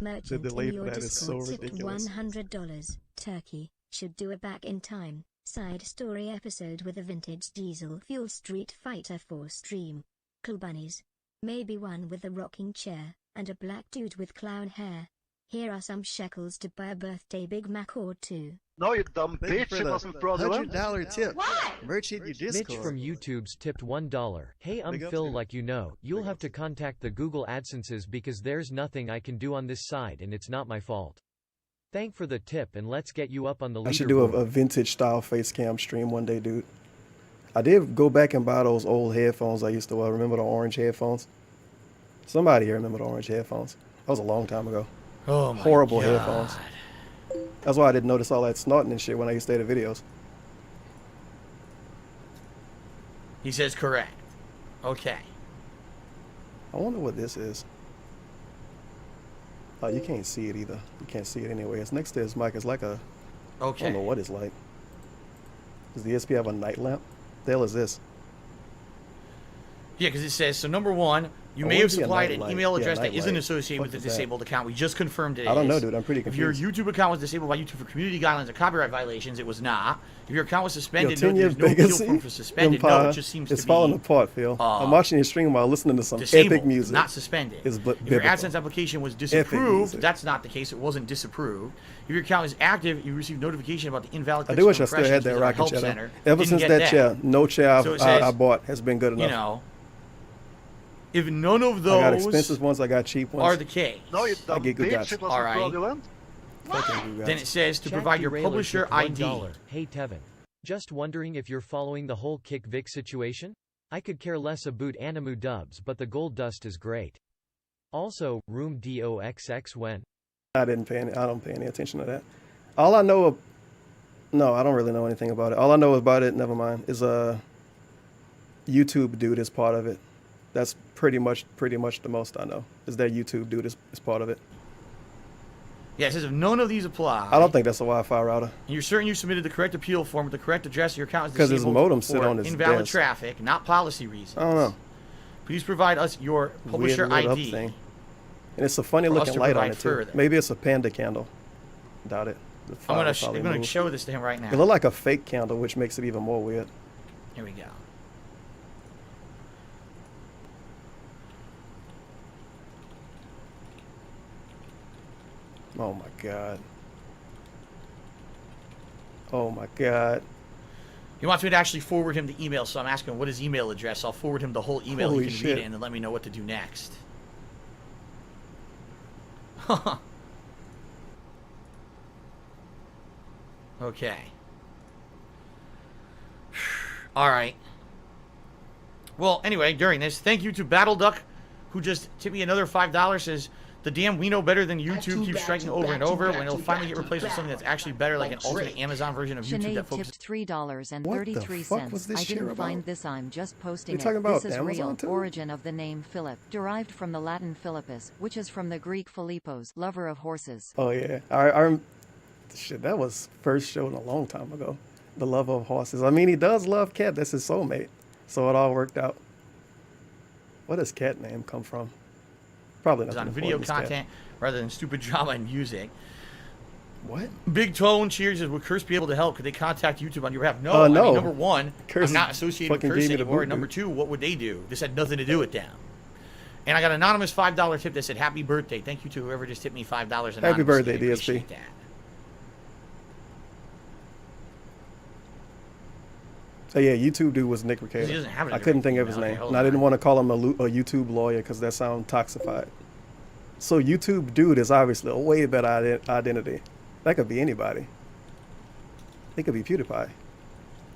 Merchant delay in for your that is Discord so tipped ridiculous. $100. Turkey should do it back in time. Side story episode with a vintage diesel fuel Street Fighter 4 stream. Cool bunnies. Maybe one with a rocking chair, and a black dude with clown hair. Here are some shekels to buy a birthday Big Mac or 2. No, you dumb Thank you bitch, for it the wasn't fraudulent. $100 tip. Merchant, you Discord. Mitch from YouTube's tipped $1. Hey, I'm Big ups, Phil. dude. Like you know, you'll have to contact the Google AdSenses because there's nothing I can do on this side and it's not my fault. Thank for the tip and let's get you up on the leaderboard. I should do a vintage style face cam stream one day, dude. I did go back and buy those old headphones I used to wear. Remember the orange headphones? Somebody here remember the orange headphones? That was a long time ago. Oh my Horrible God. headphones. That's why I didn't notice all that snorting and shit when I used to edit videos. He says correct. Okay. I wonder what this is. Oh, you can't see it either. You can't see it anyway. It's next to his mic. It's like a... I Okay. don't know what it's like. Does the SP have a night lamp? The hell is this? Yeah, because it says, so number one, you Oh, may it have would be a supplied an nightlight. email Yeah, address that isn't nightlight. associated with Fuck the is that? disabled account. We just confirmed it I don't know, is. dude. I'm pretty If your confused. YouTube account was disabled by YouTube for community guidelines or copyright violations, it was not. If your account was Yo, suspended, 10 no, years there's no appeal legacy form for suspended. No, empire it just seems is to falling be apart, Phil. I'm watching your stream while listening to some disabled, epic music. not suspended. It's If your biblical. AdSense application was Epic disapproved, music. that's not the case. It wasn't disapproved. If your account is active, you receive notification about the invalid I clicks do wish or I still had impressions that within our rocket help chair. center. Ever Didn't since get that chair, no chair So it I says, bought has been good enough. You know, if none of I got those expensive ones, I got cheap ones. are the case. No, you dumb get good bitch, guys. it wasn't Alright. fraudulent. Fucking you Then guys. it says to Chat provide your derailer publisher tip ID. $1. Hey Tevin. Just wondering if you're following the whole Kick Vic situation? I could care less about Animu dubs, but the gold dust is great. Also, room DOXX when? I don't pay any attention to that. All I know no, I don't really know anything about it. All I know about it, never mind, is a YouTube dude is part of it. That's pretty much the most I know. Is that YouTube dude is part of it. Yeah, it says if none of these apply. I don't think that's a Wi-Fi router. And you're certain you submitted the correct appeal form with the correct address. Your account is Because his disabled modem sit for on his invalid desk. traffic, not policy reasons. I don't know. Please provide us your publisher Weird lit up ID. thing. And it's a funny for us looking to light on provide it too. further. Maybe it's a panda candle. Doubt it. The I'm fire gonna will probably move. show this to him right now. It looked like a fake candle, which makes it even more weird. Here we go. Oh my god. Oh my god. He wants me to actually forward him the email, so I'm asking him what his email address. I'll forward him the whole email. Holy He can shit. read it and then let me know what to do next. Okay. All right. Well, anyway, during this, thank you to Battle Duck, who just tipped me another $5. Says, the damn we know better than YouTube keeps striking over and over. When it'll finally get replaced with something that's actually better, like an alternate Amazon version of YouTube Sinead that focuses. tipped $3.33. What the fuck was this I shit didn't about? find this. I'm just posting You talking it. about This is Amazon real. too? Origin of the name Philip, derived from the Latin Philippus, which is from the Greek Philippos, lover of horses. Oh yeah. I shit, that was first shown a long time ago. The love of horses. I mean, he does love Cat. That's his soulmate. So it all worked out. Where does Cat name come from? Probably It's nothing on video important as Cat. content rather than stupid drama and music. What? Big Tone Cheers says, would Curse be able to help? Could they contact YouTube on your behalf? No. I no. mean, number one, Curse I'm not associated with fucking Curse gave me the anymore. boot, And number dude. two, what would they do? This had nothing to do with them. And I got an anonymous $5 tip that said, happy birthday. Thank you to whoever just tipped me $5 anonymously. Happy birthday, I appreciate DSP. that. So yeah, YouTube dude was Nick He Ricardo. doesn't have it I in couldn't direct think of his email. name. Okay, hold And I didn't want to call him a YouTube lawyer because that sounds toxified. So YouTube dude is obviously a way better identity. That could be anybody. It could be PewDiePie.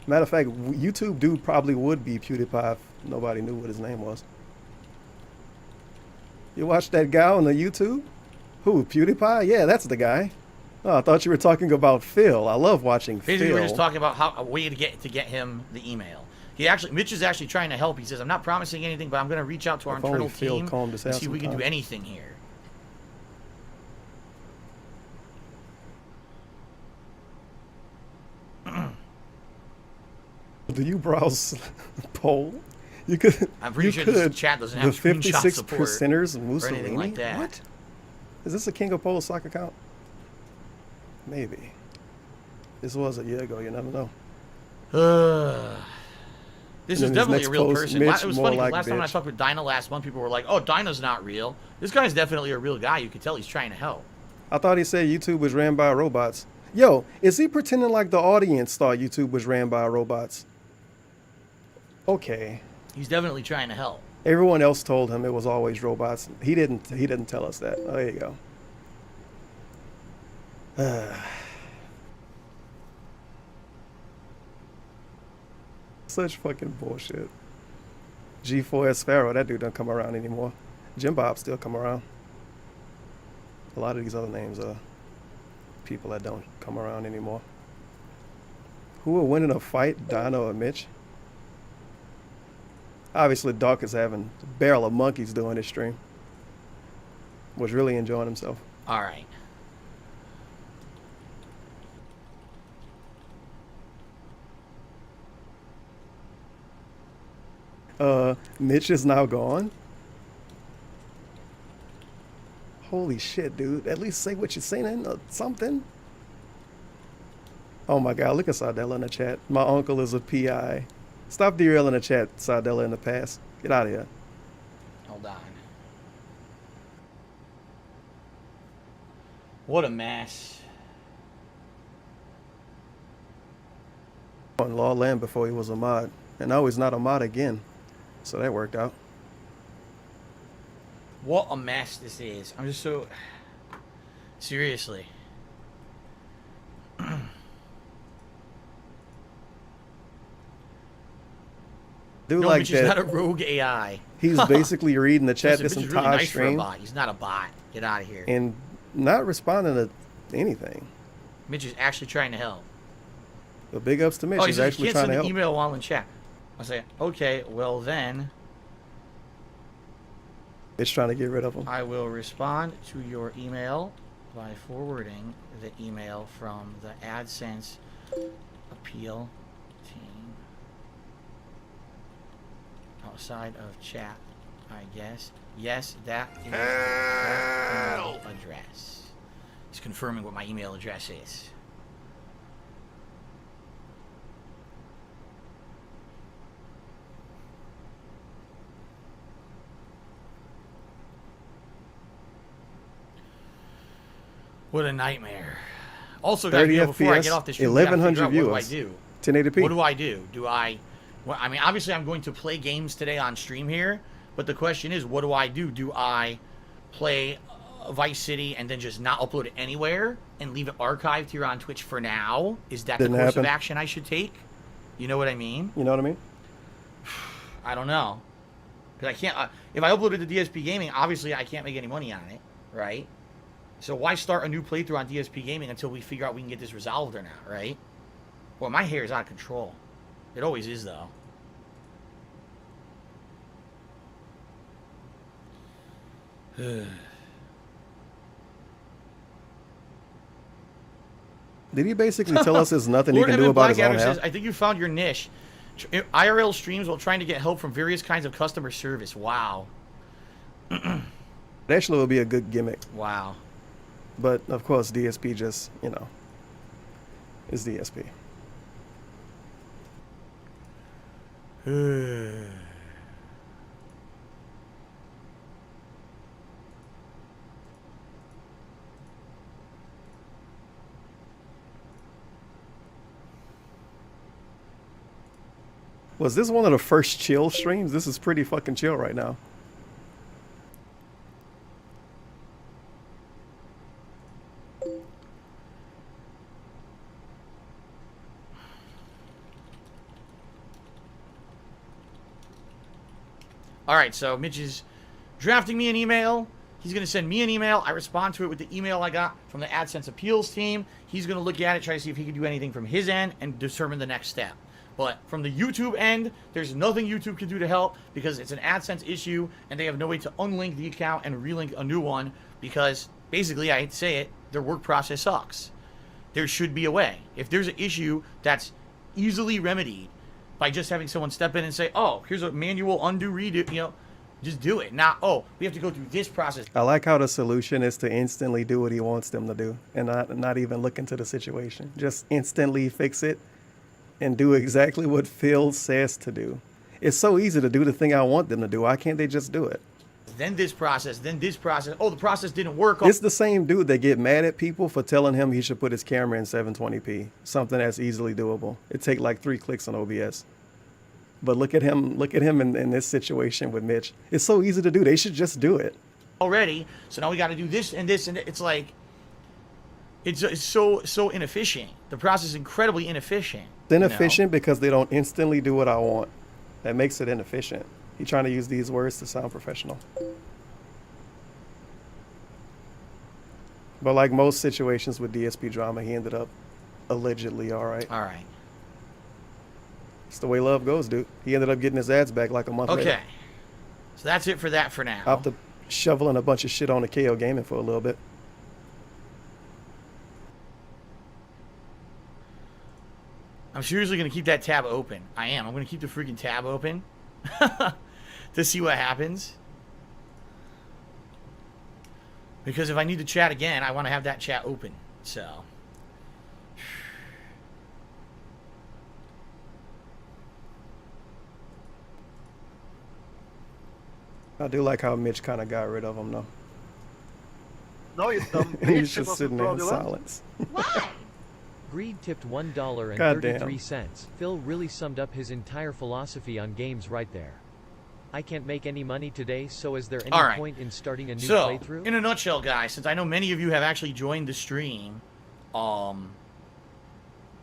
Matter of fact, YouTube dude probably would be PewDiePie if nobody knew what his name was. You watch that guy on the YouTube? Who, PewDiePie? Yeah, that's the guy. Oh, I thought you were talking about Phil. I love watching Basically, Phil. we're just talking about how a way to get him the email. Mitch is actually trying to help. He says, I'm not promising anything, but I'm going to reach out to our If only internal Phil team calmed his and ass see if we can do sometime. anything here. Do you browse poll? You could. I'm pretty you sure could. this chat doesn't have the screenshot 56 support percenters or Mussolini. anything like that. What? Is this a King of Pole stock account? Maybe. This was a year ago. You never know. This And is then his definitely next a real post, person. Mitch, It was more funny because like last time I bitch. talked with Dinah last month, people were like, "Oh, Dinah's not real." This guy's definitely a real guy. You could tell he's trying to help. I thought he said YouTube was ran by robots. Yo, is he pretending like the audience thought YouTube was ran by robots? Okay. He's definitely trying to help. Everyone else told him it was always robots. He didn't tell us that. Oh, there you go. Such fucking bullshit. G4S Pharaoh, that dude don't come around anymore. Jim Bob still come around. A lot of these other names are people that don't come around anymore. Who will win in a fight, Dino or Mitch? Obviously, Doc is having a barrel of monkeys doing this stream. Was really enjoying himself. All right. Mitch is now gone. Holy shit, dude. At least say what you're saying or something. Oh my god, look at Sardella in the chat. My uncle is a PI. Stop derailing the chat, Sardella in the past. Get out of here. Hold on. What a mess. On Law Land before he was a mod. And now he's not a mod again. So that worked out. What a mess this is. I'm just so... Seriously. do no, like Mitch that. is not a rogue AI. He's basically reading the chat Listen, this Mitch is entire really nice for a stream bot. He's not a bot. Get out of here. and not responding to anything. Mitch is actually trying to help. But big ups to Mitch. Oh, he He's says actually you trying can't to send help. an email while in chat. I say, okay, well then, Mitch trying to get rid of him. I will respond to your email by forwarding the email from the AdSense appeal team outside of chat, I guess. Yes, that is that email address. He's confirming what my email address is. What a nightmare. Also, guys, 30 before I FPS, get off the stream, we gotta 1100 figure out what viewers. do I do? 1080p. What do I do? Do I... Well, I mean, obviously, I'm going to play games today on stream here, but the question is, what do I do? Do I play Vice City and then just not upload it anywhere and leave it archived here on Twitch for now? Is that the course of action I should take? You know what I mean? You know what I mean? I don't know. Because I can't... if I upload it to DSP Gaming, obviously, I can't make any money on it, right? So why start a new playthrough on DSP Gaming until we figure out we can get this resolved or not, right? Well, my hair is out of control. It always is, though. Did he basically tell us there's nothing Lord he can do Evan about his own Blackadder hair? says, I think you found your niche. IRL streams while trying to get help from various kinds of customer service. Wow. It actually would be a good gimmick. Wow. But, of course, DSP just, you know, is DSP. Was this one of the first chill streams? This is pretty fucking chill right now. All right, so Mitch is drafting me an email. He's going to send me an email. I respond to it with the email I got from the AdSense appeals team. He's going to look at it, try to see if he can do anything from his end, and determine the next step. But from the YouTube end, there's nothing YouTube can do to help because it's an AdSense issue, and they have no way to unlink the account and relink a new one because, basically, I hate to say it, their work process sucks. There should be a way. If there's an issue that's easily remedied by just having someone step in and say, oh, here's a manual undo redo, you know, just do it. Not, oh, we have to go through this process. I like how the solution is to instantly do what he wants them to do and not even look into the situation. Just instantly fix it and do exactly what Phil says to do. It's so easy to do the thing I want them to do. Why can't they just do it? Then this process, then this process. Oh, the process didn't work. It's the same dude that get mad at people for telling him he should put his camera in 720p. Something that's easily doable. It take like 3 clicks on OBS. But look at him in this situation with Mitch. It's so easy to do. They should just do it. Already. So now we got to do this and this and it's like, it's so inefficient. The process is incredibly inefficient. It's inefficient because they don't instantly do what I want. That makes it inefficient. He's trying to use these words to sound professional. But like most situations with DSP drama, he ended up allegedly all right. All right. It's the way love goes, dude. He ended up getting his ads back like a month later. Okay. So that's it for that for now. After shoveling a bunch of shit on the KO Gaming for a little bit. I'm seriously going to keep that tab open. I am. I'm going to keep the freaking tab open to see what happens. Because if I need to chat again, I want to have that chat open. So. I do like how Mitch kind of got rid of him, though. No, you dumb bitch. He's It just wasn't sitting there in fraudulent. silence. Greed tipped $1.33. Goddamn. Phil really summed up his entire philosophy on games right there. I can't make any money today, so is there any All right. point in starting a new So, playthrough? in a nutshell, guys, since I know many of you have actually joined the stream,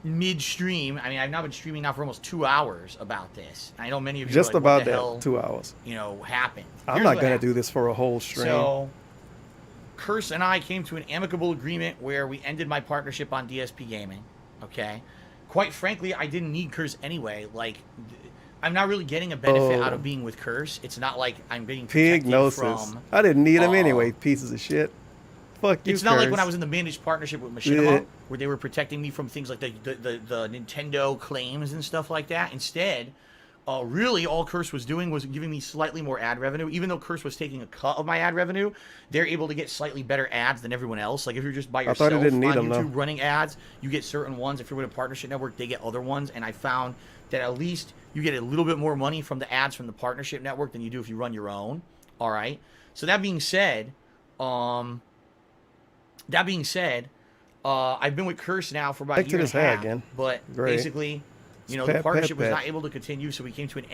midstream. I mean, I've now been streaming now for almost 2 hours about this. I know many of you Just are like, about what the that, hell, 2 hours. Happened. I'm Here's not what gonna happened. do this for a whole stream. So, Curse and I came to an amicable agreement where we ended my partnership on DSP Gaming. Okay, quite frankly, I didn't need Curse anyway. Like, I'm not really getting a benefit out of being with Curse. It's not like I'm being protected Pignosis. from. I didn't need him anyway, pieces of shit. Fuck you, It's not like Curse. when I was in the managed partnership with Machinima, Yeah. where they were protecting me from things like the Nintendo claims and stuff like that. Instead, really all Curse was doing was giving me slightly more ad revenue. Even though Curse was taking a cut of my ad revenue, they're able to get slightly better ads than everyone else. Like if you're just by I thought yourself he didn't need on them, YouTube though. running ads, you get certain ones. If you're with a partnership network, they get other ones. And I found that at least you get a little bit more money from the ads from the partnership network than you do if you run your own. All right. So that being said, I've been with Curse now for about Back a to year and this a hat half. again. But Great. basically, the Pat, partnership pat, was pat. not able to continue, so we came to an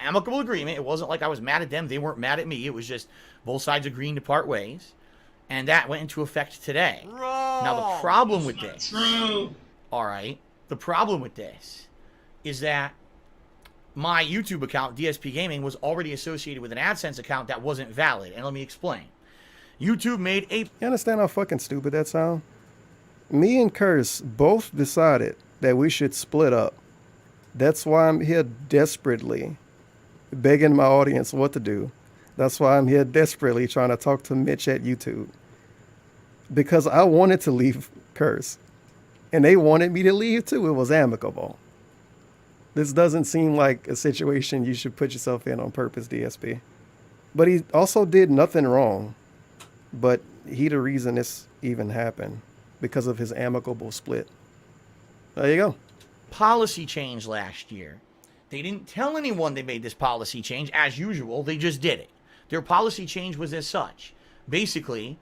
amicable agreement. It wasn't like I was mad at them. They weren't mad at me. It was just both sides agreeing to part ways. And that went into effect today. Now, the problem with this... All right. The problem with this is that my YouTube account, DSP Gaming, was already associated with an AdSense account that wasn't valid. And let me explain. YouTube made a... You understand how fucking stupid that sound? Me and Curse both decided that we should split up. That's why I'm here desperately begging my audience what to do. That's why I'm here desperately trying to talk to Mitch at YouTube. Because I wanted to leave Curse. And they wanted me to leave too. It was amicable. This doesn't seem like a situation you should put yourself in on purpose, DSP. But he also did nothing wrong. But he the reason this even happened. Because of his amicable split. There you go. Policy change last year. They didn't tell anyone they made this policy change. As usual, they just did it. Their policy change was as such. Basically,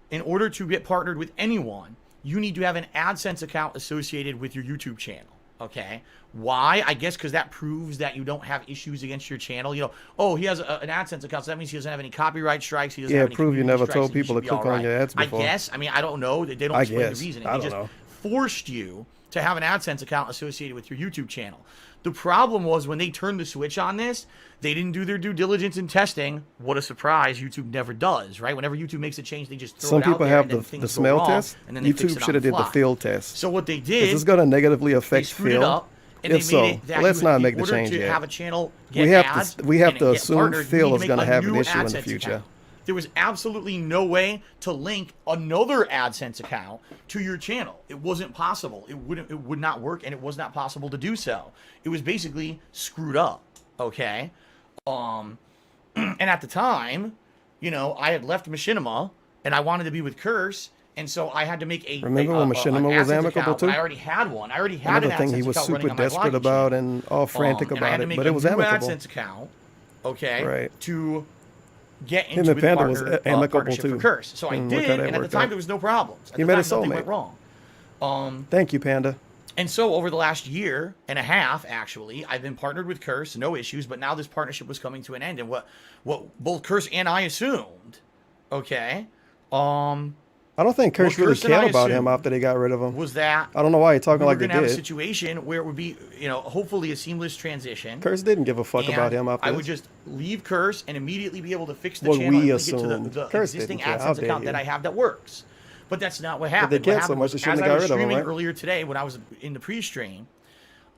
in order to get partnered with anyone, you need to have an AdSense account associated with your YouTube channel. Okay? Why? I guess because that proves that you don't have issues against your channel. You know, oh, he has an AdSense account, so that means he doesn't have any copyright strikes. He doesn't have any prove you community never strikes, told and he people should to be click all on your ads before. I guess. I mean, I don't know. They don't explain the reasoning. I They don't just know. forced you to have an AdSense account associated with your YouTube channel. The problem was when they turned the switch on this, they didn't do their due diligence in testing. What a surprise. YouTube never does, right? Whenever YouTube makes a change, they just throw Some it out people there have and then the things go smell wrong, test. and then they fix YouTube it should have on did the fly. field test. So what they Is did, this going to negatively they affect screwed Phil? it up, and If they made so, it that let's you, not make in the order change to yet. have a channel get We have ads to get assume partnered, Phil you is need going to have an new issue in the AdSense future. account. There was absolutely no way to link another AdSense account to your channel. It wasn't possible. It would not work, and it was not possible to do so. It was basically screwed up. Okay, and at the time, I had left Machinima, and I wanted to be with Curse, and so I had to make a Remember when Machinima was AdSense amicable account, too? but I already had one. I already had Another an thing AdSense he was account super running on my desperate vlogging about channel. and all frantic And I had about to it, make but it was a new amicable. AdSense account, okay, Right. to get Him into and a Panda was amicable partnership too. for Curse. So I And look did, how that and at the worked time out. there was no problems. At You the met time, a nothing soulmate. went wrong. Thank you, Panda. And so over the last year and a half, actually, I've been partnered with Curse, no issues, but now this partnership was coming to an end. And what both Curse and I assumed, okay, I don't think Curse what really Curse and I cared about him assumed after they got rid of him. was that I don't know why you're talking we like were they going to have a did. situation where it would be, hopefully a seamless transition. Curse didn't give a fuck And about him after I this. would just leave Curse and immediately be able to fix the What channel we and link it to assumed. the Curse existing didn't care. How AdSense dare account you. that I have that works. But that's not what they happened. cared What so happened much, was, they shouldn't as have I got was rid of him, streaming right? earlier today when I was in the pre-stream,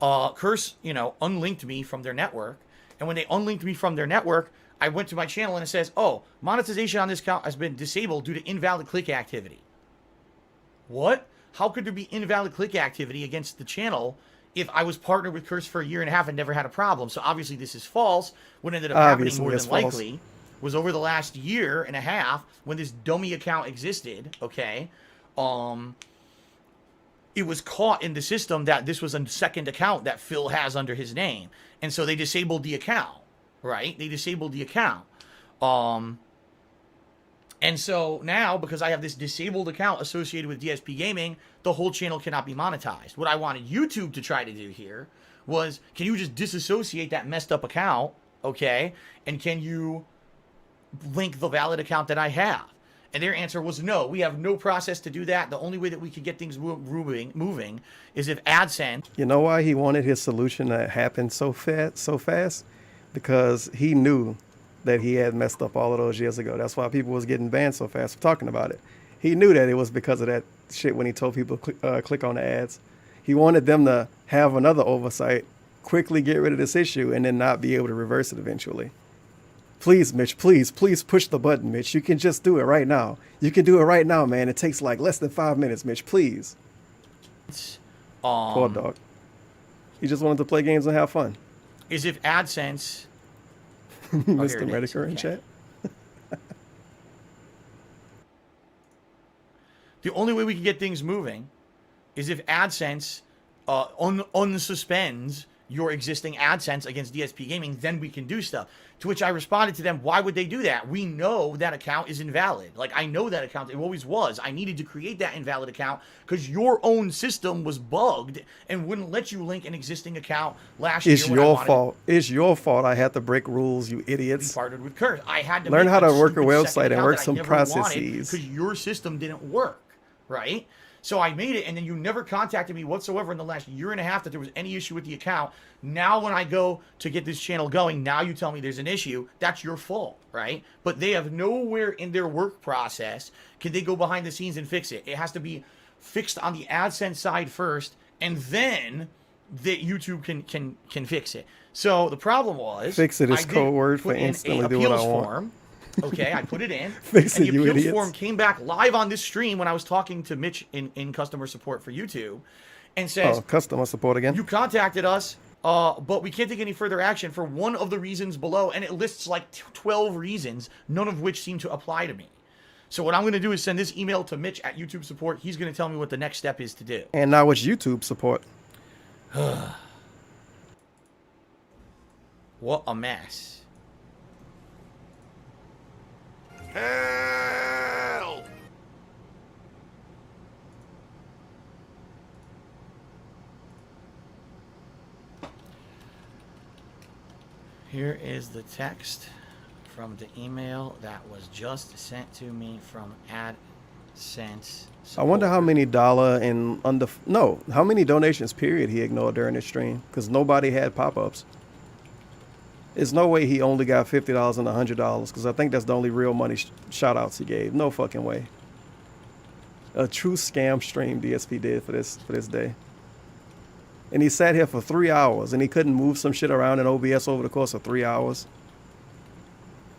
Curse, unlinked me from their network. And when they unlinked me from their network, I went to my channel and it says, oh, monetization on this account has been disabled due to invalid click activity. What? How could there be invalid click activity against the channel if I was partnered with Curse for a year and a half and never had a problem? So obviously this is false. What ended up happening Obviously, more it's than false. likely was over the last year and a half when this dummy account existed, okay, it was caught in the system that this was a second account that Phil has under his name. And so they disabled the account, right? They disabled the account. And so now, because I have this disabled account associated with DSP Gaming, the whole channel cannot be monetized. What I wanted YouTube to try to do here was, can you just disassociate that messed up account, okay? And can you link the valid account that I have? And their answer was no, we have no process to do that. The only way that we could get things moving is if AdSense. You know why he wanted his solution to happen so fast? Because he knew that he had messed up all of those years ago. That's why people was getting banned so fast for talking about it. He knew that it was because of that shit when he told people click on the ads. He wanted them to have another oversight, quickly get rid of this issue, and then not be able to reverse it eventually. Please, Mitch, please push the button, Mitch. You can just do it right now. You can do it right now, man. It takes like less than 5 minutes, Mitch, please. Poor dog. He just wanted to play games and have fun. Is if AdSense... Mr. Medicare in chat. The only way we can get things moving is if AdSense unsuspends your existing AdSense against DSP Gaming, then we can do stuff. To which I responded to them, why would they do that? We know that account is invalid. Like, I know that account. It always was. I needed to create that invalid account because your own system was bugged and wouldn't let you link an existing account last year. It's your fault. It's your fault I had to break rules, you idiots. We partnered with Curse. I had to learn how to work a website and work some processes. Because your system didn't work, right? So I made it, and then you never contacted me whatsoever in the last year and a half that there was any issue with the account. Now when I go to get this channel going, now you tell me there's an issue. That's your fault, right? But they have nowhere in their work process can they go behind the scenes and fix it. It has to be fixed on the AdSense side first, and then that YouTube can fix it. So the problem was... Fix it is code word for instantly do what I want. Form. Okay, I put it in. Fix and it, the you appeals idiots. form came back live on this stream when I was talking to Mitch in customer support for YouTube, and says, "Oh, customer support again. You contacted us, but we can't take any further action for one of the reasons below," and it lists like 12 reasons, none of which seem to apply to me. So what I'm going to do is send this email to Mitch at YouTube support. He's going to tell me what the next step is to do. And now it's YouTube support. What a mess. Help! Here is the text from the email that was just sent to me from AdSense. I wonder how many how many donations period he ignored during his stream, because nobody had pop-ups. There's no way he only got $50 and $100, because I think that's the only real money shout-outs he gave. No fucking way. A true scam stream DSP did for this day. And he sat here for 3 hours, and he couldn't move some shit around in OBS over the course of 3 hours.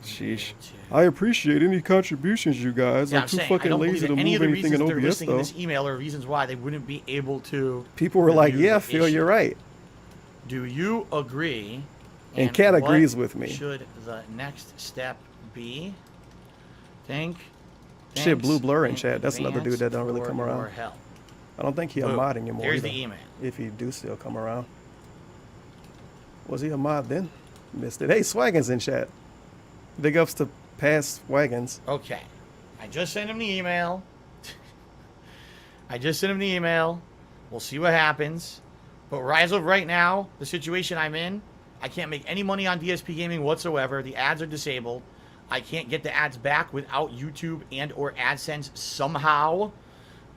Sheesh. I appreciate any contributions, you guys. Yeah, I'm too fucking lazy to move anything in OBS, though. This email are reasons why they wouldn't be able to. People were like, "Yeah, Phil, you're right." Do you agree? And Kat agrees with me. Should the next step be? Shit, Blue Blur in chat. That's another dude that don't really come around. I don't think he a mod anymore. There's either, the email. If he do still come around. Was he a mod then? Missed it. Hey, Swaggin's in chat. Big ups to past Wagons. Okay. I just sent him the email. We'll see what happens. But as of right now, the situation I'm in, I can't make any money on DSP Gaming whatsoever. The ads are disabled. I can't get the ads back without YouTube and or AdSense somehow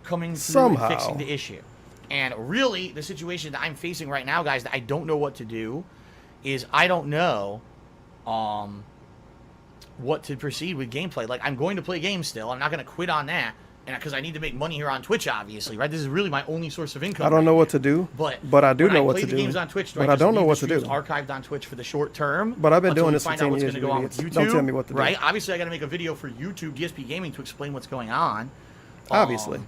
coming through and fixing the issue. And really, the situation that I'm facing right now, guys, that I don't know what to do, is I don't know what to proceed with gameplay. Like, I'm going to play games still. I'm not going to quit on that. And because I need to make money here on Twitch, obviously, right? This is really my only source of income. I don't know what to do, but I do know what to do. Games on Twitch, but I don't know what to do. Archived on Twitch for the short term. But I've been doing this for find out 10 what's years. Going to go on with YouTube, don't tell me what to do. Right? Obviously, I got to make a video for YouTube DSP Gaming to explain what's going on. Obviously.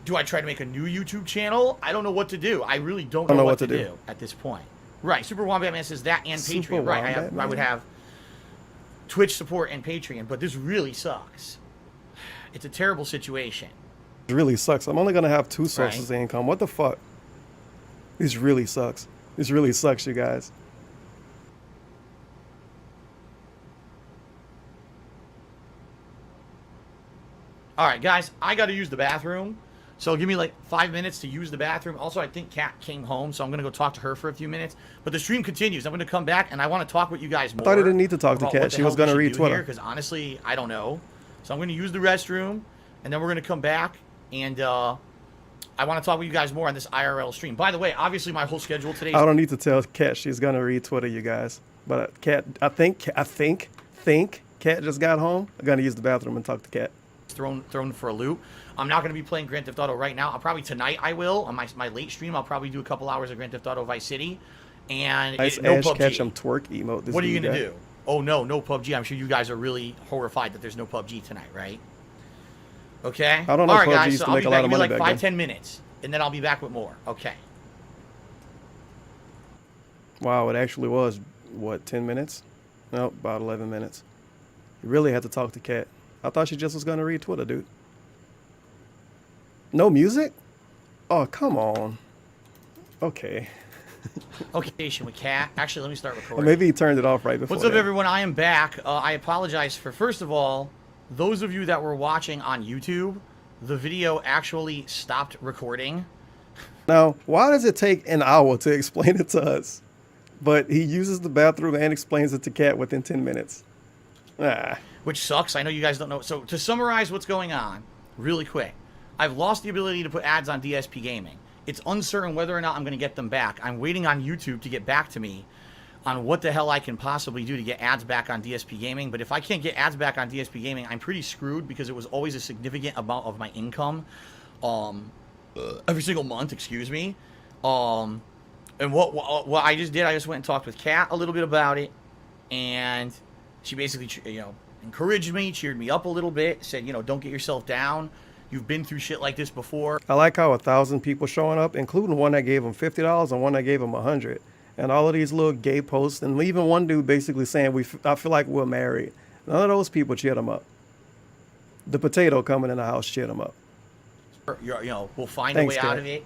Do I try to make a new YouTube channel? I don't know what to do. I really don't know what to do at this point. Right? Super Wombat Man says that and Patreon. Right? I would have Twitch support and Patreon, but this really sucks. It's a terrible situation. It really sucks. I'm only gonna have 2 sources of income. What the fuck? This really sucks. This really sucks, you guys. All right, guys, I got to use the bathroom. So give me like 5 minutes to use the bathroom. Also, I think Kat came home, so I'm going to go talk to her for a few minutes. But the stream continues. I'm going to come back, and I want to talk with you guys more. I thought he didn't need to talk to Kat. She was going to read Twitter. Because honestly, I don't know. So I'm going to use the restroom, and then we're going to come back, and I want to talk with you guys more on this IRL stream. By the way, obviously my whole schedule today is... I don't need to tell Kat. She's gonna read Twitter, you guys. But Kat, I think Kat just got home. I'm gonna use the bathroom and talk to Kat. thrown for a loop. I'm not going to be playing Grand Theft Auto right now. I'll probably tonight I will. On my late stream, I'll probably do a couple hours of Grand Theft Auto Vice City. And Nice no Ash PUBG. Ketchum twerk emote. What are you going to do? Oh, no PUBG. I'm sure you guys are really horrified that there's no PUBG tonight, right? Okay? I don't know. All right, PUBG guys. used So to I'll make be a lot back of in money like back 5-10 minutes. And then I'll be back with more. Okay. Wow, it actually was, what, 10 minutes? No, about 11 minutes. You really had to talk to Kat. I thought she just was going to read Twitter, dude. No music? Oh, come on. Okay. Okay, with Kat. Actually, let me start Or recording. maybe he turned it off right before What's up, that. everyone? I am back. I apologize for, first of all, those of you that were watching on YouTube, the video actually stopped recording. Now, why does it take an hour to explain it to us? But he uses the bathroom and explains it to Kat within 10 minutes. Ah. Which sucks. I know you guys don't know. So, to summarize what's going on, really quick, I've lost the ability to put ads on DSP Gaming. It's uncertain whether or not I'm going to get them back. I'm waiting on YouTube to get back to me on what the hell I can possibly do to get ads back on DSP Gaming. But if I can't get ads back on DSP Gaming, I'm pretty screwed because it was always a significant amount of my income every single month, excuse me. And what I just did, I just went and talked with Kat a little bit about it. And she basically, encouraged me, cheered me up a little bit, said, don't get yourself down. You've been through shit like this before. I like how 1,000 people showing up, including one that gave him $50 and one that gave him $100. And all of these little gay posts, and even one dude basically saying, I feel like we're married. None of those people cheered him up. The potato coming in the house cheered him up. We'll find Thanks, a way out Kat. of it.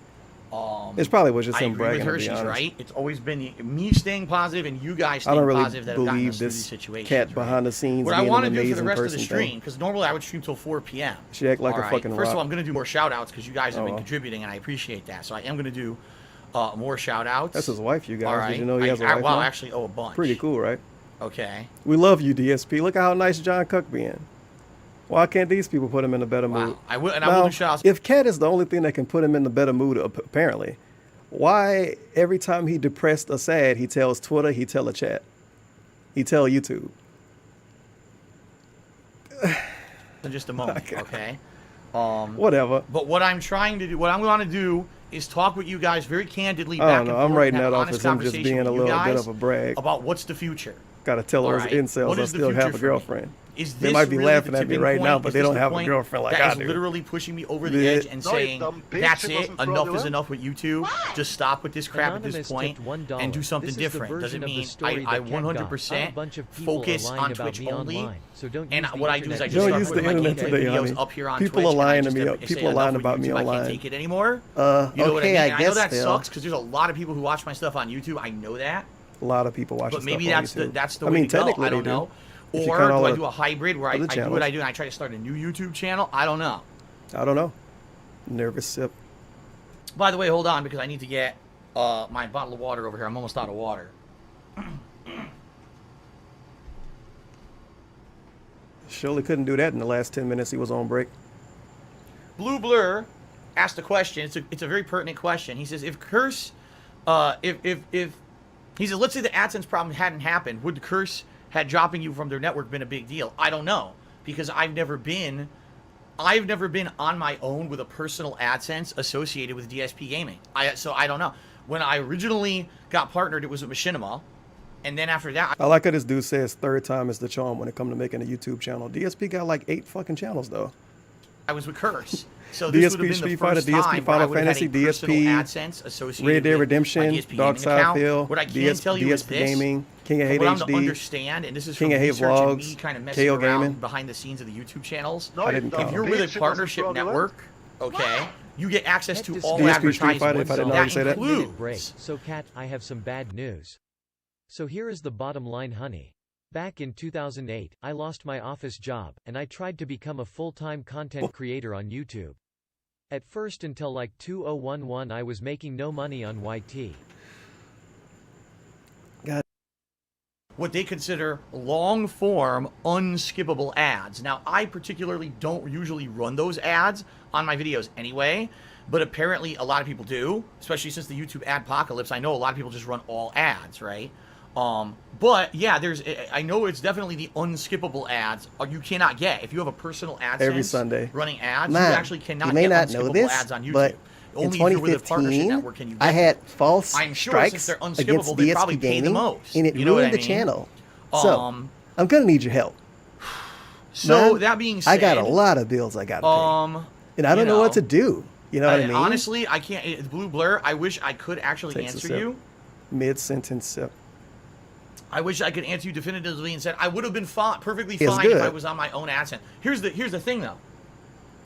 It's probably was just I him agree bragging, with her. to be She's honest. right. It's always been me staying positive and you guys I staying don't really positive that have gotten believe us through these this situations. Cat behind the scenes What I being want an to do for the amazing rest of person the stream, thing. because normally I would stream till 4 p.m. She act like All a fucking First of rock. all, I'm going to do more shout outs because you guys have been Oh. contributing and I appreciate that. So I am going to do more shout outs. That's his wife, you guys. All right. Did you know he has a wife Well, now? actually, a bunch. Pretty cool, right? Okay. We love you, DSP. Look at how nice John Cook being. Why can't these people put him in a better mood? I will Now, do shout outs. if Cat is the only thing that can put him in the better mood, apparently, why every time he depressed or sad, he tells Twitter, he tell a chat, he tell YouTube? In just a moment, okay? Whatever. But what I'm trying to do, what I'm going to do is talk with you guys very candidly I back don't know. and I'm forth writing and have that an off honest as him just conversation being with a you little bit guys of a brag. about what's the future. Gotta tell All those right? incels What I is the still have future a for me? girlfriend. Is They this might be really laughing the at me tipping right now, point? but Is they this don't the have a point girlfriend like that I is do. literally pushing me over the Yeah. edge and No, you saying, dumb bitch, that's it it, wasn't enough is fraudulent. enough with YouTube, just stop with this crap at this Anonymous point tipped $1. and do something This is the different. Doesn't version of the mean story I that Kat got. 100% A bunch of people focus are lying on about Twitch me only. online, so don't And use the what I do is I internet just to Don't start use the putting my internet gameplay today, videos honey. up here on People Twitch. are and I lying to just me. say People are lying enough with about me YouTube, I online. can't take it anymore. You know what I okay, mean? I And I know guess that Phil. sucks because there's a lot of people who watch my stuff on YouTube. I know that. A lot of people watch But stuff maybe on that's YouTube. that's the I way mean, to go. technically I don't they know. do. If you Or count all do I the do a hybrid where I other do what I channels. do and I try to start a new YouTube channel? I don't know. I don't know. Nervous sip. By the way, hold on because I need to get my bottle of water over here. I'm almost out of water. Surely couldn't do that in the last 10 minutes he was on break. Blue Blur asked a question. It's a very pertinent question. He says, if Curse, if he says, let's say the AdSense problem hadn't happened, would the Curse had dropping you from their network been a big deal? I don't know because I've never been on my own with a personal AdSense associated with DSP Gaming. So I don't know. When I originally got partnered, it was with Machinima, and then after that, I like how this dude says third time is the charm when it comes to making a YouTube channel. DSP got like 8 fucking channels though. I was with Curse. So this would have DSP been the Street Fighter, first time DSP where I Final would have had Fantasy, a personal DSP, AdSense associated Red Dead with Redemption, my DSP Dark gaming Side account. Phil, What I can tell you is DSP this, Gaming, King of Hate what I'm to HD, understand, and this is King from of Hate research and Vlogs, me kind of messing KO around Gaming. behind the scenes of the YouTube channels. No, I didn't If know. you're with bitch, a it wasn't partnership fraudulent. network, okay, you get access to all DSP Street advertisements. Fighter, if I didn't know you That say that. includes break. So Kat, I have some bad news. So here is the bottom line, honey. Back in 2008, I lost my office job, and I tried to become a full-time content creator on YouTube. At first until like 2011 I was making no money on YT. what they consider long-form, unskippable ads. Now, I particularly don't usually run those ads on my videos anyway, but apparently a lot of people do, especially since the YouTube adpocalypse. I know a lot of people just run all ads, right? But yeah, I know it's definitely the unskippable ads you cannot get. If you have a personal AdSense Every Sunday running ads, Man, you actually cannot you may get not know unskippable this, ads on YouTube. but in Only if you're with a partnership 2015, network can you get I had them. false I'm sure since strikes they're against unskippable, they probably DSP pay the Gaming, most. and it You know what ruined I the mean? channel. So I'm gonna need your help. So Man, that being said, I got a lot of bills I gotta pay, and I don't know what to do. You know what I mean? Honestly, I can't. Blue Blur, I wish I could actually Takes a answer sip. you. Mid-sentence sip. I wish I could answer you definitively and said I would have been perfectly It's fine if good. I was on my own AdSense. Here's the thing though,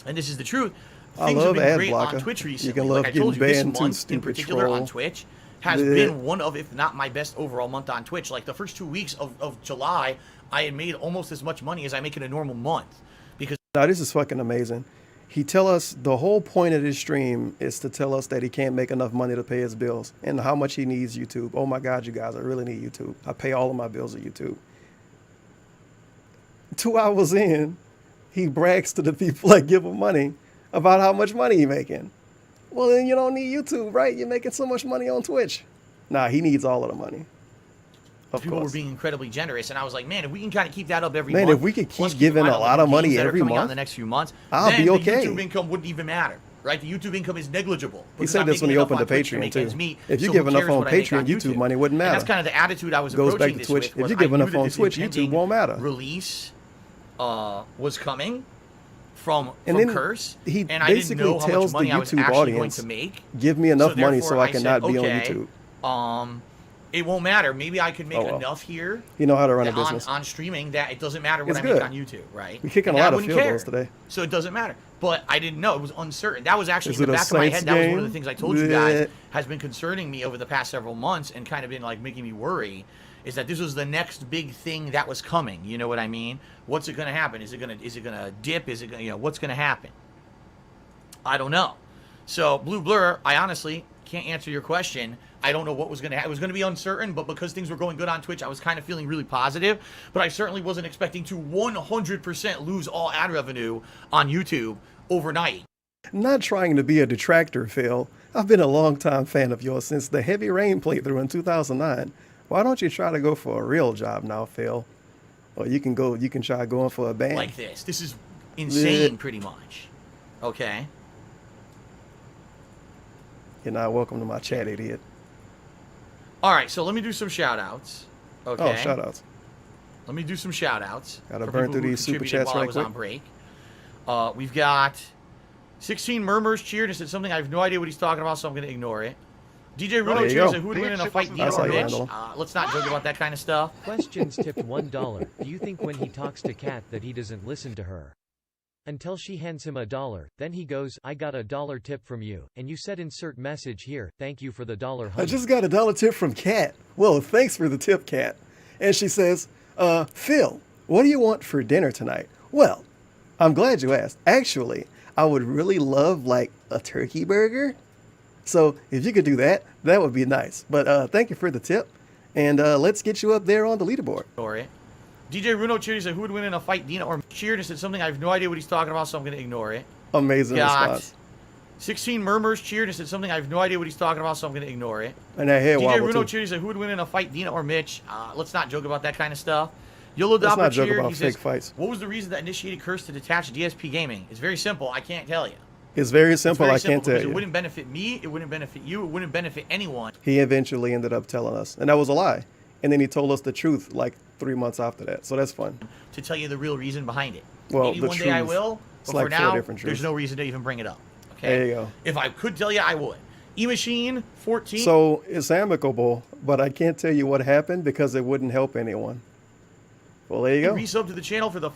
and this is the truth. I Things have love been ad great blocker. on Twitch You recently. can love Like I told you, getting this banned too, month in stupid particular troll. on Twitch has Bleh. been one of, if not my best overall month on Twitch. Like the first 2 weeks of July, I had made almost as much money as I make in a normal month. Because Now this is fucking amazing. He tell us the whole point of this stream is to tell us that he can't make enough money to pay his bills and how much he needs YouTube. Oh my God, you guys, I really need YouTube. I pay all of my bills at YouTube. 2 hours in, he brags to the people that give him money about how much money he making. Well, then you don't need YouTube, right? You're making so much money on Twitch. Nah, he needs all of the money. Of people course. were being incredibly generous, and I was like, man, if we can kind of keep that up every Man, month, if we could plus keep giving in a mind all lot the of money games that are every coming out in month, the next few months, I'll then be okay. The YouTube income wouldn't even matter, right? The YouTube income is negligible. He because said I'm this when he making enough opened on the Twitch to Patreon make too. ends meet, If you so give who enough cares on what I make Patreon, YouTube money wouldn't And matter. that's kind of the attitude I was Goes back approaching to this Twitch. with. If Was you give I knew enough that on this Twitch, YouTube impending won't matter. Release was coming from then Curse, he and I didn't basically know how much tells the money I was YouTube actually going audience, to make. give me enough money therefore so I said, cannot be on okay, YouTube. It won't matter. Maybe I could make Oh, well. enough here. You know how to run a that business. on streaming that it doesn't matter what It's I good. make on YouTube, right? We're kicking And a lot I of wouldn't field care. goals today. So it doesn't matter. But I didn't know. It was uncertain. That was actually Is in the it a back of my Saints head. That was one of the game? things I told you guys Bleh. has been concerning me over the past several months and kind of been like making me worry. Is that this was the next big thing that was coming? You know what I mean? What's it going to happen? Is it going to dip? Is it going what's going to happen? I don't know. So Blue Blur, I honestly can't answer your question. I don't know what was going to happen. It was going to be uncertain, but because things were going good on Twitch, I was kind of feeling really positive. But I certainly wasn't expecting to 100% lose all ad revenue on YouTube overnight. Not trying to be a detractor, Phil. I've been a longtime fan of yours since the Heavy Rain playthrough in 2009. Why don't you try to go for a real job now, Phil? Or you can try going for a band. Like this. This is insane, pretty much. Okay? You're not welcome to my chat, idiot. All right, so let me do some shout-outs. Okay? Oh, shout-outs. Let me do some shout-outs. Gotta for burn people through who these super contributed chats while I right was quick. on break. We've got 16 Murmurs cheered and said something. I have no idea what he's talking about, so I'm going to ignore it. DJ Runo There you cheers go. and who would win in a fight, Dino That's or how you Mitch? handle 'em. Let's not joke about that kind of stuff. Questions tipped $1. Do you think when he talks to Kat that he doesn't listen to her? Until she hands him $1, then he goes, I got $1 tip from you, and you said insert message here, thank you for the $1. I just got $1 tip from Kat. Well, thanks for the tip, Kat. And she says, Phil, what do you want for dinner tonight? Well, I'm glad you asked. Actually, I would really love like a turkey burger. So if you could do that, that would be nice. But thank you for the tip. And let's get you up there on the leaderboard. Ignore DJ Runo cheered and said who would win in a fight, Dino or cheered and said something. I have no idea what he's talking about, so I'm going to ignore it. Amazing Got response. 16 Murmurs cheered and said something. I have no idea what he's talking about, so I'm going to ignore it. And that hair DJ wobble Runo too. cheered and said who would win in a fight, Dino or Mitch? Let's not joke about that kind of stuff. Yolo Let's Dopper not joke cheered. about He fake says, fights. what was the reason that initiated Curse to detach DSP Gaming? It's very simple. I can't tell you. It's very simple. It's very I simple can't tell because you. It wouldn't benefit me. It wouldn't benefit you. It wouldn't benefit anyone. He eventually ended up telling us. And that was a lie. And then he told us the truth like 3 months after that. So that's fun. To tell you the real reason behind it. Well, Maybe the one day I truth. will, It's but like for 4 now, different there's truths. no reason to even bring it up. Okay? There you go. If I could tell you, I would. E-Machine 14. So it's amicable, but I can't tell you what happened because it wouldn't help anyone. Well, there you go. Resub to the channel for the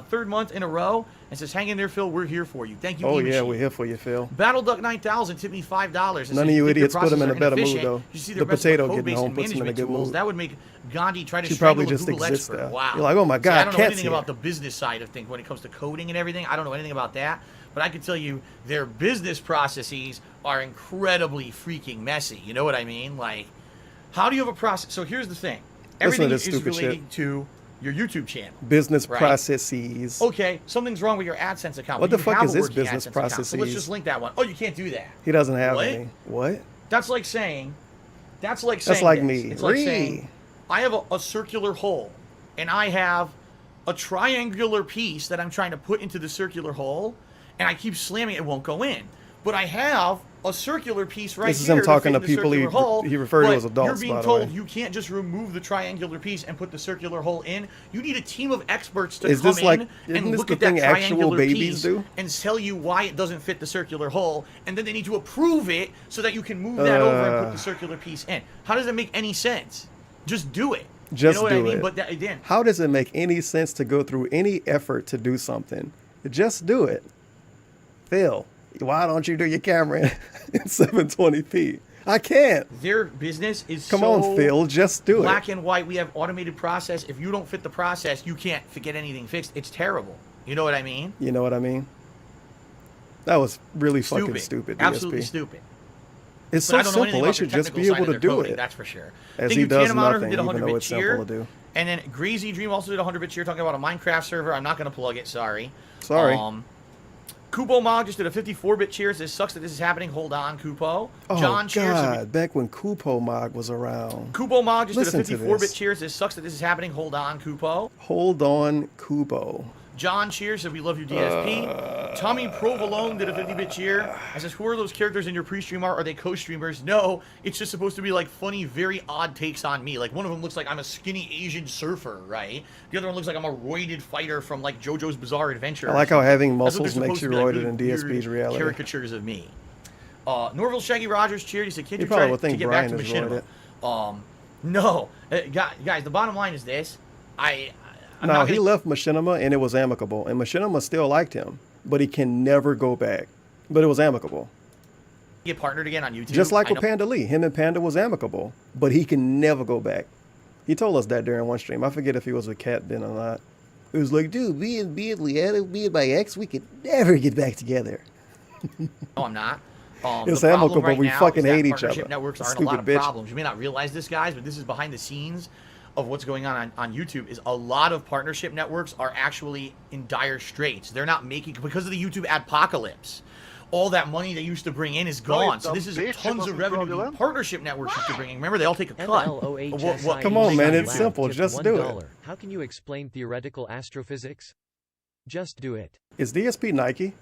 third month in a row and says, hang in there, Phil. We're here for you. Thank you, Oh, E-Machine. yeah, we're here for you, Phil. Battle Duck 9000 tipped me $5. None of you idiots put him in a better mood, You though. see The their best potato code getting base home and puts him in a management good tools. mood. That would make Gandhi try to She strangle probably a just Google exists expert. there. Wow. You're like, oh my See, God, I don't know Cat's anything here. about the business side of things when it comes to coding and everything. I don't know anything about that. But I can tell you their business processes are incredibly freaking messy. You know what I mean? Like, how do you have a process? So here's the thing. Everything this is stupid relating shit. to your YouTube channel. Business right? processes. Okay, something's wrong with your AdSense account. What but the you fuck have is a his working business AdSense account, so let's processes? just link that one. Oh, you can't do that. He doesn't have What? any. What? That's like saying. That's like saying. That's like this. me. It's like saying I have a circular hole, and I have a triangular piece that I'm trying to put into the circular hole, and I keep slamming it, it won't go in. But I have a circular piece right here. This is him talking to fit in the people circular hole, he referred to but as adults, You're being by the told way. you can't just remove the triangular piece and put the circular hole in. You need a team of experts to Is come this like- in isn't and this look the at that thing actual triangular babies piece do? and tell you why it doesn't fit the circular hole, and then they need to approve it so that you can move that over and put the circular piece in. How does that make any sense? Just do it. Just you know what do I mean? it. But that, again, How does it make any sense to go through any effort to do something? Just do it. Phil, why don't you do your camera in 720p? I can't. their business is Come so on, Phil, just do it. black and white. We have automated process. If you don't fit the process, you can't get anything fixed. It's terrible. You know what I mean? You know what I mean? That was really fucking stupid. DSP. Absolutely stupid. It's But so I don't know anything simple. about They the should just technical be side able of to their do coding, it. That's for sure. As Thank he you, does Tandem Honor, who nothing, did even 100 though bit it's cheer. simple to do. And then Greasy Dream also did 100 bit cheer talking about a Minecraft server. I'm not going to plug it. Sorry. Sorry. Kupo Mog just did a 54-bit cheer. Says, sucks that this is happening. Hold on, Kupo. Oh, John cheers. God. Back when Kupo Mog was around. Kupo Mog just Listen did to a 54-bit this. cheer. Says, sucks that this is happening. Hold on, Kupo. Hold on, Kupo. John cheers. Said, we love you, DSP. Tommy Provolone did a 50-bit cheer. I says, who are those characters in your pre-stream art? Are they co-streamers? No, it's just supposed to be like funny, very odd takes on me. Like one of them looks like I'm a skinny Asian surfer, right? The other one looks like I'm a roided fighter from like JoJo's Bizarre Adventure. I like how having That's what muscles they're makes supposed you to be, roided in really DSP's weird reality. Caricatures of me. Norville Shaggy Rogers cheered. He said, "Kids You are probably trying would to think get Brian back to is Machinima." No, guys. The bottom line is this: I'm No, not he gonna- left Machinima and it was amicable. And Machinima still liked him, but he can never go back. But it was amicable. get partnered again on YouTube. Just like I with know- Panda Lee. Him and Panda was amicable, but he can never go back. He told us that during one stream. I forget if he was with Cat then or not. It was like, dude, me and Leanna, me and my ex, we could never get back together. No, I'm not. It's The problem amicable, right we now fucking is that hate each partnership other. Networks are in a Stupid lot of bitch. problems. You may not realize this, guys, but this is behind the scenes of what's going on YouTube. Is a lot of partnership networks are actually in dire straits. They're not making because of the YouTube adpocalypse. All that money they used to bring in is gone. So this is tons of revenue the partnership networks used to bring in. Remember, they all take a cut. What Come on, man, it's Tipped simple. Just do it. $1. How can you explain theoretical astrophysics? Just do it. Is DSP Nike?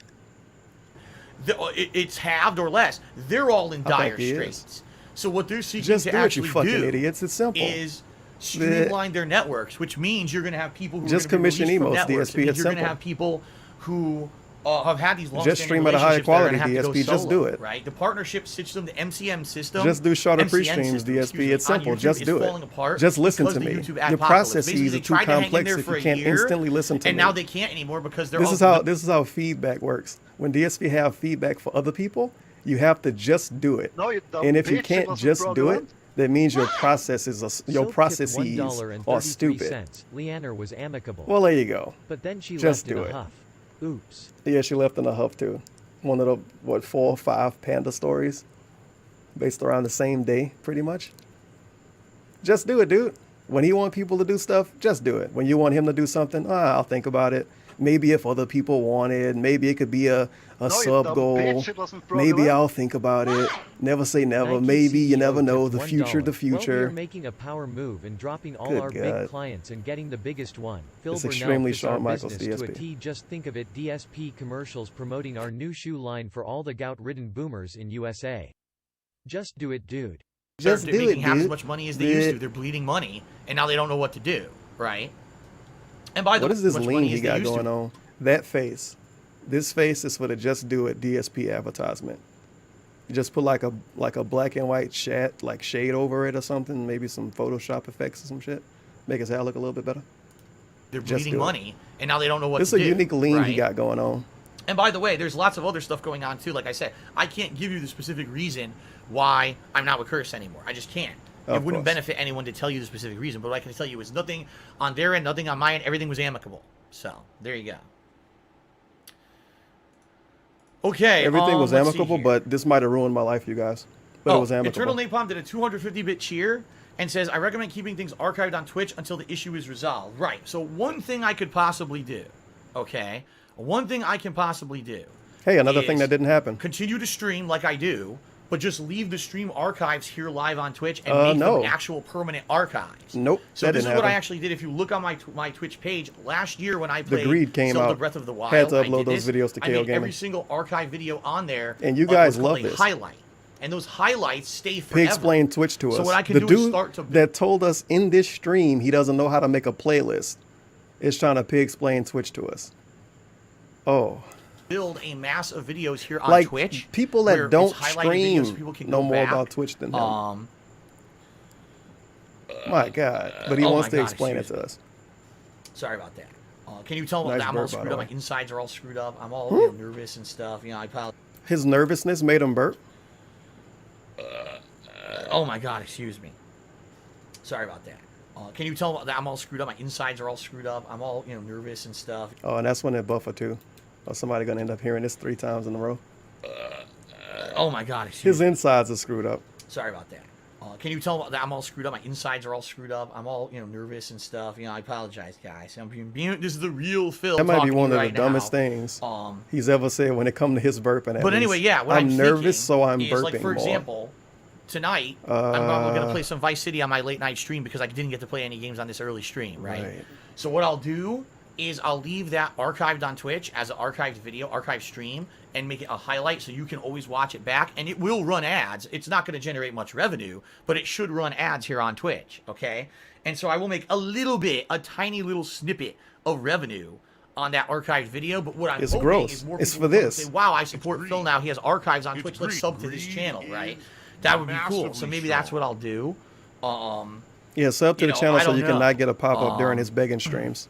It's halved or less. They're all in I think dire he is. straits. So what they're seeking Just to do it, you actually fucking do idiots. It's simple. is streamline their networks, which means you're going to have people who Just are going to be commission released from emos, networks. DSP, It means it's you're going to simple. have people who have had these long Just stream at a higher quality, DSP, just do it. Right? The partnership system, the MCM system. Just do shorter MCN pre-streams, system, excuse DSP. me, It's on simple. YouTube Just is do falling it. apart Just listen because to of me. the YouTube Your adpocalypse. processes Basically, are they too tried to hang in complex there if for you a can't year, instantly listen to and me. now they can't anymore because they're This all is how feedback works. When DSP have feedback for other people, you have to just do it. No, you dumb And if you bitch, it can't wasn't just do it, fraudulent. that means your processes are Soap tipped processes $1.33. are stupid. Leanna was amicable. Well, there you go. But then she Just left in do a it. huff. Oops. Yeah, she left in a huff too. One of the 4 or 5 Panda stories, based around the same day, pretty much. Just do it, dude. When he want people to do stuff, just do it. When you want him to do something, I'll think about it. Maybe if other people want it, maybe it could be a you sub dumb goal. bitch, it wasn't Maybe fraudulent. I'll think about it. Never say never. Nike Maybe you CEO never know. tipped The future, $1. the Well, we are future. making a power move and dropping all Good our God. big clients and getting the biggest one. Phil It's Burnell extremely fits our Shawn Michaels, business to a DSP. T. Just think of it, DSP commercials promoting our new shoe line for all the gout-ridden boomers in USA. Just do it, dude. Just they're do making it, half as dude. much money as they used to. They're bleeding money, and now they don't know what to do, right? And by the What way, is this much lean money he as they got used to. going on? That face. This face is for the Just Do It DSP advertisement. You just put like a black and white shade over it or something, maybe some Photoshop effects or some shit. Make his hair look a little bit better. They're Just bleeding do it. money, and now they don't know what This to is do. a unique lean he right? got going on. And by the way, there's lots of other stuff going on too. Like I said, I can't give you the specific reason why I'm not with Curse anymore. I just can't. It Of wouldn't course. benefit anyone to tell you the specific reason. But what I can tell you is nothing on their end, nothing on my end. Everything was amicable. So there you go. Okay. Everything was let's see amicable, here. but this might have ruined my life, you guys. But it was amicable. Eternal Napalm did a 250-bit cheer. and says, I recommend keeping things archived on Twitch until the issue is resolved. Right. So one thing I could possibly do, okay? One thing I can possibly do. Hey, another thing that didn't happen. Continue to stream like I do, but just leave the stream archives here live on Twitch and make them actual permanent archives. Nope. So this is what I actually did. If you look on my Twitch page, last year when I played The Greed came Zelda out. Breath of the Wild, Had to I upload did those this. videos to I KO made Gaming. every single archive video on there. And you what's guys called love a this. highlight. And those highlights stay He forever. explained Twitch to us. So what I can the do dude is start to that told us in this stream he doesn't know how to make a playlist is trying to explain Twitch to us. Oh. build a mass of videos here on Like, Twitch. people that where don't it's highlighted videos so stream people can know go more back. about Twitch than him. My God. But he oh wants my to God, explain it excuse to us. Sorry about that. Can you tell Nice that I'm all burp, by screwed the up? My way. insides are all screwed up. I'm all you know, nervous and stuff. You know, I apologize. His nervousness made him burp. Oh my God, excuse me. Sorry about that. Can you tell that I'm all screwed up? My insides are all screwed up. I'm all nervous and stuff. Oh, and that's when it buffer too. Or somebody gonna end up hearing this 3 times in a row. Oh my God, excuse His me. insides are screwed up. Sorry about that. Can you tell that I'm all screwed up? My insides are all screwed up. I'm all nervous and stuff. I apologize, guys. This is the real Phil. That might be talking one to of you the right dumbest now. things he's ever said when it comes to his burping. But anyway, yeah, what I'm nervous, thinking so I'm is, burping like, for more. example, tonight I'm going to play some Vice City on my late night stream because I didn't get to play any games on this early stream, right? So what I'll do is I'll leave that archived on Twitch as an archived video, archived stream, and make it a highlight so you can always watch it back. And it will run ads. It's not going to generate much revenue, but it should run ads here on Twitch, okay? And so I will make a little bit, a tiny little snippet of revenue on that archived video. But what I'm It's hoping gross. is more It's people for will come and this. say, wow, I support Phil now. He has archives on Twitch. Let's sub to this channel, right? That would be cool. So maybe that's what I'll do. Yeah, sub to the channel I so don't you know. cannot get a pop-up during his begging streams.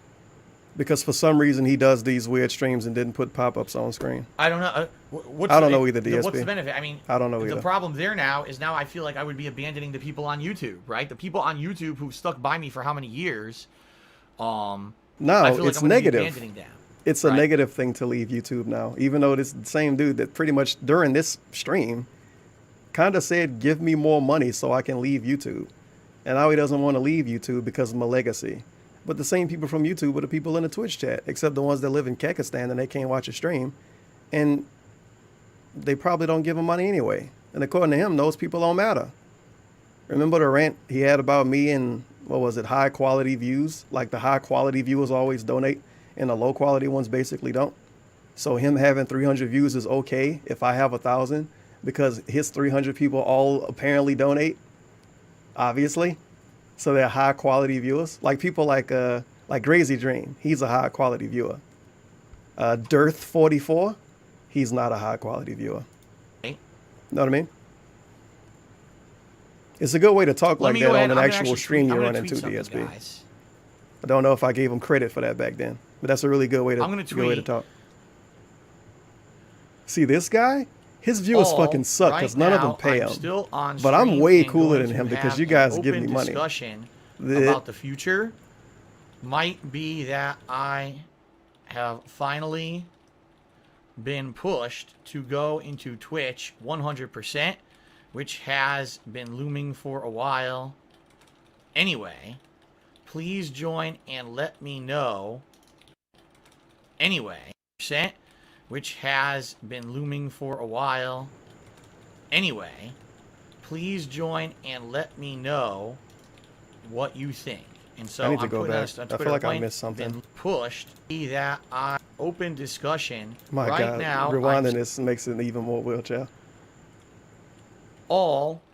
Because for some reason he does these weird streams and didn't put pop-ups on screen. I don't know. What's I don't know either, What's DSP. the benefit? I mean, I don't know the either. problem there now is I feel like I would be abandoning the people on YouTube, right? The people on YouTube who've stuck by me for how many years? No, I feel like it's I'm gonna be negative. abandoning them. It's a negative thing to leave YouTube now. Even though this same dude that pretty much during this stream kind of said, give me more money so I can leave YouTube. And now he doesn't want to leave YouTube because of my legacy. But the same people from YouTube are the people in the Twitch chat, except the ones that live in Kyrgyzstan and they can't watch a stream. And they probably don't give him money anyway. And according to him, those people don't matter. Remember the rant he had about me and, what was it, high quality views? Like the high quality viewers always donate and the low quality ones basically don't. So him having 300 views is okay if I have 1,000 because his 300 people all apparently donate, obviously. So they're high quality viewers. Like people like Crazy Dream, he's a high quality viewer. Dearth44, he's not a high quality viewer. Know what I mean? It's a good way to talk like that on an actual stream you run into, DSP. I don't know if I gave him credit for that back then, but that's a really good way to, talk. See this guy? His viewers fucking suck because none of them pay him. But I'm way cooler than him because you guys give me money. Discussion about the future might be that I have finally been pushed to go into Twitch 100%, which has been looming for a while. Anyway, please join and let me know. Anyway, which has been looming for a while. Anyway, please join and let me know what you think. And so I need to I'm go putting back. this on I Twitter. feel like I Point, missed something. Been pushed. See that I open discussion My right God, now. rewinding this makes it even more wheelchair.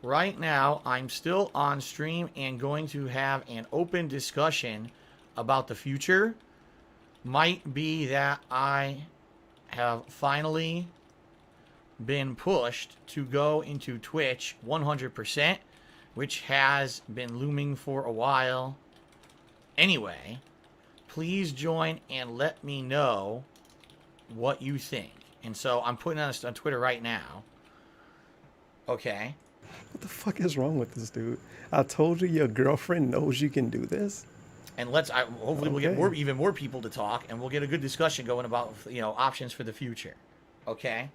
Right now, I'm still on stream and going to have an open discussion about the future. Might be that I have finally been pushed to go into Twitch 100%, which has been looming for a while. Anyway, please join and let me know what you think. And so I'm putting on Twitter right now. Okay. What the fuck is wrong with this dude? I told you your girlfriend knows you can do this. And hopefully we'll get even more people to talk, and we'll get a good discussion going about options for the future. Okay.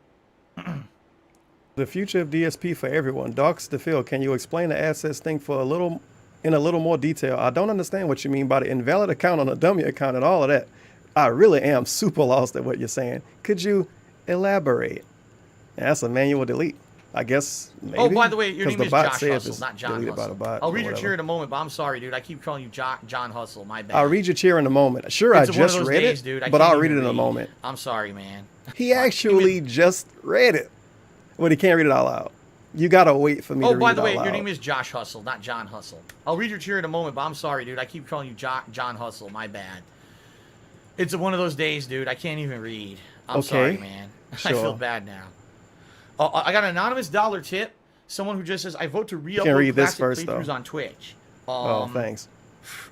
The future of DSP for everyone. Docs to Phil, can you explain the assets thing for a little in a little more detail. I don't understand what you mean by the invalid account on a dummy account and all of that. I really am super lost at what you're saying. Could you elaborate? Yeah, that's a manual delete. I guess maybe. Oh, by the way, your 'Cause name the is bot Josh said Hustle, it's not John deleted by Hustle. the bot I'll or read your whatever. cheer in a moment, but I'm sorry, dude. I keep calling you John Hustle. My bad. I'll read your cheer in a moment. Sure, It's I one of just those read days, it, dude. I but can't I'll read it even in a moment. I'm sorry, man. He actually just read it. But he can't read it out loud. You gotta wait for me to read it out loud. Oh, by the way, your name is Josh Hustle, not John Hustle. I'll read your cheer in a moment, but I'm sorry, dude. I keep calling you John Hustle. My bad. It's one of those days, dude. I can't even read. I'm sorry, man. Sure. I feel bad now. I got an anonymous dollar tip. Someone who just says, I vote to can re-upload read this classic first, playthroughs though. on Twitch. Oh, thanks.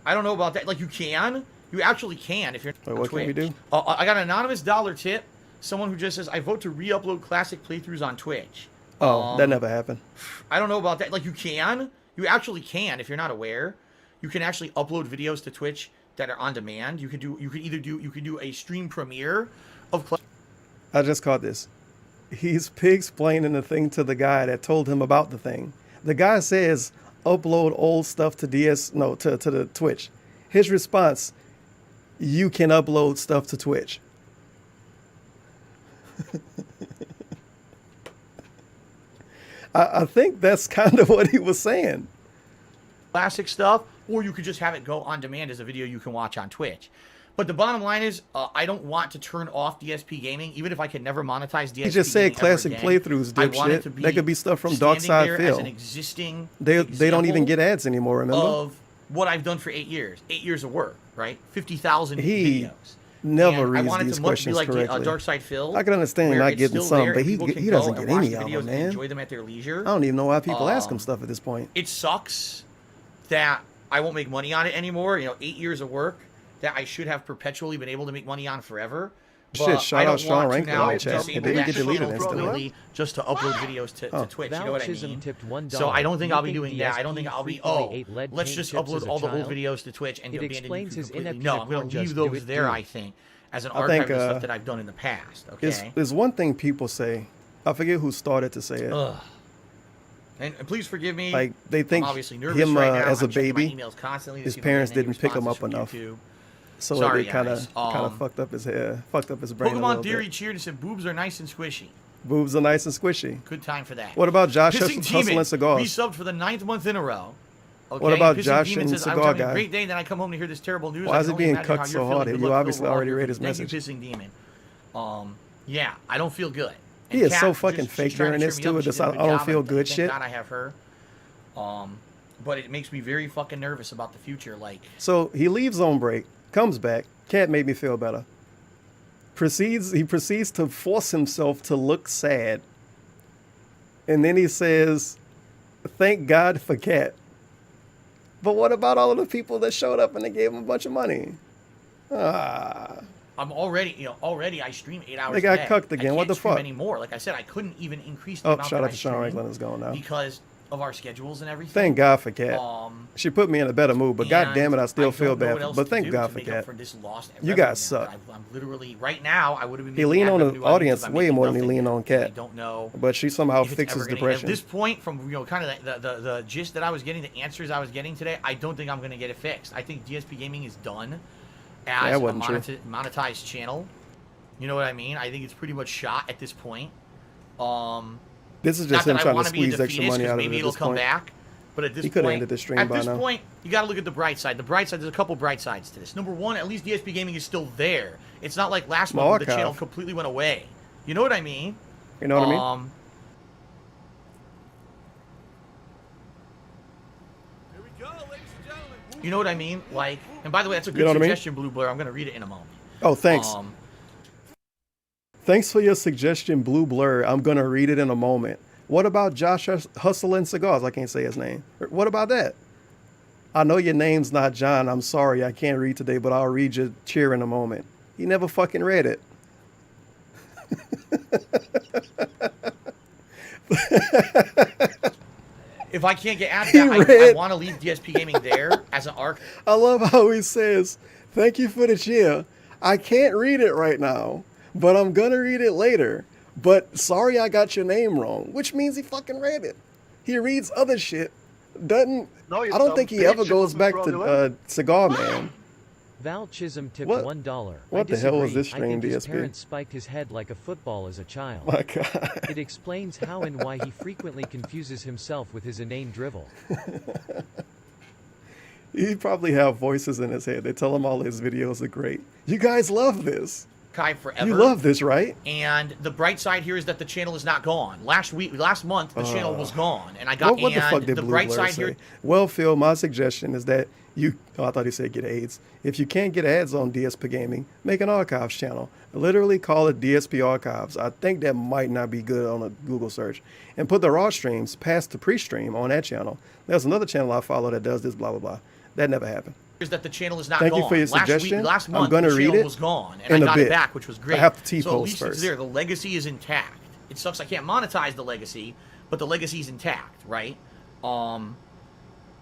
I don't know about that. Like, you can. You actually can if you're Wait, on what Twitch. can we do? I got an anonymous dollar tip. Someone who just says, I vote to re-upload classic playthroughs on Twitch. Oh, that never happened. I don't know about that. Like, you can. You actually can if you're not aware. You can actually upload videos to Twitch that are on demand. You could do a stream premiere of I just caught this. He's pig-splaining the thing to the guy that told him about the thing. The guy says, upload old stuff to to the Twitch. His response, you can upload stuff to Twitch. I think that's kind of what he was saying. classic stuff, or you could just have it go on demand as a video you can watch on Twitch. But the bottom line is, I don't want to turn off DSP Gaming, even if I could never monetize DSP. He just said Gaming classic ever again. playthroughs, I want it to dipshit. be That could be stuff from standing Darkside there Phil. as an existing They don't even example get ads anymore, remember? of what I've done for 8 years. 8 years of work, right? 50,000 He videos. never And I reads want it these to questions be like correctly. Darkside Phil. I can understand where not it's getting still some, there but and he people can doesn't go get and watch any the of videos them, and man. enjoy them at their leisure. I don't even know why people ask him stuff at this point. It sucks that I won't make money on it anymore. 8 years of work that I should have perpetually been able to make money on forever. But Shit, shout I don't out Strong want to Rank now in the chat. disable Did he that get deleted channel instantly? completely just to upload videos to Twitch. You know what I Vouchism mean? tipped $1. So I don't think You I'll be think doing that. I don't think I'll be, DSP let's paint just chips upload as a all the old child? videos to Twitch and It abandon explains YouTube his completely. ineptitude No, I'm going porn to leave just those do it, there, dude. I think, as an I archive think, of stuff that I've done in the past. Okay? There's one thing people say. I forget who started to say it. Ugh. And please forgive me. Like, they think I'm obviously nervous him right now. as a I'm checking my baby, emails constantly to his see if I'm parents getting any didn't pick him responses up from enough. YouTube. So Sorry, it kind guys. of fucked up his hair, fucked up his brain a Pokemon little Theory bit. cheered and said boobs are nice and squishy. Boobs are nice and squishy. Good time for that. What about Josh Pissing Hustle Demon and Cigars? resubbed for the 9th month in a row. Okay? What about Pissing Josh Demon and says, I was Cigar having a Guy? great day, then I come home to hear this terrible news. Why I is can he only being imagine how cucked you're so feeling. hard? Good You luck, obviously Phil. We're all already here read for his you. Thank you, message. Pissing Demon. Yeah, I don't feel good. He And is so Kat, fucking she's fake trying to during cheer this me too. up. It She just did a I good don't job, feel and good thank shit. God I have her. But it makes me very fucking nervous about the future. Like, So he leaves on break, comes back. Cat made me feel better. He proceeds to force himself to look sad. And then he says, thank God for Cat. But what about all of the people that showed up and they gave him a bunch of money? I'm already I stream 8 hours They got a day. cucked again. I What can't the stream fuck? anymore. Like I said, I couldn't even increase the Oh, amount shout that out to I Sean stream Ranklin is going now. because of our schedules and everything. Thank God for Cat. She put me in a better mood, but god damn it, I still feel bad. But thank God for Cat. You guys suck. I'm literally right now. I would have been. He leaned on the the audience way more than he leaned on Cat. I don't know. But she somehow if it's fixes ever gonna- depression. At this point, from kind of the gist that I was getting, the answers I was getting today, I don't think I'm going to get it fixed. I think DSP Gaming is done as a wasn't true. monetized channel. You know what I mean? I think it's pretty much shot at this point. This is just not him that I trying to wanna be a squeeze extra defeatist, money 'cause out of it maybe at it'll this come point. back. But at this He could have point, ended the stream at by this now. point, you got to look at the bright side. The bright side, there's a couple bright sides to this. Number one, at least DSP Gaming is still there. It's not like last My month where the archive. channel completely went away. You know what I mean? You know what I mean? You know what I mean? Like, and by the way, that's a good You know what I mean? suggestion, Blue Blur. I'm going to read it in a moment. Oh, thanks. Thanks for your suggestion, Blue Blur. I'm going to read it in a moment. What about Josh Hustle and Cigars? I can't say his name. What about that? I know your name's not John. I'm sorry. I can't read today, but I'll read your cheer in a moment. He never fucking read it. If I can't get out of He that, I read- want to leave DSP Gaming there as an arc. I love how he says, thank you for the cheer. I can't read it right now, but I'm going to read it later. But sorry I got your name wrong, which means he fucking read it. He reads other shit Doesn't No, you I don't dumb think he bitch, ever it goes wasn't back to fraudulent. Cigar Man. Val Chisholm tipped What- $1. what the hell was this I stream, think his DSP? parents spiked his head like a football as a child. My God. It explains how and why he frequently confuses himself with his inane drivel. He probably have voices in his head. They tell him all his videos are great. You guys love this. Archive forever. You love this, right? And the bright side here is that the channel is not gone. Last month, the channel was gone, and I got. What the fuck did the Blue bright Blur side say? here. Well, Phil, my suggestion is that you. Oh, I thought he said get AIDS. If you can't get ads on DSP Gaming, make an archives channel. Literally call it DSP Archives. I think that might not be good on a Google search. And put the raw streams past the pre-stream on that channel. There's another channel I follow that does this. Blah blah blah. That never happened. Is that the channel is not Thank gone. you for your suggestion. Last I'm month, gonna the read channel it was gone, and in I a got bit. it back, which was great. I have to So at T-post least first. it's there. The legacy is intact. It sucks I can't monetize the legacy, but the legacy is intact, right?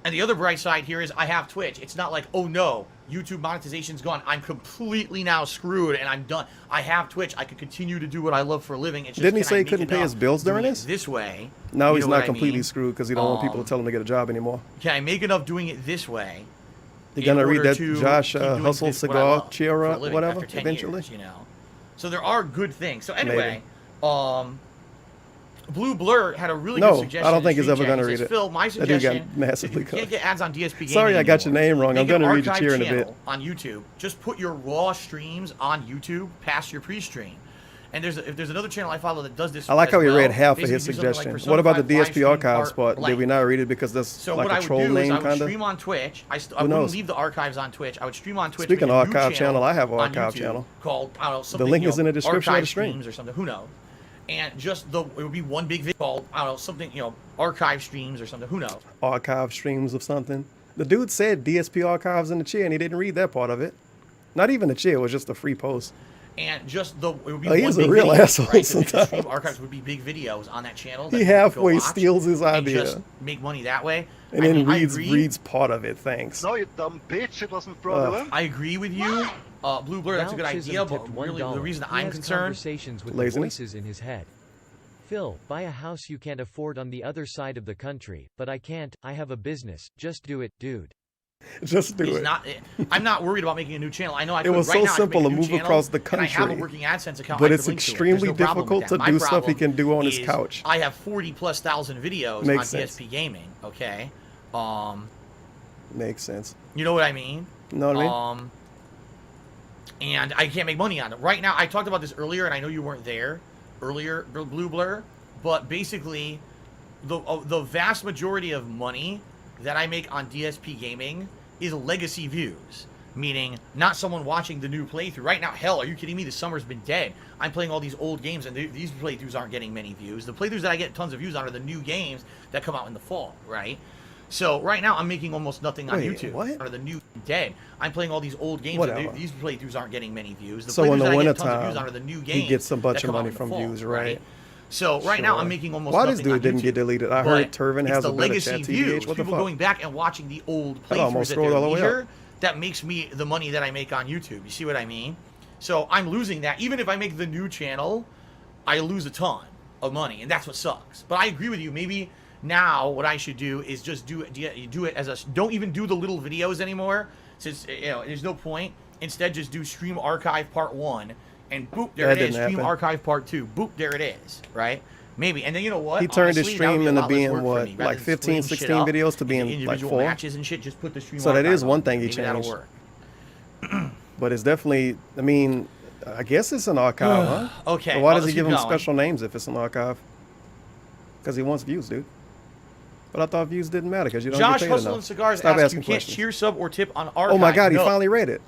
And the other bright side here is I have Twitch. It's not like, oh no, YouTube monetization's gone. I'm completely now screwed and I'm done. I have Twitch. I can continue to do what I love for a living. It's just, Didn't he can say I he make couldn't pay enough his bills during doing it this? This way. Now You he's know not what I completely mean? screwed because he don't want people to tell him to get a job anymore. Can I make enough doing it this way? You're gonna read that to Josh keep doing Hustle this, what I Cigar love cheer for a up, living whatever, after 10 eventually? years, you know. So there are good things. So anyway, Maybe. Blue Blur had a really No, good suggestion. I don't in think he's Stream ever Chat. gonna He read says, it. Phil, my That dude suggestion, got massively if you can't cut. get ads on DSP Gaming Sorry, I got your anymore, name wrong. I'm make an gonna read your archive cheer in a channel bit. on YouTube. Just put your raw streams on YouTube past your pre-stream. And if there's another channel I follow that does this. I like as how he well, read half of basically his do something like suggestion. Persona What about the 5 live DSP stream archives art part? Did we blank. not read it because that's So like what I a would troll do is name, I would kind of? stream on Twitch. I Who knows? wouldn't leave the archives on Twitch. I would stream on Twitch. Speaking make of a new archive channel, I have an on archive YouTube channel. called I don't know something. The link you is in know, the description of archive the stream. streams or something. Who knows? And just it would be one big video called I don't know something archive streams or something. Who knows? Archive streams of something. The dude said DSP archives in the chair, and he didn't read that part of it. Not even the chair. It was just a free post. And just it would be Oh, one he's a big real video, asshole right? 'Cause the sometimes. stream archives would be big videos on that channel. That He you could go halfway watch steals his and idea. just make money that way. And I then mean, I reads agree. reads part of it. Thanks. No, you dumb bitch, it wasn't fraudulent. I agree with you, Blue Blur. That's a good Val Chisholm idea, but tipped really, $1. the reason He I'm has concerned. conversations with the Laziness? voices in his head. Phil, buy a house you can't afford on the other side of the country, but I can't. I have a business. Just do it, dude. Just do He's it. I'm not worried about making a new channel. I know I It could. was right so now, I could simple make to a new move channel, across the and I have a country. working AdSense account. But I it's could link to it. extremely There's no problem difficult with to that. My do stuff he problem can do on his is couch. I have 40,000+ videos Makes on sense. DSP Gaming. Okay, Makes sense. you know what I mean? Know what I mean? And I can't make money on it right now. I talked about this earlier, and I know you weren't there earlier, Blue Blur. But basically, the vast majority of money that I make on DSP Gaming is legacy views, meaning not someone watching the new playthrough. Right now, hell, are you kidding me? The summer's been dead. I'm playing all these old games, and these playthroughs aren't getting many views. The playthroughs that I get tons of views on are the new games that come out in the fall, right? So right now, I'm making almost nothing on Wait, YouTube. what? Or the new dead. I'm playing all these old games, Whatever. and these playthroughs aren't getting many views. The So in playthroughs the that I get wintertime, tons of views on are the new games he gets a bunch that of come out money in the from fall, views, right? So right now, Sure. I'm making almost Why nothing this dude on didn't YouTube. get deleted? I But heard Turvin it's has the a better legacy chat views, TBH. What the people fuck? going back and watching the old I almost playthroughs at scrolled their all the way leisure, up. that makes me the money that I make on YouTube. You see what I mean? So I'm losing that. Even if I make the new channel, I lose a ton of money, and that's what sucks. But I agree with you. Maybe now what I should do is just do it as a, don't even do the little videos anymore, since there's no point. Instead, just do stream archive part 1, and boop, there That it is. didn't Stream happen. archive part 2, boop, there it is. Right? Maybe. And then you know what? He turned his Honestly, that would stream be a into lot less being work for what, me. Rather like than 15, splitting 16 shit up videos to being into like individual 4? matches and shit. Just put the stream So that archive is one on. thing he Maybe that'll changed. work. But it's definitely, I mean, I guess it's an archive, huh? Okay, But why does let's he give keep him going. special names if it's an archive? Because he wants views, dude. But I thought views didn't matter because you don't Josh get paid Hustle enough. and Cigars Stop asks, asking you can't questions. cheer, sub, or tip on archive. Oh my God, he No. finally read it.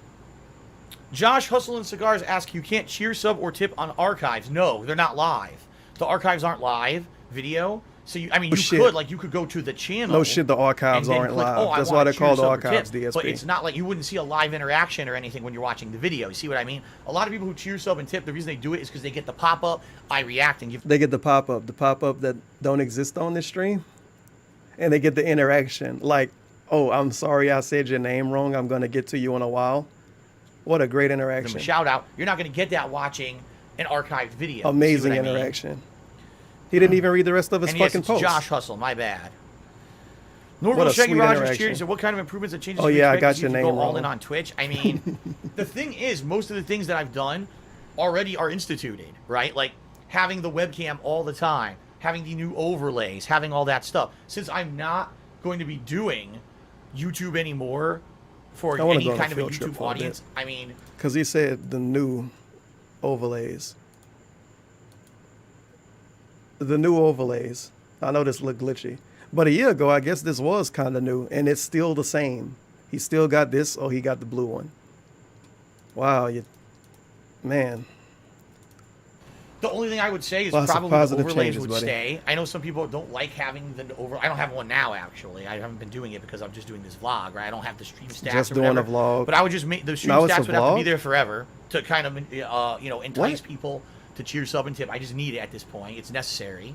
Josh Hustle and Cigars ask, you can't cheer, sub, or tip on archives. No, they're not live. The archives aren't live video. So you, I mean, Oh, you shit. could, like, you could go to the channel. No shit, the archives and then aren't click, live. Oh, I That's want why they're cheer, called sub, or archives, tip. DSP. But it's not like you wouldn't see a live interaction or anything when you're watching the video. You see what I mean? A lot of people who cheer, sub, and tip, the reason they do it is because they get the pop-up, I react, and give. They get the pop-up that don't exist on this stream. And they get the interaction. Like, oh, I'm sorry I said your name wrong. I'm going to get to you in a while. What a great them interaction. a shout out. You're not going to get that watching an archived video. Amazing See what I mean? interaction. He didn't even read the rest of his And yes, fucking it's post. Josh Hustle, my bad. Normal What a Shaggy sweet Rogers interaction. cheers. And what kind of improvements and changes Oh, do you yeah, I expect got to see your if you name go all in wrong. on Twitch? I mean, the thing is, most of the things that I've done already are instituted, right? Like having the webcam all the time, having the new overlays, having all that stuff. Since I'm not going to be doing YouTube anymore for I wanna any go on a kind of a field trip YouTube for a bit. audience, I mean, Because he said the new overlays. The new overlays. I know this looked glitchy. But a year ago, I guess this was kind of new. And it's still the same. He still got this, or he got the blue one. Wow. Man. the only thing I would say is Lots of probably the positive overlays changes, would buddy. stay. I know some people don't like having the over. I don't have one now, actually. I haven't been doing it because I'm just doing this vlog, right? I don't have the stream stats Just or doing whatever. a vlog. But I would just make the stream Now it's a stats would have to be vlog? there forever to kind of you know, entice What? people to cheer, sub, and tip. I just need it at this point. It's necessary.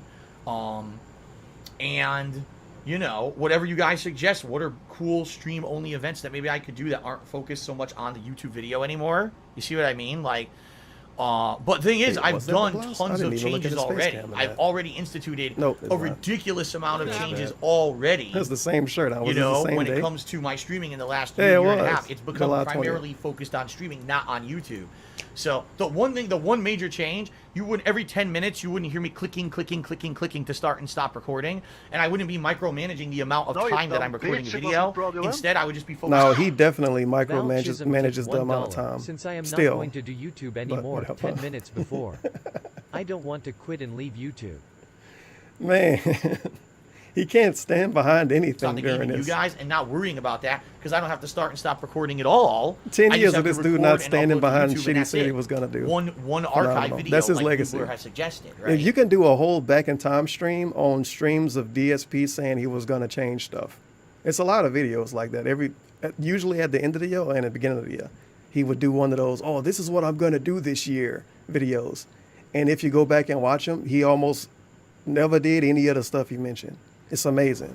And you know, whatever you guys suggest, what are cool stream only events that maybe I could do that aren't focused so much on the YouTube video anymore? You see what I mean? Like, but the thing is, Wait, I've was that done the blouse? I tons didn't of even look at changes his face already. cam in I've that. already instituted Nope, it's a not. ridiculous amount of It's not changes bad. already. That's the same shirt. I was You the know, same when day. it comes to my streaming in the last Yeah, year, it year and a was. half, it's become July 20th. primarily focused on streaming, not on YouTube. So the one major change, you would every 10 minutes you wouldn't hear me clicking to start and stop recording, and I wouldn't be micromanaging the amount of No, you time that dumb I'm recording bitch, the it video. wasn't fraudulent. Instead, I would just be focused. No, he definitely Val micromanages Chisholm manages tipped the amount of $1, time. Since I am not Still. going to do YouTube But anymore whatever. 10 minutes before. I don't want to quit and leave YouTube. Man, he can't stand behind on anything the game during and you this. guys and not worrying about that because I don't have to start and stop recording at all. 10 I just years have of to this dude record not and standing upload to behind YouTube, shit and he that's said he it. was gonna do. One archive Phenomenal. video That's his like legacy. Googler has suggested, right? If you can do a whole back in time stream on streams of DSP saying he was gonna change stuff, it's a lot of videos like that. Usually at the end of the year and at the beginning of the year, he would do one of those. Oh, this is what I'm gonna do this year videos. And if you go back and watch him, he almost never did any of the stuff he mentioned. It's amazing.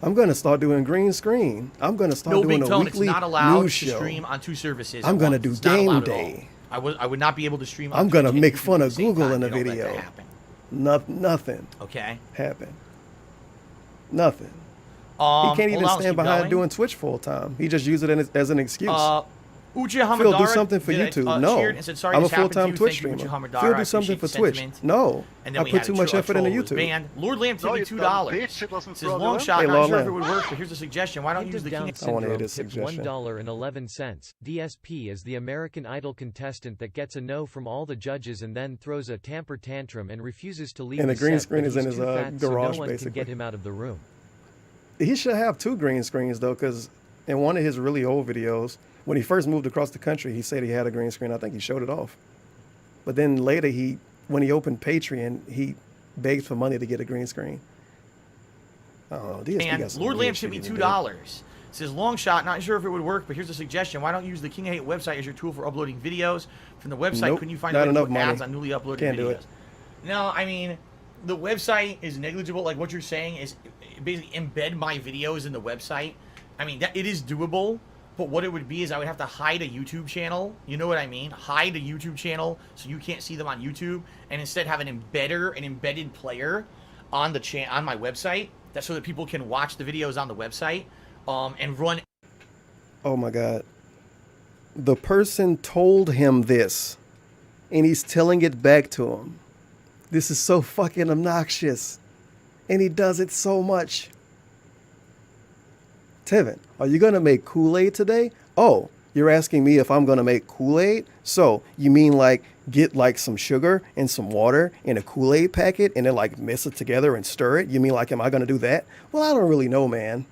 I'm gonna start doing green screen. I'm gonna start No, doing Big a Tone, it's weekly not allowed news to show. stream on two services. I'm at gonna once. do It's not game allowed at all. day. I would not be able to stream on I'm gonna Twitch and make YouTube fun at of the same Google time. in a You don't let that video. happen. Nothing Okay. happen. Nothing. He can't even hold on, let's stand keep behind going. doing Twitch full time. He just used it as an excuse. Uchiha Phil, do Hamadara something for did YouTube. a no, cheered and said, "Sorry I'm a this happened to full-time you. Twitch Thank you, streamer. Uchiha Hamadara. Phil, I do something appreciate for the Twitch. sentiment." No, And then I we put had too a much tro- a effort into troll who was YouTube. banned. Lord Lamb No, tipped me you $2. dumb bitch, it wasn't Says long fraudulent. shot. Hey, Not Lord sure if it Lamb. would work, but here's a suggestion. Why don't Hint use of the Down King? I wanna hear syndrome this tipped suggestion. $1.11. DSP is the American Idol contestant that gets a no from all the judges and then throws a temper tantrum and refuses to leave And the the green set, screen but is in he's his too fat, so garage, no one basically. can get him out of the room. He should have 2 green screens though, because in one of his really old videos, when he first moved across the country, he said he had a green screen. I think he showed it off. But then later, when he opened Patreon, he begged for money to get a green screen. I don't know. DSP got And some Lord weird Lamb shit tipped me he can do. $2. Says long shot. Not sure if it would work, but here's a suggestion. Why don't you use the King of Hate website as your tool for uploading videos from the website? Nope, Couldn't you find not a way to enough put money. ads on newly uploaded Can't videos? do it. No, I mean, the website is negligible. Like what you're saying is basically embed my videos in the website. I mean, that it is doable, but what it would be is I would have to hide a YouTube channel. You know what I mean? Hide a YouTube channel so you can't see them on YouTube, and instead have an embedded player on the on my website. That's so that people can watch the videos on the website, and run. Oh my God. The person told him this, and he's telling it back to him. This is so fucking obnoxious. And he does it so much. Tevin, are you going to make Kool-Aid today? Oh, you're asking me if I'm going to make Kool-Aid? So, you mean like get like some sugar and some water in a Kool-Aid packet and then like mix it together and stir it? You mean like, am I going to do that? Well, I don't really know, man.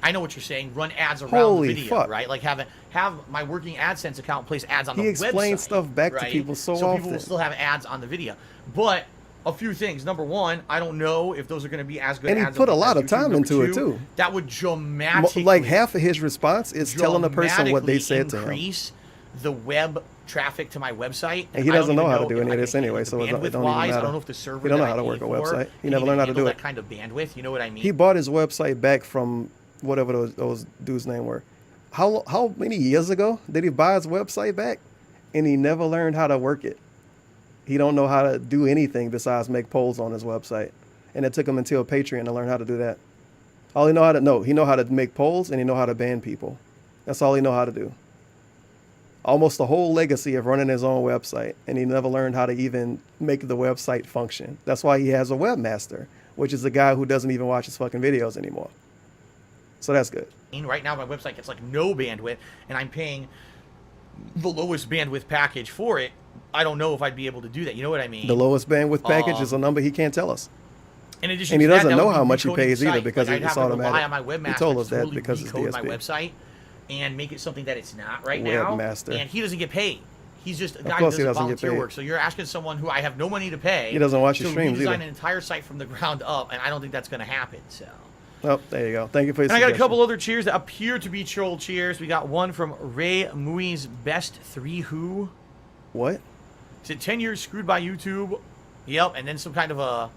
I know what you're saying. Run ads around Holy the video, fuck. right? Like have my working AdSense account place ads on He the explains website, stuff back to right? people so people often. will still have ads on the video. But a few things. Number one, I don't know if those are going to be as good. And he ads put a as lot of YouTube. time Number into it, two, too. That would dramatically, Like half of his response is telling the person what they dramatically said to him. increase the web traffic to my website. And he I don't doesn't know even how to do if any I of this can anyway, handle so the it don't even bandwidth-wise, matter. I don't know if the server He don't know that how to I work a pay for website. He can never even learned how to handle do that it. kind of bandwidth. You know what I mean? He bought his website back from whatever those dudes' name were. How many years ago did he buy his website back? And he never learned how to work it. He don't know how to do anything besides make polls on his website. And it took him until Patreon to learn how to do that. All he know how to know, he know how to make polls and he know how to ban people. That's all he know how to do. Almost the whole legacy of running his own website, and he never learned how to even make the website function. That's why he has a webmaster, which is a guy who doesn't even watch his fucking videos anymore. So that's good. Right now, my website gets like no bandwidth, and I'm paying the lowest bandwidth package for it. I don't know if I'd be able to do that. You know what I mean? The lowest bandwidth package is a number he can't tell us. In addition And he to that, doesn't that know would be how much he recoding pays the either site. because Like, it's I'd have to rely automatic. on my webmaster He told us to that totally because it's recode my DSP. website and make it something that it's not right now. Webmaster. And he doesn't get paid. He's just a Of guy who course does he doesn't get volunteer paid. work. So you're asking someone who I have no money to pay. He doesn't watch your to streams redesign either. an entire site from the ground up, and I don't think that's going to happen. So. Oh, there you go. Thank you for your And I got a suggestion. couple other cheers that appear to be troll cheers. We got one from Ray Mui's Best 3 Who. What? Said 10 years screwed by YouTube. Yep, and then some kind of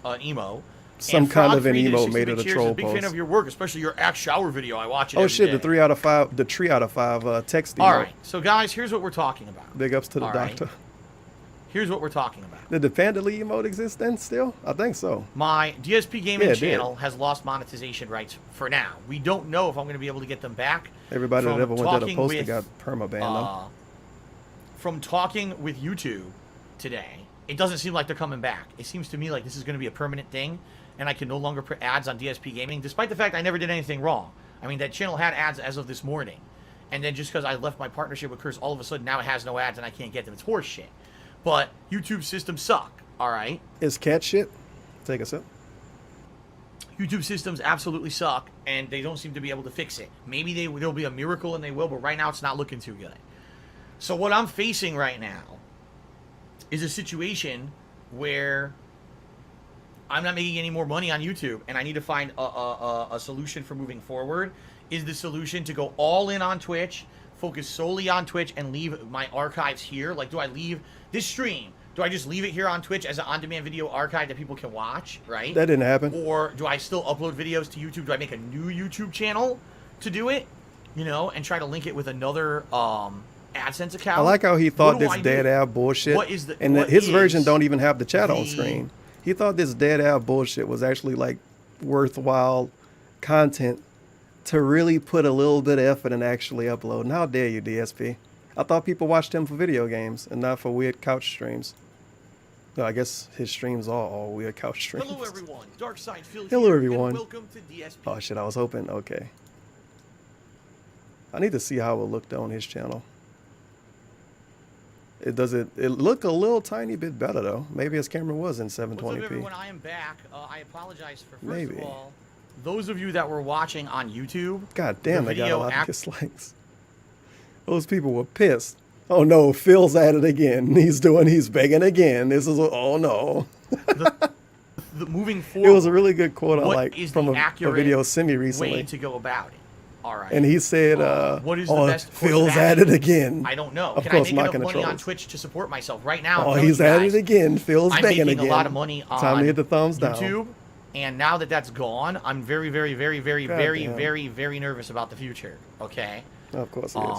an emo. Some And kind of an Frog3 did emo 60 made big it a cheers. troll He's a big fan post. of your work, especially your axe shower video. I watch it Oh every shit, day. the 3 out of 5, the 3 out of 5 text All emo. right, so guys, here's what we're talking about. Big ups to the All right. doctor. Here's what we're talking about. Did the Pandally emote exist then still? I think so. My DSP Gaming Yeah, it did. channel has lost monetization rights for now. We don't know if I'm going to be able to get them back. Everybody that From ever went to the talking poster with, got permabanned. From talking with YouTube today, it doesn't seem like they're coming back. It seems to me like this is going to be a permanent thing, and I can no longer put ads on DSP Gaming, despite the fact I never did anything wrong. I mean, that channel had ads as of this morning, and then just because I left my partnership with Curse, all of a sudden now it has no ads and I can't get them. It's horse shit. But YouTube systems suck, all right? Is cat shit? Take a sip. YouTube systems absolutely suck, and they don't seem to be able to fix it. Maybe there'll be a miracle and they will, but right now it's not looking too good. So what I'm facing right now is a situation where I'm not making any more money on YouTube, and I need to find a solution for moving forward. Is the solution to go all in on Twitch, focus solely on Twitch, and leave my archives here? Like, do I leave this stream? Do I just leave it here on Twitch as an on-demand video archive that people can watch, right? That didn't happen. Or do I still upload videos to YouTube? Do I make a new YouTube channel to do it? You know, and try to link it with another AdSense account? I like how he thought What do this I dead do? ab bullshit. What is the and what his is version don't even have the chat on the- screen. He thought this dead ab bullshit was actually like worthwhile content to really put a little bit of effort and actually upload. And how dare you, DSP? I thought people watched him for video games and not for weird couch streams. No, I guess his streams are all weird couch streams. Hello everyone, Darkside Phil Hello, here, everyone. and welcome to DSP. Oh shit, I was hoping. Okay. I need to see how it looked on his channel. It look a little tiny bit better though. Maybe his camera was in What's up 720p. everyone, I am back. I apologize for, first Maybe. of all, those of you that were watching on YouTube. God damn, the they got a video lot ac- of dislikes. Those people were pissed. Oh no, Phil's at it again. He's begging again. Oh no. the moving forward. It was a really good quote I what like is from the a accurate video semi recently. way to go about it? All right. And he said, what is the oh, best course of Phil's at action? it again. I don't know. Of Can course, I make enough mocking the money on trolls. Twitch to support myself? Right now, I'm Oh, telling he's you at guys, it again. Phil's I'm begging making again. a lot of money on Time to hit the thumbs down. YouTube, and now that that's gone, I'm very, very, very, very, God very, damn. very, very nervous about the future. Okay. Of course he is.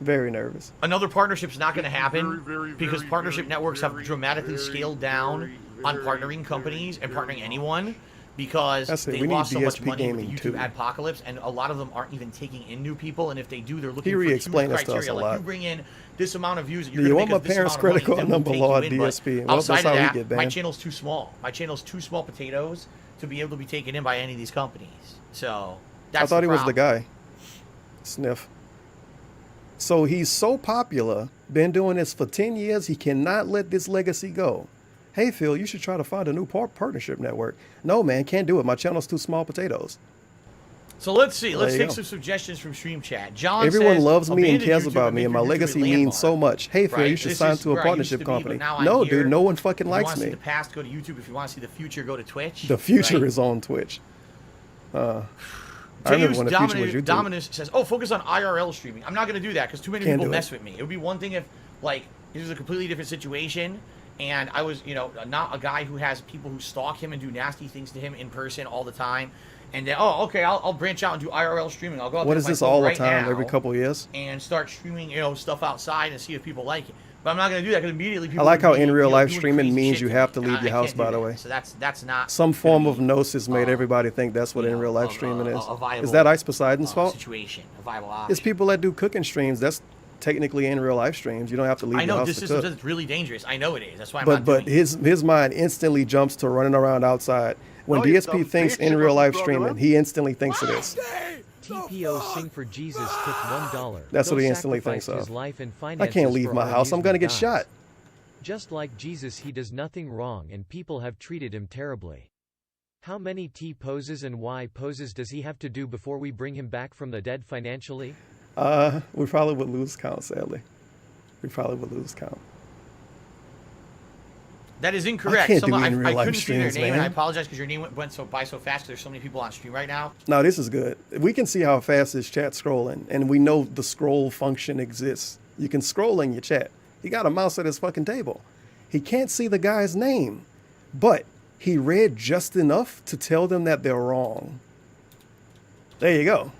Very nervous. Another partnership's not going to happen because partnership networks have dramatically scaled down on partnering companies and partnering anyone because That's it. they We need lost so much DSP money with the gaming, YouTube too. apocalypse, and a lot of them aren't even taking in new people. And if they do, they're looking He for huge re-explained this to us criteria. a Like lot. you bring in this amount of views, Do you're you going to want make my us this parents' amount of credit money, card then we'll number, take Lord, you in. But DSP? Well, outside that's of how we that, get my banned. channel's too small. My channel's too small potatoes to be able to be taken in by any of these companies. So that's I thought the he was the problem. guy. Sniff. So he's so popular, been doing this for 10 years, he cannot let this legacy go. Hey, Phil, you should try to find a new partnership network. No, man, can't do it. My channel's too small potatoes. So let's see. Let's There you take go. some suggestions from Stream Chat. John Everyone says, loves me and abandon cares YouTube about and me, make and my your YouTube legacy a means landmark. so much. Hey, Phil, Right? you should This sign is to a where I used partnership to be, but company. now I'm No, here. dude, no one fucking If likes you want to see me. the past, go to YouTube. If you want to see the future, go to Twitch. The future right? is on Twitch. I remember when the future was YouTube. Dominus says, "Oh, focus on IRL streaming." I'm not going to do that because too many Can't people do it. mess with me. It would be one thing if, like, this was a completely different situation, and I was, you know, not a guy who has people who stalk him and do nasty things to him in person all the time. And then, oh, okay, I'll branch out and do IRL streaming. I'll go out What there is with my this phone all the right time, now every couple of years? and start streaming, you know, stuff outside and see if people like it. But I'm not going to do that because immediately people. I like how would be, in real life doing streaming crazy means shit you to have me, to and leave I your house, can't by do the that. way. So that's not Some form of gnosis made everybody think that's what in real life streaming is. viable, Is that Ice Poseidon's fault? situation, a viable option. It's people that do cooking streams. That's technically in real life streams. You don't have to leave I know your house this to system cook. is really dangerous. I know it is. That's why I'm But not doing it. his mind instantly jumps to running around outside. When No, you DSP dumb thinks bitch, in it real wasn't life fraudulent. streaming, he instantly thinks it is. TPO Sing for Jesus tipped $1. That's Go what he instantly sacrifice thinks his of. life and I finances can't leave for my our house. I'm gonna get amusement shot. guys. Just like Jesus, he does nothing wrong and people have treated him terribly. How many T poses and Y poses does he have to do before we bring him back from the dead financially? We probably would lose count, sadly. We probably would lose count. That is incorrect. I can't do I in-real-life couldn't see their streams, name, and I man. apologize because your name went by so fast. There's so many people on stream right now. No, this is good. We can see how fast this chat's scrolling, and we know the scroll function exists. You can scroll in your chat. He got a mouse at his fucking table. He can't see the guy's name, but he read just enough to tell them that they're wrong. There you go.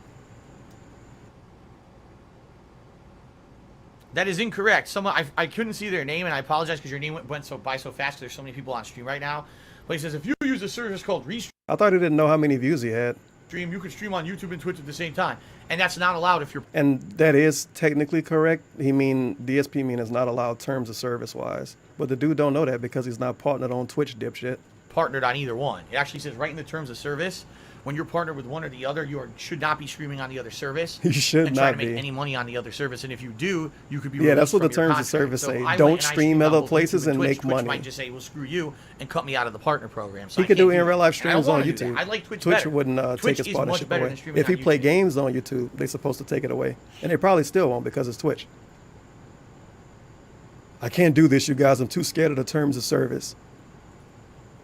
That is incorrect. I couldn't see their name, and I apologize because your name went by so fast. There's so many people on stream right now. But he says if you use a service called Restream, I thought he didn't know how many views he had. you could stream on YouTube and Twitch at the same time, and that's not allowed if you're. And that is technically correct. DSP mean is not allowed terms of service wise. But the dude don't know that because he's not partnered on Twitch, dipshit. Partnered on either one. It actually says right in the terms of service, when you're partnered with one or the other, should not be streaming on the other service. You should and try not to make be. any money on the other service. And if you do, you could be Yeah, that's released what the from your terms of contract. service So say. I Don't went and I stream streamed on other both places YouTube and Twitch. make Twitch money. might just say, "Well, screw you," and cut me out of the partner program. So He I could can't do in real life that. And I streams on wanna do YouTube. that. I like Twitch Twitch better. wouldn't Twitch take his is much partnership better away. than streaming If he on play YouTube. games on YouTube, they're supposed to take it away, and they probably still won't because it's Twitch. I can't do this, you guys. I'm too scared of the terms of service.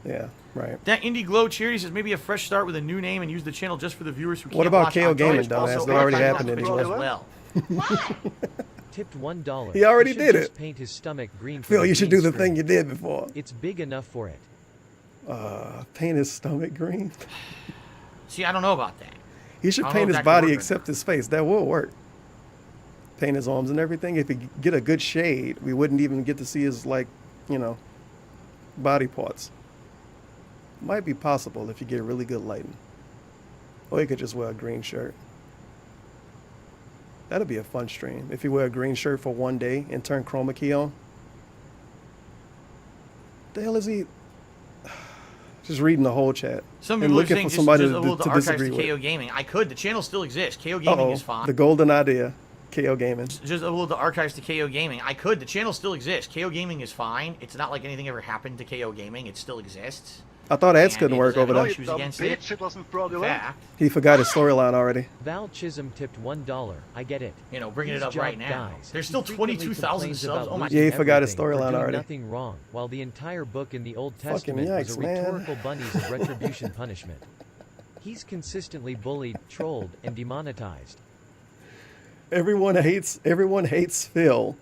Yeah, right. That Indie Glow charity says maybe a fresh start with a new name and use the channel just for the viewers who can't What about watch KO on Gaming, Twitch. dumbass? Also, That already archive happened on Twitch anyway. as well. Tipped $1. He already You should did just it. Paint his stomach green for Phil, the you should green do the screen. thing you did before. It's big enough for it. Paint his stomach green. See, I don't know about that. He should I don't know paint if his that could body work or except his face. That will work. Paint his arms and everything. If he get a good shade, we wouldn't even get to see his, body parts. Might be possible if you get really good lighting. Or you could just wear a green shirt. That'd be a fun stream. If you wear a green shirt for one day and turn chroma key on. The hell is he? Just reading the whole chat. Some and people are looking saying for somebody just to upload the to archives disagree to with. KO Gaming. I could. The channel still exists. KO Gaming is fine. The golden idea. KO Gaming. Just upload the archives to KO Gaming. I could. The channel still exists. KO Gaming is fine. It's not like anything ever happened to KO Gaming. It still exists. I thought ads And couldn't it work doesn't over have there. issues against it. It wasn't In fraudulent. fact, He forgot his storyline already. Val Chisholm tipped $1. I get it. bringing it His up right job now. dies. There's He still frequently 22,000 complains subs. about Oh my losing Yeah, he forgot his everything for storyline doing already. Nothing wrong, while the entire book in the Old Fucking Testament was yikes, a man. rhetorical bunnies of retribution punishment. He's consistently bullied, trolled, and demonetized. Everyone hates Phil,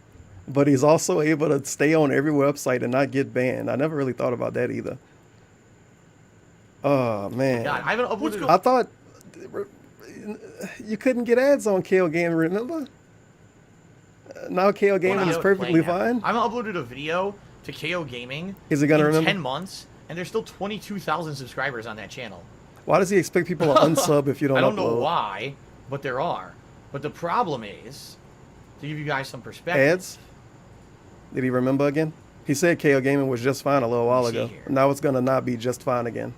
but he's also able to stay on every website and not get banned. I never really thought about that either. Oh man. God, I haven't uploaded. I thought you couldn't get ads on KO Gaming, remember? Now KO Gaming is perfectly fine. I've uploaded a video to KO Gaming. Is it gonna in remember? 10 months, and there's still 22,000 subscribers on that channel. Why does he expect people to unsub if you don't I don't upload? know why, but there are. But the problem is, to give you guys some perspective. Ads? Did he remember again? He said KO Gaming was just fine a little while ago. Now it's gonna not be just fine again.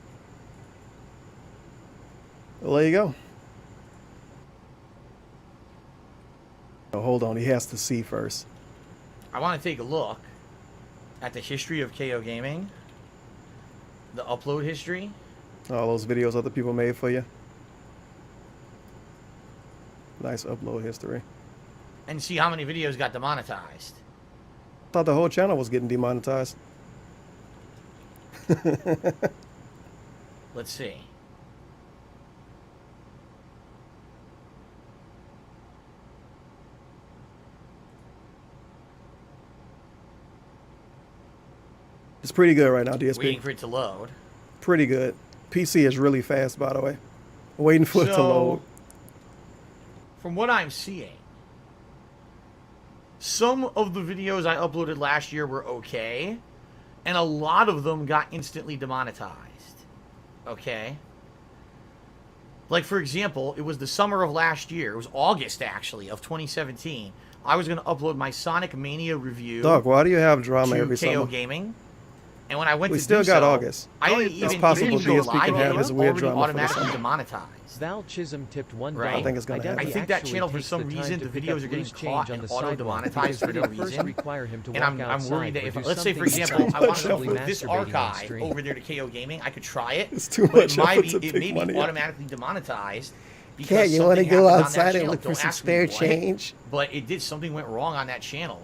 Well, there you go. Oh, hold on, he has to see first. I want to take a look at the history of KO Gaming, the upload history. All those videos other people made for you. Nice upload history. And see how many videos got demonetized. Thought the whole channel was getting demonetized. Let's see. It's pretty good right now, DSP. Waiting for it to load. Pretty good. PC is really fast, by the way. Waiting for it to load. From what I'm seeing, some of the videos I uploaded last year were okay, and a lot of them got instantly demonetized. Okay? Like, for example, it was the summer of last year. It was August, actually, of 2017. I was going to upload my Sonic Mania review. Dog, why do you have drama to every KO summer? Gaming. And when I went We to still do got so, August. I didn't It's even possible go DSP live. can have It his was weird already drama for the automatically summer. demonetized. Val Chisholm tipped $1. Right? I think it's gonna happen. I think that actually channel, for takes some the time reason, to the pick videos up are getting loose caught change on and the sidewalk auto-demonetized for because no they first reason. require him to And walk I'm outside worried that or if, do let's say, for something example, I want to sexually upload this masturbating on archive stream. over there to KO Gaming, I could try it. It's too but much it might effort be, to it pick may be money up. automatically demonetized. because Cat, you want to something go happened on that outside and channel. look for Don't some ask me spare what, change? But it did, something went wrong on that channel,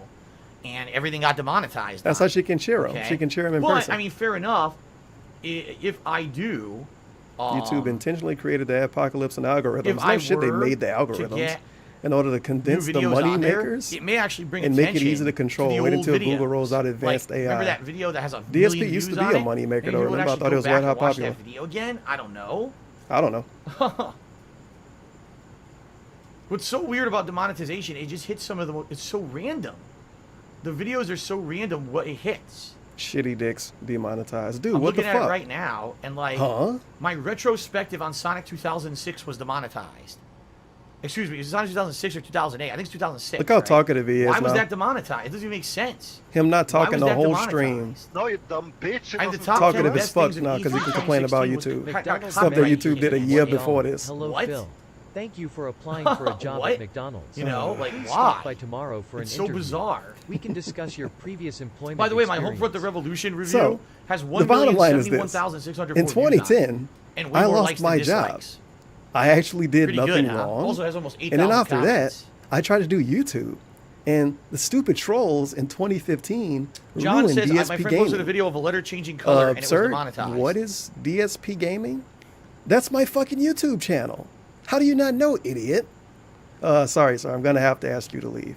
and everything got demonetized. That's how she can cheer him. Okay? She can cheer him in but, person. I mean, fair enough. If I do, YouTube intentionally created the apocalypse and algorithms. if No I shit, they were made the to algorithms get in order to condense the videos money on there, makers it may actually bring and make it attention easy to control. the Wait old until videos. Google rolls out advanced like, AI. Remember that video that has a DSP million used to views be a on money it? maker, And though. you would Remember, I actually thought it go was back red and hot watch popular. that video again? I don't know. I don't know. What's so weird about demonetization, it just hits some of the, it's so random. The videos are so random what it hits. Shitty dicks demonetized. Dude, I'm what the looking at fuck? it right now, and like, Huh? my retrospective on Sonic 2006 was demonetized. Excuse me, is it Sonic 2006 or 2008? I think it's 2006. Look how right? talkative he is Why was now. that demonetized? It doesn't even make sense. Him not Why talking was the that whole demonetized? stream. No, you dumb bitch. It And the wasn't top 10 Talkative as best fuck things of now because he E3 can complain about 2016 YouTube. was McDonald's Stuff that copyright YouTube did a infringement. year You know, before this. Hello, What? Phil. Thank you for applying for a job What? at McDonald's. You know, like, Please why? stop by tomorrow for It's an so interview. bizarre. We can discuss your previous employment. By the way, my Homefront experience. the Revolution review So, has the bottom line is this. 1,071,604 In views on it. 2010, And way I more lost likes my than job. dislikes. I actually did Pretty nothing good, huh? wrong. Also has almost and then 8,000 after comments. that, I tried to do YouTube. And the stupid trolls in 2015 John ruined says, DSP my friend gaming. posted a video of a letter changing color and it was sir, demonetized. what is DSP Gaming? That's my fucking YouTube channel. How do you not know, idiot? Sorry, sir. I'm going to have to ask you to leave.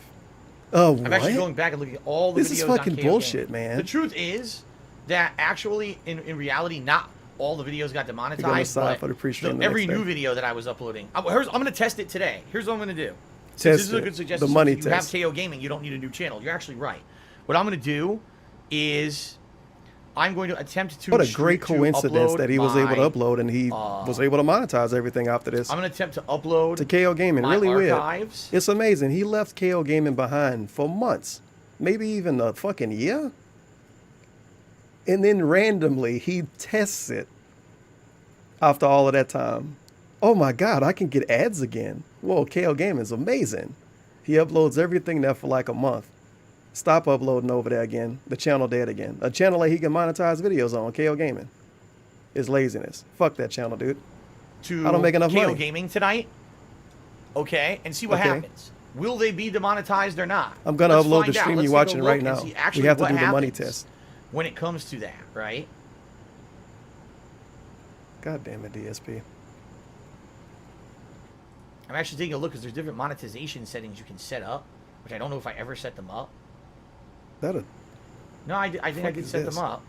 What? I'm actually going back and looking at all the videos This is fucking on KO bullshit, Gaming. man. The truth is that actually, in reality, not all the videos got demonetized, sign but for the pre-stream the every next new day. video that I was uploading. I'm going to test it today. Here's what I'm going to do. Since Test this is a it. good suggestion. The money If you test. have KO Gaming, you don't need a new channel. You're actually right. What I'm going to do is I'm going to attempt to What a great to coincidence upload that he was able to my, upload and he was able to monetize everything after this. I'm going to attempt to upload to KO Gaming. my Really archives. weird. It's amazing. He left KO Gaming behind for months, maybe even a fucking year. And then randomly he tests it after all of that time. Oh my God, I can get ads again. Whoa, KO Gaming is amazing. He uploads everything there for like a month. Stop uploading over there again. The channel dead again. A channel that he can monetize videos on, KO Gaming. Is laziness. Fuck that channel, dude. I don't make enough KO money. Gaming tonight. Okay, and see what Okay. happens. Will they be demonetized or not? I'm going to Let's upload the find out. stream Let's you're take a watching look right and now. see We actually have to what do the money happens test. when it comes to that, right? God damn it, DSP. I'm actually taking a look because there's different monetization settings you can set up, which I don't know if I ever set them up. That No, I think I fuck did is set this? them up.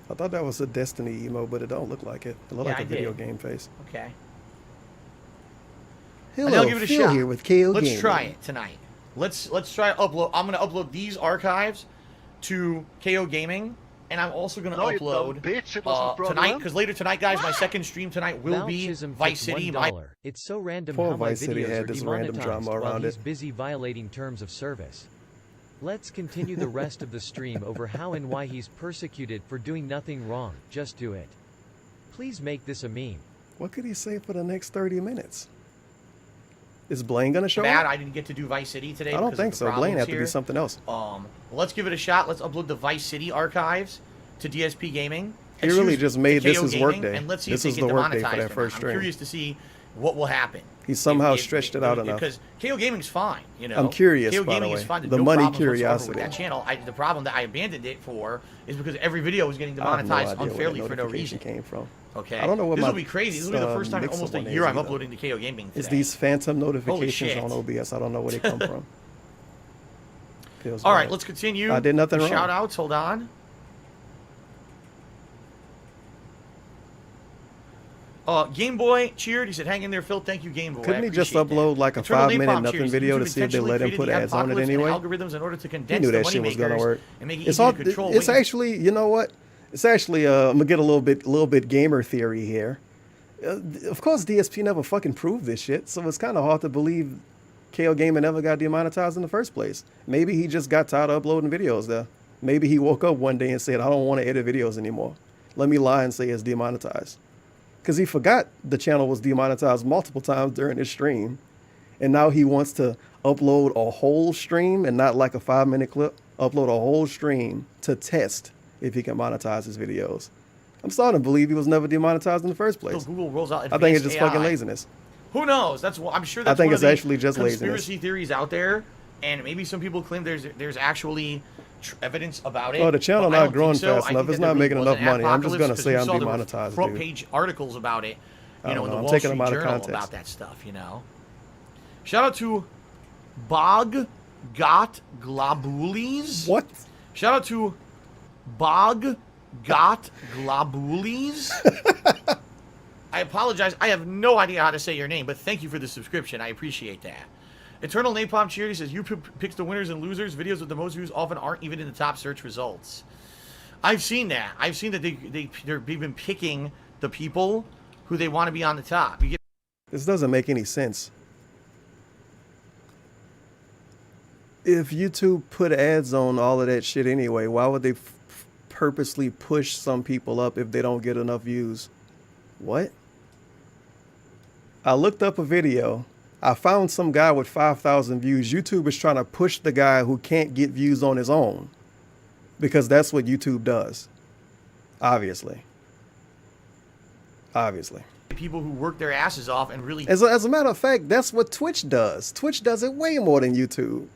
I thought that was a Destiny emo, but it don't look like it. It look Yeah, like I a video did. game face. Okay. Hello, And I'll give it a Phil shot. here with KO Let's Gaming. try it tonight. Let's try upload. I'm gonna upload these archives to KO Gaming, and I'm also gonna No, you dumb upload bitch. It wasn't tonight fraudulent. because later tonight, guys, my second stream tonight will Val be Chisholm Vice tipped City. $1. It's so random Poor how my Vice City videos had are this random demonetized drama while around he's it. busy violating terms of service. Let's continue the rest of the stream over how and why he's persecuted for doing nothing wrong. Just do it. Please make this a meme. What could he say for the next 30 minutes? Is Blaine going to show Mad, up? I didn't get to do Vice City today. I don't because think of the so. Blaine problems had to here. be something else. Let's give it a shot. Let's upload the Vice City archives to DSP Gaming. He really Excuse- just made to this KO his Gaming, workday. And let's see This if is they get the workday for demonetized that or not. first I'm stream. curious to see what will happen. He somehow If- stretched it out enough. Because KO Gaming's fine, you know. I'm curious, KO by the Gaming is way. fine. There's The no money problems whatsoever with curiosity. that channel. The problem that I abandoned it for is because every video was getting I have no demonetized idea where unfairly that for no notification reason. came from. Okay. I don't know what This my will be crazy. This will be the first time in mix-up almost a one is year I'm either. uploading to KO Gaming today. It's these phantom Holy notifications shit. on OBS. I don't know where they come from. Feels All right, bad. let's continue. I did nothing wrong. Shout outs. Hold on. Game Boy cheered. He said, "Hang in there, Phil. Thank you, Game Boy." Couldn't he just appreciate upload like a Eternal 5-minute Napalm nothing cheers. video to YouTube see if they let him intentionally put created ads on it apocalypse and anyway? algorithms in order to He condense knew the that shit was gonna moneymakers work. and make it It's easier all. to control. It's actually, you know what? It's actually. I'm gonna get a little bit gamer theory here. Of course, DSP never fucking proved this shit, so it's kind of hard to believe KO Gaming ever got demonetized in the first place. Maybe he just got tired of uploading videos there. Maybe he woke up one day and said, "I don't want to edit videos anymore. Let me lie and say it's demonetized." Because he forgot the channel was demonetized multiple times during his stream. And now he wants to upload a whole stream and not like a 5-minute clip. Upload a whole stream to test if he can monetize his videos. I'm starting to believe he was never demonetized in the first place. So Google rolls out I think it's just advanced fucking AI. laziness. Who knows? That's what I'm sure. That's I think one it's of the actually just conspiracy laziness. theories out there, and maybe some people claim there's actually evidence about it. Oh, the channel but I not don't growing think so. fast I enough. think It's that not there making really enough was an money. I'm just gonna apocalypse say because I'm you saw there were demonetized, front dude. page articles about it. I You don't know, know. the I'm Wall taking Street them out of Journal context. about that stuff. You know. Shout out to Bog Got Globules. What? Shout out to Bog Got Globules. I apologize. I have no idea how to say your name, but thank you for the subscription. I appreciate that. Eternal Napalm Cheer says, "You picks the winners and losers. Videos with the most views often aren't even in the top search results." I've seen that. I've seen that they've been picking the people who they want to be on the top. You get This doesn't make any sense. If YouTube put ads on all of that shit anyway, why would they purposely push some people up if they don't get enough views? What? I looked up a video. I found some guy with 5,000 views. YouTube is trying to push the guy who can't get views on his own. Because that's what YouTube does. Obviously. Obviously. people who work their asses off and really... As a matter of fact, that's what Twitch does. Twitch does it way more than YouTube.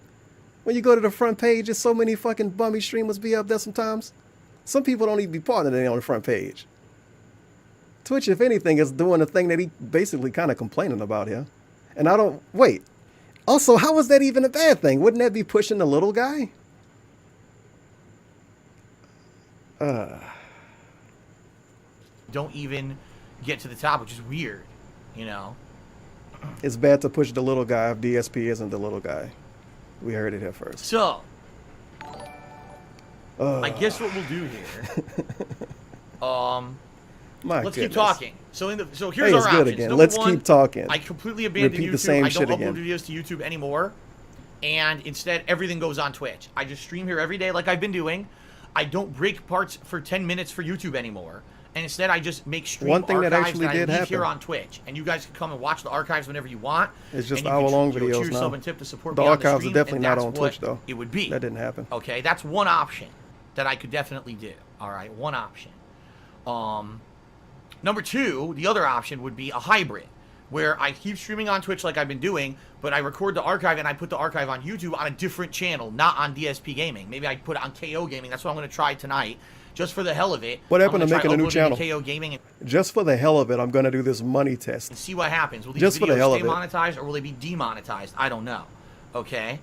When you go to the front page, there's so many fucking bummy streamers be up there sometimes. Some people don't even be part of it on the front page. Twitch, if anything, is doing the thing that he basically kind of complaining about here. And I don't... Wait. Also, how is that even a bad thing? Wouldn't that be pushing the little guy? Don't even get to the top, which is weird, you know? It's bad to push the little guy if DSP isn't the little guy. We heard it here first. So, I guess what we'll do here... let's keep talking. So here's our it's good options. again. Number Let's one, keep talking. I completely abandoned Repeat YouTube. the same I shit don't upload again. videos to YouTube anymore. And instead, everything goes on Twitch. I just stream here every day like I've been doing. I don't break parts for 10 minutes for YouTube anymore. And instead, I just make stream One thing that archives actually I did leave here happen. on Twitch. And you guys can come and watch the archives whenever you want. It's just and you can hour-long cheer videos yourself now. and tip to support The me on the archives are stream, definitely and not that's on what Twitch, though. It would be. That didn't happen. Okay, that's one option that I could definitely do. All right, one option. Number two, the other option would be a hybrid, where I keep streaming on Twitch like I've been doing, but I record the archive and I put the archive on YouTube on a different channel, not on DSP Gaming. Maybe I put it on KO Gaming. That's what I'm going to try tonight, just for the hell of it. What happened I'm to gonna try making a new uploading channel? to KO Gaming and Just for the hell of it, I'm going to do this money test. see what happens. Will these Just for the videos hell stay of it. monetized or will they be demonetized? I don't know. Okay?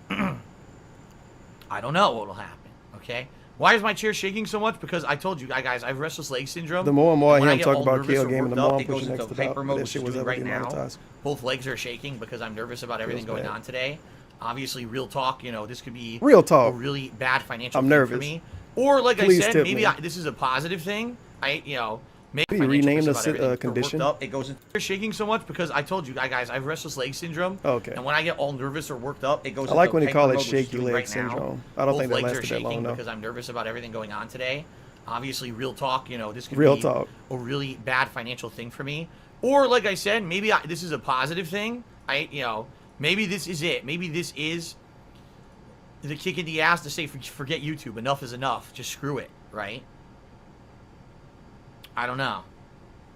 I don't know what will happen. Okay? Why is my chair shaking so much? Because I told you, guys, I have restless leg syndrome. The more and more I when hear him get talk all about nervous KO or Gaming, the worked more up, I'm it goes pushing into next to that. hyper mode, That which shit is was doing ever right now. demonetized. Both legs are shaking because I'm nervous about everything Feels going bad. on today. Obviously, real talk, you know, this could be Real talk. a really bad financial I'm thing nervous. for me. Or, like Please I said, tip maybe me. this is a positive thing. Maybe Can you rename the about everything. condition? Worked up, it goes into they're shaking so much because I told you, guys, I have restless leg syndrome. Okay. And when I get all nervous or worked up, it goes I like into when they call hyper it mode, which is shaky doing leg right now. syndrome. I don't Both think that legs are lasted that long shaking enough. because I'm nervous about everything going on today. Obviously, real talk, you know, this could Real be talk. a really bad financial thing for me. Or, like I said, maybe this is a positive thing. Maybe this is it. Maybe this is the kick in the ass to say, forget YouTube. Enough is enough. Just screw it, right? I don't know.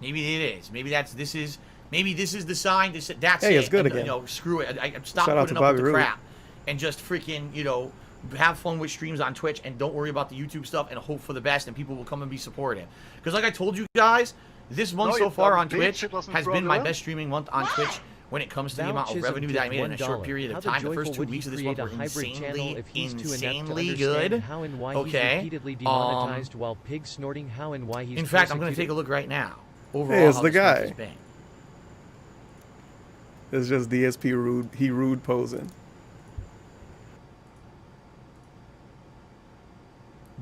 Maybe it is. Maybe this is the sign. That's Hey, it. it's good again. Screw it. I stop Shout out putting to up Bobby with the Roode. crap and just freaking, have fun with streams on Twitch and don't worry about the YouTube stuff and hope for the best and people will come and be supportive. Because like I told you guys, this month No, so you far dumb on bitch, Twitch it wasn't has been my fraudulent. best streaming month on Twitch when it comes to the amount of Chisholm revenue that I tipped made in a short $1. period How of the time. The joyful first 2 would he weeks of this create month a were hybrid channel if he's too inept to insanely understand good. how and why Okay. he's repeatedly demonetized while pig snorting how and why he's In fact, I'm going to take a look right now. overall Hey, it's how the this month guy. has been. It's just DSP rude. He rude posing.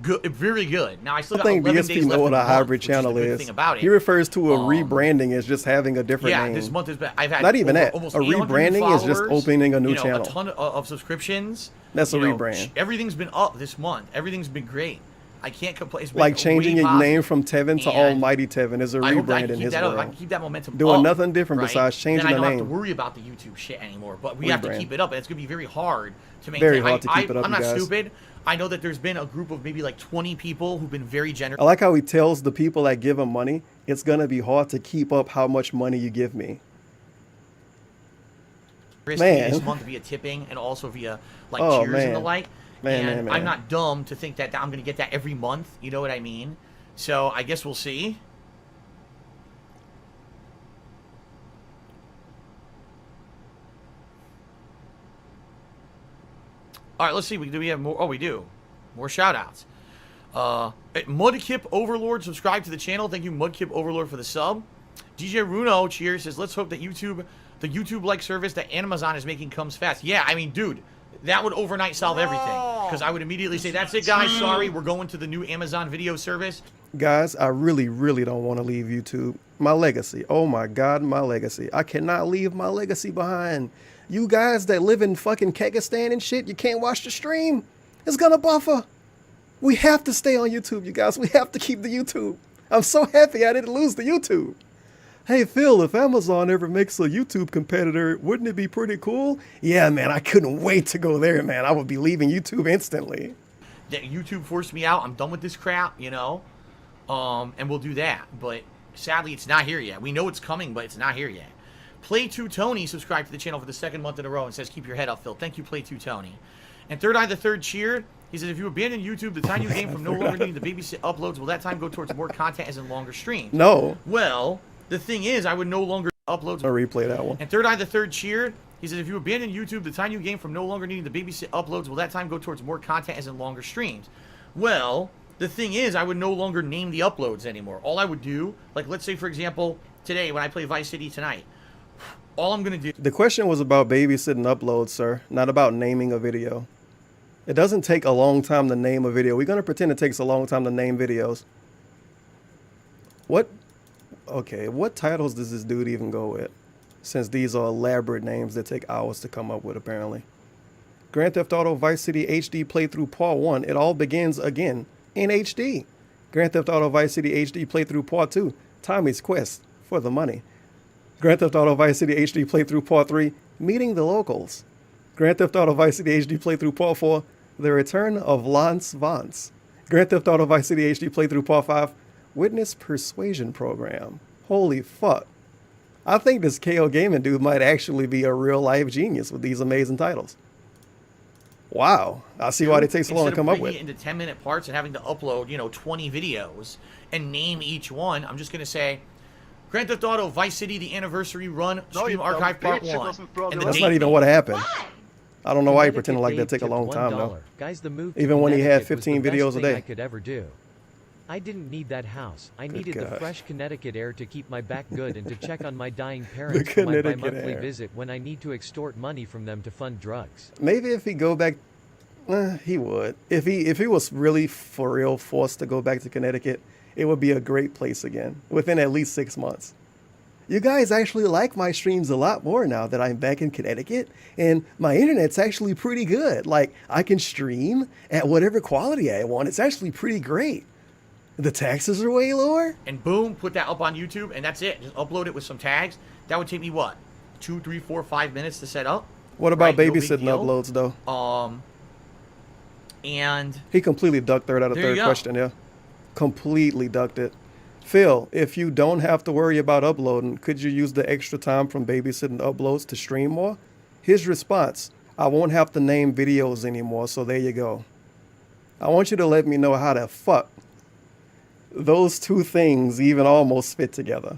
Good, very good. Now I still I got think 11 DSP days know left what in a the month, hybrid which is channel the good is. thing about it. He refers to a rebranding as just having a different Yeah, name. this month has been. I've had Not even over that. almost A 800 new rebranding is just followers, opening a new you know, channel. A ton of subscriptions. That's a you know, rebrand. Everything's been up this month. Everything's been great. I can't complain. It's been Like changing way your positive. name from Tevin to And Almighty Tevin is a I hope that I rebrand can in keep his that up. If I world. can keep that momentum Doing up, nothing different right, besides changing then I the don't name. have to worry about the YouTube shit anymore. But we have to Rebrand. keep it up, and it's gonna be very hard to maintain. Very hard to keep it up, I'm you not guys. stupid. I know that there's been a group of maybe like 20 people who've been very generous. I like how he tells the people that give him money, it's gonna be hard to keep up how much money you give me. Man. This month via tipping and also via like Oh, cheers and the man. like. Man, and man. I'm not dumb to think that I'm going to get that every month. You know what I mean? So I guess we'll see. All right, let's see. Do we have more? Oh, we do. More shout outs. Mudkip Overlord, subscribe to the channel. Thank you, Mudkip Overlord, for the sub. DJ Runo, cheers, says, let's hope that the YouTube-like service that Amazon is making comes fast. Yeah, I mean, dude, that would overnight solve everything. Because I would immediately say, that's it, guys. Sorry, we're going to the new Amazon video service. Guys, I really, really don't want to leave YouTube. My legacy. Oh my God, my legacy. I cannot leave my legacy behind. You guys that live in fucking Kyrgyzstan and shit, you can't watch the stream. It's gonna buffer. We have to stay on YouTube, you guys. We have to keep the YouTube. I'm so happy I didn't lose the YouTube. Hey, Phil, if Amazon ever makes a YouTube competitor, wouldn't it be pretty cool? Yeah, man, I couldn't wait to go there, man. I would be leaving YouTube instantly. That YouTube forced me out. I'm done with this crap, you know? And we'll do that. But sadly, it's not here yet. We know it's coming, but it's not here yet. Play2 Tony subscribed to the channel for the second month in a row and says, keep your head up, Phil. Thank you, Play2 Tony. And Third Eye the Third cheered. He says, if you abandon YouTube, the time you gain from no longer needing to babysit uploads, will that time go towards more content as in longer streams? No. Well, the thing is, I would no longer upload. I'll replay that one. And Third Eye the Third cheered. He says, if you abandon YouTube, the time you gain from no longer needing to babysit uploads, will that time go towards more content as in longer streams? Well, the thing is, I would no longer name the uploads anymore. All I would do, like let's say for example, today when I play Vice City tonight, all I'm going to do... The question was about babysitting uploads, sir, not about naming a video. It doesn't take a long time to name a video. We're going to pretend it takes a long time to name videos. What? Okay, what titles does this dude even go with? Since these are elaborate names that take hours to come up with, apparently. Grand Theft Auto Vice City HD playthrough Part 1. It all begins again in HD. Grand Theft Auto Vice City HD playthrough Part 2. Tommy's Quest for the money. Grand Theft Auto Vice City HD playthrough Part 3. Meeting the locals. Grand Theft Auto Vice City HD playthrough Part 4. The Return of Lance Vance. Grand Theft Auto Vice City HD playthrough Part 5. Witness Persuasion Program. Holy fuck. I think this KO Gaming dude might actually be a real life genius with these amazing titles. Wow. I see why they take so long to come up with. Instead of breaking it into 10-minute parts and having to upload, 20 videos and name each one, I'm just going to say, Grand Theft Auto Vice City, the Anniversary Run, Stream Archive Part 1. And That's not even what happened. I don't know why you pretending like that take a long time, though. Guys, the move Even when he had Connecticut was the 15 best videos a thing day. I could ever do. I didn't need that house. I needed the God. fresh Connecticut air to keep my back good and to check on my dying parents The for my Connecticut bi-monthly air. visit when I need to extort money from them to fund drugs. Maybe if he go back, he would. If he was really for real forced to go back to Connecticut, it would be a great place again within at least 6 months. You guys actually like my streams a lot more now that I'm back in Connecticut, and my internet's actually pretty good. Like, I can stream at whatever quality I want. It's actually pretty great. The taxes are way lower. And boom, put that up on YouTube, and that's it. Just upload it with some tags. That would take me, what, 2, 3, 4, 5 minutes to set up? What about Right, no big babysitting deal. uploads, though? And He completely ducked third out of There you third go. question, yeah. Completely ducked it. Phil, if you don't have to worry about uploading, could you use the extra time from babysitting uploads to stream more? His response, I won't have to name videos anymore, so there you go. I want you to let me know how the fuck those two things even almost fit together.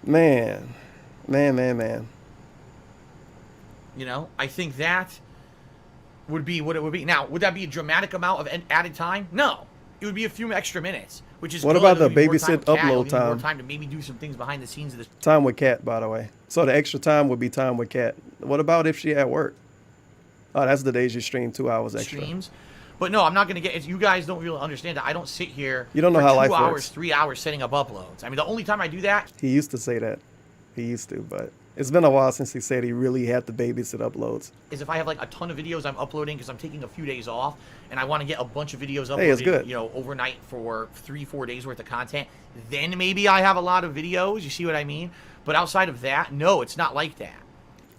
Man. I think that would be what it would be. Now, would that be a dramatic amount of added time? No. It would be a few extra minutes. which is What good. about the It'll give me more time babysit with Cat. It'll upload give me more time? time to maybe do some things behind the scenes of this. Time with Cat, by the way. So the extra time would be time with Cat. What about if she at work? Oh, that's the days you stream 2 hours extra. Streams. But no, I'm not going to get. You guys don't really understand that. I don't sit here. You don't know for how 2 life hours, works. 3 hours setting up uploads. I mean, the only time I do that. He used to say that. He used to, but it's been a while since he said he really had to babysit uploads. Is if I have like a ton of videos I'm uploading because I'm taking a few days off and I want to get a bunch of videos uploaded, Hey, it's good. you know, overnight for 3-4 days worth of content. Then maybe I have a lot of videos. You see what I mean? But outside of that, no, it's not like that.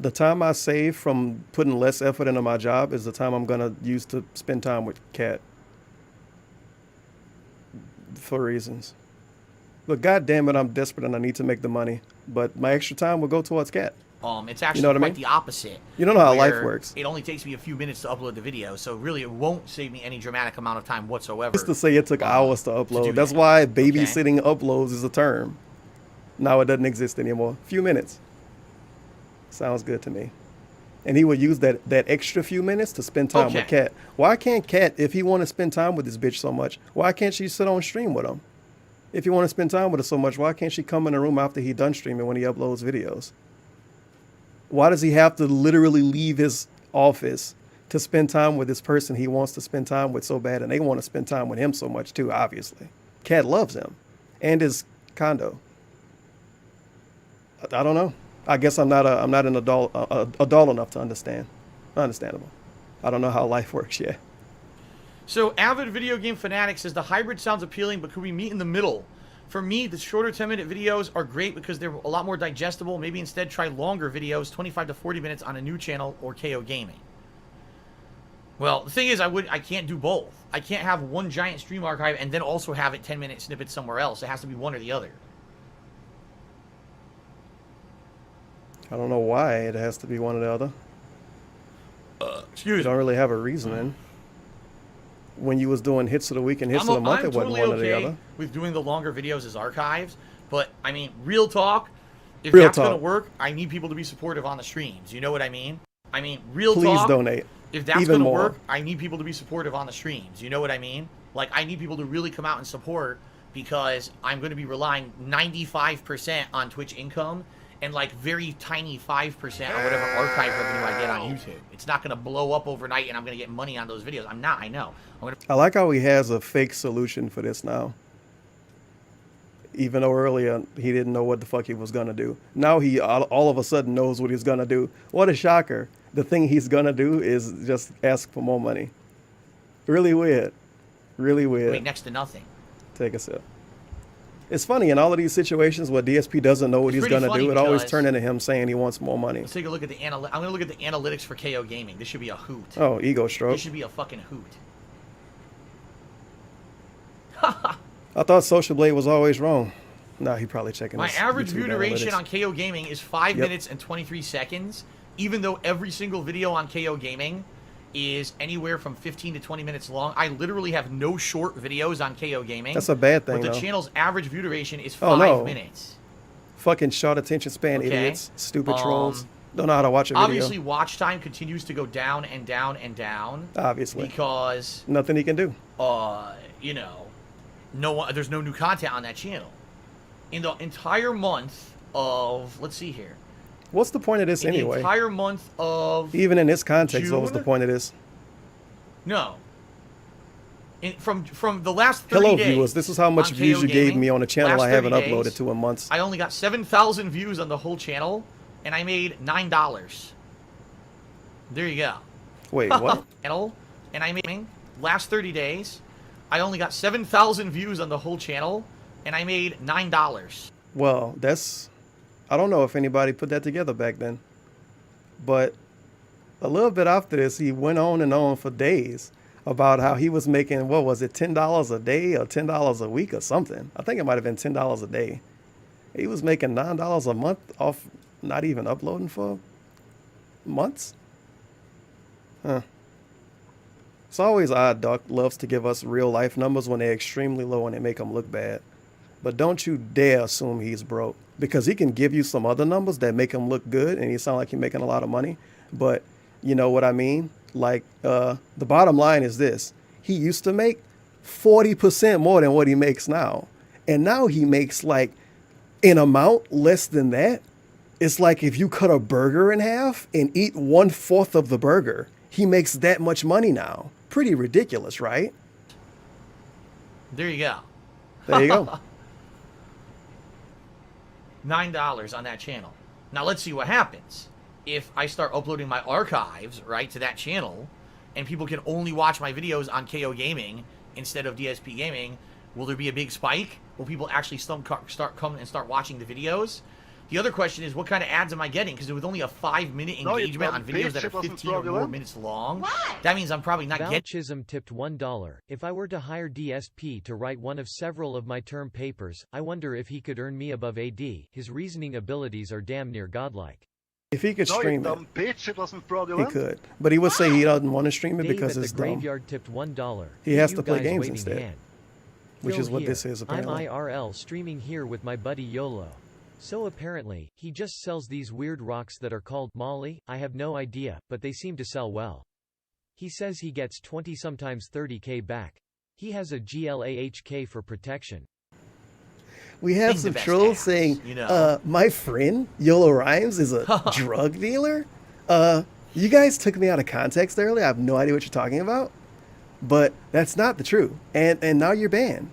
The time I save from putting less effort into my job is the time I'm gonna use to spend time with Cat. For reasons. But God damn it, I'm desperate and I need to make the money. But my extra time will go towards Cat. It's actually You know what I quite mean? the opposite. You don't know how life where works. It only takes me a few minutes to upload the video, so really it won't save me any dramatic amount of time whatsoever. Just to say it took hours to upload. do That's why babysitting uploads is a term. Now it doesn't exist anymore. Few minutes. Sounds good to me. And he would use that extra few minutes to spend time with Cat. Why can't Cat, if he want to spend time with this bitch so much, why can't she sit on stream with him? If you want to spend time with her so much, why can't she come in the room after he done streaming when he uploads videos? Why does he have to literally leave his office to spend time with this person he wants to spend time with so bad, and they want to spend time with him so much too, obviously. Cat loves him. And his condo. I don't know. I guess I'm not an adult enough to understand. Understandable. I don't know how life works yet. So, Avid Video Game Fanatic says the hybrid sounds appealing, but could we meet in the middle? For me, the shorter 10-minute videos are great because they're a lot more digestible. Maybe instead try longer videos, 25 to 40 minutes on a new channel or KO Gaming. Well, the thing is, I can't do both. I can't have one giant stream archive and then also have it 10-minute snippets somewhere else. It has to be one or the other. I don't know why it has to be one or the other. Excuse me. You don't really have a reasoning. When you was doing hits of the week and hits of the month, it wasn't one or the other. With doing the longer videos as archives, but I mean, real talk. If Real that's talk. gonna work, I need people to be supportive on the streams. You know what I mean? I mean, real Please talk. donate. If that's Even gonna more. work, I need people to be supportive on the streams. You know what I mean? Like, I need people to really come out and support because I'm going to be relying 95% on Twitch income and like very tiny 5% on whatever archive revenue I get on YouTube. It's not going to blow up overnight and I'm going to get money on those videos. I'm not, I know. I like how he has a fake solution for this now. Even though earlier he didn't know what the fuck he was gonna do. Now he all of a sudden knows what he's gonna do. What a shocker. The thing he's gonna do is just ask for more money. Really weird. Really weird. Wait, next to nothing. Take a sip. It's funny, in all of these situations where DSP doesn't know what It's he's pretty gonna funny do, it always because- turns into him saying he wants more money. Let's take a look at the I'm going to look at the analytics for KO Gaming. This should be a hoot. Oh, ego stroke. This should be a fucking hoot. I thought Social Blade was always wrong. Nah, he probably checking My his average YouTube view duration analytics. on KO Gaming is 5 Yep. minutes and 23 seconds, even though every single video on KO Gaming is anywhere from 15 to 20 minutes long. I literally have no short videos on KO Gaming. That's a bad thing, But the though. channel's average view duration is Oh, 5 no. minutes. Fucking short attention span Okay. idiots. Stupid trolls. Don't know how to watch a video. Obviously, watch time continues to go down and down and down. Obviously. Because, Nothing he can do. you know, there's no new content on that channel. In the entire month of, let's see here. What's the point of this In anyway? the entire month of Even in this context, what was June? the point of this? No. From the last 30 Hello, days viewers. This is how much on views KO you gave Gaming, me on a channel last I haven't 30 uploaded days, to in months. I only got 7,000 views on the whole channel, and I made $9. There you go. Wait, what? Channel, and I made last 30 days, I only got 7,000 views on the whole channel, and I made $9. Well, that's... I don't know if anybody put that together back then. But a little bit after this, he went on and on for days about how he was making, what was it, $10 a day or $10 a week or something. I think it might have been $10 a day. He was making $9 a month off not even uploading for months. Huh. It's always odd. Doc loves to give us real life numbers when they're extremely low and they make them look bad. But don't you dare assume he's broke, because he can give you some other numbers that make him look good and he sound like he's making a lot of money. But you know what I mean? Like, the bottom line is this. He used to make 40% more than what he makes now. And now he makes like an amount less than that. It's like if you cut a burger in half and eat 1/4 of the burger, he makes that much money now. Pretty ridiculous, right? There you go. There you go. $9 on that channel. Now let's see what happens. If I start uploading my archives, right, to that channel, and people can only watch my videos on KO Gaming instead of DSP Gaming, will there be a big spike? Will people actually start coming and start watching the videos? The other question is, what kind of ads am I getting? Because with only a 5-minute engagement on videos that are 15 or more minutes long, that means I'm probably not Val getting... Chisholm tipped $1. If I were to hire DSP to write one of several of my term papers, I wonder if he could earn me above AD. His reasoning abilities are damn near godlike. If he could No, you stream dumb it, bitch, it wasn't he fraudulent. could. But he would say he doesn't want to stream it Dave because at it's the dumb. graveyard tipped $1. He has You to play guys games waving instead, hand. which Phil is what here. this is apparently. I'm IRL streaming here with my buddy YOLO. So apparently, he just sells these weird rocks that are called Molly. I have no idea, but they seem to sell well. He says he gets 20 sometimes 30k back. He has a GLAHK for protection. We have Being the some best trolls ass, saying, you know. my friend, YOLO Rhymes, is a drug dealer. You guys took me out of context earlier. I have no idea what you're talking about. But that's not the truth. And now you're banned.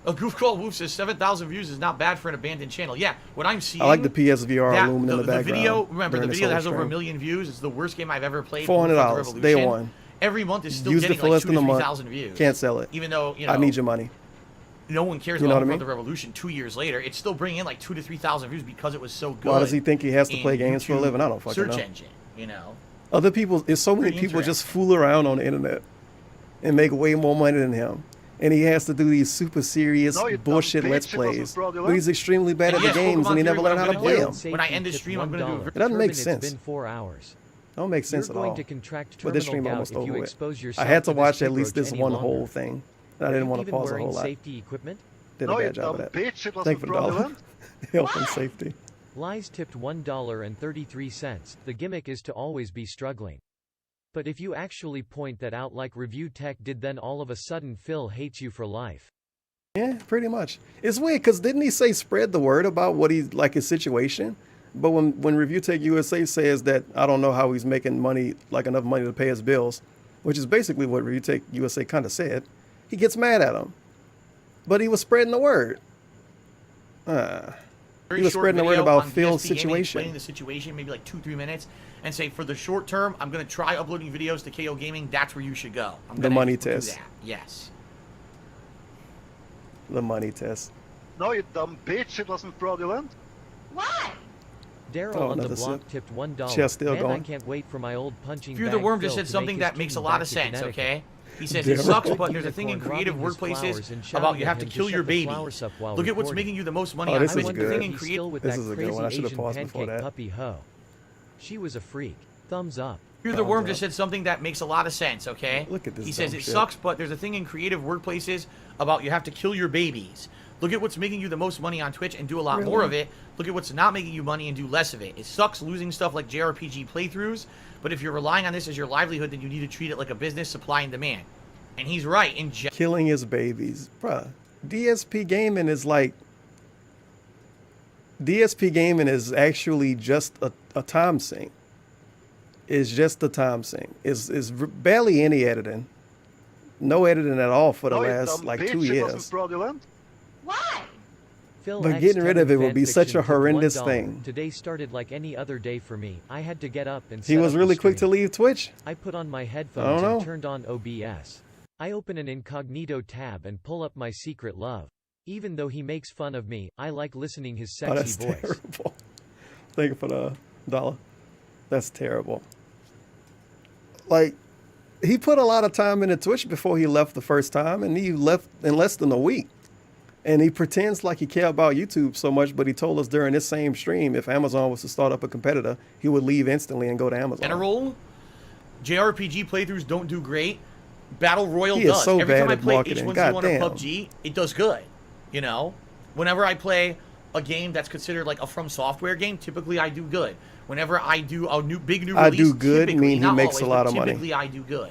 A Goof Call Woof says 7,000 views is not bad for an abandoned channel. Yeah, what I'm seeing... I like the PSVR that, looming in the background. Video, remember, the during this video that whole has over 1 stream. million views. It's the worst game I've ever played. $400, day one. Every month is still Used it getting for like less 2,000 than to a month. 3,000 views. Can't sell it. Even though, you know... I need your money. No one cares You know about what I mean? the Revolution 2 years later. It's still bringing in like 2,000 to 3,000 views because it was so good. Why does he think he has to in play games for a YouTube living? I don't fucking search know. engine, you know? Other people, there's so many Pretty people just fool around on the internet and make way more money than him. And he has to do these super serious No, you dumb bullshit bitch, Let's it wasn't Plays. fraudulent. But he's extremely bad at the Yes, games and he Pokemon never Theory, learned how to what I'm play gonna them. do, when I end the stream, I'm going to do a It doesn't make It's sense. been 4 hours. Don't make sense You're at going all. to contract But this terminal stream gout almost if you over with. expose I yourself had to to this watch at least cockroach this any one longer. whole thing. I Are didn't you want to even pause a wearing whole lot. safety equipment? Did a No, you bad job dumb of that. bitch, it Thank wasn't you for the dollar. fraudulent. Health and safety. Lies tipped $1.33. The gimmick is to always be struggling. But if you actually point that out like Review Tech did, then all of a sudden Phil hates you for life. Yeah, pretty much. It's weird because didn't he say spread the word about what he's like his situation? But when Review Tech USA says that I don't know how he's making money, like enough money to pay his bills, which is basically what Review Tech USA kind of said, he gets mad at him. But he was spreading the word. He was spreading the word about Phil's situation. Explaining the situation, maybe like 2-3 minutes, and say for the short term, I'm going to try uploading videos to KO Gaming. That's where you should go. I'm The gonna money do test. that. Yes. The money test. No, you dumb bitch, it wasn't fraudulent. Daryl Oh, on the another block sip. tipped $1. Chest still Man, I going. can't wait for my old punching Fear the bag Worm just Phil said to something make that his makes a dream lot back of to sense, Connecticut. okay? He says it Daryl. sucks, but Taking there's a the thing in corn, creative robbing his workplaces flowers and about shouting you at have to him to kill shut your the babies. flowers up while Look at what's recording. making you the most money Oh, on this Twitch. is The good. thing in He's creative still with This that is a good crazy one. I should've Asian paused before pancake that. puppy hoe. She was a freak. Thumbs up. Fear the Worm just said something that makes a lot of sense, okay? Look at this He says dumb it shit. sucks, but there's a thing in creative workplaces about you have to kill your babies. Look at what's making you the most money on Twitch and do a lot more of it. Look at what's not making you money and do less of it. It sucks losing stuff like JRPG playthroughs, but if you're relying on this as your livelihood, then you need to treat it like a business, supply and demand. And he's right. Killing his babies. Bruh. DSP Gaming is like... DSP Gaming is actually just a time sink. It's just a time sink. It's barely any editing. No editing at all for the No, you last dumb like bitch, 2 it wasn't years. fraudulent. Phil But X getting rid of Tevin it would be fanfiction such a tipped horrendous $1. thing. Today started like any other day for me. I had to get up and He set was up the really quick to stream. leave Twitch. I put on my I don't headphones know. and turned on OBS. I open an incognito tab and pull up my secret love. Even though he makes fun of me, I like listening his Oh, sexy that's voice. terrible. Thank you for the dollar. That's terrible. Like, he put a lot of time into Twitch before he left the first time, and he left in less than a week. And he pretends like he cared about YouTube so much, but he told us during this same stream, if Amazon was to start up a competitor, he would leave instantly and go to Amazon. General, JRPG playthroughs don't do great. Battle Royale He is does. so Every bad time I at play marketing. H1Z1 or Goddamn. PUBG, it does good. You know? Whenever I play a game that's considered like a From Software game, typically I do good. Whenever I do a big new I release, do good typically, mean he not makes always, a lot but of money. typically I do good.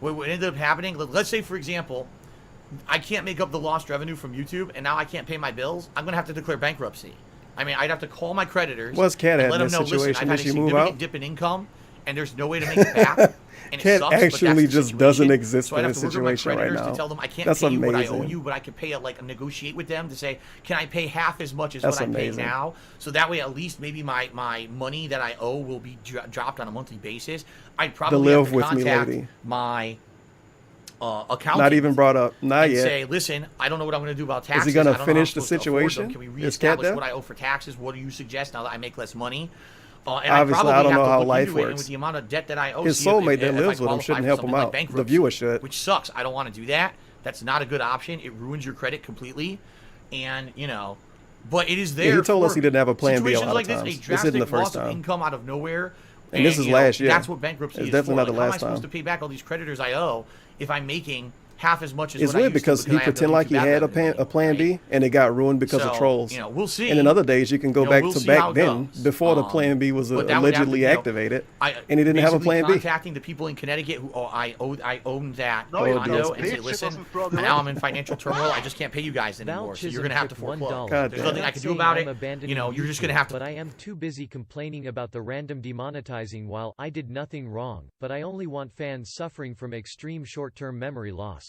what ended up happening, let's say, for example, I can't make up the lost revenue from YouTube, and now I can't pay my bills, I'm gonna have to declare bankruptcy. I mean, I'd have to call my creditors What's Kat and at let in them this know, listen, situation? I've had Did a she move significant out? dip in income, and there's no way to make it back. And Kat it sucks, actually but that's the just doesn't situation. exist So I'd in have this to work with my situation right creditors now. to tell them I can't That's pay you what I owe amazing. you, but I can pay it, like, negotiate with them to say, can I pay half as much as That's what I'm paying amazing. now? So that way, at least maybe my money that I owe will be dropped on a monthly basis. I'd probably live have to with me contact lady. my accountant. Not even brought up. Not and yet. say, listen, I don't know what I'm going to do about taxes. Is he gonna I don't know how finish I'm the supposed to afford them. situation? Can we Is Kat reestablish there? what I owe for taxes? What do you suggest now that I make less money? And Obviously, I don't know how life into it, and works. with the amount of debt that I owe, His see if- soulmate that if I lives with him qualify shouldn't for help him something like out. The bankruptcy, viewer should. which sucks. I don't want to do that. That's not a good option. It ruins your credit completely, and but it is there. Yeah, he told us for he didn't have a plan B a situations lot like of times. this, a This drastic isn't the first loss of time. income out of nowhere. And this is last year. That's what bankruptcy It's is definitely for. not the Like, how am I last supposed time. to pay back all these creditors I owe if I'm making half as much as It's what I weird used because to he I have pretend like he YouTube ad had revenue a plan B and it got ruined because of So, trolls. we'll see. And in other days, you can go back we'll to see how back it then, goes. before the plan B was But that would have to, allegedly activated, and he didn't have a basically plan B. contacting the people in Connecticut who I owned that No, you condo don't, and say, bitch. It listen, wasn't fraudulent. now I'm in financial turmoil. I just can't pay you guys anymore. So you're gonna have to foreclose. There's nothing I can do about it. You're just gonna have to. But I am too busy complaining about the random demonetizing while I did nothing wrong, but I only want fans suffering from extreme short-term memory loss.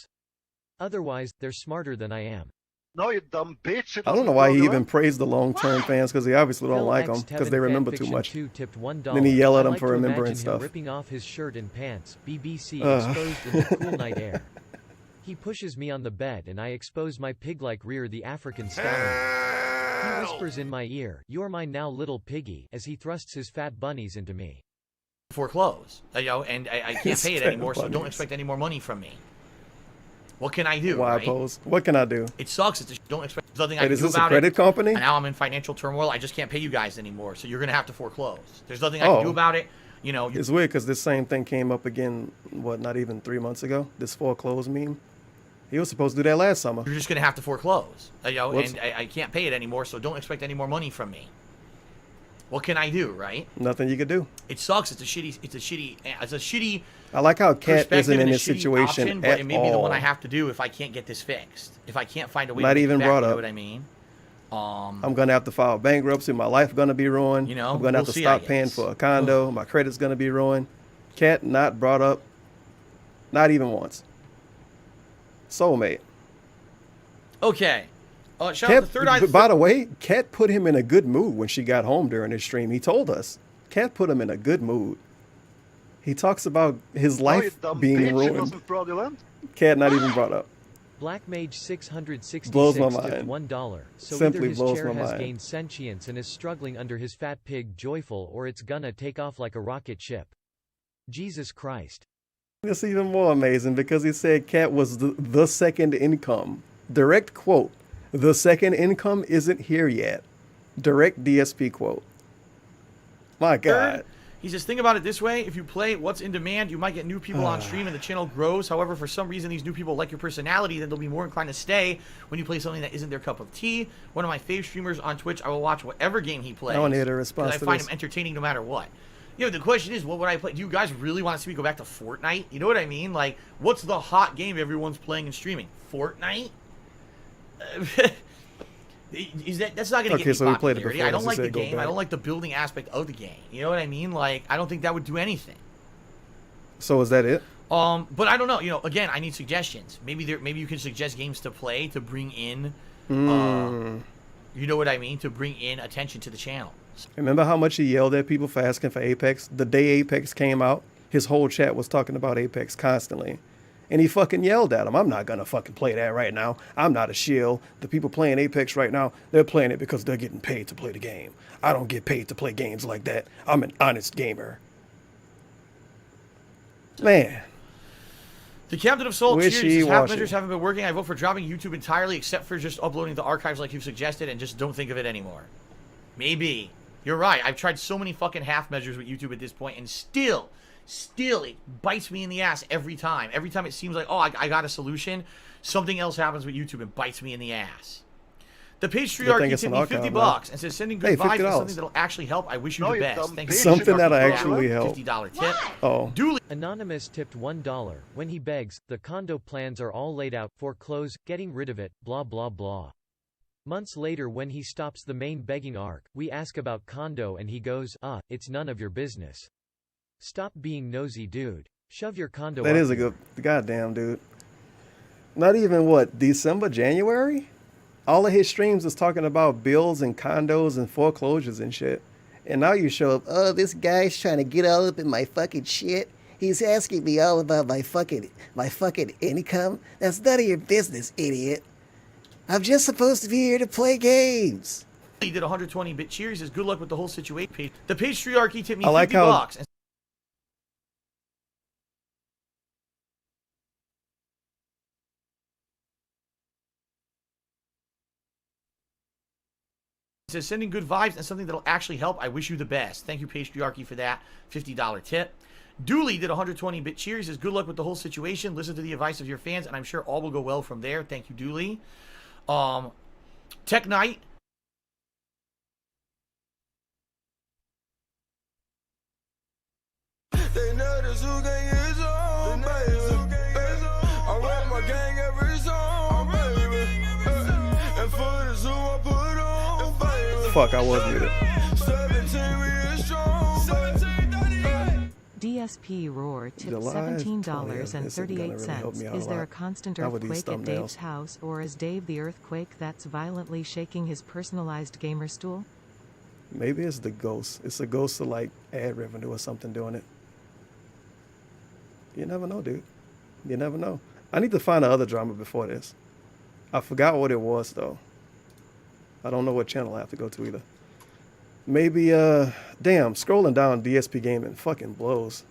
Otherwise, they're smarter than I am. No, you dumb bitch. I don't know why he even praised the long-term fans, because he obviously don't Phil like X them, because Tevin they remember too Fanfiction much. 2 tipped $1. Then he yell at I them like for to remembering imagine him stuff. ripping off his shirt and pants, BBC Ugh. exposed in the cool night air. He pushes me on the bed and I expose my pig-like rear, the African stallion. He whispers in my ear, "You're my now little piggy," as he thrusts his fat bunnies into me. Foreclose, and I can't pay it anymore. So don't expect any more money from me. What can I do? Why right? oppose? What can I do? It sucks. Don't expect there's nothing I Wait, can is do this a about credit it. company? And now I'm in financial turmoil. I just can't pay you guys anymore. So you're gonna have to foreclose. There's nothing I Oh. can do about it. It's weird because this same thing came up again, not even 3 months ago? This foreclose meme? He was supposed to do that last summer. You're just gonna have to foreclose. Whoops. And I can't pay it anymore. So don't expect any more money from me. What can I do, right? Nothing you could do. It sucks. It's a shitty. I like how Kat perspective isn't in and a this shitty situation option, but at it may be the one all. I have to do if I can't get this fixed. If I can't find a way Not to make even it back, brought you know up. what I mean? I'm gonna have to file bankruptcy. My life gonna be ruined. I'm gonna we'll have to see, I stop paying guess. for a condo. My credit's gonna be ruined. Kat not brought up, not even once. Soulmate. Okay. Shout out Kat, to Third Eye. by the way, Kat put him in a good mood when she got home during his stream. He told us. Kat put him in a good mood. He talks about his life being ruined. Kat not even brought up. Black Mage 666 Blows my tipped mind. $1. So Simply either his blows chair my has mind. gained sentience and is struggling under his fat pig joyful, or it's gonna take off like a rocket ship. Jesus Christ. It's even more amazing because he said Kat was the second income. Direct quote. The second income isn't here yet. Direct DSP quote. My God. He says, think about it this way. If you play what's in demand, you might get new people on stream and the channel grows. However, for some reason, these new people like your personality, then they'll be more inclined to stay when you play something that isn't their cup of tea. One of my fave streamers on Twitch, I will watch whatever game he plays. I want to hear the response because to I find this. him entertaining no matter what. The question is, what would I play? Do you guys really want to see me go back to Fortnite? You know what I mean? Like, what's the hot game everyone's playing and streaming? Fortnite? That's not going to get me so we played it popularity. before, I don't as you like the said, go game. I back. don't like the building aspect of the game. You know what I mean? Like, I don't think that would do anything. So is that it? But I don't know. Again, I need suggestions. Maybe you can suggest games to play to bring in, you know what I mean, to bring in attention to the channel. Remember how much he yelled at people for asking for Apex? The day Apex came out, his whole chat was talking about Apex constantly. And he fucking yelled at him. I'm not going to fucking play that right now. I'm not a shill. The people playing Apex right now, they're playing it because they're getting paid to play the game. I don't get paid to play games like that. I'm an honest gamer. Man. The Captain of Soul cheers. Wishy-washy. Half measures haven't been working. I vote for dropping YouTube entirely, except for just uploading the archives like you've suggested, and just don't think of it anymore. Maybe. You're right. I've tried so many fucking half measures with YouTube at this point, and still it bites me in the ass every time. Every time it seems like, oh, I got a solution, something else happens with YouTube and bites me in the ass. The Good thing patriarchy it's tipped an me 50 archive, bucks man. and says sending Hey, good vibes is $50. something that'll actually help. I wish you No, the you best. dumb Thank you. bitch. Something that'll Patriarchy for actually that help. $50 tip. Oh. Duly. Anonymous tipped $1. When he begs, the condo plans are all laid out, foreclose, getting rid of it, blah blah blah. Months later when he stops the main begging arc, we ask about condo and he goes, it's none of your business. Stop being nosy, dude. Shove your condo That up is a here. good, goddamn, dude. Not even what, December, January? All of his streams is talking about bills and condos and foreclosures and shit. And now you show up, oh, this guy's trying to get all up in my fucking shit. He's asking me all about my fucking income. That's none of your business, idiot. I'm just supposed to be here to play games. He did 120-bit cheers. Says good luck with the whole situation. The patriarchy tipped me I like 50 how- bucks. Says sending good vibes and something that'll actually help. I wish you the best. Thank you, patriarchy, for that $50 tip. Dooley did 120-bit cheers. Says good luck with the whole situation. Listen to the advice of your fans, and I'm sure all will go well from there. Thank you, Dooley. Tech Knight. They know the zoo gang is on, baby. I rap my gang every song, baby. And for the zoo I put on, baby. Fuck, I was muted. 17 we is strong, baby. DSP Roar tipped July 20th. This is gonna really help me $17.38. out a Is there a lot. constant How with these earthquake at Dave's thumbnails. house, or is Dave the earthquake that's violently shaking his personalized gamer stool? Maybe it's the ghost. It's a ghost of like ad revenue or something doing it. You never know, dude. You never know. I need to find another drama before this. I forgot what it was though. I don't know what channel I have to go to either. Maybe damn, scrolling down DSP Gaming fucking blows.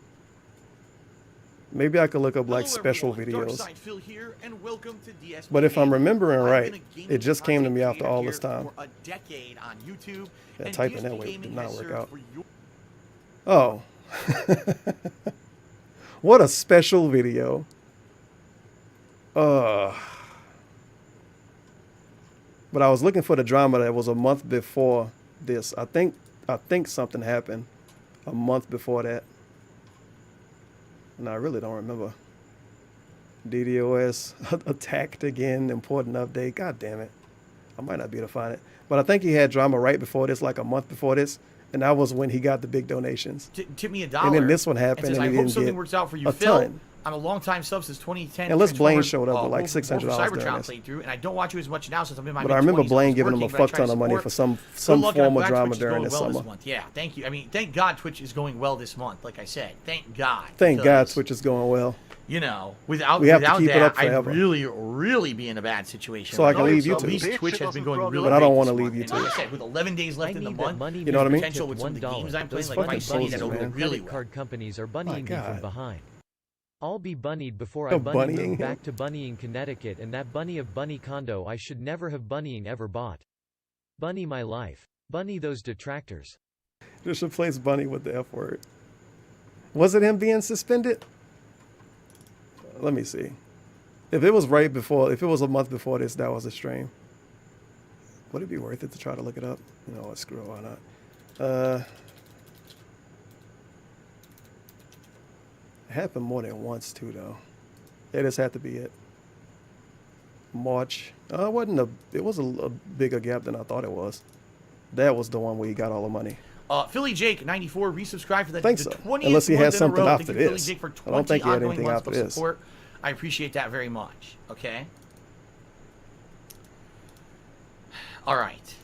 Maybe I could look up like special videos. Phil here, and welcome to DSP But if I'm remembering I've right, been a gaming it just came to me content after all creator this time. For a decade on YouTube, Yeah, and typing DSP that way Gaming did not has work served out. for your- Oh. What a special video. But I was looking for the drama that was a month before this. I think something happened a month before that. And I really don't remember. DDoS attacked again, important update. God damn it. I might not be able to find it. But I think he had drama right before this, like a month before this. And that was when he got the big donations. Tip me $1. And then this one happened, says, and I he hope didn't something get works out for you, a Phil. ton. I'm a long-time sub since 2010. Unless Blaine Transformers, showed up with like Wolf $600 for during Cybertron this. playthrough, and I don't watch you as much now since I'm in my But I remember mid-20s. Blaine was giving him a working, but I fuck try to ton of money support. for some Good luck, and I'm form of glad drama Twitch is during going this well summer. This month. Yeah, thank you. I mean, thank God Twitch is going well this month. Like I said, thank God. Thank God because, Twitch is going well. You know, without We have to without keep it that, up I'd forever. really be in a bad situation. So I can Like, leave at YouTube. least Twitch has been going really But I don't great want to this leave month. YouTube. And like I said, with 11 days left in the month, You know what I mean? potential with some of the games I'm playing, Those like fucking Fight Bunny, that'll bullshit, go man. really Credit well. card companies are bunnying me God. from behind. I'll be bunnied before Oh, I bunny bunnying move him? back to bunnying Connecticut, and that bunny of bunny condo I should never have bunnying ever bought. Bunny my life. Bunny those detractors. Just replace Bunny with the F word. Was it him being suspended? Let me see. If it was right before, if it was a month before this, that was a stream. Would it be worth it to try to look it up? You know what, screw it, why not? It happened more than once too, though. Yeah, this had to be it. March. It wasn't a. It was a bigger gap than I thought it was. That was the one where he got all the money. Philly Jake 94 resubscribed for the, Think the so. 20th Unless he month had in a something row. after Thank you, Philly this. Jake, for I don't think he had 20 anything ongoing after months of this. support. I appreciate that very much. Okay. All right.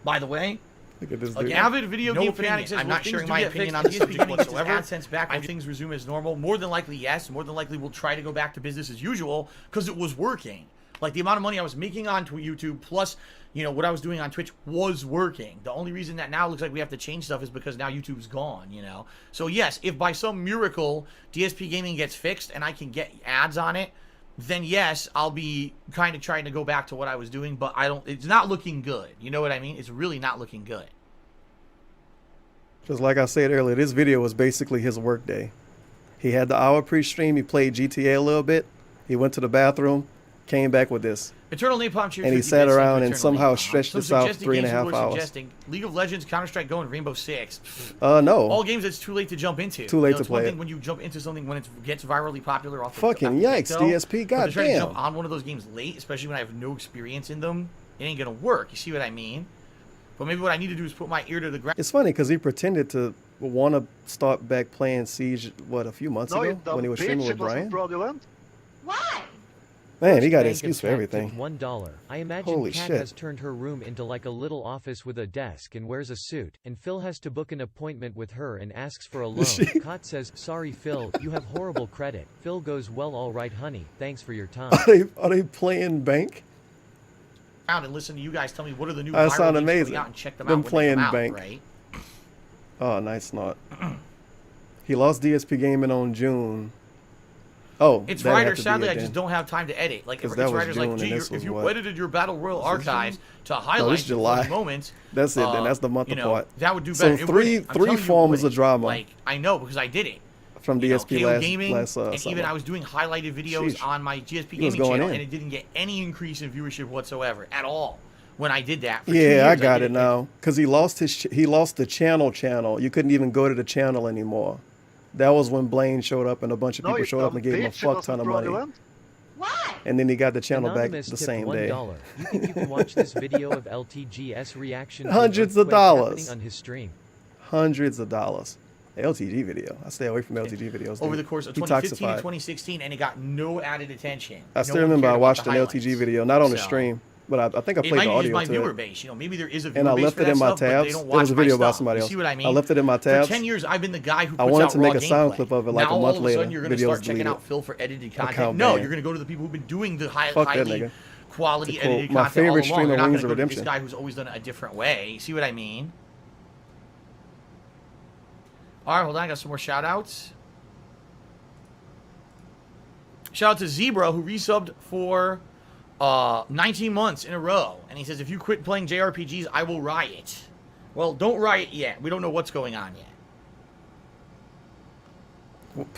By the way, Look at this an dude. avid video No game opinion. fanatic says, I'm will not things sharing do my get opinion fixed on this this subject subject whatsoever. whatsoever. AdSense back when things resume as normal. More than likely, yes. More than likely, we'll try to go back to business as usual because it was working. Like the amount of money I was making on YouTube plus, you know, what I was doing on Twitch was working. The only reason that now looks like we have to change stuff is because now YouTube's gone, you know. So yes, if by some miracle DSP Gaming gets fixed and I can get ads on it, then yes, I'll be kind of trying to go back to what I was doing, but it's not looking good. You know what I mean? It's really not looking good. Because like I said earlier, this video was basically his work day. He had the hour pre-stream. He played GTA a little bit. He went to the bathroom, came back with this. Eternal Napalm cheers. And he 50 sat bits, thank around you, and Eternal somehow Napalm. stretched Some this out suggested 3.5 games people are hours. suggesting League of Legends, Counter-Strike Go, and Rainbow Six. No. All games it's too late to jump into. Too late You know, to it's one play thing it. when you jump into something when it gets virally popular off the Fucking yikes, get-go, DSP, but to try to goddamn. jump on one of those games late, especially when I have no experience in them, it ain't gonna work. You see what I mean? But maybe what I need to do is put my ear to the ground. It's funny because he pretended to want to start back playing Siege, a few months No, you ago dumb when he was bitch, streaming with it wasn't Brian? fraudulent. Man, he got an Bank excuse of for Cat everything. tipped $1. I imagine Holy Cat shit. has turned her room into like a little office with a desk and wears a suit, and Phil has to book an appointment with her and asks for a loan. Kat says, sorry Phil, you have horrible credit. Phil goes, well alright honey, thanks for your time. Are they playing Bank? And listen to you guys tell me what are the new That viral sound games amazing. coming out and check them Them out when playing they come out, Bank. right? Oh, nice not. He lost DSP gaming on June. Oh, It's that had Ryder. to be Sadly, it I then. just don't have time to edit. Like, 'Cause it's that was Ryder's June like, and gee, this if was you what? edited your Battle Royal Was this archives to No, highlight this is July. the moments, That's it then. That's the month you know, apart. that would do So better. It three wouldn't. I'm telling you, it forms of wouldn't. drama Like, I know because I did it. from You know, DSP KO last Gaming, and summer. even I was doing highlighted videos Sheesh. on my GSP He was Gaming going channel, in. and it didn't get any increase in viewership whatsoever at all when I did that. For 2 Yeah, years, I got did it now. Because he lost the channel. You couldn't even go to the channel anymore. That was when Blaine showed up and a bunch of No, people you showed up dumb and gave him a bitch, it fuck wasn't ton of money. fraudulent. And then he got the channel Anonymous back the tipped same $1. day. You think you can watch this video of LTGS reaction to an Hundreds of earthquake dollars. happening on his stream? Hundreds of dollars. LTG video. I stay away from LTG videos. over dude. the course of He 2015 and toxified. 2016, and it got no added attention. I No still one remember cared I about watched the an highlights. LTG video, not on the So, stream, but I think I It played might the use audio my to viewer it. base. You know, maybe there is a viewer And I base left for it that in my stuff, but they tabs. don't There was watch a my video about stuff. somebody You else. see what I mean? I left it in my tabs. For 10 years, I've been the guy who I puts wanted out to make raw a sound gameplay. clip of it like now, a month all of a later. sudden, you're going to Video's start checking deleted. out Phil for edited content. Account No, banned. you're going to go to the people who've been doing the Fuck that highly nigga. quality To quote edited my content favorite all along. streamer, You're not Wings going of to go to this Redemption. guy who's always done it a different way. You see what I mean? All right, hold on. I got some more shout-outs. Shout out to Zebra, who resubbed for 19 months in a row. And he says, if you quit playing JRPGs, I will riot. Well, don't riot yet. We don't know what's going on yet.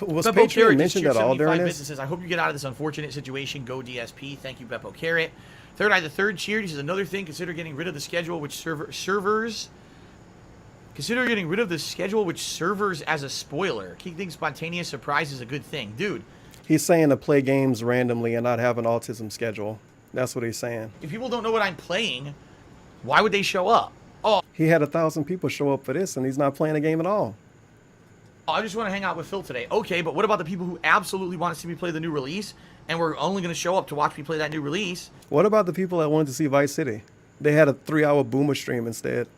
Was Beppo Patreon Carrot mentioned just at all cheered during 75 this? bits and says, I hope you get out of this unfortunate situation. Go DSP. Thank you, Beppo Carrot. Third Eye the Third cheered. He says, another thing, consider getting rid of the schedule which servers... Consider getting rid of the schedule which servers as a spoiler. Keeping spontaneous surprise is a good thing. Dude, He's saying to play games randomly and not have an autism schedule. That's what he's saying. if people don't know what I'm playing, why would they show up? Oh, He had 1,000 people show up for this, and he's not playing a game at all. I just want to hang out with Phil today. Okay, but what about the people who absolutely want to see me play the new release and were only going to show up to watch me play that new release? What about the people that wanted to see Vice City? They had a 3-hour Boomer stream instead.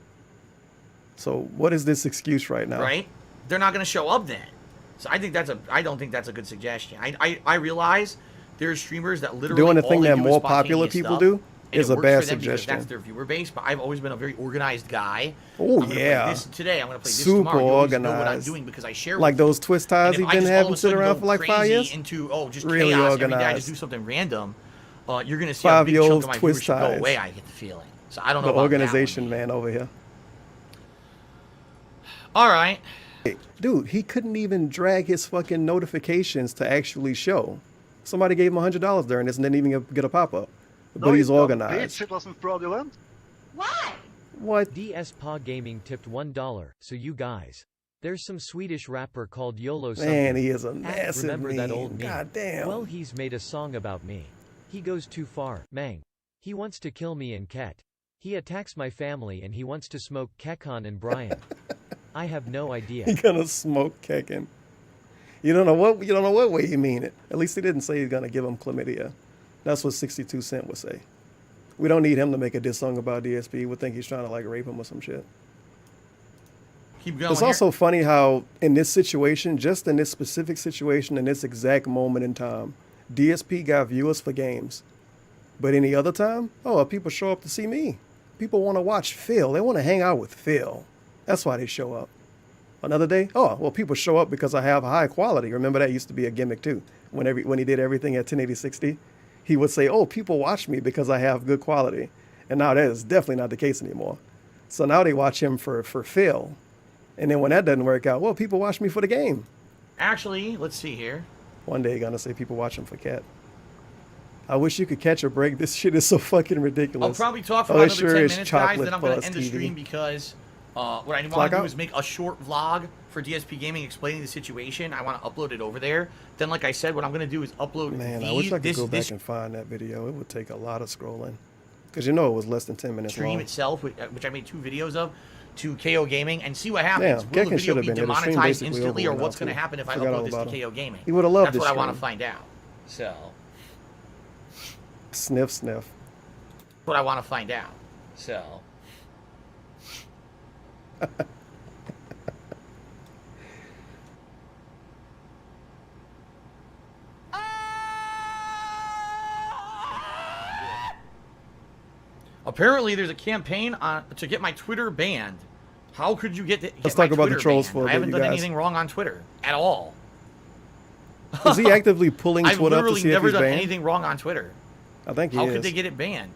So what is this excuse right now? Right? They're not going to show up then. So I don't think that's a good suggestion. I realize there's streamers that literally Doing the all thing they that do is more popular spontaneous people stuff, do and is it a works bad for them because suggestion. That's their viewer base, but I've always been a very organized guy. Oh, I'm gonna yeah. play this today. I'm going to play this Super tomorrow. You always know what I'm organized. doing because I share Like with you. those twist ties And he if I been just all of having a sit sudden around go for like 5 crazy years. into just Really chaos every day I organized. just do something random, you're going to see a big 5-year-old chunk of my twist viewership go ties. away, I get the feeling. So I don't know The about organization man over here. All right. Dude, he couldn't even drag his fucking notifications to actually show. Somebody gave him $100 during this and didn't even get a pop-up. But No, he's you dumb organized. bitch, it wasn't fraudulent. What? DS Pa Gaming tipped $1. So you guys. There's some Swedish rapper called YOLO something. Man, he is a At massive Remember that meme. old meme? God damn. Well, he's made a song about me. He goes too far, mang. He wants to kill me and Ket. He attacks my family and he wants to smoke Kekon and Brian. I have no idea. He's gonna smoke Kekin. You don't know what way you mean it. At least he didn't say he's gonna give him chlamydia. That's what 62 Cent would say. We don't need him to make a diss song about DSP. We would think he's trying to like rape him or some shit. Keep going. It's here. also funny how in this situation, just in this specific situation, in this exact moment in time, DSP got viewers for games. But any other time, people show up to see me. People want to watch Phil. They want to hang out with Phil. That's why they show up. Another day, people show up because I have high quality. Remember that used to be a gimmick too. When he did everything at 1080-60, he would say, people watch me because I have good quality. And now that is definitely not the case anymore. So now they watch him for Phil. And then when that doesn't work out, people watch me for the game. Actually, let's see here. One day you're going to say people watch him for Cat. I wish you could catch a break. This shit is so fucking ridiculous. I'll probably talk for it about another sure 10 is minutes, guys. chocolate Then I'm going fuzz to end the TV. stream because what I want Clock to do out? is make a short vlog for DSP Gaming explaining the situation. I want to upload it over there. Then, like I said, what I'm going to do is upload Man, I these, wish I could this, go this back and find that video. It would take a lot of scrolling. Because you know it was less than 10 minutes stream long. itself, which I made 2 videos of, to KO Gaming and see what happens. Damn, Will the Gekken video should be have been here. The stream demonetized basically instantly, or over what's now, going to too. happen if I Forgot all upload this to about it. KO Gaming? He would have loved That's this what I want to stream. find out. So, Sniff, sniff. that's what I want to find out. So, apparently there's a campaign to get my Twitter banned. How could you get Let's my talk about the Twitter trolls banned? for a I bit, haven't you done guys. anything wrong on Twitter at all. Is he actively pulling I've Twitter up to literally see if never he's done banned? anything wrong on Twitter. I think he How is. could they get it banned?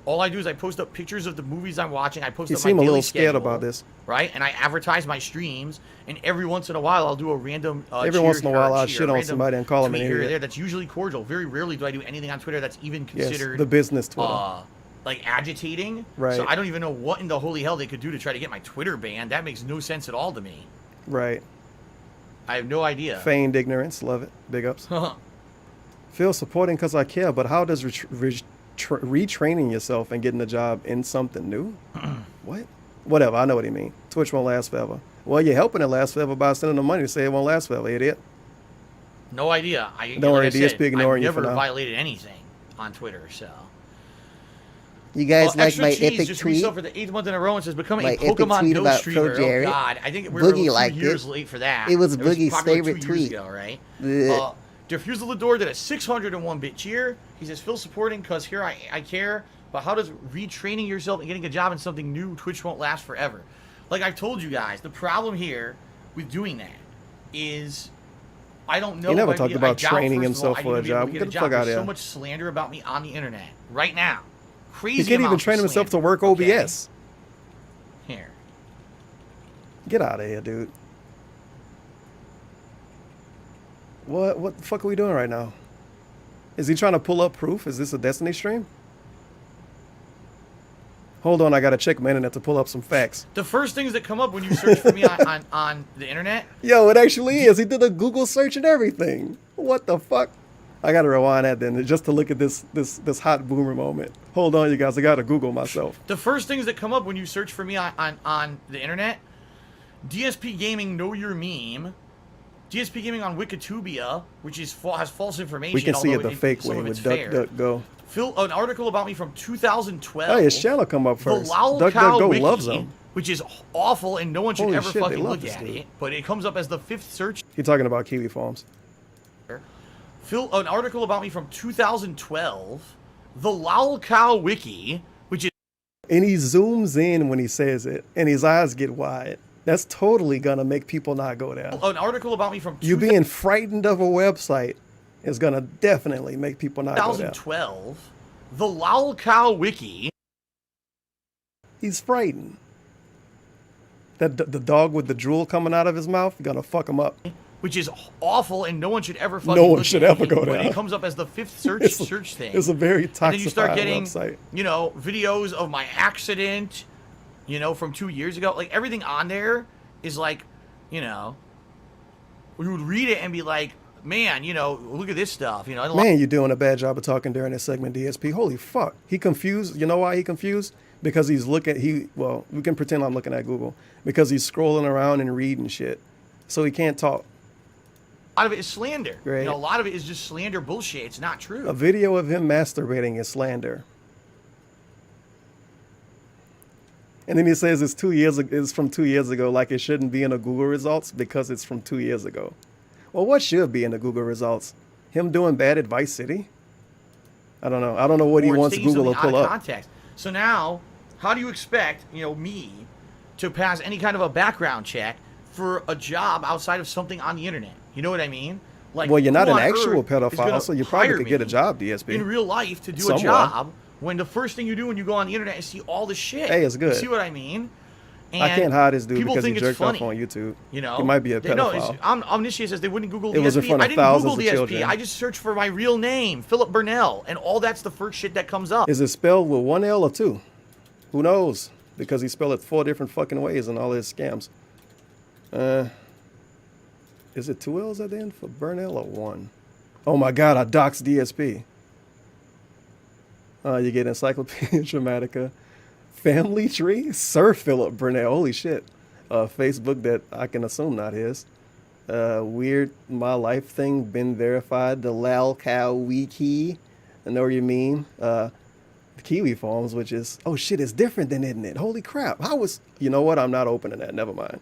All I do is I post up pictures of the movies I'm watching. I post He up my seemed a daily little scared schedule, about this. right? And I advertise my streams. And every once in a while, I'll do a random Every once in a while, I'll shit on somebody and call him an tweet here or idiot. there. That's usually cordial. Very rarely do I do anything on Twitter that's even Yes, considered the business Twitter. like agitating. Right. So I don't even know what in the holy hell they could do to try to get my Twitter banned. That makes no sense at all to me. Right. I have no idea. Feigned ignorance. Love it. Big ups. Feel supporting because I care, but how does retraining yourself and getting a job in something new? What? Whatever. I know what he mean. Twitch won't last forever. Well, you're helping it last forever by sending them money to say it won't last forever, idiot. No idea. Don't worry, like I said, DSP ignoring I've you for never now. violated anything on Twitter, so. You guys like Extra my Cheese epic just tweet? resub for the 8th month in a row and says becoming My a epic Pokemon tweet Go about streamer. Pro Jared. Oh God, I think we're Boogie 2 liked years it. late for that. It was Boogie's popular favorite 2 years tweet. ago, right? Blech. Diffusal the Door did a 601-bit cheer. He says, Phil supporting because here I care, but how does retraining yourself and getting a job in something new, Twitch won't last forever? Like I've told you guys, the problem here with doing that is I don't know. He never if I'd talked be- about I doubt, training first of himself all, for I'd a even be able job. to Get the job. fuck out There's of so here. much slander about me on the internet right now. Crazy. He can't even amounts train of himself to slander. work OBS. Here. Get out of here, dude. What the fuck are we doing right now? Is he trying to pull up proof? Is this a Destiny stream? Hold on, I gotta check my internet to pull up some facts. The first things that come up when you search for me on the internet. Yo, it actually is. He did a Google search and everything. What the fuck? I gotta rewind that then, just to look at this hot boomer moment. Hold on, you guys. I gotta Google myself. The first things that come up when you search for me on the internet. DSP Gaming Know Your Meme. DSP Gaming on Wikitubia, which is has false information. We can see it although the fake some way of with it's fair. DuckDuckGo. An article about me from 2012. Oh, his channel come up first. The Lol Cow DuckDuckGo Wiki, loves him. which is awful and no one should Holy ever shit, they fucking love look this at dude. it. But it comes up as the 5th search. He's talking about Kiwi Farms. An article about me from 2012. The Lol Cow Wiki, which is. And he zooms in when he says it, and his eyes get wide. That's totally gonna make people not go there. An article about me from You being frightened of a website is gonna definitely make people not go there. 2012. The Lol Cow Wiki. He's frightened. The dog with the drool coming out of his mouth gonna fuck him up. Which is awful and no one should ever fucking No one look should at ever it, go but there. It comes up as the 5th search thing. It's a very And then you start toxified getting, website. you know, videos of my accident, you know, from 2 years ago. Like, everything on there is like, you know, we would read it and be like, man, you know, look at this stuff. You know, Man, you're doing a bad job of talking during this segment, DSP. Holy fuck. He confused. You know why he confused? Because he's looking, well, we can pretend I'm looking at Google. Because he's scrolling around and reading shit. So he can't talk. a lot of it is slander. Right. You know, a lot of it is just slander bullshit. It's not true. A video of him masturbating is slander. And then he says it's 2 years. It's from 2 years ago, like it shouldn't be in the Google results because it's from 2 years ago. Well, what should be in the Google results? Him doing bad at Vice City? I don't know. I don't know what he Or it's wants taking Google to something pull out of up. context. So now, how do you expect, you know, me to pass any kind of a background check for a job outside of something on the internet? You know what I mean? Like, Well, you're not who an on actual earth is gonna pedophile, so you probably hire could get a me job, DSP. in real life to do Somewhere. a job when the first thing you do when you go on the internet is see all the shit. Hey, it's good. You see what I mean? And I can't hide this dude people because he think it's jerked funny. off on YouTube. You know, he might be a pedophile. Omniscient says they wouldn't Google DSP. It was in front of I didn't thousands Google of DSP. children. I just searched for my real name, Philip Burnell, and all that's the first shit that comes up. Is it spelled with 1 L or 2? Who knows? Because he spelled it 4 different fucking ways in all his scams. Is it 2 L's at the end for Burnell or 1? Oh my God, I doxed DSP. You get Encyclopedia Dramatica, Family Tree, Sir Philip Burnell. Holy shit. Facebook that I can assume not his. Weird My Life thing, been verified. The Lal Cow Wiki. I know what you mean. The Kiwi Farms, which is, oh shit, it's different than, isn't it? Holy crap. How was, you know what? I'm not opening that. Never mind.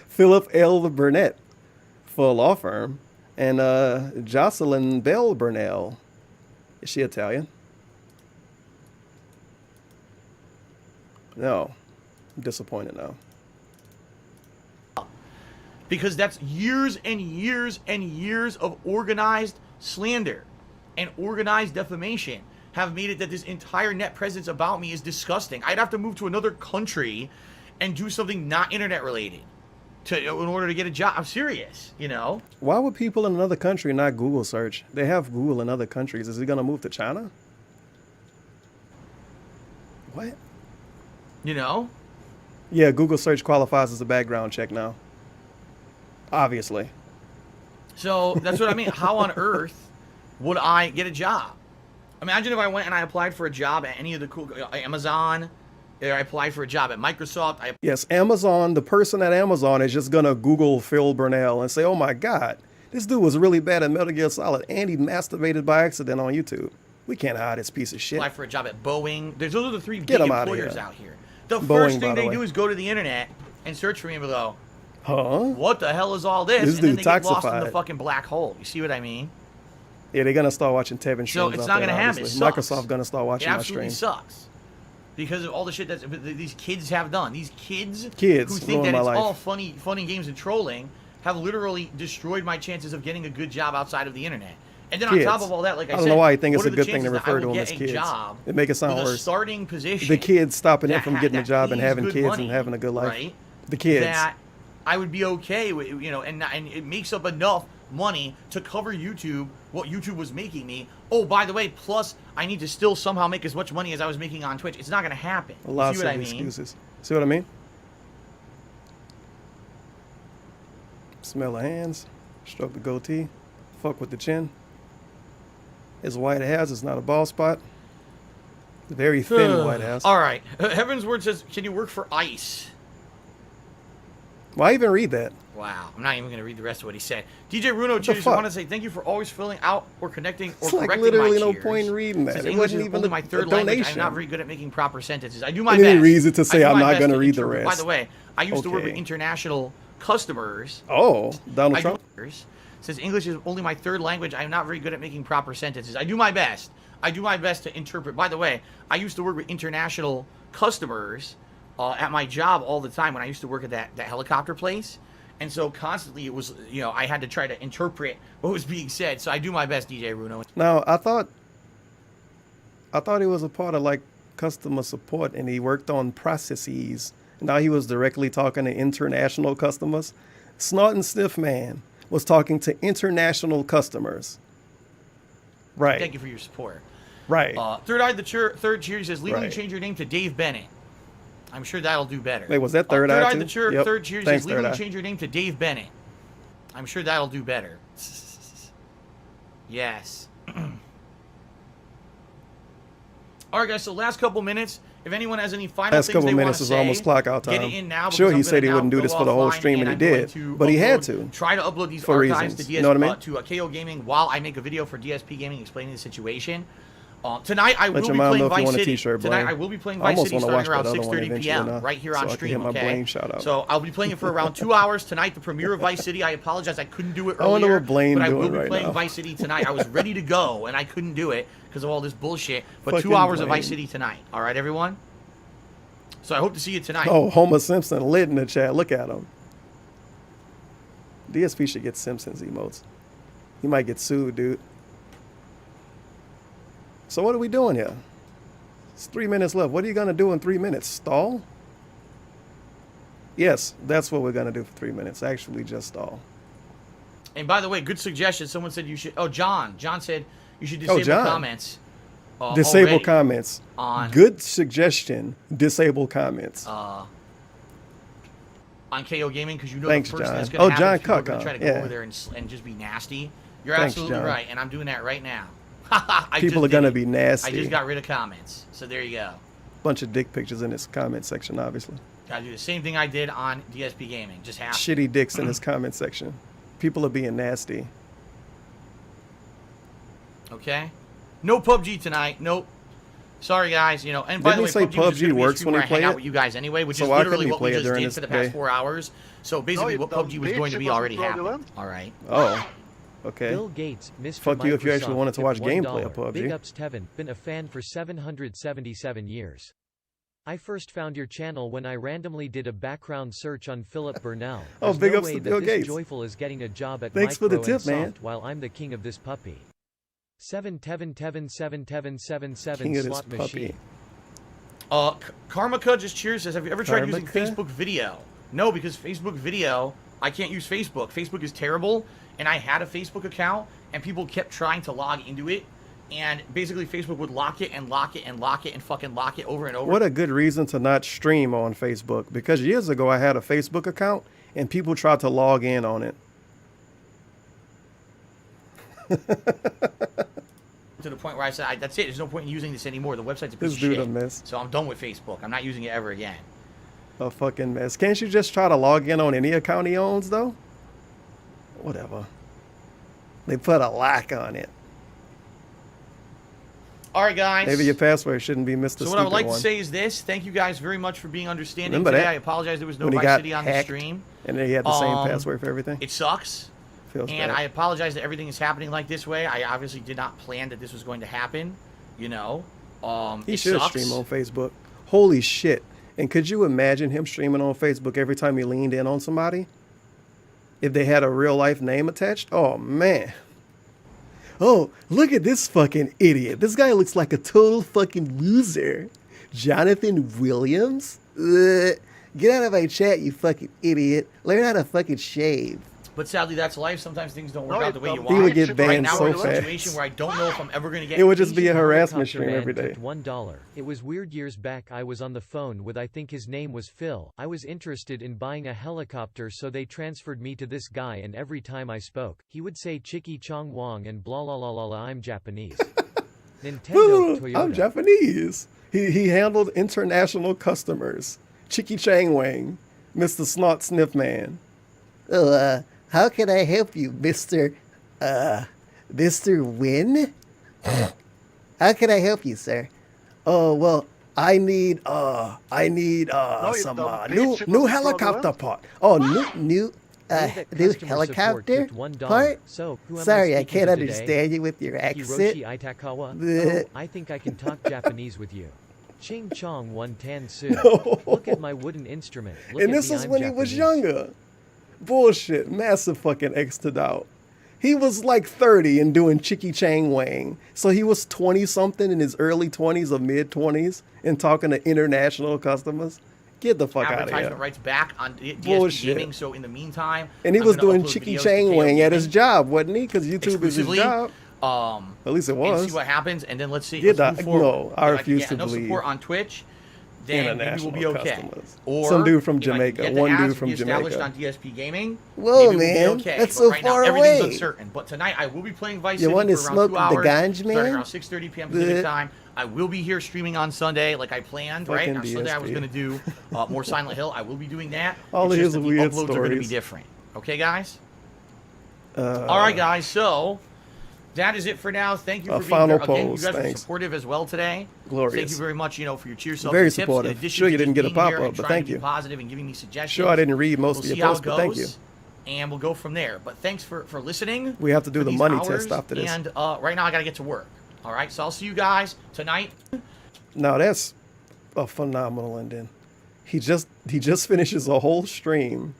Philip L. Burnett for a law firm. And Jocelyn Bell Burnell. Is she Italian? No. I'm disappointed now. Because that's years and years and years of organized slander and organized defamation have made it that this entire net presence about me is disgusting. I'd have to move to another country and do something not internet related in order to get a job. I'm serious, you know? Why would people in another country not Google search? They have Google in other countries. Is he going to move to China? What? You know? Yeah, Google search qualifies as a background check now. Obviously. So that's what I mean. How on earth would I get a job? Imagine if I went and I applied for a job at any of the cool Amazon, or I applied for a job at Microsoft. Yes, Amazon, the person at Amazon is just going to Google Phil Burnell and say, oh my God, this dude was really bad at Metal Gear Solid and he masturbated by accident on YouTube. We can't hide this piece of shit. Apply for a job at Boeing. Those are the 3 Get big them out of employers here. out here. The Boeing, first by thing the they way. do is go to the internet and search for me and go, huh? what the hell is all this? This And then dude they get lost in toxified. the fucking black hole. You see what I mean? Yeah, they're going to start watching Tevin streams. So it's out not there, going to happen. It obviously. sucks. Microsoft going to start watching it my absolutely streams. sucks. Because of all the shit that these kids have done. These kids who Kids think ruin that my it's life. all funny games and trolling have literally destroyed my chances of getting a good job outside of the internet. And then Kids. on top of all that, like I said, don't know why you think it's what a are the good thing to chances that I refer to will them get as a kids. job It make it sound with a worse. starting position The kids stopping him that from getting a that job and pays having good kids money, and having a good life. right? The kids. That I would be okay with, you know, and it makes up enough money to cover YouTube, what YouTube was making me. Oh, by the way, plus I need to still somehow make as much money as I was making on Twitch. It's not going to happen. A lot See what I of mean? excuses. See what I mean? Smell of hands. Stroke the goatee. Fuck with the chin. His white hairs is not a bald spot. Very thin white hairs. All right. Heaven's Word says, can you work for ICE? Why even read that? Wow. I'm not even going to read the rest of what he said. DJ Bruno cheers. I fuck? want to say thank you for always filling out or connecting or It's like correcting literally my no cheers. point in reading that. Says It English wasn't is even only a- my a third language. I'm donation. not very good at making proper sentences. I do my And then best. he reads it to say, I do I'm my not best gonna to read the interpret. By rest. the way, I used to work with Okay. international customers. Oh, Donald Trump? Says English is only my third language. I'm not very good at making proper sentences. I do my best. I do my best to interpret. By the way, I used to work with international customers at my job all the time when I used to work at that helicopter place. And so constantly it was, you know, I had to try to interpret what was being said. So I do my best, DJ Runo. Now, I thought he was a part of like customer support and he worked on processes. Now he was directly talking to international customers. Snort and Sniff Man was talking to international customers. Right. Thank you for your support. Right. Third Eye the Third Cheer says, legally Right. change your name to Dave Bennett. I'm sure that'll do better. Wait, was that Third Eye Eye too? the Yep. Third Cheer Thanks, says, Third legally Eye. change your name to Dave Bennett. I'm sure that'll do better. Yes. All right, guys. So last couple minutes. If anyone has any final Last things couple they minutes want is to say, almost clock out get time. it in now. Sure, because he I'm said he gonna wouldn't now do this go for the whole offline stream, and he I'm going did. to But he had upload- to. Try to upload these For archives reasons. to, You know what I mean? to KO Gaming while I make a video for DSP Gaming explaining the situation. Tonight I Let will your be mom playing know if you Vice want a City. t-shirt, Tonight Blaine. I will be playing I Vice almost City wanna watch starting around that other one 6:30 eventually p.m. now, right here so on I can stream. get my Okay. Blaine shout out. So I'll be playing it for around 2 hours tonight. The premiere of Vice City. I apologize I couldn't do it I wonder earlier, what Blaine but I doing will be right playing now. Vice City tonight. I was ready to go and I couldn't do it because of all this bullshit. But Fucking 2 hours of Vice Blaine. City tonight. All right, everyone. So I hope to see you tonight. Oh, Homer Simpson lit in the chat. Look at him. DSP should get Simpsons emotes. He might get sued, dude. So what are we doing here? It's 3 minutes left. What are you going to do in 3 minutes? Stall? Yes, that's what we're gonna do for 3 minutes. Actually, just all. And by the way, good suggestion. Someone said you should. Oh, John. John said you should disable comments. Disable already comments. on Good suggestion. Disable comments. on KO Gaming, because you know Thanks, the first thing that's John. going to Oh, happen John is people are Cook, going to try to go yeah. over there and just be nasty. You're Thanks, absolutely John. right, and I'm doing that right now. People are gonna be nasty. I just got rid of comments, so there you go. Bunch of dick pictures in this comment section, obviously. Gotta do the same thing I did on DSP Gaming. Just have to. Shitty dicks in this comment section. People are being nasty. Okay. No PUBG tonight. Nope. Sorry, guys. You know, and by Didn't the way, he say was just PUBG gonna be a works stream when where he I hang play out it? with you guys anyway, which So is why literally couldn't he what we play it just during did this for the past day? 4 hours. So basically, you what dumb PUBG was bitch, going to it be wasn't already happened. fraudulent. All right. Oh. Okay. Bill Gates, Mr. Fuck you if you actually Microsoft, wanted to watch tipped gameplay $1. of PUBG. Big ups, Tevin. Been a fan for 777 years. I first found your channel when I randomly did a background search on Philip Burnell. Oh, There's big no ups way to that Bill this Gates. joyful is getting a job at Thanks for the Micro tip, and man. Soft while I'm the king of this puppy. 7 Tevin Tevin 7 Tevin 77 King of this slot puppy. machine. Karmaka just cheers says, have you ever tried using Karmaka? Facebook video? No, because Facebook video, I can't use Facebook. Facebook is terrible, and I had a Facebook account, and people kept trying to log into it, and basically Facebook would lock it and lock it and lock it and fucking lock it over and over. What a good reason to not stream on Facebook. Because years ago I had a Facebook account and people tried to log in on it. To the point where I said, that's it. There's no point in using this anymore. The website's a piece This of dude shit. a mess. So I'm done with Facebook. I'm not using it ever again. A fucking mess. Can't you just try to log in on any account he owns though? Whatever. They put a lock on it. All right, guys. Maybe your password shouldn't be Mr. So what I would like one. to say is this. Thank you guys very much for being understanding Remember today. that? I apologize there was no When he Vice got City on the hacked stream. and then he had the same password for everything? It sucks. Feels And bad. I apologize that everything is happening like this way. I obviously did not plan that this was going to happen. You know. He it should sucks. stream on Facebook. Holy shit. And could you imagine him streaming on Facebook every time he leaned in on somebody? If they had a real life name attached? Oh, man. Oh, look at this fucking idiot. This guy looks like a total fucking loser. Jonathan Williams? Ugh. Get out of my chat, you fucking idiot. Learn how to fucking shave. But sadly, that's life. Sometimes things don't work No, out the way you he want. would get Right banned now, so we're in a fast. situation where I don't know if I'm ever going to get. It would just be a Asian harassment helicopter stream man every day. tipped $1. It was weird years back. I was on the phone with I think his name was Phil. I was interested in buying a helicopter, so they transferred me to this guy, and every time I spoke, he would say Chiki Chong Wong and blah la la la la. I'm Japanese. Nintendo, Toyota. I'm Japanese. He handled international customers. Chicky Chang Wang, Mr. Snot Sniff Man. Oh, how can I help you, Mr. Win? How can I help you, sir? Oh, well, I need some you new dumb bitch, it new wasn't helicopter fraudulent. part. Oh, new that new customer support helicopter tipped $1. part? So, who am I Sorry, I speaking can't to today? understand you with your accent. Hiroshi Itakawa? Bleh. Oh, I think I can talk Japanese with you. Ching Chong One Tan Su. No. Look at my wooden instrument. Look And at this me, was I'm when he was Japanese. younger. Bullshit. Massive fucking X'd out. He was like 30 and doing Chicky Chang Wang. So he was 20 something in his early 20s or mid 20s and talking to international customers. Get the fuck out of Advertisement here. rights back on DSP Bullshit. Gaming. So in the meantime, And he I'm was gonna doing upload Chicky videos to Chang KO Wang at his Gaming job, wasn't he? Because YouTube is his exclusively. job. At least it And was. see what happens, and then let's see. Yeah, let's move forward. no, I If refuse can to get enough believe support on Twitch, then maybe we'll be international okay. customers. Or Some dude from if I can Jamaica, get the one dude ads from be established Jamaica. on DSP Gaming. Whoa, maybe man, we'll be okay. that's But so right far now, everything's away. uncertain. But tonight I will be playing Vice You City want to for around smoke 2 the hours, ganj, starting man? around 6:30 p.m. Pacific Bleh. time. I will be here streaming on Sunday, like I planned. Right, Fucking on Sunday I was DSP. going to do more Silent Hill. I will be doing that. All It's of just his that the weird uploads are going to be stories. different. Okay, guys. All right, guys. So that is it for now. Thank you for being final here. Again, pose, you guys were thanks. supportive as well today. Glorious. Thank you very much, for your cheer self Very tips. supportive. In addition Sure to you didn't just get a being here pop-up, and but trying thank to be you. positive and giving me suggestions. Sure, I didn't read most We'll of your see how posts, it but thank you. goes, and we'll go from there. But thanks for listening. We have to do for the these money hours, test after this. And right now I got to get to work. All right, so I'll see you guys tonight. Now that's a phenomenal ending. He just finishes a whole stream.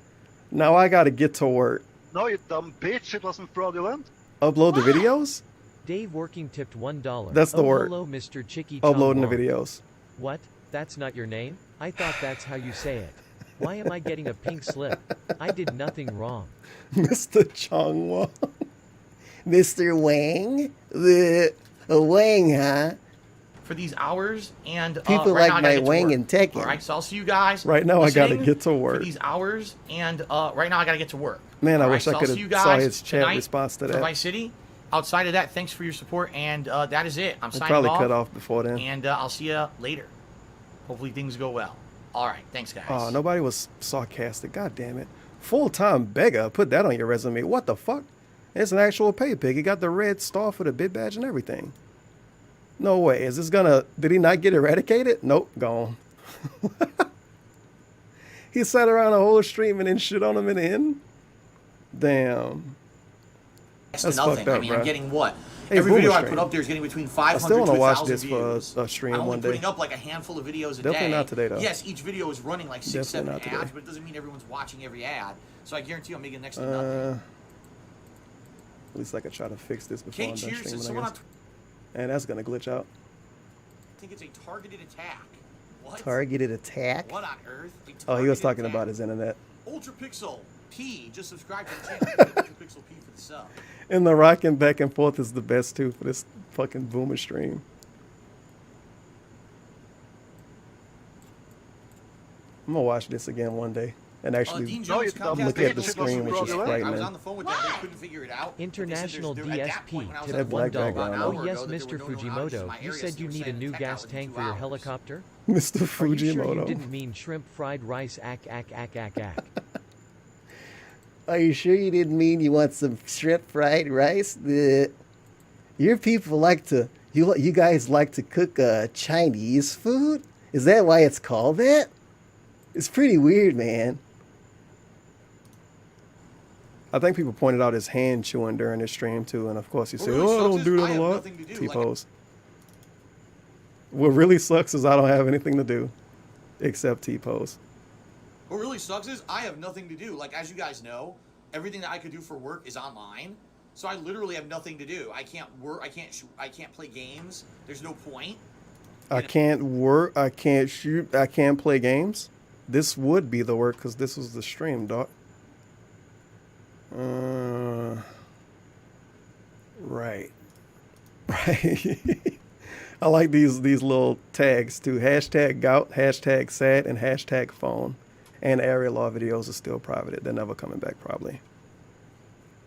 Now I got to get to work. No, you dumb bitch, it wasn't fraudulent. Upload the videos? Dave Working tipped $1. That's the Oh, word. hello, Mr. Chicky Uploading the Chong Wong. videos. What? That's not your name? I thought that's how you say it. Why am I getting a pink slip? I did nothing wrong. Mr. Chong Wang. Mr. Wang? The Wang, huh? For these hours, and People right like now I gotta my get to Wang work. and Tekken. All right, so I'll see you guys. Right now I gotta listening get to work. For these hours, and right now I gotta get to work. Man, I All wish right, I so could I'll see you have saw guys his chat tonight response to for that. Vice City. Outside of that, thanks for your support, and that is it. I'm It signing probably off. cut off before then. And I'll see you later. Hopefully things go well. All right, thanks, guys. Oh, nobody was sarcastic. God damn it. Full-time beggar. Put that on your resume. What the fuck? It's an actual pay pig. He got the red star for the bid badge and everything. No way. Is this gonna... Did he not get eradicated? Nope. Gone. He sat around a whole stream and then shit on him in the end? Damn. That's That's nothing. fucked up, I mean, bro. I'm getting what? Hey, Every video I Boomer put up there is getting between 500 I still to want to watch 1,000 this views. for a stream I'm only one day. putting up like a handful of videos a day. Definitely not today, though. Yes, each video is running like 6, Definitely 7 not ads, today. but it doesn't mean everyone's watching every ad. So I guarantee you I'm making next to nothing. At least I could try to fix this before Okay, I'm done cheers. streaming, Someone I on guess. And that's gonna glitch out. I think it's a targeted attack. What? Targeted attack? What on earth? Oh, he was talking about his internet. Ultra Pixel P. Just subscribe to the channel. Ultra Pixel P for the sub. And the rocking back and forth is the best too for this fucking boomer stream. I'm gonna watch this again one day and actually Dean Jones, Comcast, look they at the had screen, which is I was frightening. on the phone with them. They couldn't figure it out. International They said at that point DSP when I was tipped That black $1. background, Oh though. yes, that there Mr. were no known outages in Fujimoto. my You area, said so you they need a said new tech gas out in tank 2 for your hours. helicopter? Mr. Are you sure you Fujimoto. didn't mean shrimp fried rice? Ack. Are you sure you didn't mean you want some shrimp fried rice? Your people like to, you guys like to cook Chinese food? Is that why it's called that? It's pretty weird, man. I think people pointed out his hand chewing during his stream too, and of course he said, really "Oh, I sucks don't is do I that a have lot." nothing to do, T-pose. What really sucks is I don't have anything to do, except T-pose. What really sucks is I have nothing to do. Like, as you guys know, everything that I could do for work is online. So I literally have nothing to do. I can't work. I can't shoot. I can't play games. There's no point. I can't work. I can't shoot. I can't play games. This would be the work because this was the stream, dog. Right. Right. I like these little tags too. Hashtag gout, hashtag sad, and hashtag phone. And area law videos are still private. They're never coming back probably.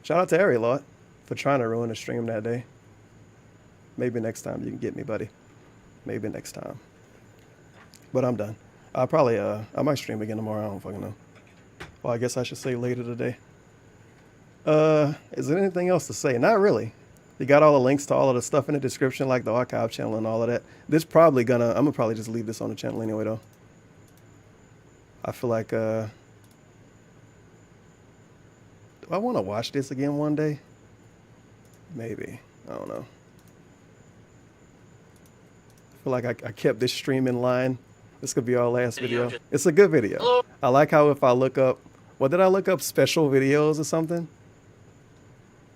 Shout out to area law for trying to ruin the stream that day. Maybe next time you can get me, buddy. Maybe next time. But I'm done. I'll probably I might stream again tomorrow. I don't fucking know. Well, I guess I should say later today. Is there anything else to say? Not really. You got all the links to all of the stuff in the description, like the archive channel and all of that. I'm gonna probably just leave this on the channel anyway, though. I feel like, do I want to watch this again one day? Maybe. I don't know. I feel like I kept this stream in line. This could be our last video. It's a good video. I like how if I look up, what did I look up? Special videos or something?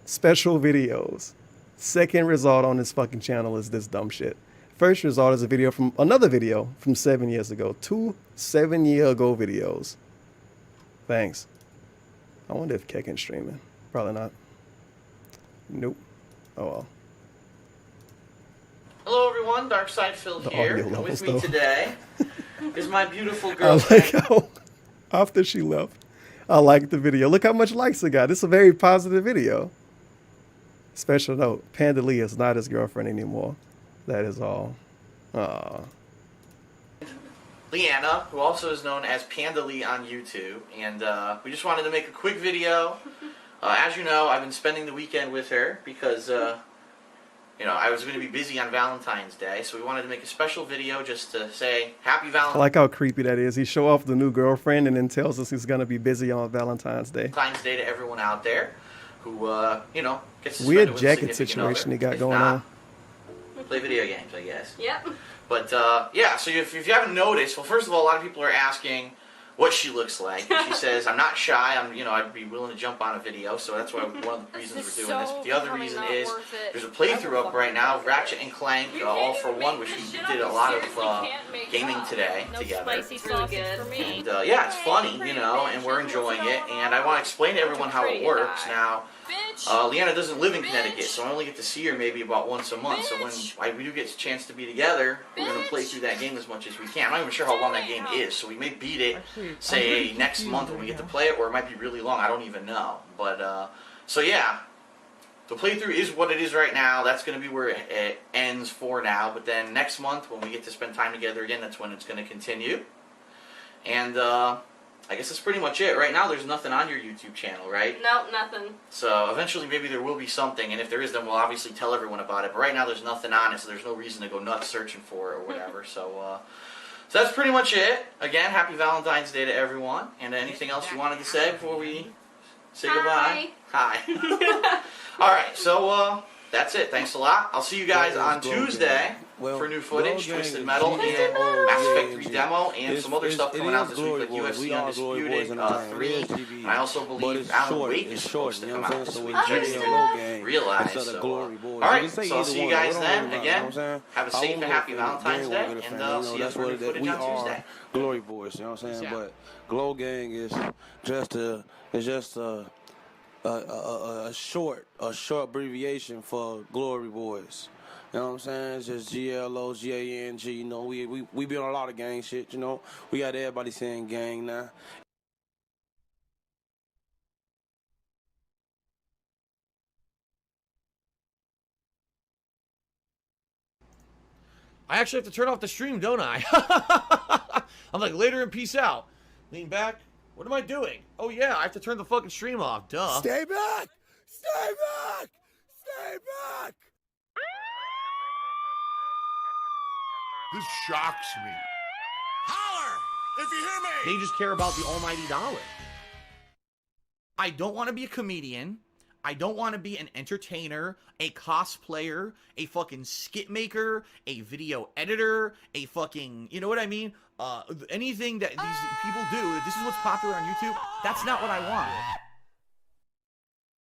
Special videos. Second result on this fucking channel is this dumb shit. First result is a video from another video from 7 years ago. 2 7-year-ago videos. Thanks. I wonder if Kekin's streaming. Probably not. Nope. Oh well. Hello everyone, Darkside Phil The here. audio And levels, with me though. today is my beautiful I girlfriend. like how after she left, I liked the video. Look how much likes it got. This is a very positive video. Special note, Panda Lee is not his girlfriend anymore. That is all. Aww. Leanna, who also is known as Panda Lee on YouTube, and we just wanted to make a quick video. As you know, I've been spending the weekend with her because, you know, I was going to be busy on Valentine's Day, so we wanted to make a special video just to say Happy I Valentine's like how creepy that is. He show off the new girlfriend and then tells us he's gonna be busy on Valentine's Day. Day to everyone out there who, you know, gets to spend Weird it with a jacket significant situation other. he got If going not, on. play video games, I guess. Yep. But, yeah, so if you haven't noticed, well, first of all, a lot of people are asking, what she looks like. And she says, I'm not shy. I'd be willing to jump on a video. So that's why one of the reasons we're doing this. But the other reason is there's a playthrough up right now of Ratchet and Clank All for One, which we did a lot of gaming today together. It's really good. And yeah, it's funny, and we're enjoying it. And I want to explain to everyone how it works. Now, Leanna doesn't live in Connecticut, so I only get to see her maybe about once a month. So when we do get a chance to be together, we're going to play through that game as much as we can. I'm not even sure how long that game is, so we may beat it, say, next month when we get to play it, or it might be really long. I don't even know. But, so yeah, the playthrough is what it is right now. That's going to be where it ends for now. But then next month, when we get to spend time together again, that's when it's going to continue. And, I guess that's pretty much it. Right now, there's nothing on your YouTube channel, right? Nope, nothing. So eventually, maybe there will be something, and if there is, then we'll obviously tell everyone about it. But right now, there's nothing on it, so there's no reason to go nuts searching for it or whatever. So that's pretty much it. Again, happy Valentine's Day to everyone. And anything else you wanted to say before we say goodbye? Hi. All right, so that's it. Thanks a lot. I'll see you guys on Tuesday for new footage, Twisted Metal, and Mass Effect 3 demo, and some other stuff coming out this week, like UFC Undisputed 3. And I also believe Alan Wake is supposed to come out this week. Just didn't realize. So, all right, so I'll see you guys then. Again, have a safe and happy Valentine's Day, and I'll see you guys for new footage on Tuesday. Glory Boys, you know what I'm saying? But Glow Gang is just a short abbreviation for Glory Boys. You know what I'm saying? It's just GLOGANG. You know, we be on a lot of gang shit. You know, we got everybody saying gang now. I actually have to turn off the stream, don't I? I'm like, later and peace out. Lean back. What am I doing? Oh, yeah, I have to turn the fucking stream off. Duh. Stay back! Stay back! Stay back! This shocks me. Holler if you hear me. They just care about the almighty dollar. I don't want to be a comedian. I don't want to be an entertainer, a cosplayer, a fucking skit maker, a video editor, a fucking, you know what I mean? Anything that these people do, this is what's popular on YouTube. That's not what I want.